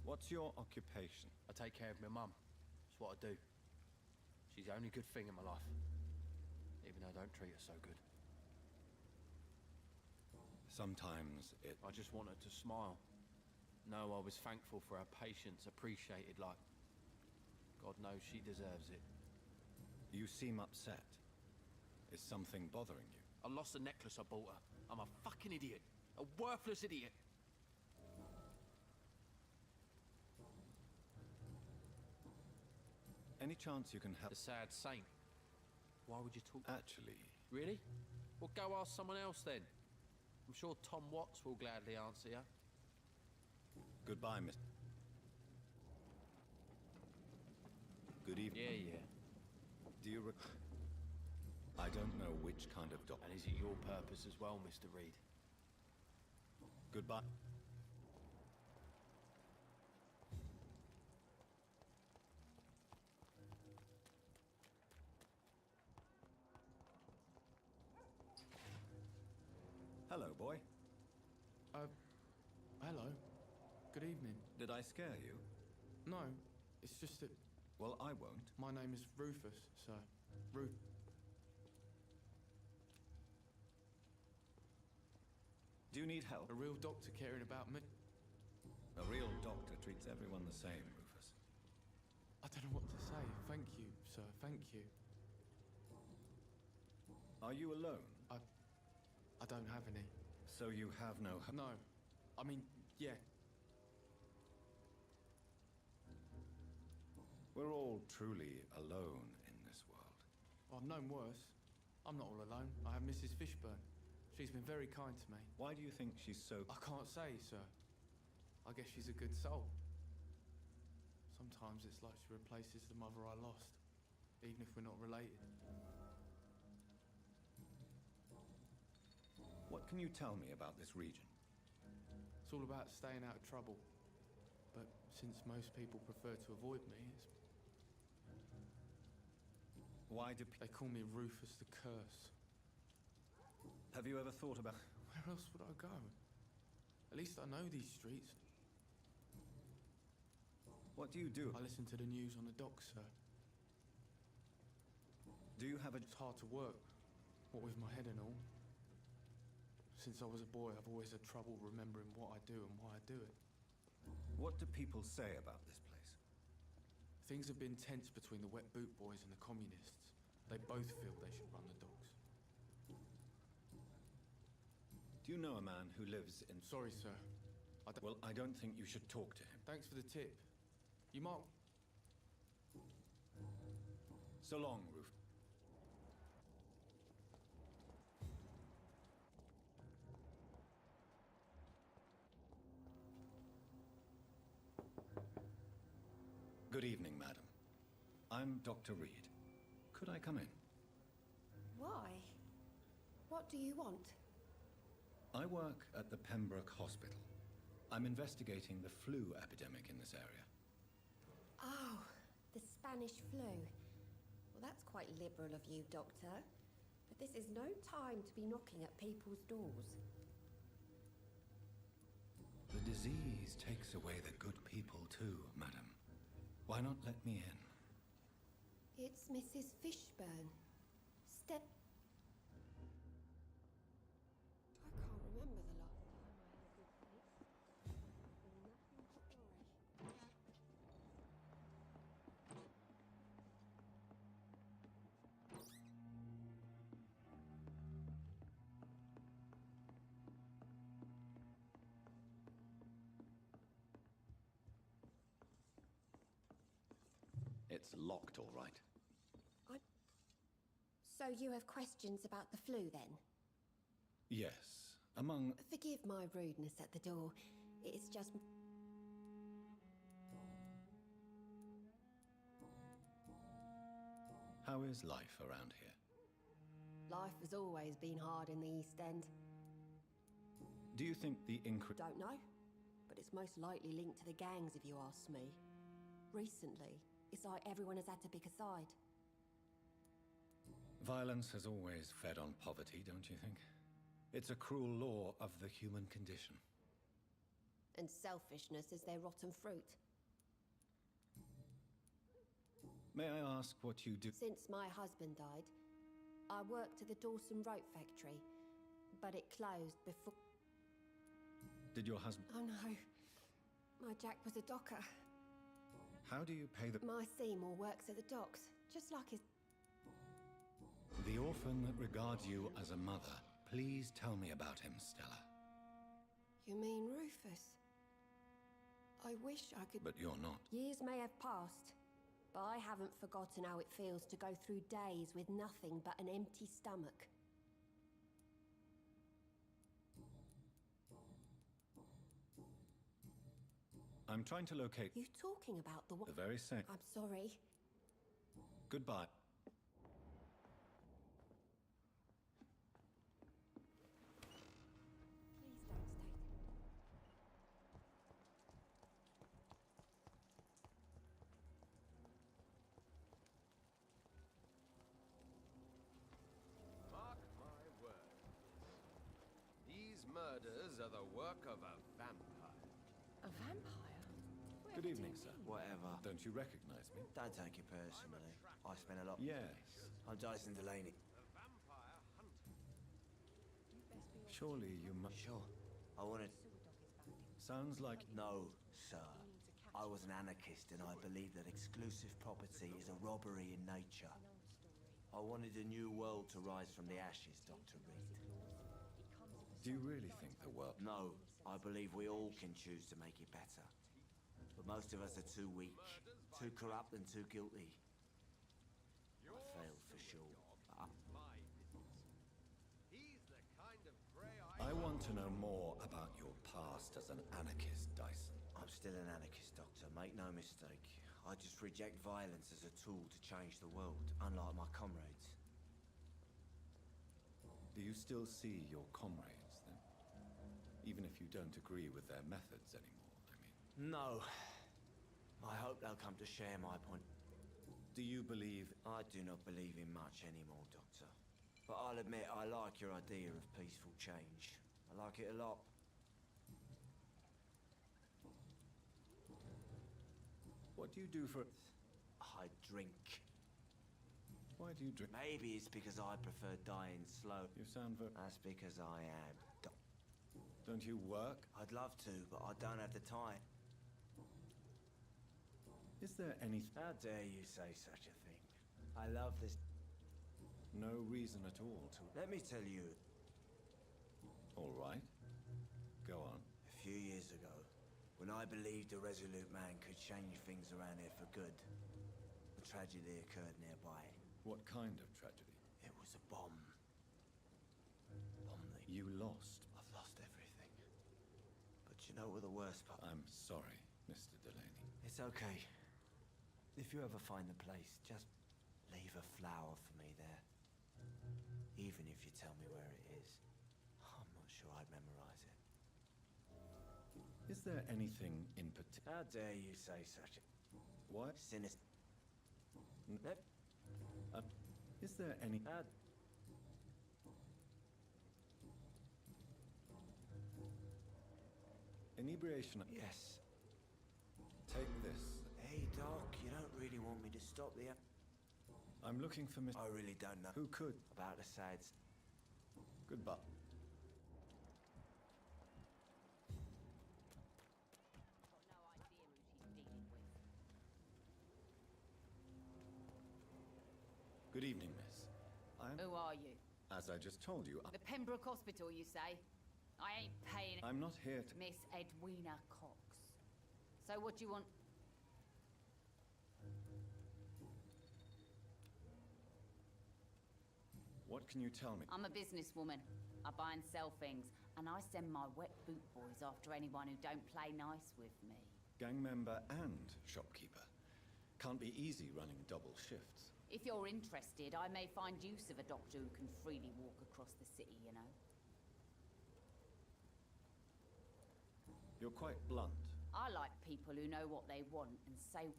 What's your occupation? I take care of my mum. That's what I do. She's the only good thing in my life. Even though I don't treat her so good. Sometimes it... I just want her to smile. No, I was thankful for her patience, appreciated like... God knows she deserves it. You seem upset. Is something bothering you? I lost the necklace I bought her. I'm a fucking idiot. A worthless idiot. Any chance you can help? The sad saint. Why would you talk? Actually... Really? Well, go ask someone else then. I'm sure Tom Watts will gladly answer you. Goodbye, Mr. Good evening. Yeah. Do you I I don't know which kind of doctor. And is it your purpose as well, Mr. Reed? Goodbye. Hello, boy. Hello. Good evening. Did I scare you? No, it's just that... Well, I won't. My name is Rufus, sir. Do you need help? A real doctor caring about me? A real doctor treats everyone the same, Rufus. I don't know what to say. Thank you, sir. Thank you. Are you alone? I don't have any. So you have no... No. I mean, yeah. We're all truly alone in this world. I've known worse. I'm not all alone. I have Mrs. Fishburne. She's been very kind to me. Why do you think she's so... I can't say, sir. I guess she's a good soul. Sometimes it's like she replaces the mother I lost, even if we're not related. What can you tell me about this region? It's all about staying out of trouble. But since most people prefer to avoid me, it's... Why do they call me Rufus the Curse? Have you ever thought about... Where else would I go? At least I know these streets. What do you do? I listen to the news on the docks, sir. Do you have a... It's hard to work, what with my head and all. Since I was a boy, I've always had trouble remembering what I do and why I do it. What do people say about this place? Things have been tense between the wet boot boys and the communists. They both feel they should run the docks. Do you know a man who lives in... Sorry, sir. Well, I don't think you should talk to him. Thanks for the tip. You might... So long, Rufus. Good evening, madam. I'm Dr. Reed. Could I come in? Why? What do you want? I work at the Pembroke Hospital. I'm investigating the flu epidemic in this area. Oh, the Spanish flu. Well, that's quite liberal of you, Doctor. But this is no time to be knocking at people's doors. The disease takes away the good people too, madam. Why not let me in? It's Mrs. Fishburne. Step... I can't remember the last time I had a good place. Nothing to flourish. It's locked, all right. So you have questions about the flu, then? Yes, among... Forgive my rudeness at the door. It's just... How is life around here? Life has always been hard in the East End. Do you think the Don't know, but it's most likely linked to the gangs, if you ask me. Recently, it's like everyone has had to pick a side. Violence has always fed on poverty, don't you think? It's a cruel law of the human condition. And selfishness is their rotten fruit. May I ask what you do? Since my husband died, I worked at the Dawson Rope factory, but it closed before... Did your husband... Oh no, my Jack was a docker. How do you pay the... My Seymour works at the docks, just like his... The orphan that regards you as a mother. Please tell me about him, Stella. You mean Rufus? I wish I could... But you're not. Years may have passed, but I haven't forgotten how it feels to go through days with nothing but an empty stomach. I'm trying to locate... You talking about the what? The very same. I'm sorry. Goodbye. murders are the work of a vampire. A vampire? Good evening, sir. Whatever. Don't you recognize me? Don't take it personally. I spent a lot... Yes. I'm Dyson Delaney. Surely you must... Sure. I wanted... Sounds like... No, sir. I was an anarchist and I believe that exclusive property is a robbery in nature. I wanted a new world to rise from the ashes, Dr. Reed. Do you really think the world... No, I believe we all can choose to make it better. But most of us are too weak, too corrupt and too guilty. I failed for sure. I want to know more about your past as an anarchist, Dyson. I'm still an anarchist, Doctor. Make no mistake. I just reject violence as a tool to change the world, unlike my comrades. Do you still see your comrades, then? Even if you don't agree with their methods anymore, I mean. No. I hope they'll come to share my point. Do you believe... I do not believe in much anymore, Doctor. But I'll admit I like your idea of peaceful change. I like it a lot. What do you do for... I drink. Why do you drink? Maybe it's because I prefer dying slow. You sound very... That's because I am. Don't you work? I'd love to, but I don't have the time. Is there any... How dare you say such a thing? I love this... No reason at all to... Let me tell you. All right. Go on. A few years ago, when I believed a resolute man could change things around here for good, a tragedy occurred nearby. What kind of tragedy? It was a bomb. Bomb that... You lost. I've lost everything. But you know what the worst part... I'm sorry, Mr. Delaney. It's okay. If you ever find the place, just leave a flower for me there. Even if you tell me where it is. I'm not sure I'd memorize it. Is there anything in particular? How dare you say such a... What? Sinister... Is there any... Inebriation... Yes. Take this. Hey, Doc, you don't really want me to stop the... I'm looking for Mr... I really don't know. Who could? About the sads. Goodbye. Good evening, miss. Who are you? As I just told you, The Pembroke Hospital, you say? I ain't paying... I'm not here to... Miss Edwina Cox. So what do you want? What can you tell me? I'm a businesswoman. I buy and sell things, and I send my wet boot boys after anyone who don't play nice with me. Gang member and shopkeeper. Can't be easy running double shifts. If you're interested, I may find use of a doctor who can freely walk across the city, you know. You're quite blunt. I like people who know what they want and say...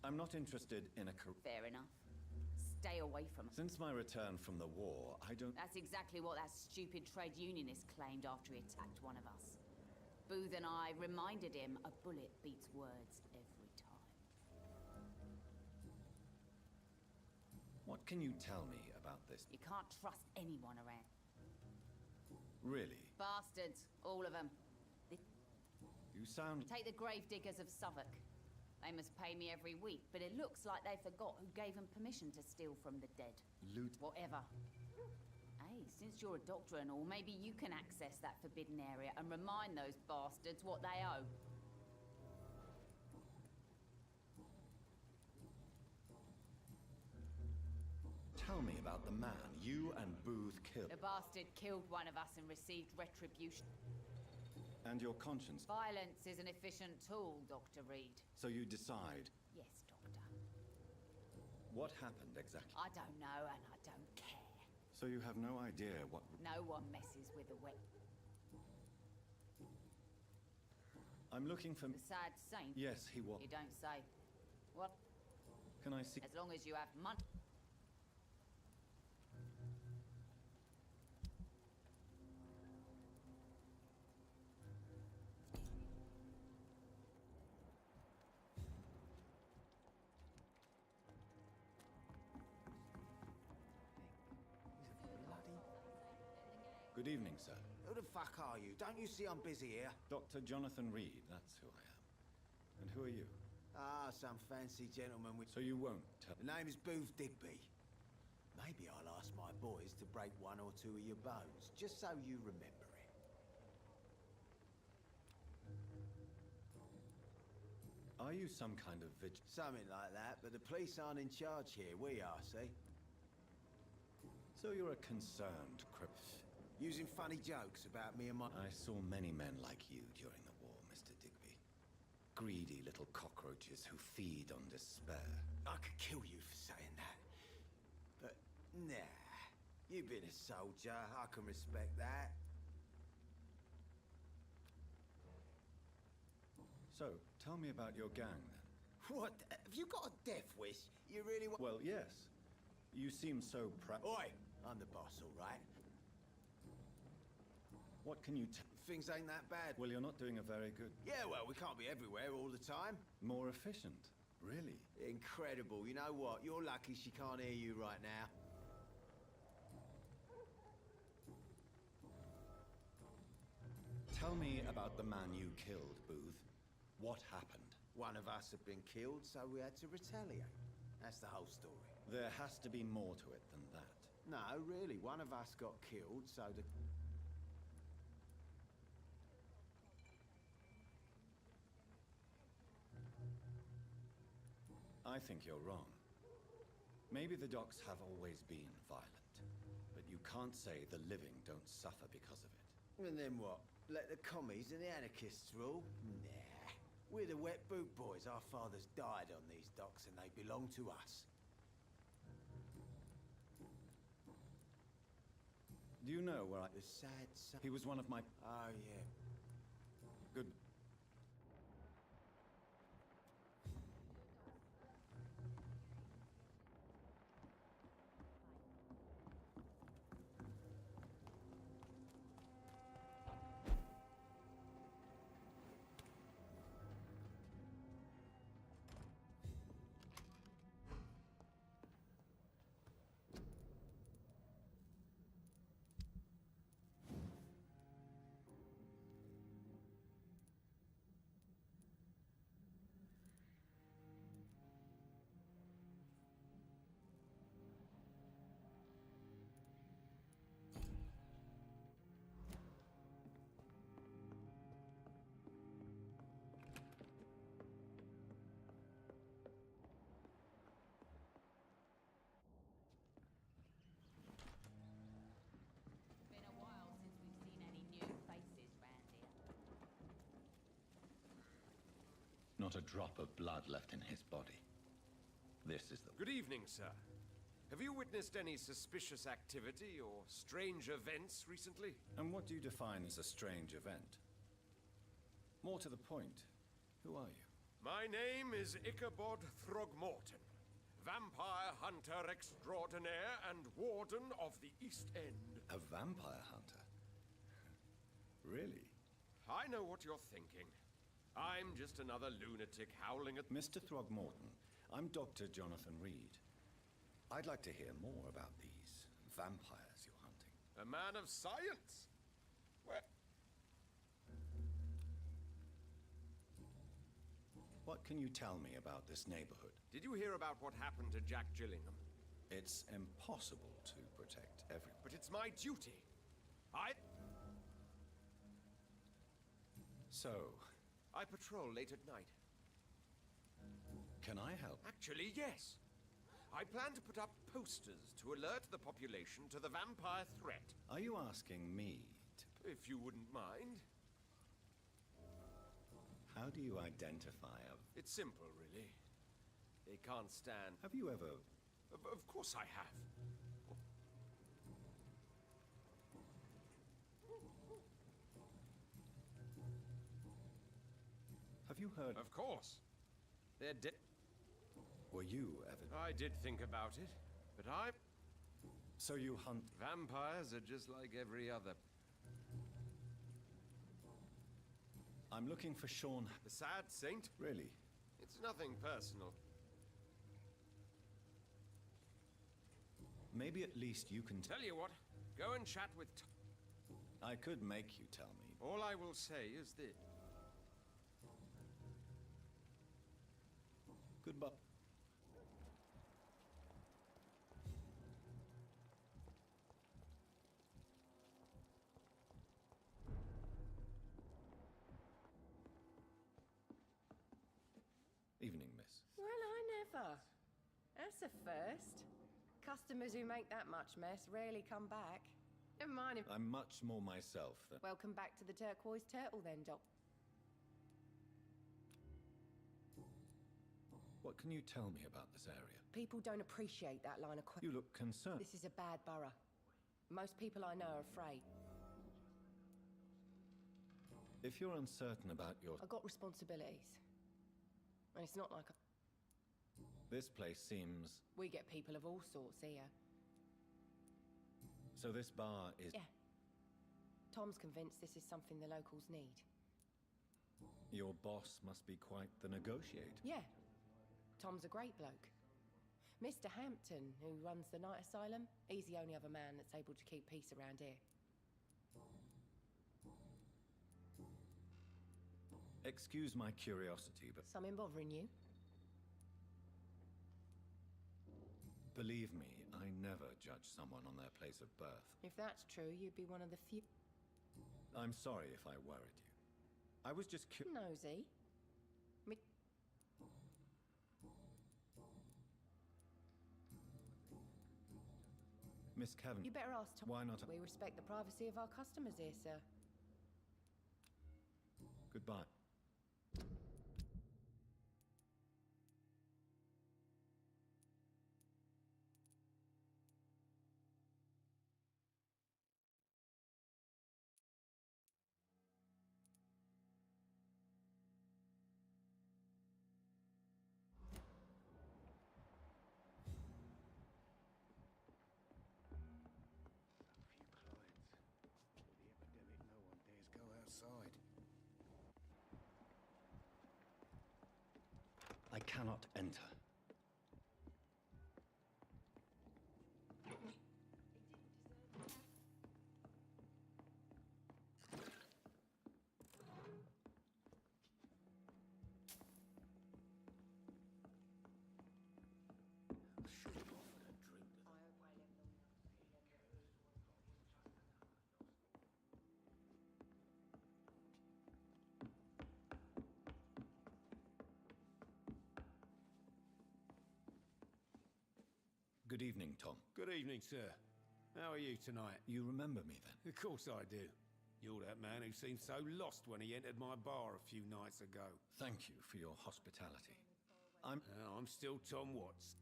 I'm not interested in a career. Fair enough. Stay away from it. Since my return from the war, I don't... That's exactly what that stupid trade unionist claimed after he attacked one of us. Booth and I reminded him a bullet beats words every time. What can you tell me about this? You can't trust anyone around. Really? Bastards, all of them. You sound... Take the gravediggers of Southwark. They must pay me every week, but it looks like they forgot who gave them permission to steal from the dead. Loot... Whatever. Hey, since you're a doctor and all, maybe you can access that forbidden area and remind those bastards what they owe. Tell me about the man you and Booth killed. The bastard killed one of us and received retribution. And your conscience. Violence is an efficient tool, Dr. Reed. So you decide. Yes, Doctor. What happened exactly? I don't know, and I don't care. So you have no idea what... No one messes with a wet... I'm looking for... The sad saint? Yes, he was. You don't say. What? Can I see... As long as you have money... Good evening, sir. Who the fuck are you? Don't you see I'm busy here? Dr. Jonathan Reed, that's who I am. And who are you? Ah, some fancy gentleman with... So you won't tell... The name is Booth Digby. Maybe I'll ask my boys to break one or two of your bones, just so you remember it. Are you some kind of Something like that, but the police aren't in charge here. We are, see? So you're a concerned cripple. Using funny jokes about me and my... I saw many men like you during the war, Mr. Digby. Greedy little cockroaches who feed on despair. I could kill you for saying that. But, nah. You've been a soldier. I can respect that. So, tell me about your gang, then. What? Have you got a death wish? You really want... Well, yes. You seem so proud. Oi! I'm the boss, all right? What can you Things ain't that bad. Well, you're not doing a very good... Yeah, well, we can't be everywhere all the time. More efficient. Really? Incredible. You know what? You're lucky she can't hear you right now. Tell me about the man you killed, Booth. What happened? One of us had been killed, so we had to retaliate. That's the whole story. There has to be more to it than that. No, really. One of us got killed, so the... I think you're wrong. Maybe the docks have always been violent, but you can't say the living don't suffer because of it. And then what? Let the commies and the anarchists rule? Nah. We're the wet boot boys. Our fathers died on these docks and they belong to us. Do you know where I... The sad son... He was one of my... Oh, yeah. Good... Not a drop of blood left in his body. This is the... Good evening, sir. Have you witnessed any suspicious activity or strange events recently? And what do you define as a strange event? More to the point, who are you? My name is Ichabod Throgmorton, vampire hunter extraordinaire and warden of the East End. A vampire hunter? Really? I know what you're thinking. I'm just another lunatic howling at... Mr. Throgmorton, I'm Dr. Jonathan Reed. I'd like to hear more about these vampires you're hunting. A man of science? Where... What can you tell me about this neighborhood? Did you hear about what happened to Jack Gillingham? It's impossible to protect everyone. But it's my duty. So... I patrol late at night. Can I help? Actually, yes. I plan to put up posters to alert the population to the vampire threat. Are you asking me to... If you wouldn't mind. How do you identify a... It's simple, really. They can't stand... Have you ever... Of course I have. Have you heard... Of course. They're dead. Were you ever... I did think about it, but I... So you hunt... Vampires are just like every other. I'm looking for Sean... The sad saint? Really? It's nothing personal. Maybe at least you can... Tell you what, go and chat with... I could make you tell me. All I will say is this. Goodbye. Evening, miss. Well, I never. That's a first. Customers who make that much mess rarely come back. Never mind if... I'm much more myself than... Welcome back to the Turquoise Turtle then, Doc. What can you tell me about this area? People don't appreciate that line of You look concerned. This is a bad borough. Most people I know are afraid. If you're uncertain about your... I've got responsibilities. And it's not like This place seems... we get people of all sorts here. So this bar is... Yeah. Tom's convinced this is something the locals need. Your boss must be quite the negotiator. Yeah. Tom's a great bloke. Mr. Hampton, who runs the night asylum, he's the only other man that's able to keep peace around here. Excuse my curiosity, but... Something bothering you? Believe me, I never judge someone on their place of birth. If that's true, you'd be one of the few... I'm sorry if I worried you. I was just nosy. Miss Cavan... You better ask Tom. Why not? We respect the privacy of our customers here, sir. Goodbye. I cannot enter. Good evening, Tom. Good evening, sir. How are you tonight? You remember me then? Of course I do. You're that man who seemed so lost when he entered my bar a few nights ago. Thank you for your hospitality. I'm still Tom Watts.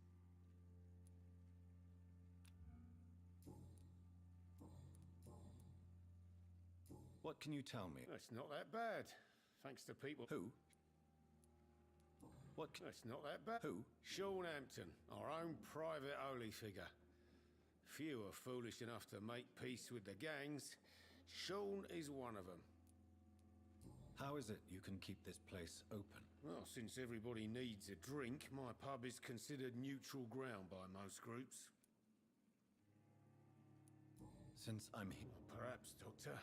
What can you tell me? It's not that bad. Thanks to people... Who? What? It's not that bad. Who? Sean Hampton, our own private holy figure. Few are foolish enough to make peace with the gangs. Sean is one of them. How is it you can keep this place open? Well, since everybody needs a drink, my pub is considered neutral ground by most groups. Since I'm here... Perhaps, Doctor.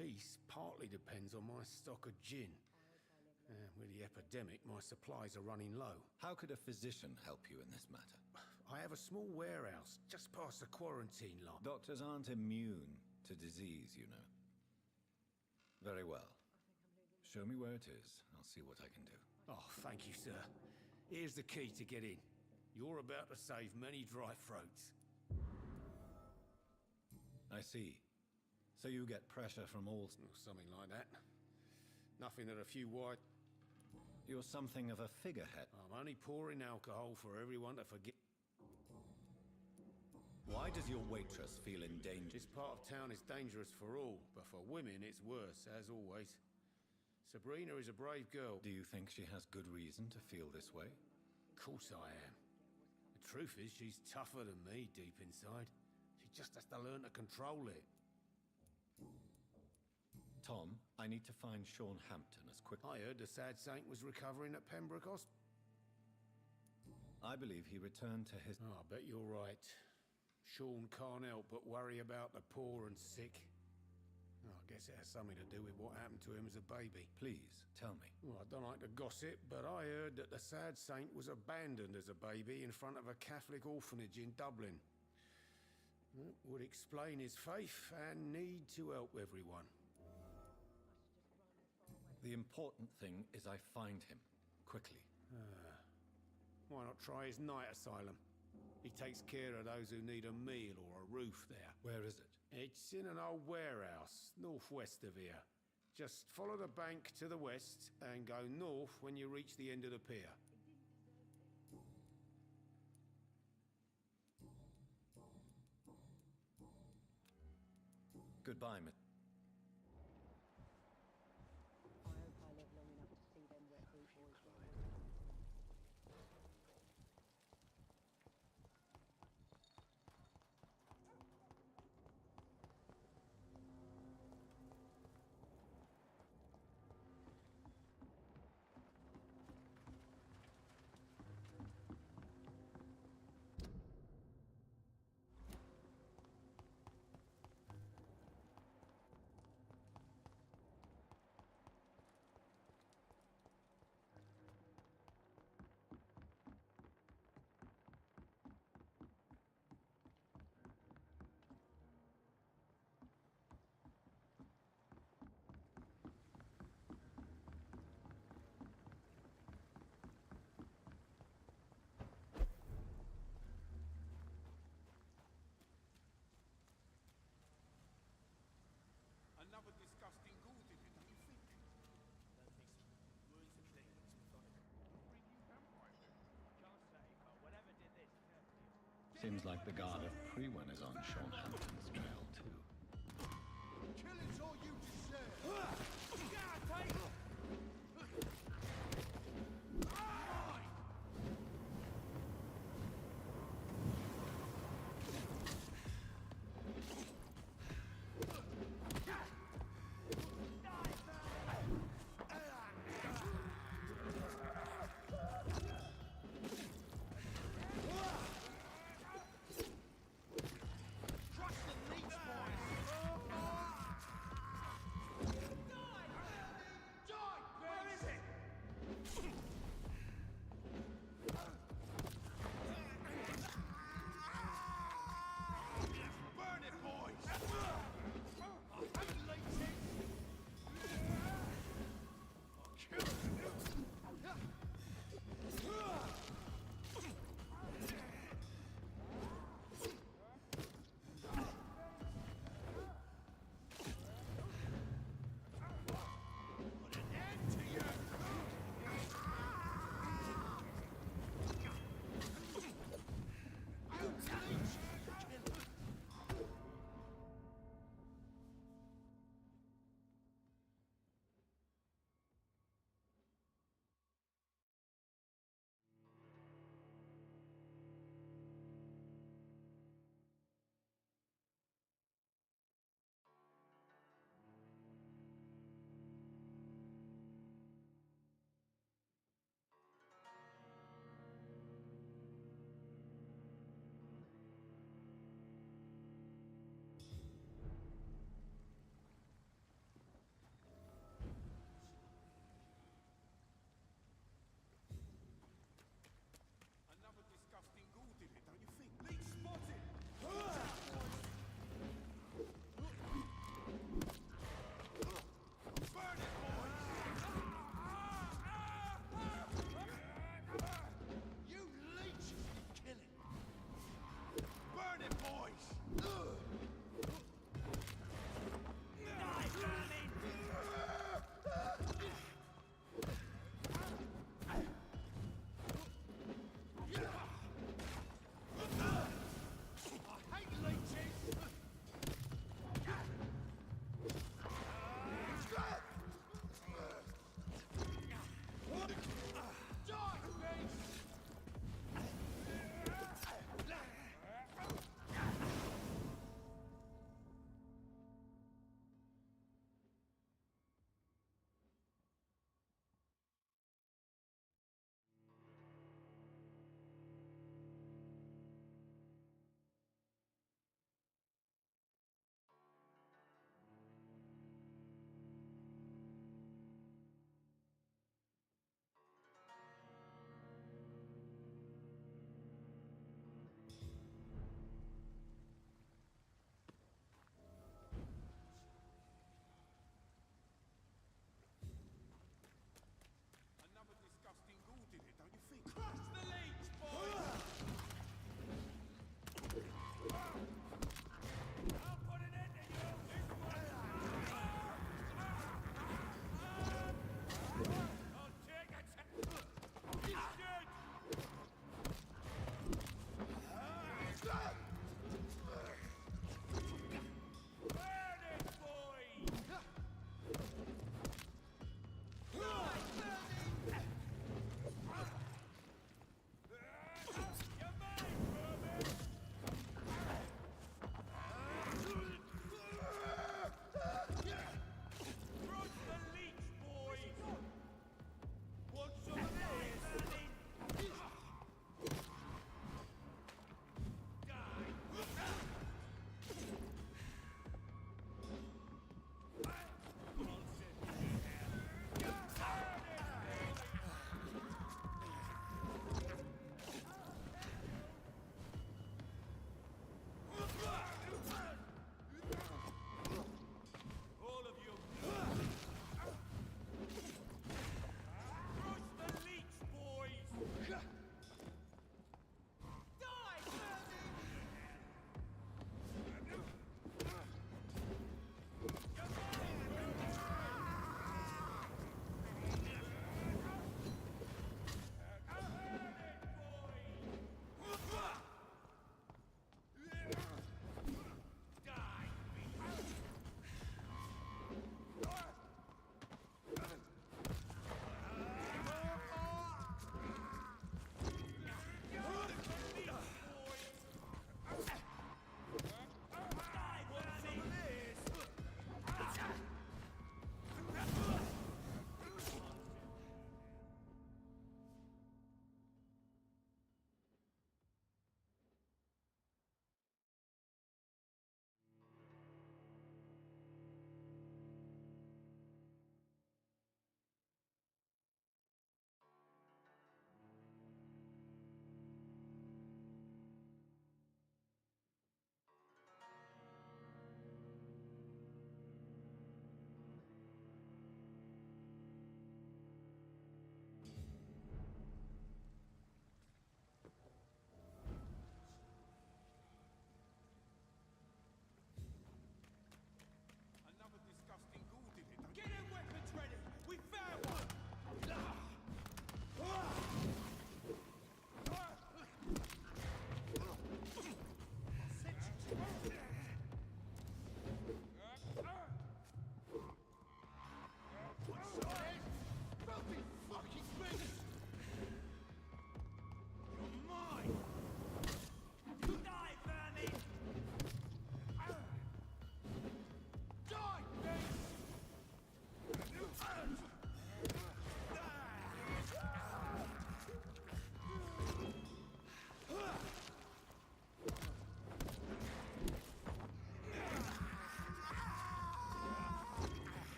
Peace partly depends on my stock of gin. With the epidemic, my supplies are running low. How could a physician help you in this matter? I have a small warehouse just past the quarantine line. Doctors aren't immune to disease, you know. Very well. Show me where it is. I'll see what I can do. Oh, thank you, sir. Here's the key to get in. You're about to save many dry throats. I see. So you get pressure from all... Something like that. Nothing that a few white... You're something of a figurehead. I'm only pouring alcohol for everyone to forget. Why does your waitress feel in danger? This part of town is dangerous for all, but for women it's worse, as always. Sabrina is a brave girl. Do you think she has good reason to feel this way? Of course I am. The truth is, she's tougher than me deep inside. She just has to learn to control it. Tom, I need to find Sean Hampton as quick... I heard the sad saint was recovering at Pembroke Hospital. I believe he returned to his... Oh, I bet you're right. Sean can't help but worry about the poor and sick. guess it has something to do with what happened to him as a baby. Please, tell me. Well, I don't like to gossip, but I heard that the sad saint was abandoned as a baby in front of a Catholic orphanage in Dublin. It would explain his faith and need to help everyone. The important thing is I find him, quickly. Why not try his night asylum? He takes care of those who need a meal or a roof there. Where is it? It's in an old warehouse, northwest of here. Just follow the bank to the west and go north when you reach the end of the pier. Goodbye, Miss. I hope I live long enough to see them wet boot boys. Another disgusting ghoul did it, don't you think? Words are clean, it's methodical. Bring you vampires in. Can't say, but whatever did this, Seems like the guard of Prewen is on Sean Hampton's trail, too. Killing's all you deserve.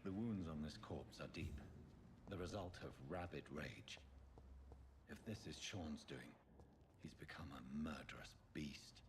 The wounds on this corpse are deep, the result of rabid rage. If this is Sean's doing, he's become a murderous beast.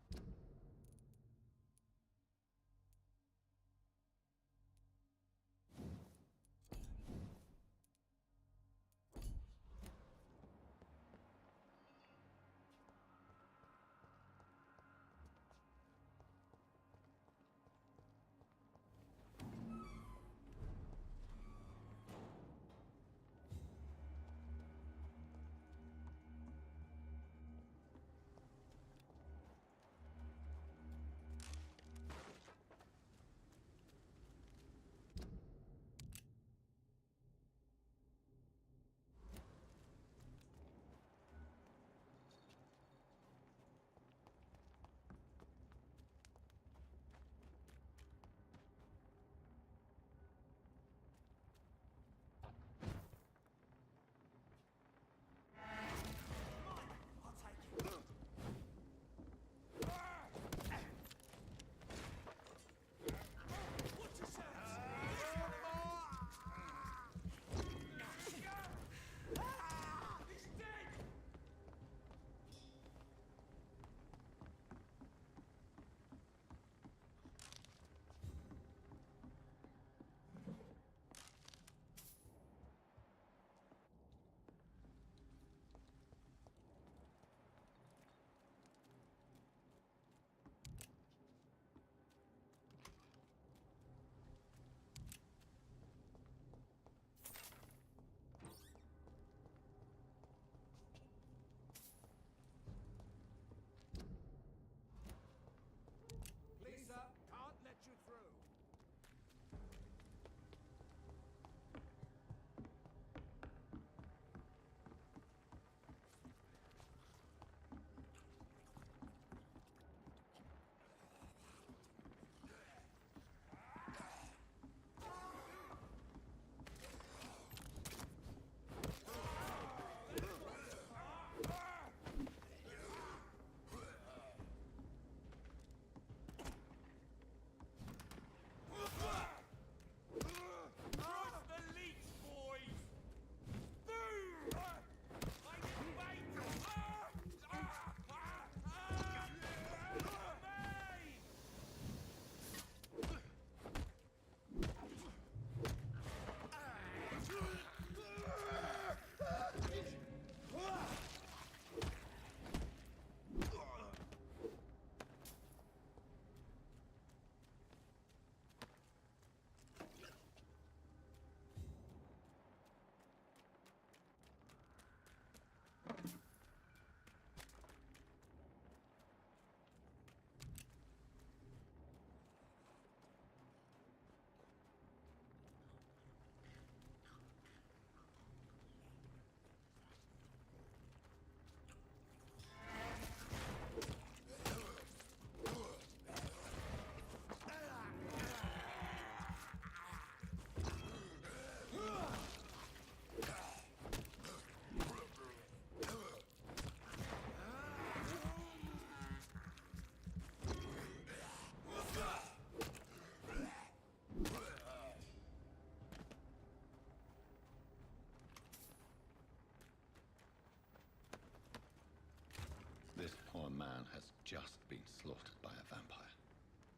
This poor man has just been slaughtered by a vampire.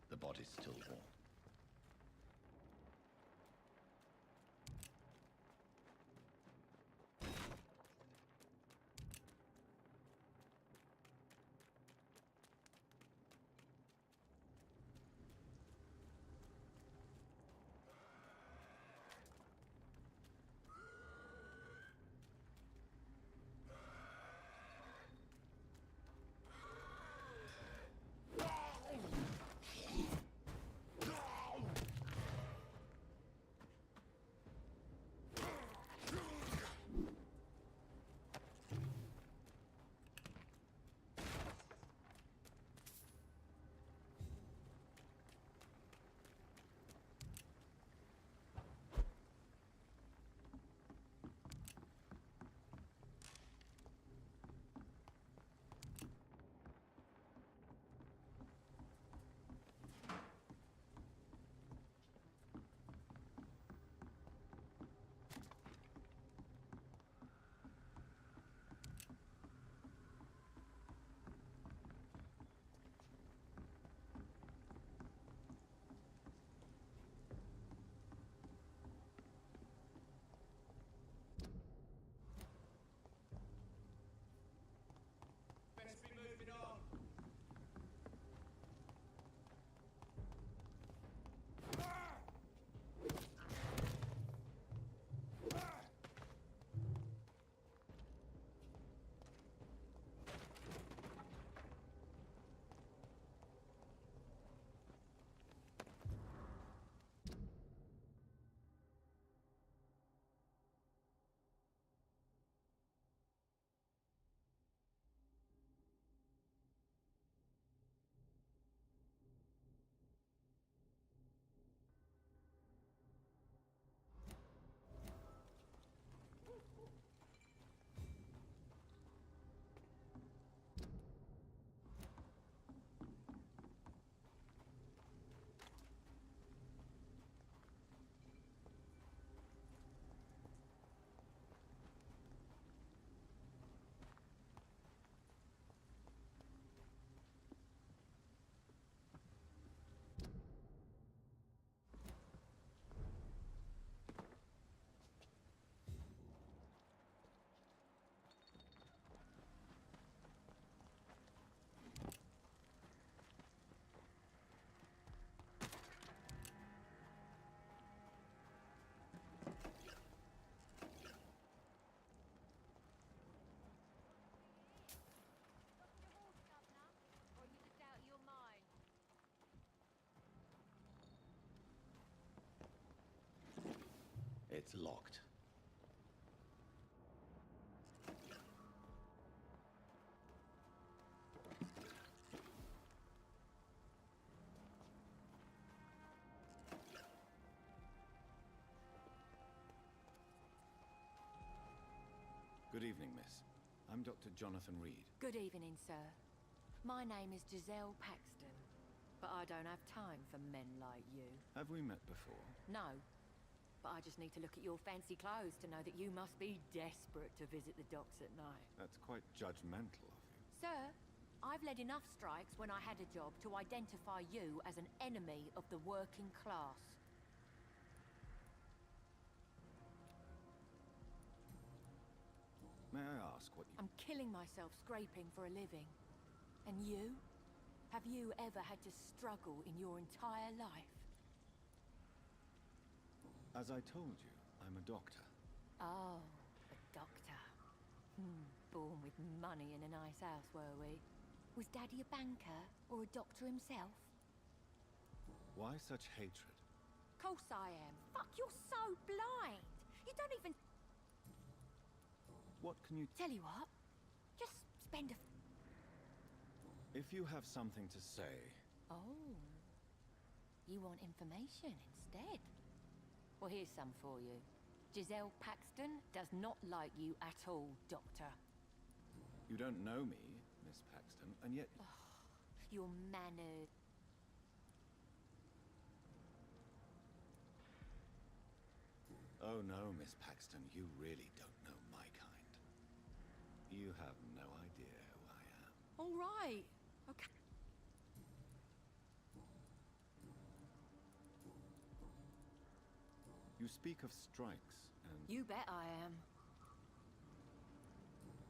The body's still warm. It's locked. Good evening, miss. I'm Dr. Jonathan Reed. Good evening, sir. My name is Giselle Paxton, but I don't have time for men like you. Have we met before? No, but I just need to look at your fancy clothes to know that you must be desperate to visit the docks at night. That's quite judgmental of you. Sir, I've led enough strikes when I had a job to identify you as an enemy of the working class. May I ask what you... I'm killing myself scraping for a living. And you? Have you ever had to struggle in your entire life? As I told you, I'm a doctor. Oh, a doctor. Born with money in a nice house, were we? Was Daddy a banker or a doctor himself? Why such hatred? Course I am. Fuck, you're so blind. You don't even... What can you... Tell you what, just spend a... If you have something to say... Oh, you want information instead? Well, here's some for you. Giselle Paxton does not like you at all, Doctor. You don't know me, Miss Paxton, and yet... Your manners... Oh no, Miss Paxton, you really don't know my kind. You have no idea who I am. All right. Okay. You speak of strikes, and... You bet I am.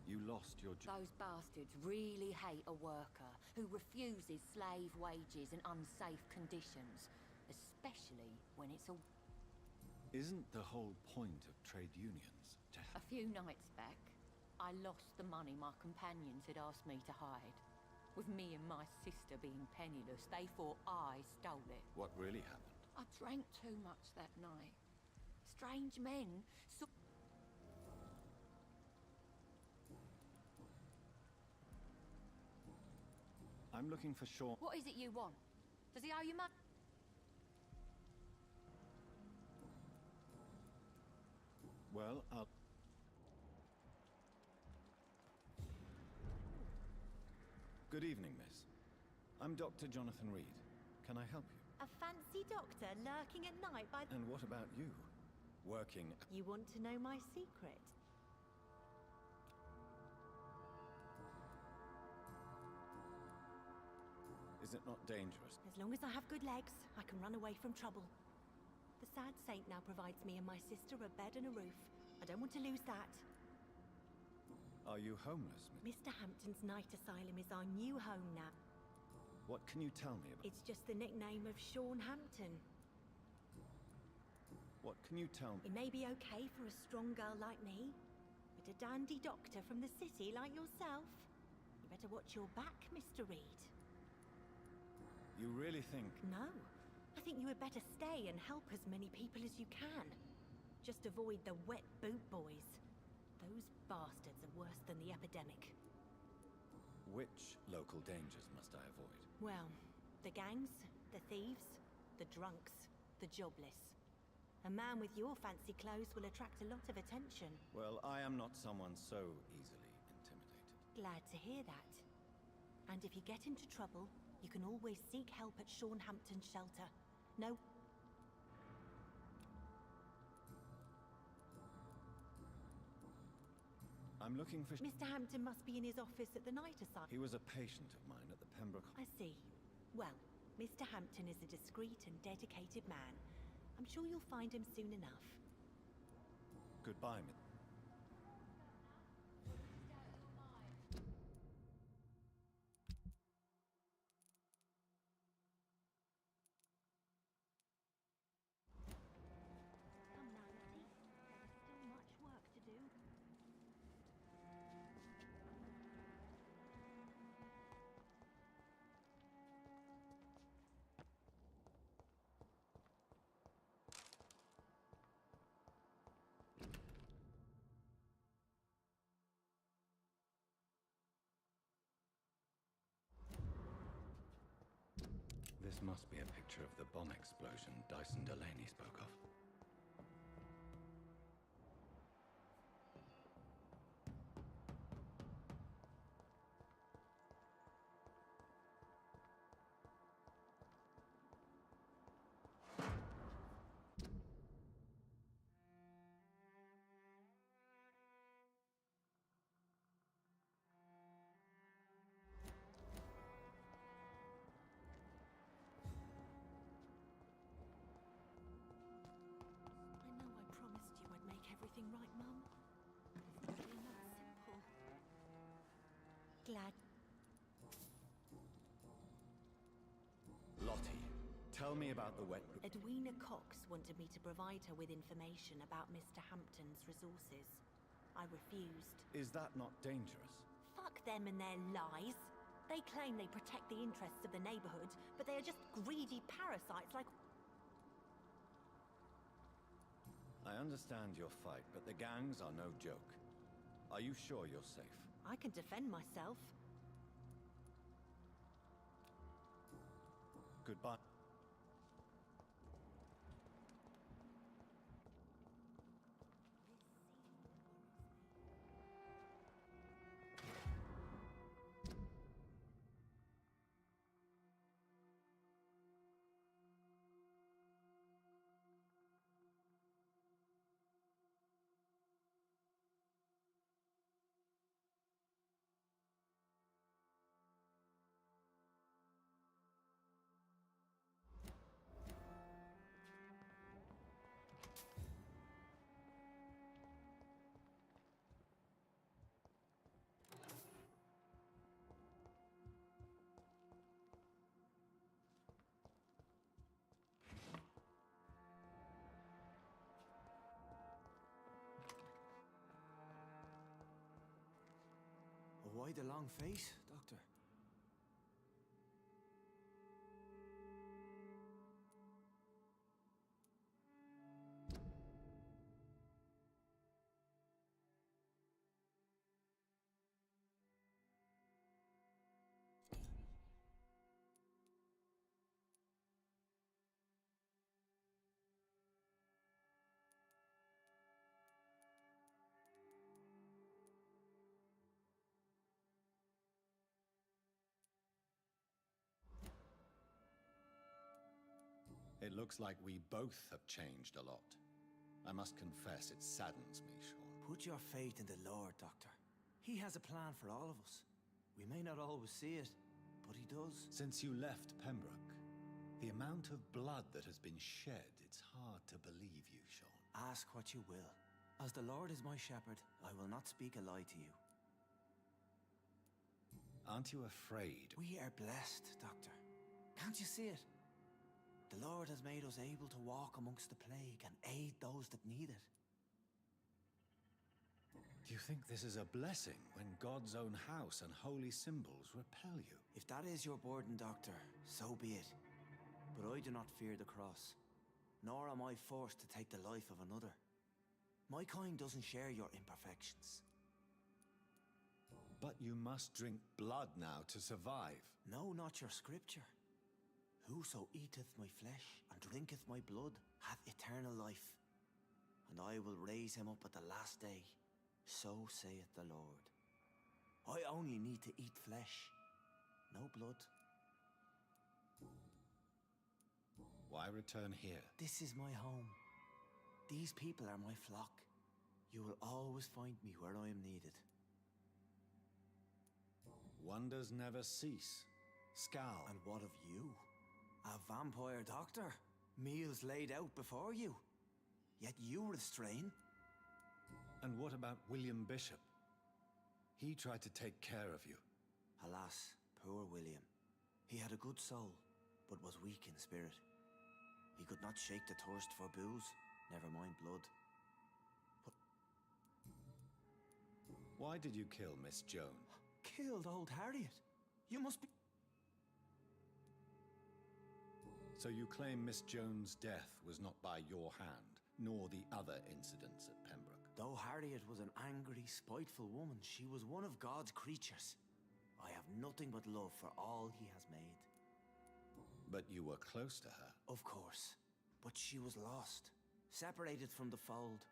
You lost your job. Those bastards really hate a worker who refuses slave wages and unsafe conditions, especially when it's a... Isn't the whole point of trade unions to A few nights back, I lost the money my companions had asked me to hide. With me and my sister being penniless, they thought I stole it. What really happened? I drank too much that night. Strange men saw... I'm looking for Sean. What is it you want? Does he owe you money? Well, I'll... Good evening, miss. I'm Dr. Jonathan Reed. Can I help you? A fancy doctor lurking at night by... And what about you? Working... You want to know my secret? Is it not dangerous? As long as I have good legs, I can run away from trouble. The sad saint now provides me and my sister a bed and a roof. I don't want to lose that. Are you homeless, miss? Mr. Hampton's night asylum is our new home now. What can you tell me about... It's just the nickname of Sean Hampton. What can you tell me? It may be okay for a strong girl like me, but a dandy doctor from the city like yourself, you better watch your back, Mr. Reed. You really think... No. I think you had better stay and help as many people as you can. Just avoid the wet boot boys. Those bastards are worse than the epidemic. Which local dangers must I avoid? Well, the gangs, the thieves, the drunks, the jobless. A man with your fancy clothes will attract a lot of attention. Well, I am not someone so easily intimidated. Glad to hear that. And if you get into trouble, you can always seek help at Sean Hampton's shelter. No... I'm looking for... Mr. Hampton must be in his office at the night asylum. He was a patient of mine at the Pembroke... I see. Well, Mr. Hampton is a discreet and dedicated man. I'm sure you'll find him soon enough. Goodbye, miss. Come now, Letty. There's still much work to do. This must be a picture of the bomb explosion Dyson Delaney spoke of. Everything right, Mum? It's really not simple. Glad. Lottie, tell me about the wet... Edwina Cox wanted me to provide her with information about Mr. Hampton's resources. I refused. Is that not dangerous? Fuck them and their lies. They claim they protect the interests of the neighborhood, but they are just greedy parasites like... I understand your fight, but the gangs are no joke. Are you sure you're safe? I can defend myself. Goodbye. Why the long face, Doctor? It looks like we both have changed a lot. I must confess, it saddens me, Sean. Put your faith in the Lord, Doctor. He has a plan for all of us. We may not always see it, but he does. Since you left Pembroke, the amount of blood that has been shed, it's hard to believe you, Sean. Ask what you will. As the Lord is my shepherd, I will not speak a lie to you. Aren't you afraid? We are blessed, Doctor. Can't you see it? The Lord has made us able to walk amongst the plague and aid those that need it. Do you think this is a blessing when God's own house and holy symbols repel you? If that is your burden, Doctor, so be it. But I do not fear the cross, nor am I forced to take the life of another. My kind doesn't share your imperfections. But you must drink blood now to survive. No, not your scripture. Whoso eateth my flesh and drinketh my blood hath eternal life, and I will raise him up at the last day. So saith the Lord. I only need to eat flesh, no blood. Why return here? This is my home. These people are my flock. You will always find me where I am needed. Wonders never cease. Scowl. And what of you? A vampire doctor? Meals laid out before you. Yet you restrain. And what about William Bishop? He tried to take care of you. Alas, poor William. He had a good soul, but was weak in spirit. He could not shake the thirst for booze, never mind blood. But why did you kill Miss Jones? Killed old Harriet? You must be... So you claim Miss Jones' death was not by your hand, nor the other incidents at Pembroke? Though Harriet was an angry, spiteful woman, she was one of God's creatures. I have nothing but love for all he has made. But you were close to her. Of course. But she was lost. Separated from the fold.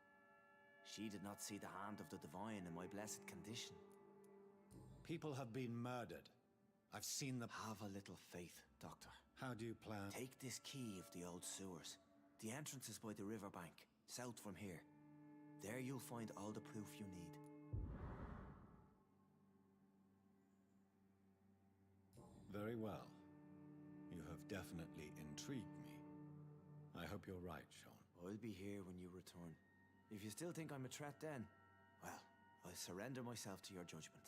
She did not see the hand of the divine in my blessed condition. People have been murdered. I've seen them. Have a little faith, Doctor. How do you plan? Take this key of the old sewers. The entrance is by the riverbank, south from here. There you'll find all the proof you need. Very well. You have definitely intrigued me. I hope you're right, Sean. I'll be here when you return. If you still think I'm a threat then, well, I'll surrender myself to your judgment.